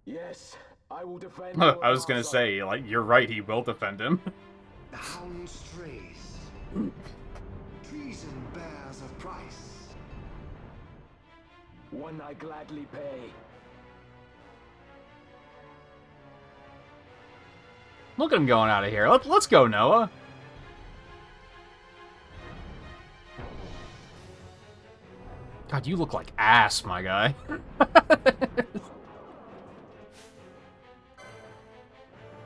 Yes, I will defend. I was gonna say, like, you're right, he will defend him. The hound strays. Treason bears a price. One I gladly pay. Look at him going out of here. Let's go, Noah. God, you look like ass, my guy.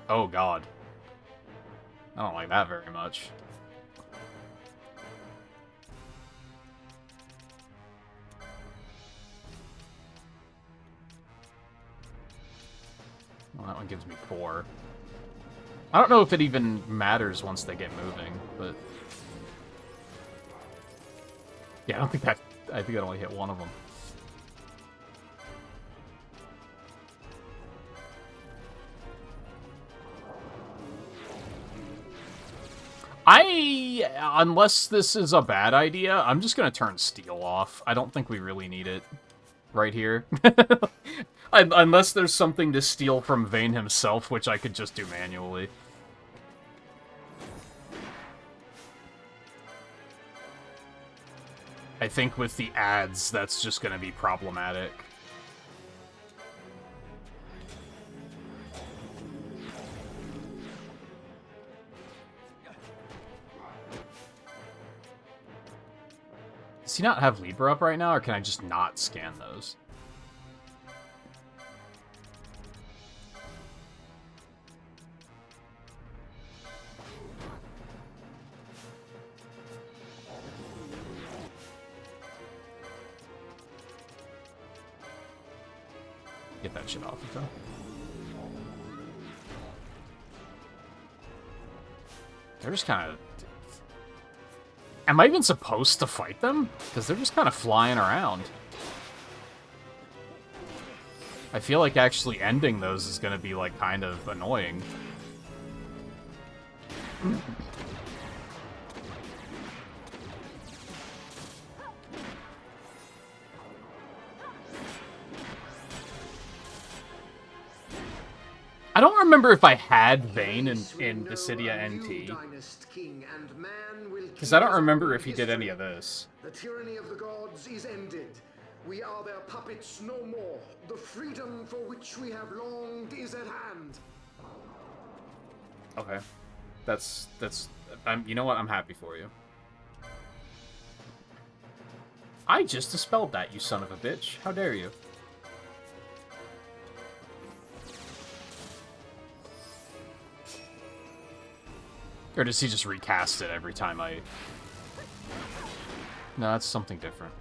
Oh, God. I don't like that very much. Well, that one gives me 4. I don't know if it even matters once they get moving, but... Yeah, I don't think that... I think I only hit one of them. Unless this is a bad idea, I'm just gonna turn steel off. I don't think we really need it right here. Unless there's something to steal from Vayne himself, which I could just do manually. I think with the ads, that's just gonna be problematic. Does he not have Libra up right now, or can I just not scan those? Get that shit off of him. They're just kind of... Am I even supposed to fight them? Because they're just kind of flying around. I feel like actually ending those is going to be, like, kind of annoying. I don't remember if I had Vayne in Dissidia NT. Because I don't remember if he did any of this. The tyranny of the gods is ended. We are their puppets no more. The freedom for which we have longed is at hand. Okay. You know what? I'm happy for you. I just dispelled that, you son of a bitch. How dare you? Or does he just recast it every time I... No, that's something different.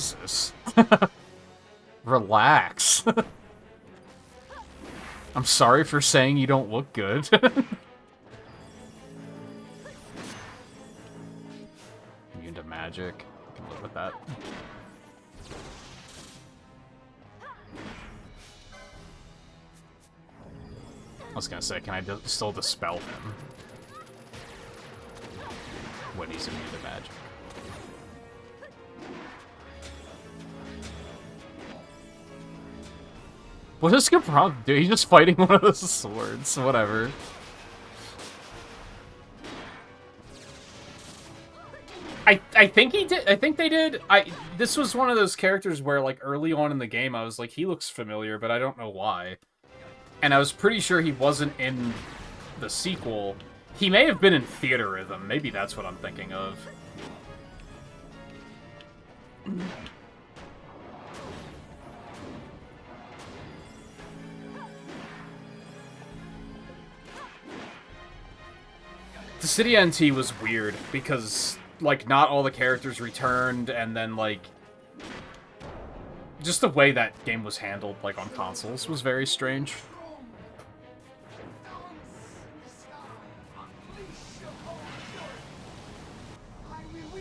Jesus. Relax. I'm sorry for saying you don't look good. Immune to magic. I can live with that. I was gonna say, can I still dispel him when he's immune to magic? What does Gabron do? He's just fighting one of those swords. Whatever. I think he did. I think they did. This was one of those characters where, like, early on in the game, I was like, he looks familiar, but I don't know why. And I was pretty sure he wasn't in the sequel. He may have been in Theaterism. Maybe that's what I'm thinking of. The City NT was weird because, like, not all the characters returned, and then, like, just the way that game was handled, like, on consoles was very strange.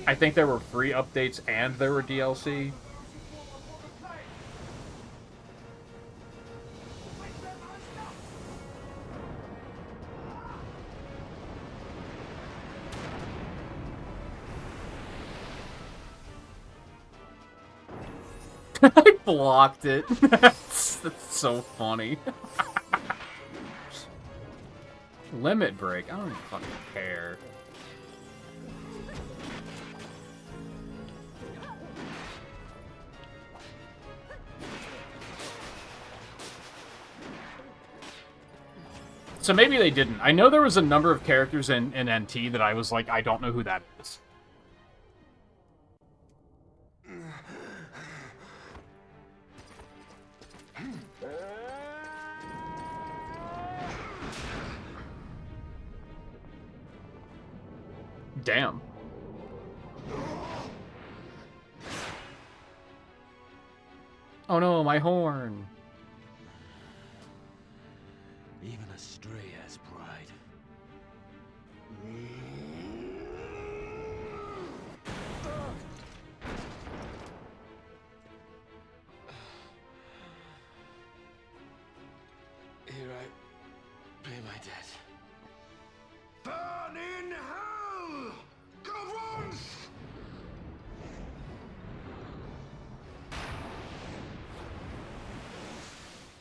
I think there were free updates and there were DLC. I blocked it. That's so funny. Limit break? I don't even fucking care. So maybe they didn't. I know there was a number of characters in NT that I was like, I don't know who that is. Damn. Oh no, my horn. Even a stray has pride. Here I pay my debt. Burn in hell! Govrons!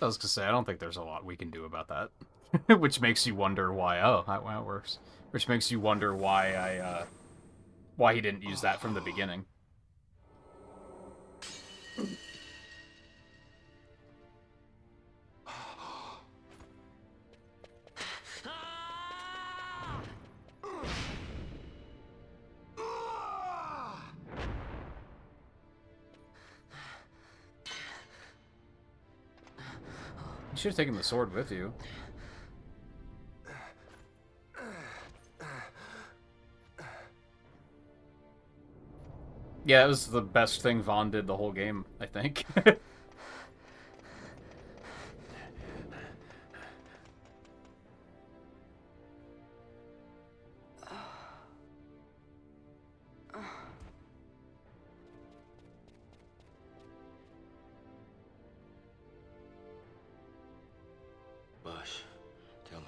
I was gonna say, I don't think there's a lot we can do about that. Which makes you wonder why, oh, how it works. Which makes you wonder why why he didn't use that from the beginning. You should have taken the sword with you. Yeah, it was the best thing Vaughn did the whole game, I think. Bush, tell me,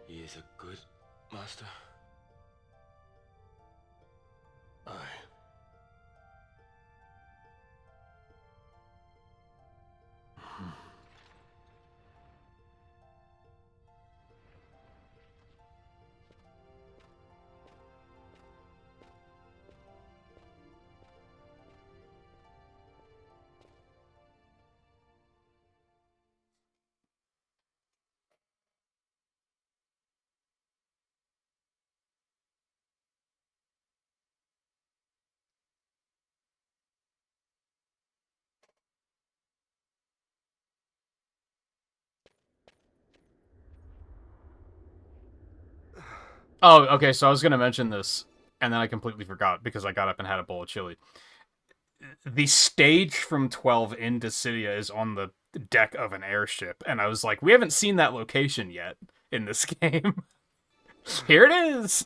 he is a good master? Aye. Oh, okay, so I was gonna mention this, and then I completely forgot because I got up and had a bowl of chili. the stage from 12 in Dissidia is on the deck of an airship, and I was like, we haven't seen that location yet in this game. Here it is!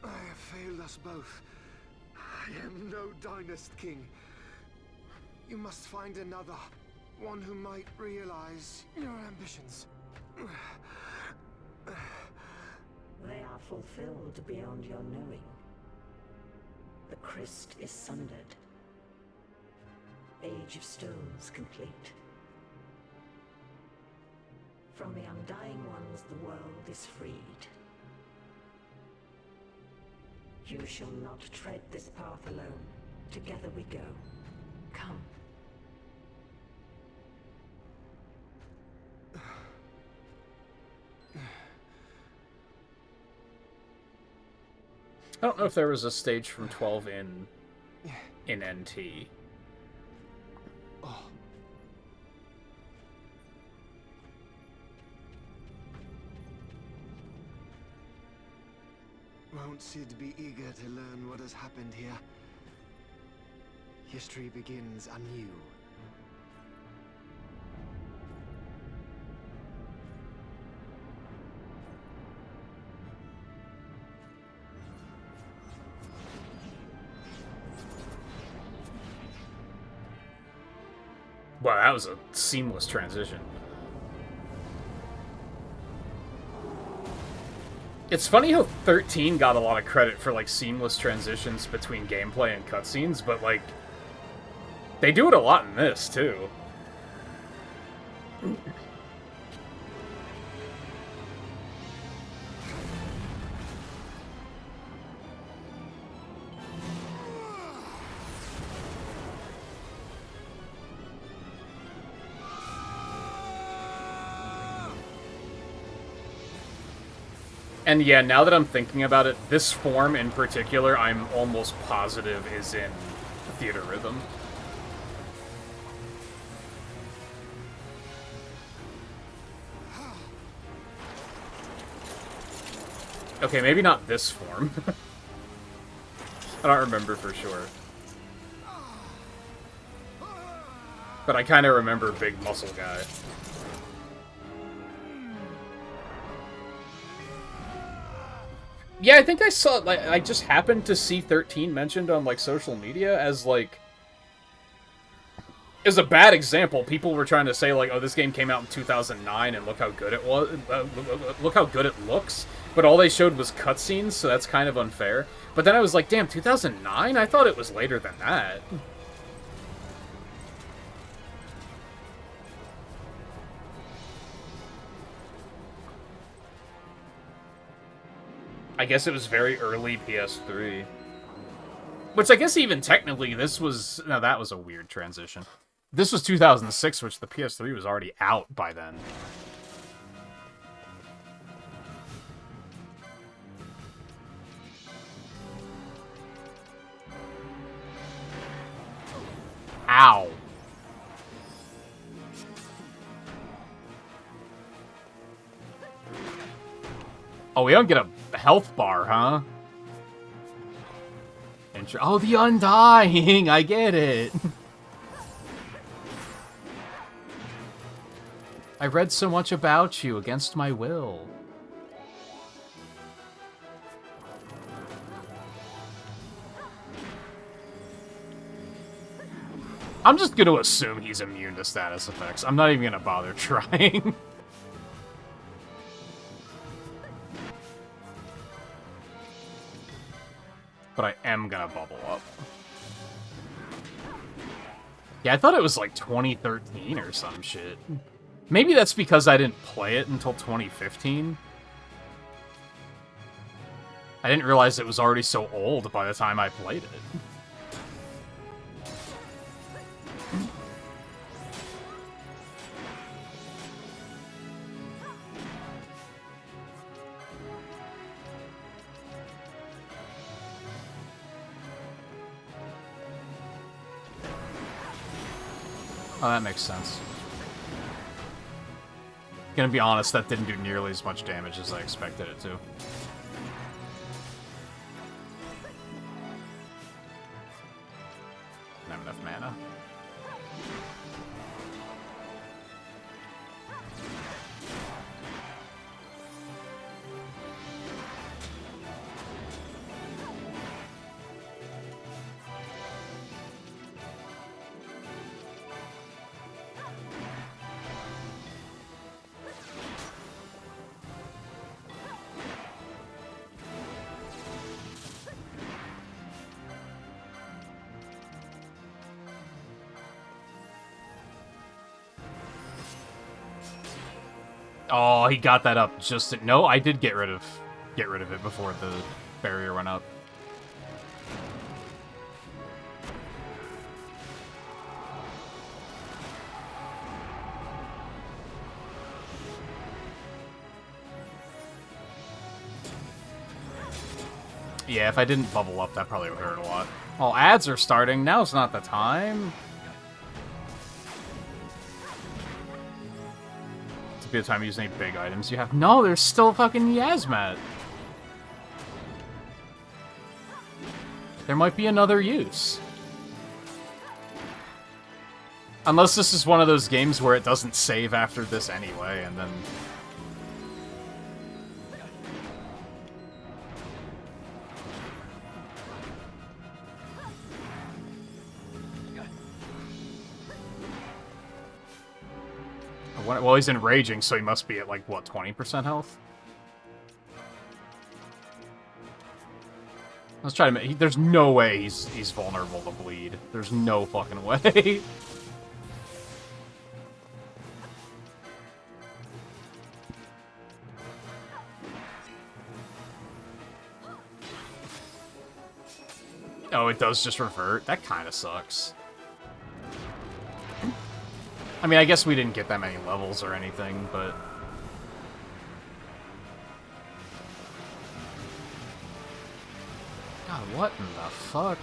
I have failed us both. I am no Dynast king. You must find another, one who might realize your ambitions. They are fulfilled beyond your knowing. The Christ is sundered. Age of Stones complete. From the Undying Ones, the world is freed. You shall not tread this path alone. Together we go. Come. I don't know if there was a stage from 12 in NT. Won't Cid be eager to learn what has happened here? History begins anew. Wow, that was a seamless transition. It's funny how 13 got a lot of credit for, like, seamless transitions between gameplay and cutscenes, but, like, they do it a lot in this, too. And yeah, now that I'm thinking about it, this form in particular, I'm almost positive is in Theater Rhythm. Okay, maybe not this form. I don't remember for sure. But I kind of remember Big Muscle Guy. Yeah, I think I saw, like, I just happened to see 13 mentioned on, like, social media as, like, as a bad example. People were trying to say, like, oh, this game came out in 2009 and look how good it was, look how good it looks, but all they showed was cutscenes, so that's kind of unfair. But then I was like, damn, 2009? I thought it was later than that. I guess it was very early PS3. Which I guess even technically this was... No, that was a weird transition. This was 2006, which the PS3 was already out by then. Ow. Oh, we don't get a health bar, huh? Oh, the Undying! I get it! I read so much about you against my will. I'm just gonna assume he's immune to status effects. I'm not even gonna bother trying. But I am gonna bubble up. Yeah, I thought it was like 2013 or some shit. Maybe that's because I didn't play it until 2015. I didn't realize it was already so old by the time I played it. Oh, that makes sense. Gonna be honest, that didn't do nearly as much damage as I expected it to. Don't have enough mana. Oh, he got that up just... No, I did get rid of it before the barrier went up. Yeah, if I didn't bubble up, that probably would hurt a lot. Oh, ads are starting. Now's not the time. To be the time to use any big items you have. No, there's still fucking Yasmat. There might be another use. Unless this is one of those games where it doesn't save after this anyway, and then... Well, he's enraging, so he must be at, like, what, 20% health? Let's try to make... There's no way he's vulnerable to bleed. There's no fucking way. Oh, it does just revert? That kind of sucks. I mean, I guess we didn't get that many levels or anything, but... God, what in the fuck?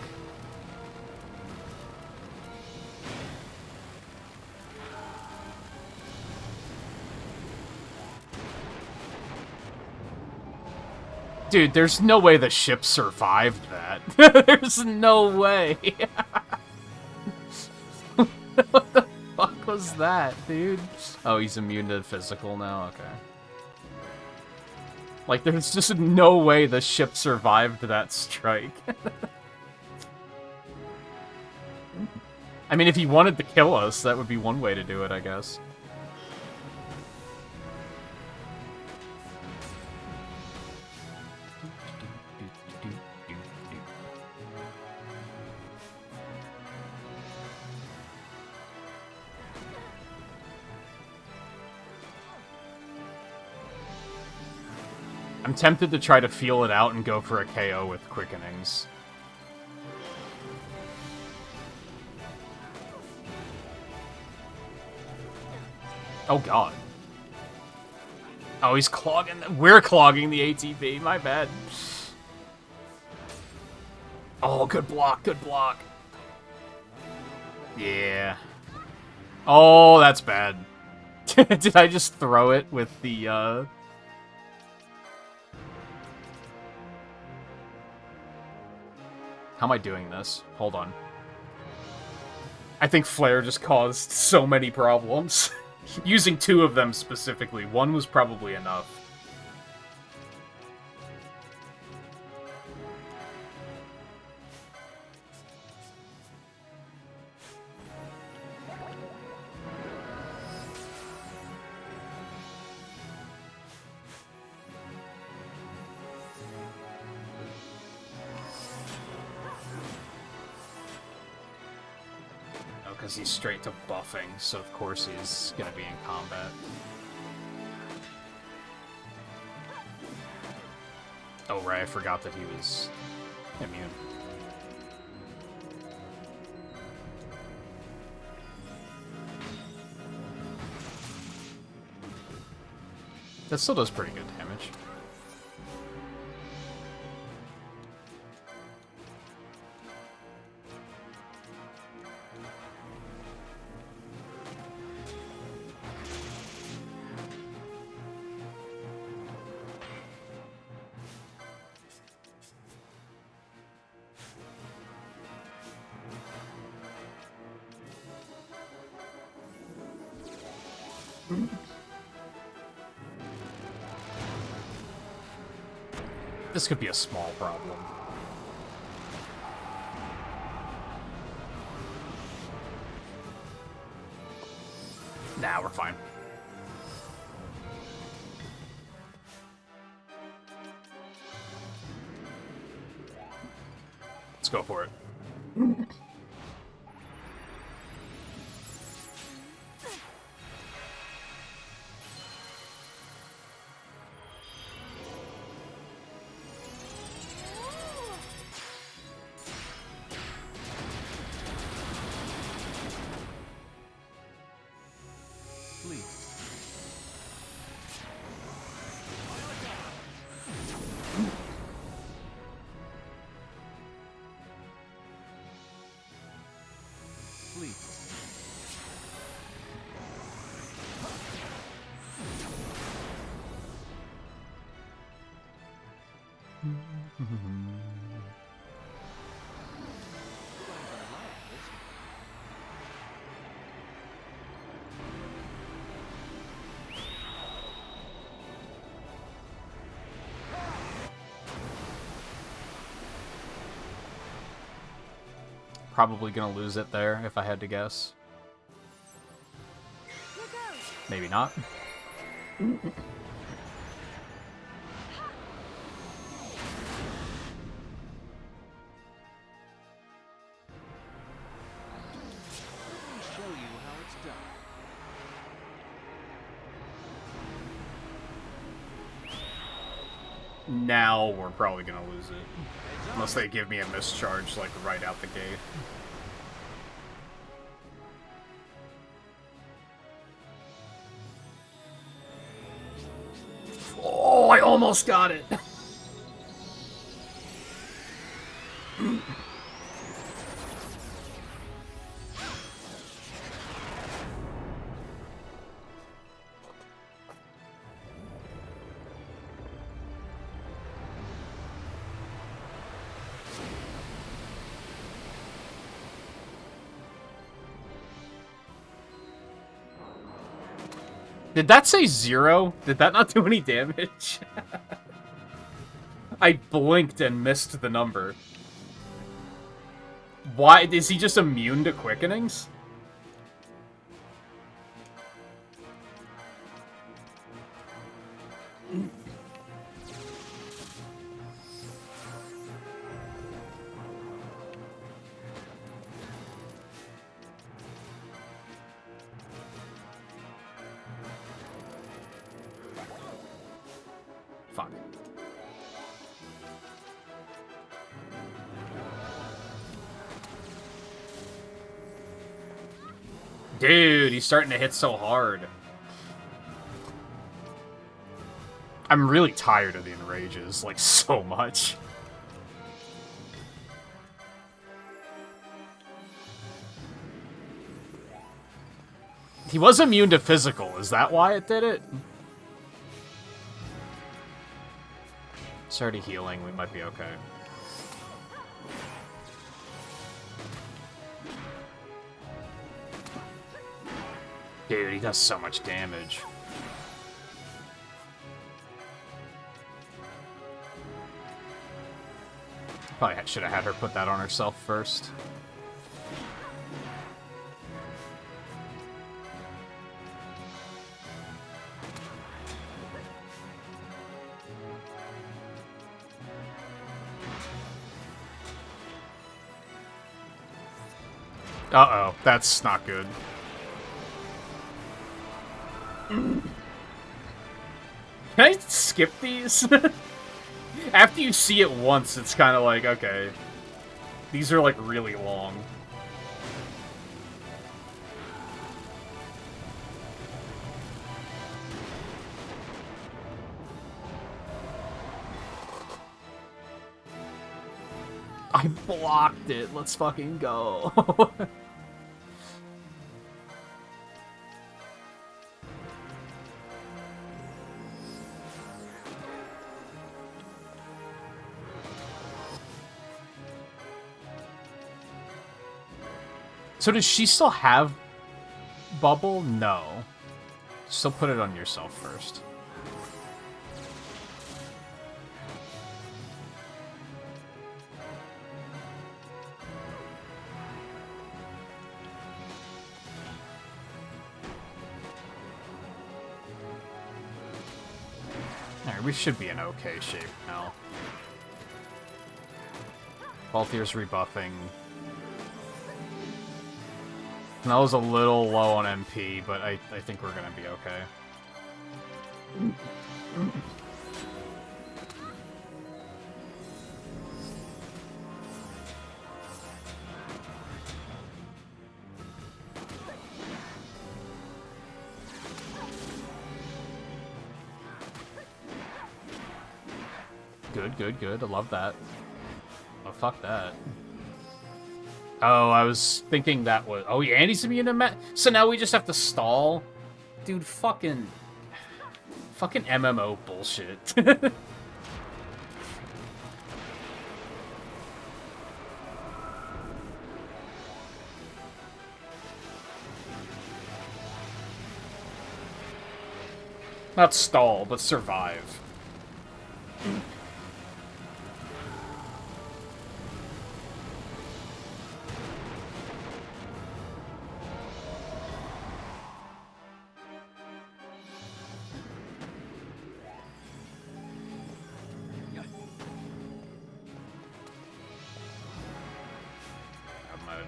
Dude, there's no way the ship survived that. There's no way. What the fuck was that, dude? Oh, he's immune to physical now? Okay. Like, there's just no way the ship survived that strike. I mean, if he wanted to kill us, that would be one way to do it, I guess. I'm tempted to try to feel it out and go for a KO with Quickenings. Oh god. Oh, he's clogging... We're clogging the ATB, my bad. Oh, good block, good block. Yeah. Oh, that's bad. Did I just throw it with the, How am I doing this? Hold on. I think Flare just caused so many problems. Using two of them specifically. One was probably enough. Because he's straight to buffing, so of course he's gonna be in combat. Oh right, I forgot that he was immune. That still does pretty good damage. This could be a small problem. Nah, we're fine. Let's go for it. Probably gonna lose it there, if I had to guess. Maybe not. Now we're probably gonna lose it. Unless they give me a mischarge, like, right out the gate. Oh, I almost got it! Did that say 0? Did that not do any damage? I blinked and missed the number. Why? Is he just immune to quickenings? Fuck. Dude, he's starting to hit so hard. I'm really tired of the enrages, like, so much. He was immune to physical, is that why it did it? Started healing, we might be okay. Dude, he does so much damage. Probably should have had her put that on herself first. Uh-oh, that's not good. Can I skip these? After you see it once, it's kind of like, okay. These are, like, really long. I blocked it. Let's fucking go. So does she still have bubble? No. Still put it on yourself first. Alright, we should be in okay shape now. Balthier's rebuffing. And that was a little low on MP, but I think we're gonna be okay. Good, good, good. I love that. Oh, fuck that. Oh, I was thinking that was... Oh, yeah, and he's immune to so now we just have to stall? Dude, fucking MMO bullshit. Not stall, but survive.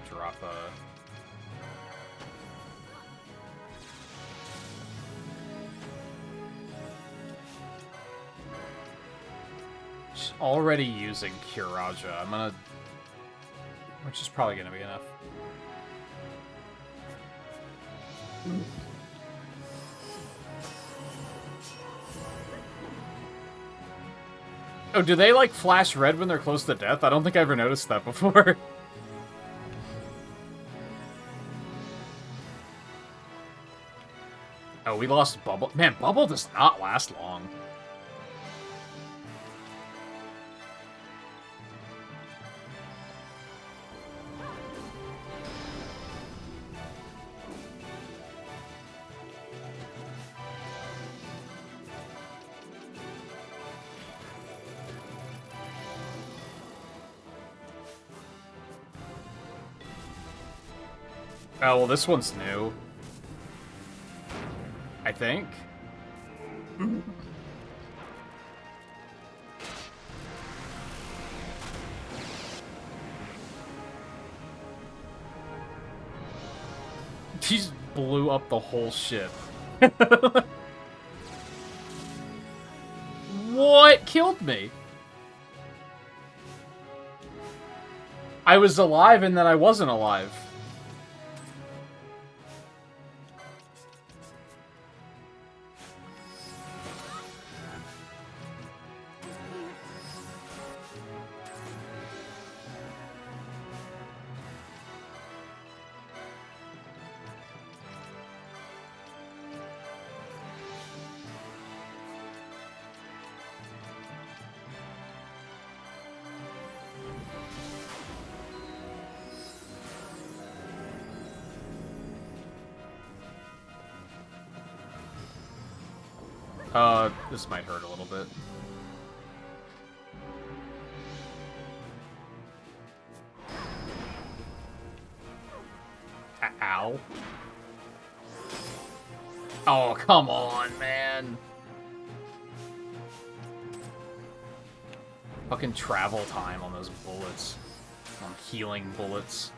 Drop a... She's already using Kiraja. I'm gonna... Which is probably gonna be enough. Oh, do they, like, flash red when they're close to death? I don't think I ever noticed that before. Oh, we lost Bubble. Man, Bubble does not last long. Oh, well, this one's new. I think. He blew up the whole ship. What killed me? I was alive and then I wasn't alive. This might hurt a little bit. Ow. Oh, come on, man. Fucking travel time on those bullets. On healing bullets.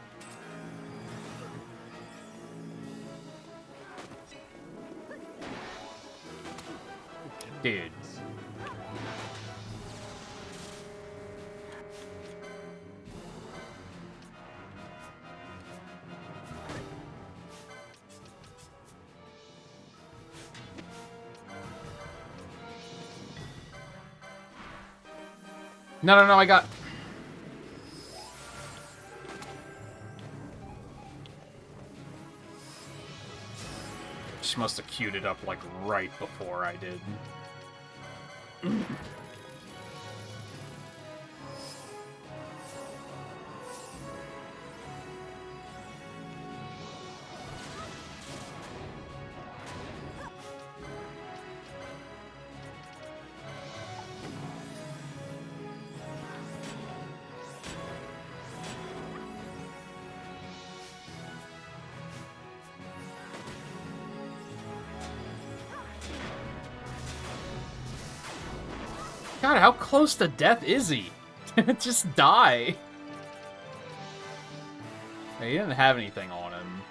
Dude. No, I got... She must have queued it up, like, right before I did. God, how close to death is he? Just die. He didn't have anything on him.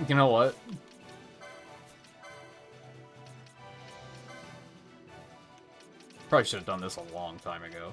You know what? Probably should have done this a long time ago.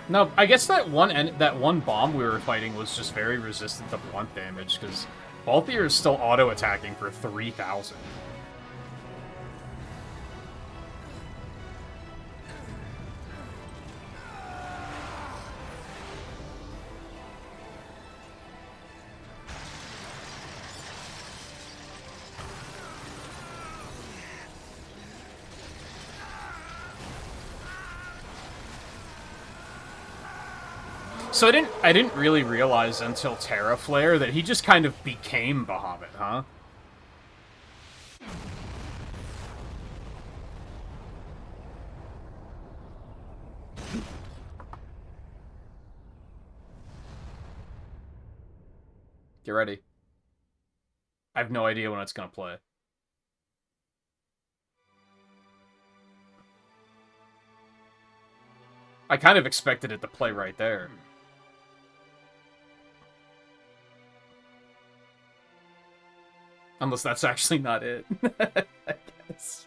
No, I guess that one bomb we were fighting was just very resistant to blunt damage, because Balthier is still auto-attacking for 3,000. So I didn't really realize until Terra Flare that he just kind of became Bahamut, huh? Get ready. I have no idea when it's gonna play. I kind of expected it to play right there. Unless that's actually not it, I guess.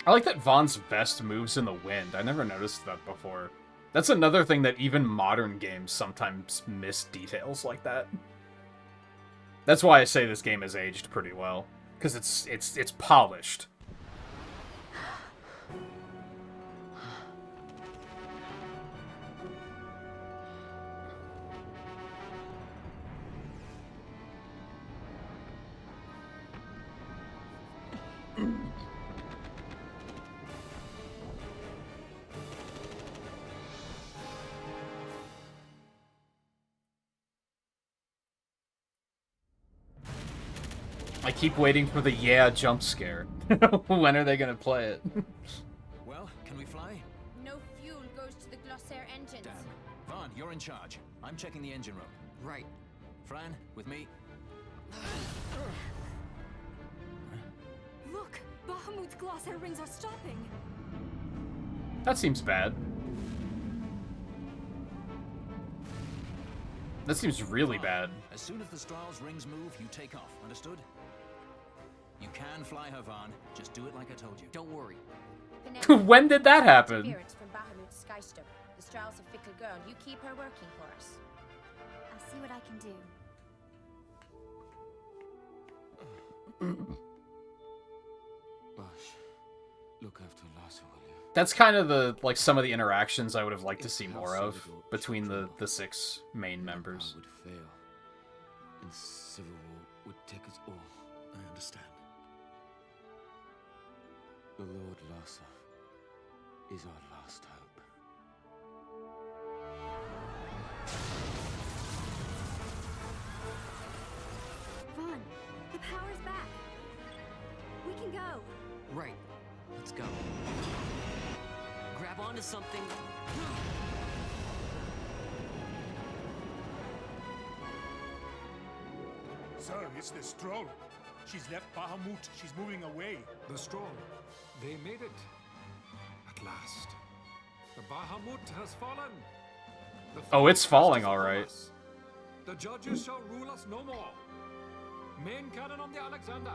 I like that Vaughn's vest moves in the wind. I never noticed that before. That's another thing that even modern games sometimes miss details like that. That's why I say this game has aged pretty well, because it's polished. I keep waiting for the yeah jump scare. When are they gonna play it? Well, can we fly? No fuel goes to the Glossair engines. Damn. Vaughn, you're in charge. I'm checking the engine room. Right. Fran, with me. Look! Bahamut's Glossair rings are stopping! That seems bad. That seems really bad. As soon as the Strahl's rings move, you take off. Understood? You can fly her, Vaughn. Just do it like I told you. Don't worry. When did that happen? Interference from Bahamut's Skystone. The Strahl's a fickle girl. You keep her working for us. I'll see what I can do. Look after Lhasa, will you? That's kind of the some of the interactions I would have liked to see more of between the 6 main members. Would fail, and civil war would take us all. I understand. The Lord Lhasa is our last hope. Vaughn, the power's back. We can go. Right. Let's go. Grab onto something. Sir, it's the Stroll. She's left Bahamut. She's moving away. The Stroll. They made it. At last. The Bahamut has fallen. Oh, it's falling, all right. The judges shall rule us no more. Main cannon on the Alexander.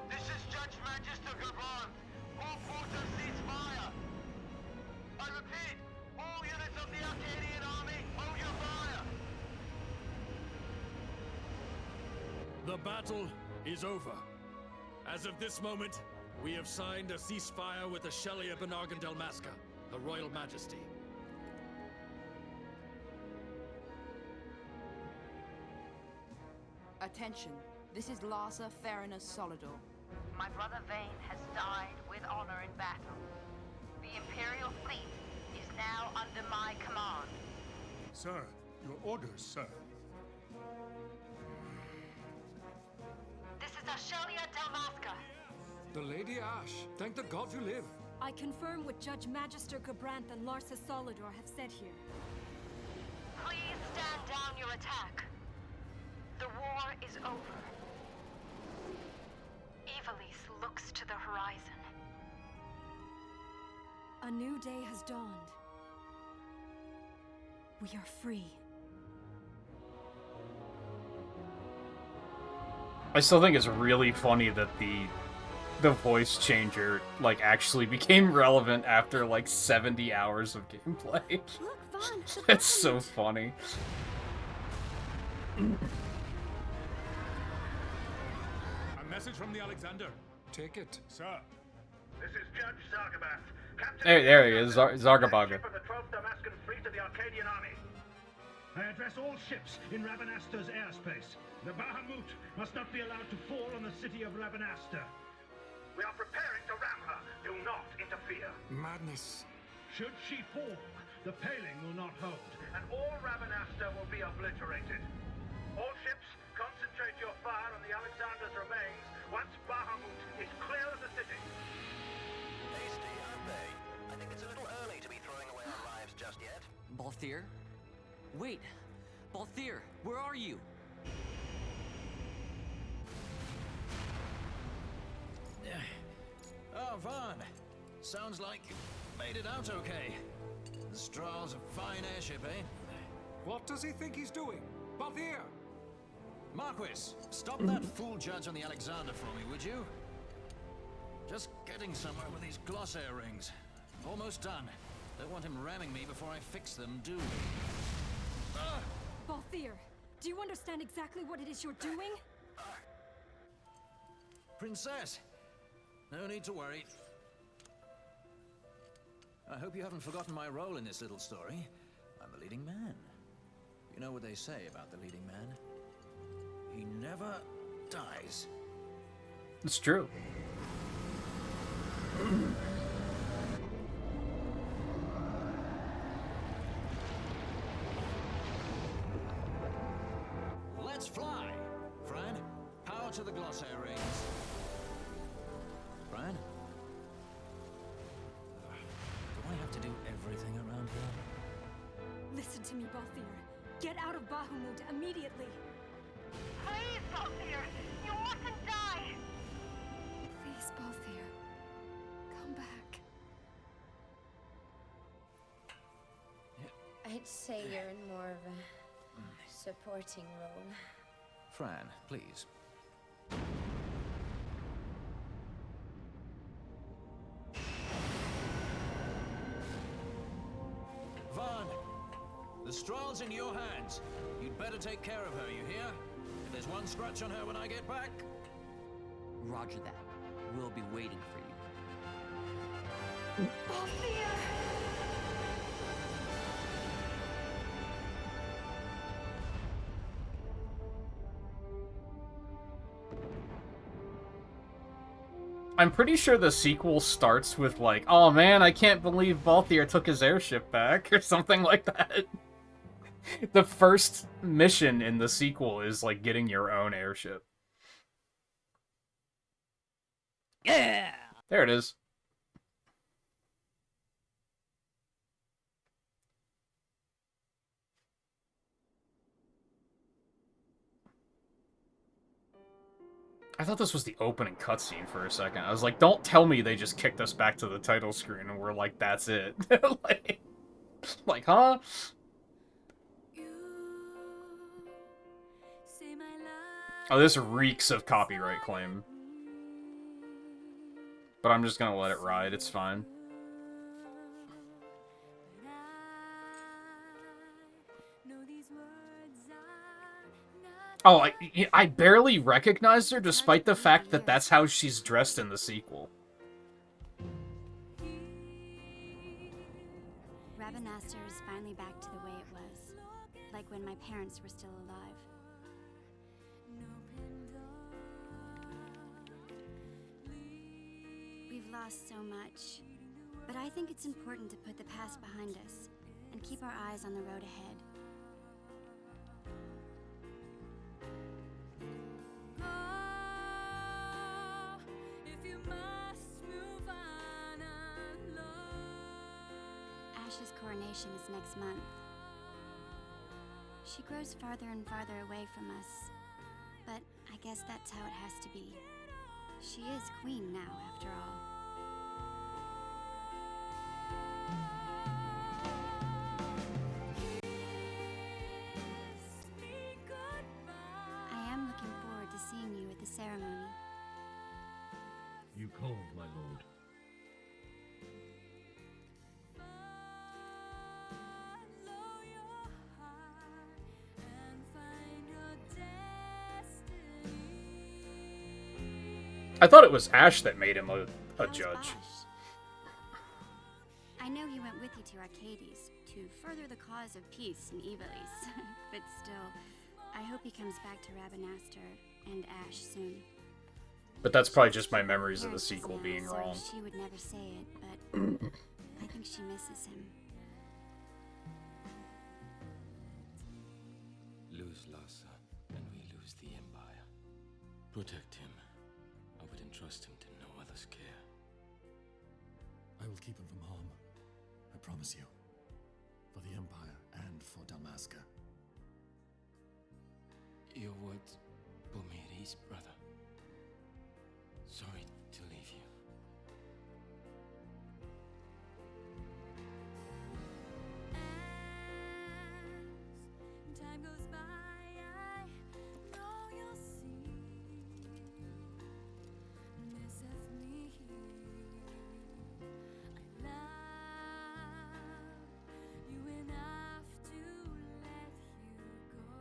This is Judge commands! All forces cease fire! I repeat, all units of the Arcadian army, hold your fire! The battle is over. As of this moment, we have signed a ceasefire with the Shelia Benargan Dalmasca, her Royal Majesty. Attention, this is Larsa Farinus Solidor. My brother Vane has died with honor in battle. The Imperial fleet is now under my command. Sir, your orders, sir. This is Ashelia Dalmasca. The Lady Ash. Thank the gods you live. I confirm what Judge Magister Gabranth and Larsa Solidor have said here. Please stand down your attack. The war is over. Ivalice looks to the horizon. A new day has dawned. We are free. I still think it's really funny that the voice changer like actually became relevant after like 70 hours of gameplay. Look, Vaughn, That's so funny. A message from the Alexander. Take it. Sir. This is Judge Zargabath. Captain There he is, Zargabaga. of the 12th Damascan Fleet of the Arcadian Army. I address all ships in Rabanasta's airspace. The Bahamut must not be allowed to fall on the city of Rabanasta. We are preparing to ram her. Do not interfere. Madness. Should she fall, the paling will not hold. And all Rabanasta will be obliterated. All ships, concentrate your fire on the Alexander's remains once Bahamut is clear of the city. Hasty, aren't they? I think it's a little early to be throwing away our lives just yet. Balthier? Wait! Balthier, where are you? Oh, Vaughn. Sounds like you made it out okay. The Strahl's a fine airship, eh? What does he think he's doing? Balthier! Marquis, stop that fool judge on the Alexander for me, would you? Just getting somewhere with these gloss air rings. Almost done. Don't want him ramming me before I fix them, do we? Balthier, do you understand exactly what it is you're doing? Princess! No need to worry. I hope you haven't forgotten my role in this little story. I'm the leading man. You know what they say about the leading man? He never dies. It's true. Let's fly! Fran, power to the gloss air rings. Fran? Do I have to do everything around here? Listen to me, Balthier. Get out of Bahamut immediately. Please, Balthier! You mustn't die! Please, Balthier. Come back. I'd say you're in more of a supporting role. Fran, please. Vaughn, the Strahl's in your hands. You'd better take care of her, you hear? If there's one scratch on her when I get back... Roger that. We'll be waiting for you. Balthier! I'm pretty sure the sequel starts with like, oh man, I can't believe Balthier took his airship back, or something like that. The first mission in the sequel is like getting your own airship. Yeah! There it is. I thought this was the opening cutscene for a second. I was like, don't tell me they just kicked us back to the title screen and we're like, that's it. like, huh? Oh, this reeks of copyright claim. But I'm just gonna let it ride, it's fine. Oh, I barely recognized her despite the fact that that's how she's dressed in the sequel. Rabanastre is finally back to the way it was, like when my parents were still alive. We've lost so much, but I think it's important to put the past behind us and keep our eyes on the road ahead. Ash's coronation is next month. She grows farther and farther away from us, but I guess that's how it has to be. She is queen now, after all. I am looking forward to seeing you at the ceremony. You called, my lord. I thought it was Ash that made him a judge. I know he went with you to Arcades to further the cause of peace in Ivalice, but still, I hope he comes back to Rabanastre and Ash soon. But that's probably just my memories of the sequel being wrong. She would never say it, but I think she misses him. Lose Lhasa, and we lose the Empire. Protect him. I would entrust him to no other's care. I will keep him from harm. I promise you. For the Empire and for Dalmasca. Your words put me at ease, brother. Sorry to leave you. Time goes by, I know you'll see. This of me, I love you enough to let you go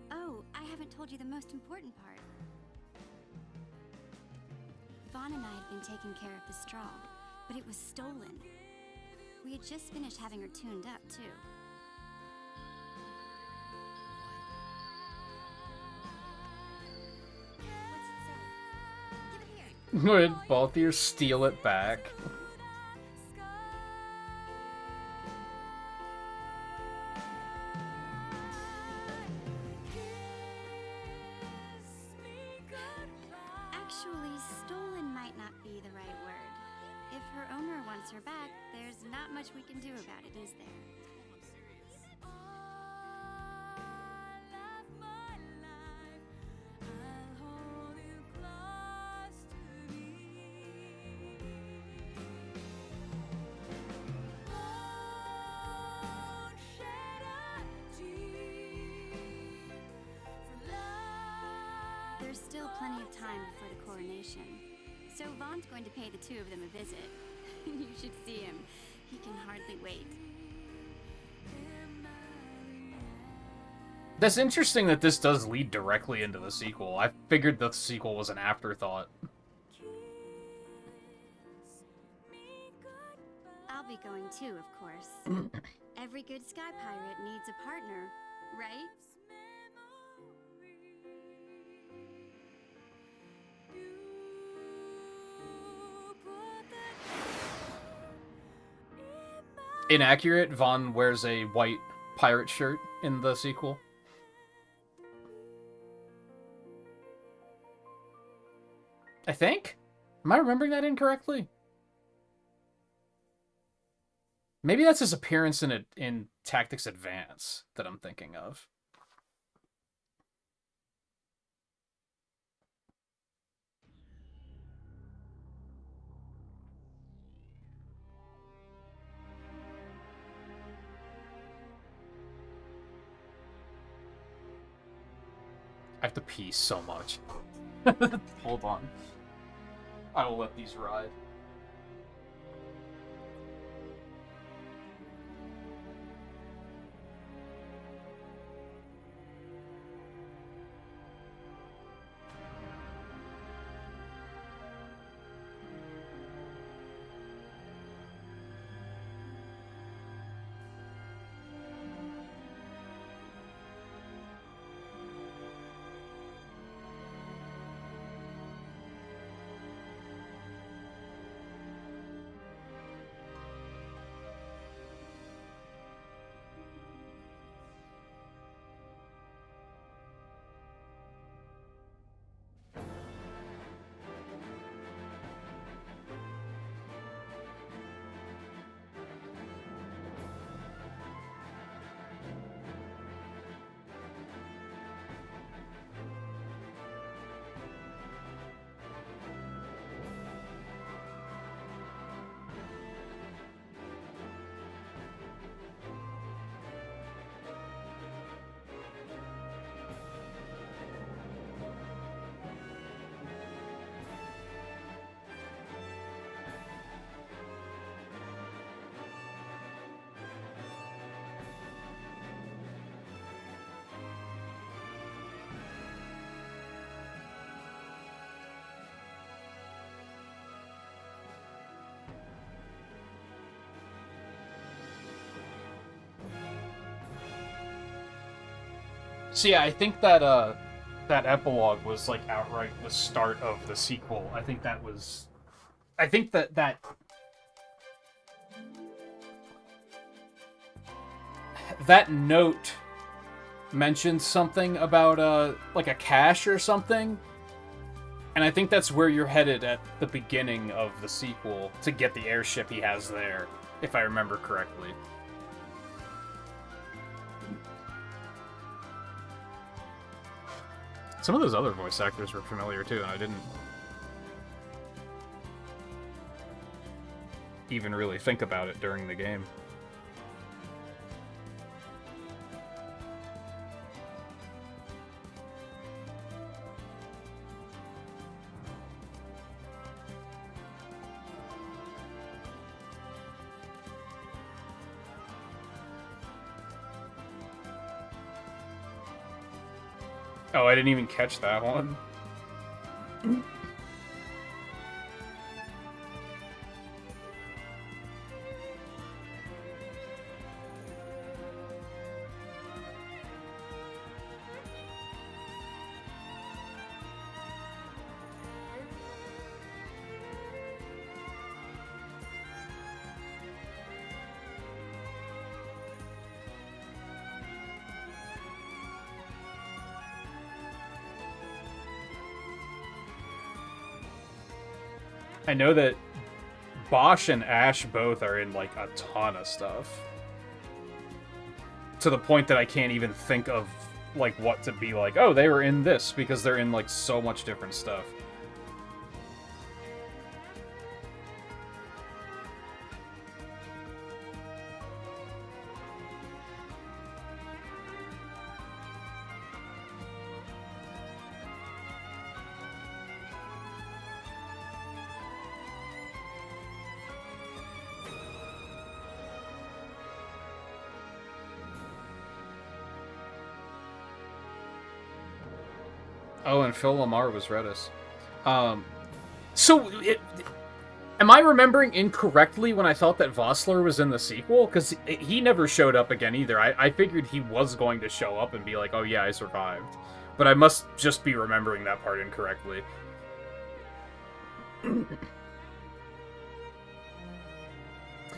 free. Oh, I haven't told you the most important part. Vaughn and I had been taking care of the straw, but it was stolen. We had just finished having her tuned up, too. Would Balthier steal it back? Actually, stolen might not be the right word. If her owner wants her back, there's not much we can do about it, is there? There's still plenty of time before the coronation, so Vaughn's going to pay the two of them a visit. You should see him. He can hardly wait. That's interesting that this does lead directly into the sequel. I figured the sequel was an afterthought. I'll be going too, of course. Every good sky pirate needs a partner, right? Inaccurate, Vaughn wears a white pirate shirt in the sequel. I think? Am I remembering that incorrectly? Maybe that's his appearance in Tactics Advance that I'm thinking of. I have to pee so much. Hold on. I will let these ride. So yeah, I think that that epilogue was like outright the start of the sequel. I think that was, I think that that note mentioned something about like a cache or something, and I think that's where you're headed at the beginning of the sequel to get the airship he has there, if I remember correctly. Some of those other voice actors were familiar too, and I didn't even really think about it during the game. Oh, I didn't even catch that one. I know that Bosch and Ash both are in, like, a ton of stuff. To the point that I can't even think of, like, what to be like, oh, they were in this, because they're in, like, so much different stuff. Oh, and Phil Lamar was Redis. Am I remembering incorrectly when I thought that Vossler was in the sequel? Because he never showed up again either. I figured he was going to show up and be like, oh yeah, I survived. But I must just be remembering that part incorrectly.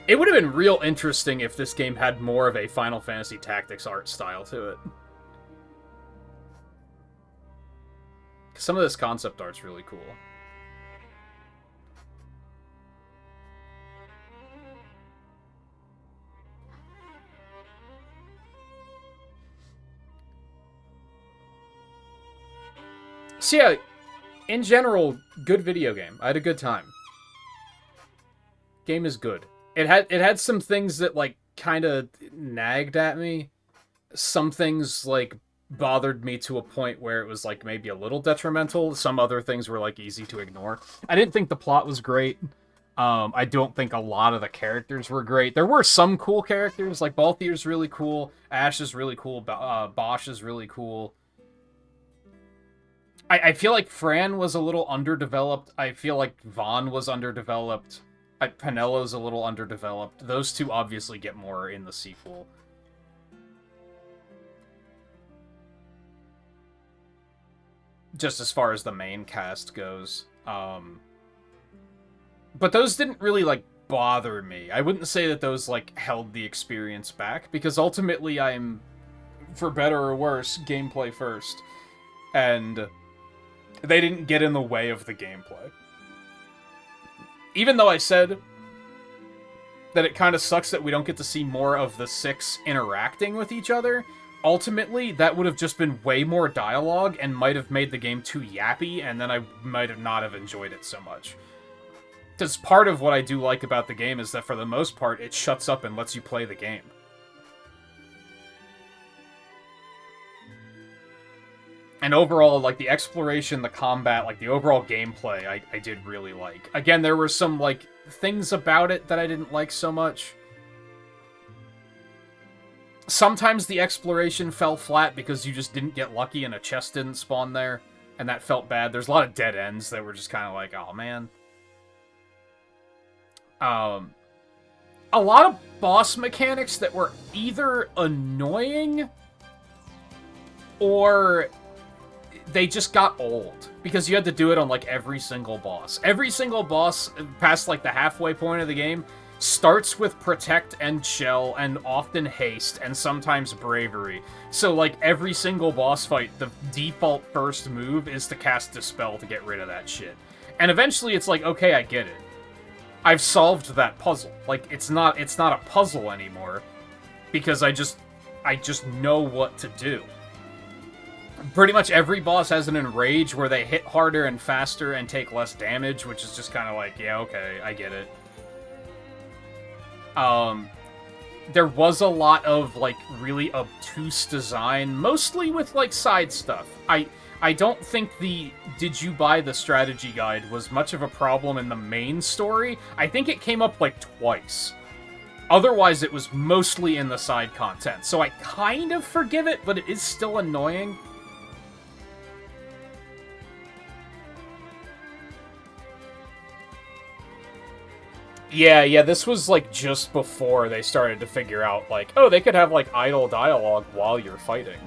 It would have been real interesting if this game had more of a Final Fantasy Tactics art style to it. Some of this concept art's really cool. So yeah, in general, good video game. I had a good time. Game is good. It had some things that, like, kind of nagged at me. Some things, like, bothered me to a point where it was like maybe a little detrimental. Some other things were like easy to ignore. I didn't think the plot was great. I don't think a lot of the characters were great. There were some cool characters, like Balthier's really cool, Ash is really cool, Bosch is really cool. I feel like Fran was a little underdeveloped. I feel like Vaughn was underdeveloped. Penello's a little underdeveloped. Those two obviously get more in the sequel. Just as far as the main cast goes. But those didn't really, like, bother me. I wouldn't say that those, like, held the experience back, because ultimately I'm, for better or worse, gameplay first. And they didn't get in the way of the gameplay. Even though I said that it kind of sucks that we don't get to see more of the six interacting with each other, ultimately, that would have just been way more dialogue and might have made the game too yappy, and then I might have not have enjoyed it so much. Because part of what I do like about the game is that for the most part, it shuts up and lets you play the game. And overall, like, the exploration, the combat, like, the overall gameplay, I did really like. Again, there were some, like, things about it that I didn't like so much. Sometimes the exploration fell flat because you just didn't get lucky and a chest didn't spawn there, and that felt bad. There's a lot of dead ends that were just kind of like, oh, man. A lot of boss mechanics that were either annoying or they just got old because you had to do it on like every single boss. Every single boss past like the halfway point of the game starts with Protect and Shell and often Haste and sometimes Bravery. So like every single boss fight, the default first move is to cast Dispel to get rid of that shit. And eventually it's like, okay, I get it. I've solved that puzzle. Like, it's not a puzzle anymore because I just know what to do. Pretty much every boss has an Enrage where they hit harder and faster and take less damage, which is just kind of like, yeah, okay, I get it. There was a lot of, like, really obtuse design, mostly with, like, side stuff. I don't think the Did You Buy the Strategy Guide was much of a problem in the main story. I think it came up, like, twice. Otherwise, it was mostly in the side content. So I kind of forgive it, but it is still annoying. Yeah, this was, like, just before they started to figure out, like, oh, they could have, like, idle dialogue while you're fighting.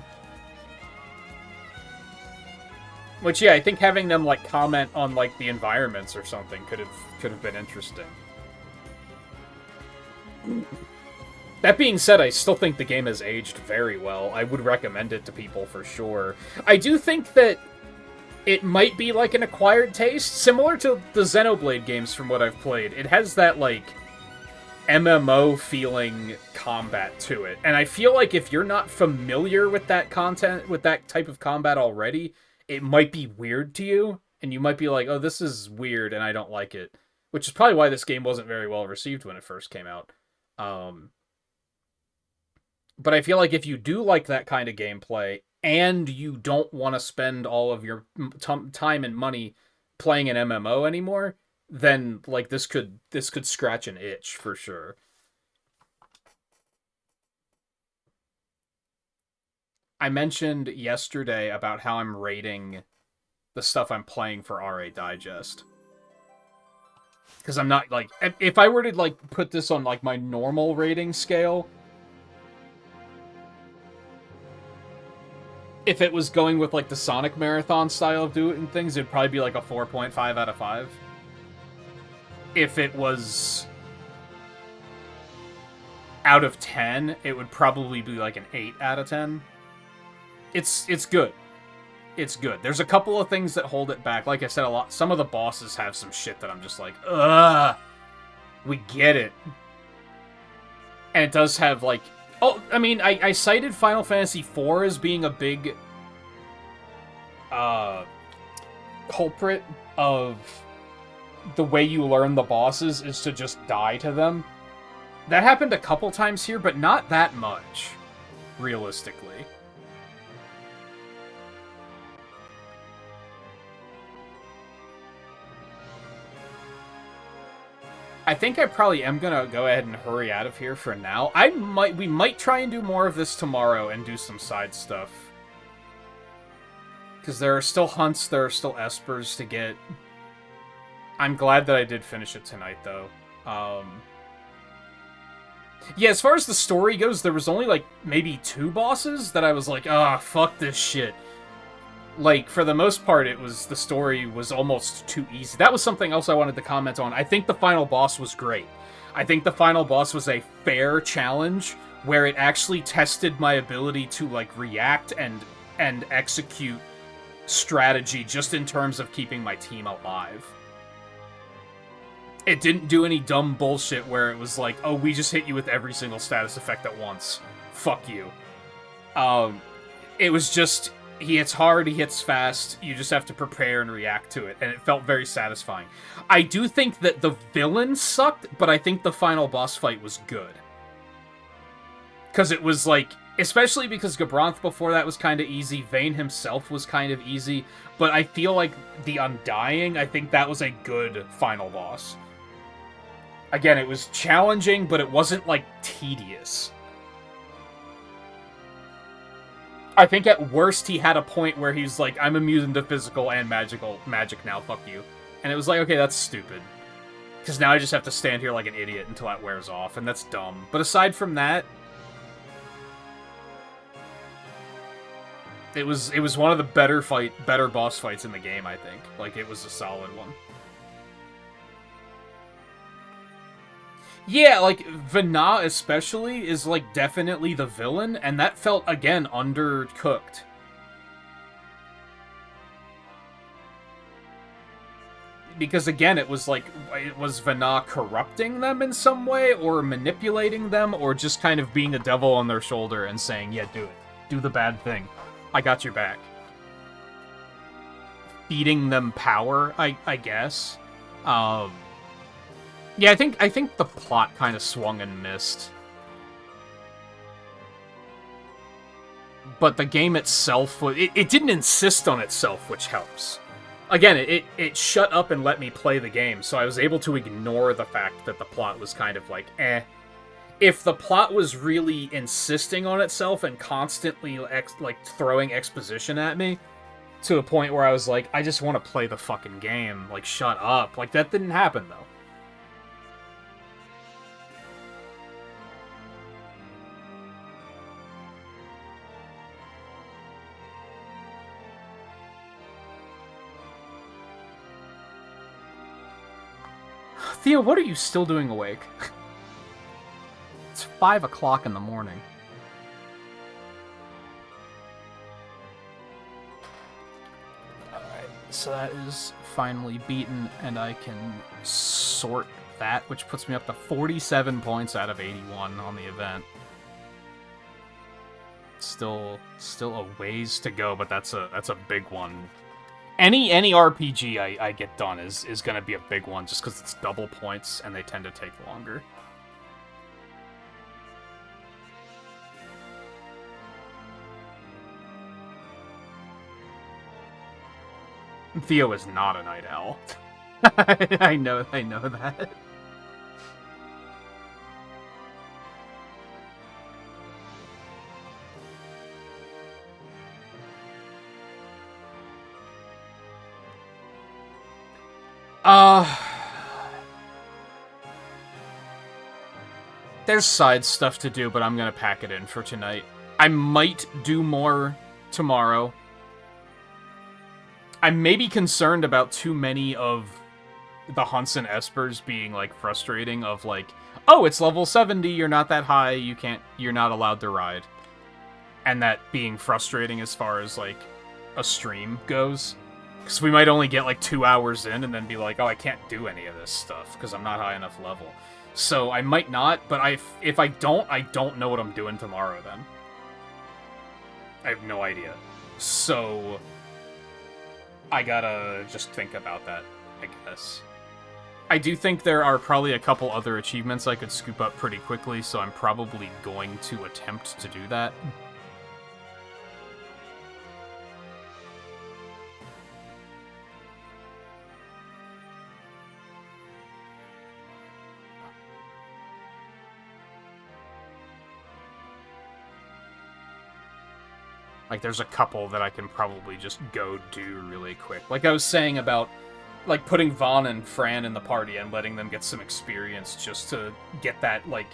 Which, yeah, I think having them, like, comment on, like, the environments or something could have been interesting. That being said, I still think the game has aged very well. I would recommend it to people for sure. I do think that it might be, like, an acquired taste, similar to the Xenoblade games from what I've played. It has that, like, MMO-feeling combat to it. And I feel like if you're not familiar with that content, with that type of combat already, it might be weird to you, and you might be like, oh, this is weird, and I don't like it. Which is probably why this game wasn't very well received when it first came out. But I feel like if you do like that kind of gameplay, and you don't want to spend all of your time and money playing an MMO anymore, then, like, this could scratch an itch, for sure. I mentioned yesterday about how I'm rating the stuff I'm playing for RA Digest. Because I'm not, like... If I were to, like, put this on, like, my normal rating scale... If it was going with, like, the Sonic Marathon style of doing things, it'd probably be, like, a 4.5 out of 5. If it was... out of 10, it would probably be, like, an 8 out of 10. It's good. It's good. There's a couple of things that hold it back. Like I said, some of the bosses have some shit that I'm just like, ugh, we get it. And it does have, like... Oh, I mean, I cited Final Fantasy IV as being a big culprit of the way you learn the bosses is to just die to them. That happened a couple times here, but not that much, realistically. I think I probably am gonna go ahead and hurry out of here for now. We might try and do more of this tomorrow and do some side stuff. Because there are still hunts, there are still espers to get. I'm glad that I did finish it tonight, though. Yeah, as far as the story goes, there was only, like, maybe 2 bosses that I was like, ah, fuck this shit. Like, for the most part, the story was almost too easy. That was something else I wanted to comment on. I think the final boss was great. I think the final boss was a fair challenge, where it actually tested my ability to, like, react and execute strategy just in terms of keeping my team alive. It didn't do any dumb bullshit where it was like, oh, we just hit you with every single status effect at once. Fuck you. It was just, he hits hard, he hits fast, you just have to prepare and react to it, and it felt very satisfying. I do think that the villain sucked, but I think the final boss fight was good. Because it was like, especially because Gabranth before that was kind of easy, Vayne himself was kind of easy, but I feel like the Undying, I think that was a good final boss. Again, it was challenging, but it wasn't, like, tedious. I think at worst he had a point where he's like, I'm immune to physical and magic now, fuck you. And it was like, okay, that's stupid. Because now I just have to stand here like an idiot until that wears off, and that's dumb. But aside from that, it was one of the better boss fights in the game, I think. Like, it was a solid one. Yeah, like, Vana especially is, like, definitely the villain, and that felt, again, undercooked. Because, again, it was, like, was Vana corrupting them in some way, or manipulating them, or just kind of being a devil on their shoulder and saying, yeah, do it. Do the bad thing. I got your back. Feeding them power, I guess. Yeah, I think the plot kind of swung and missed. But the game itself, it didn't insist on itself, which helps. Again, it shut up and let me play the game, so I was able to ignore the fact that the plot was kind of like, eh. If the plot was really insisting on itself and constantly, like, throwing exposition at me, to a point where I was like, I just want to play the fucking game, like, shut up. Like, that didn't happen, though. Theo, what are you still doing awake? It's 5 o'clock in the morning. Alright, so that is finally beaten, and I can sort that, which puts me up to 47 points out of 81 on the event. Still a ways to go, but that's a big one. Any RPG I get done is going to be a big one, just because it's double points, and they tend to take longer. Theo is not a night owl. I know that. There's side stuff to do, but I'm gonna pack it in for tonight. I might do more tomorrow. I'm maybe concerned about too many of the hunts and espers being, like, frustrating, of like, oh, it's level 70, you're not that high, you're not allowed to ride. And that being frustrating as far as, like, a stream goes. Because we might only get, like, 2 hours in and then be like, oh, I can't do any of this stuff because I'm not high enough level. So I might not, but if I don't know what I'm doing tomorrow then. I have no idea. So I gotta just think about that, I guess. I do think there are probably a couple other achievements I could scoop up pretty quickly, so I'm probably going to attempt to do that. Like, there's a couple that I can probably just go do really quick. Like I was saying about, like, putting Vaughn and Fran in the party and letting them get some experience just to get that, like,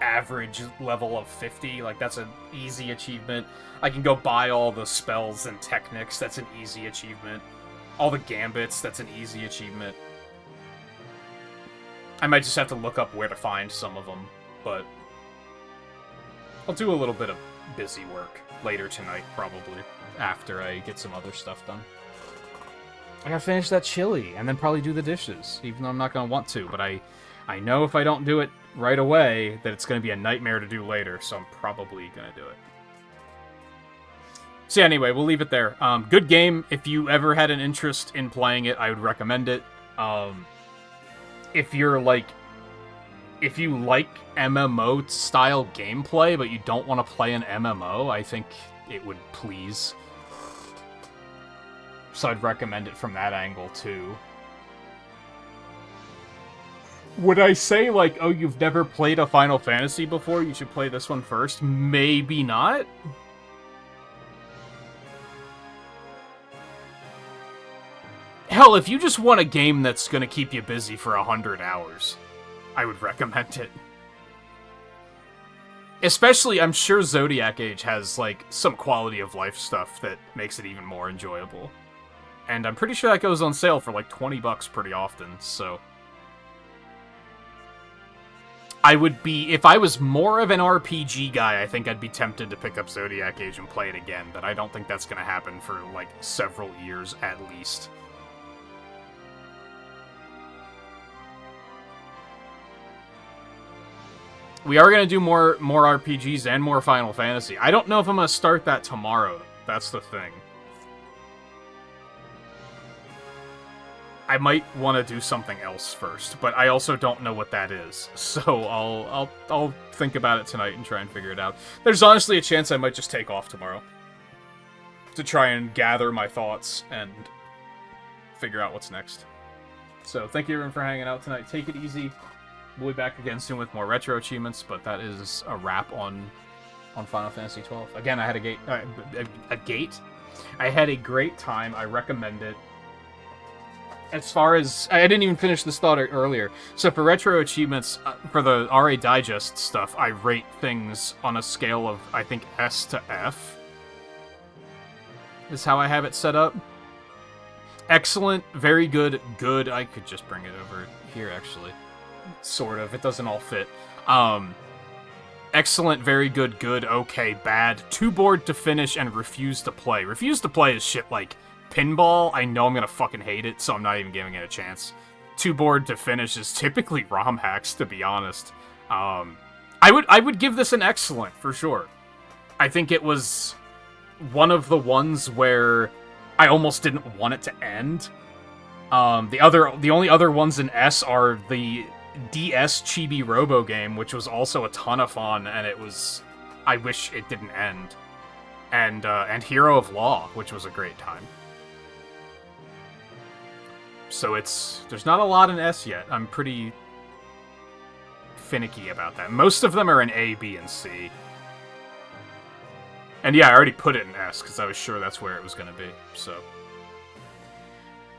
average level of 50. Like, that's an easy achievement. I can go buy all the spells and techniques. That's an easy achievement. All the gambits, that's an easy achievement. I might just have to look up where to find some of them, but I'll do a little bit of busy work later tonight, probably, after I get some other stuff done. I gotta finish that chili, and then probably do the dishes, even though I'm not gonna want to, but I know if I don't do it right away, that it's gonna be a nightmare to do later, so I'm probably gonna do it. So yeah, anyway, we'll leave it there. Good game. If you ever had an interest in playing it, I would recommend it. If you like MMO-style gameplay, but you don't want to play an MMO, I think it would please. So I'd recommend it from that angle, too. Would I say, like, oh, you've never played a Final Fantasy before, you should play this one first? Maybe not. Hell, if you just want a game that's gonna keep you busy for 100 hours, I would recommend it. Especially, I'm sure Zodiac Age has, like, some quality of life stuff that makes it even more enjoyable. And I'm pretty sure that goes on sale for, like, 20 bucks pretty often, so... I would be... If I was more of an RPG guy, I think I'd be tempted to pick up Zodiac Age and play it again, but I don't think that's gonna happen for, like, several years at least. We are going to do more RPGs and more Final Fantasy. I don't know if I'm going to start that tomorrow. That's the thing. I might want to do something else first, but I also don't know what that is. So I'll think about it tonight and try and figure it out. There's honestly a chance I might just take off tomorrow to try and gather my thoughts and figure out what's next. So thank you everyone for hanging out tonight. Take it easy. We'll be back again soon with more retro achievements, but that is a wrap on Final Fantasy XII. Again, I had I had a great time. I recommend it. As far as... I didn't even finish this thought earlier. So for retro achievements, for the RA Digest stuff, I rate things on a scale of, I think, S to F. Is how I have it set up. Excellent, very good, good. I could just bring it over here, actually. Sort of. It doesn't all fit. Excellent, very good, good, okay, bad, too bored to finish, and refuse to play. Refuse to play is shit like pinball. I know I'm gonna fucking hate it, so I'm not even giving it a chance. Too bored to finish is typically ROM hacks, to be honest. I would give this an excellent, for sure. I think it was one of the ones where I almost didn't want it to end. The only other ones in S are the DS Chibi Robo game, which was also a ton of fun, and it was... I wish it didn't end. And Hero of Law, which was a great time. So there's not a lot in S yet. I'm pretty finicky about that. Most of them are in A, B, and C. And yeah, I already put it in S, because I was sure that's where it was going to be, so...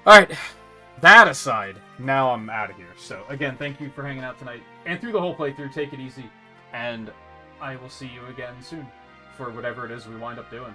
Alright, that aside, now I'm out of here. So, again, thank you for hanging out tonight, and through the whole playthrough. Take it easy, and I will see you again soon, for whatever it is we wind up doing.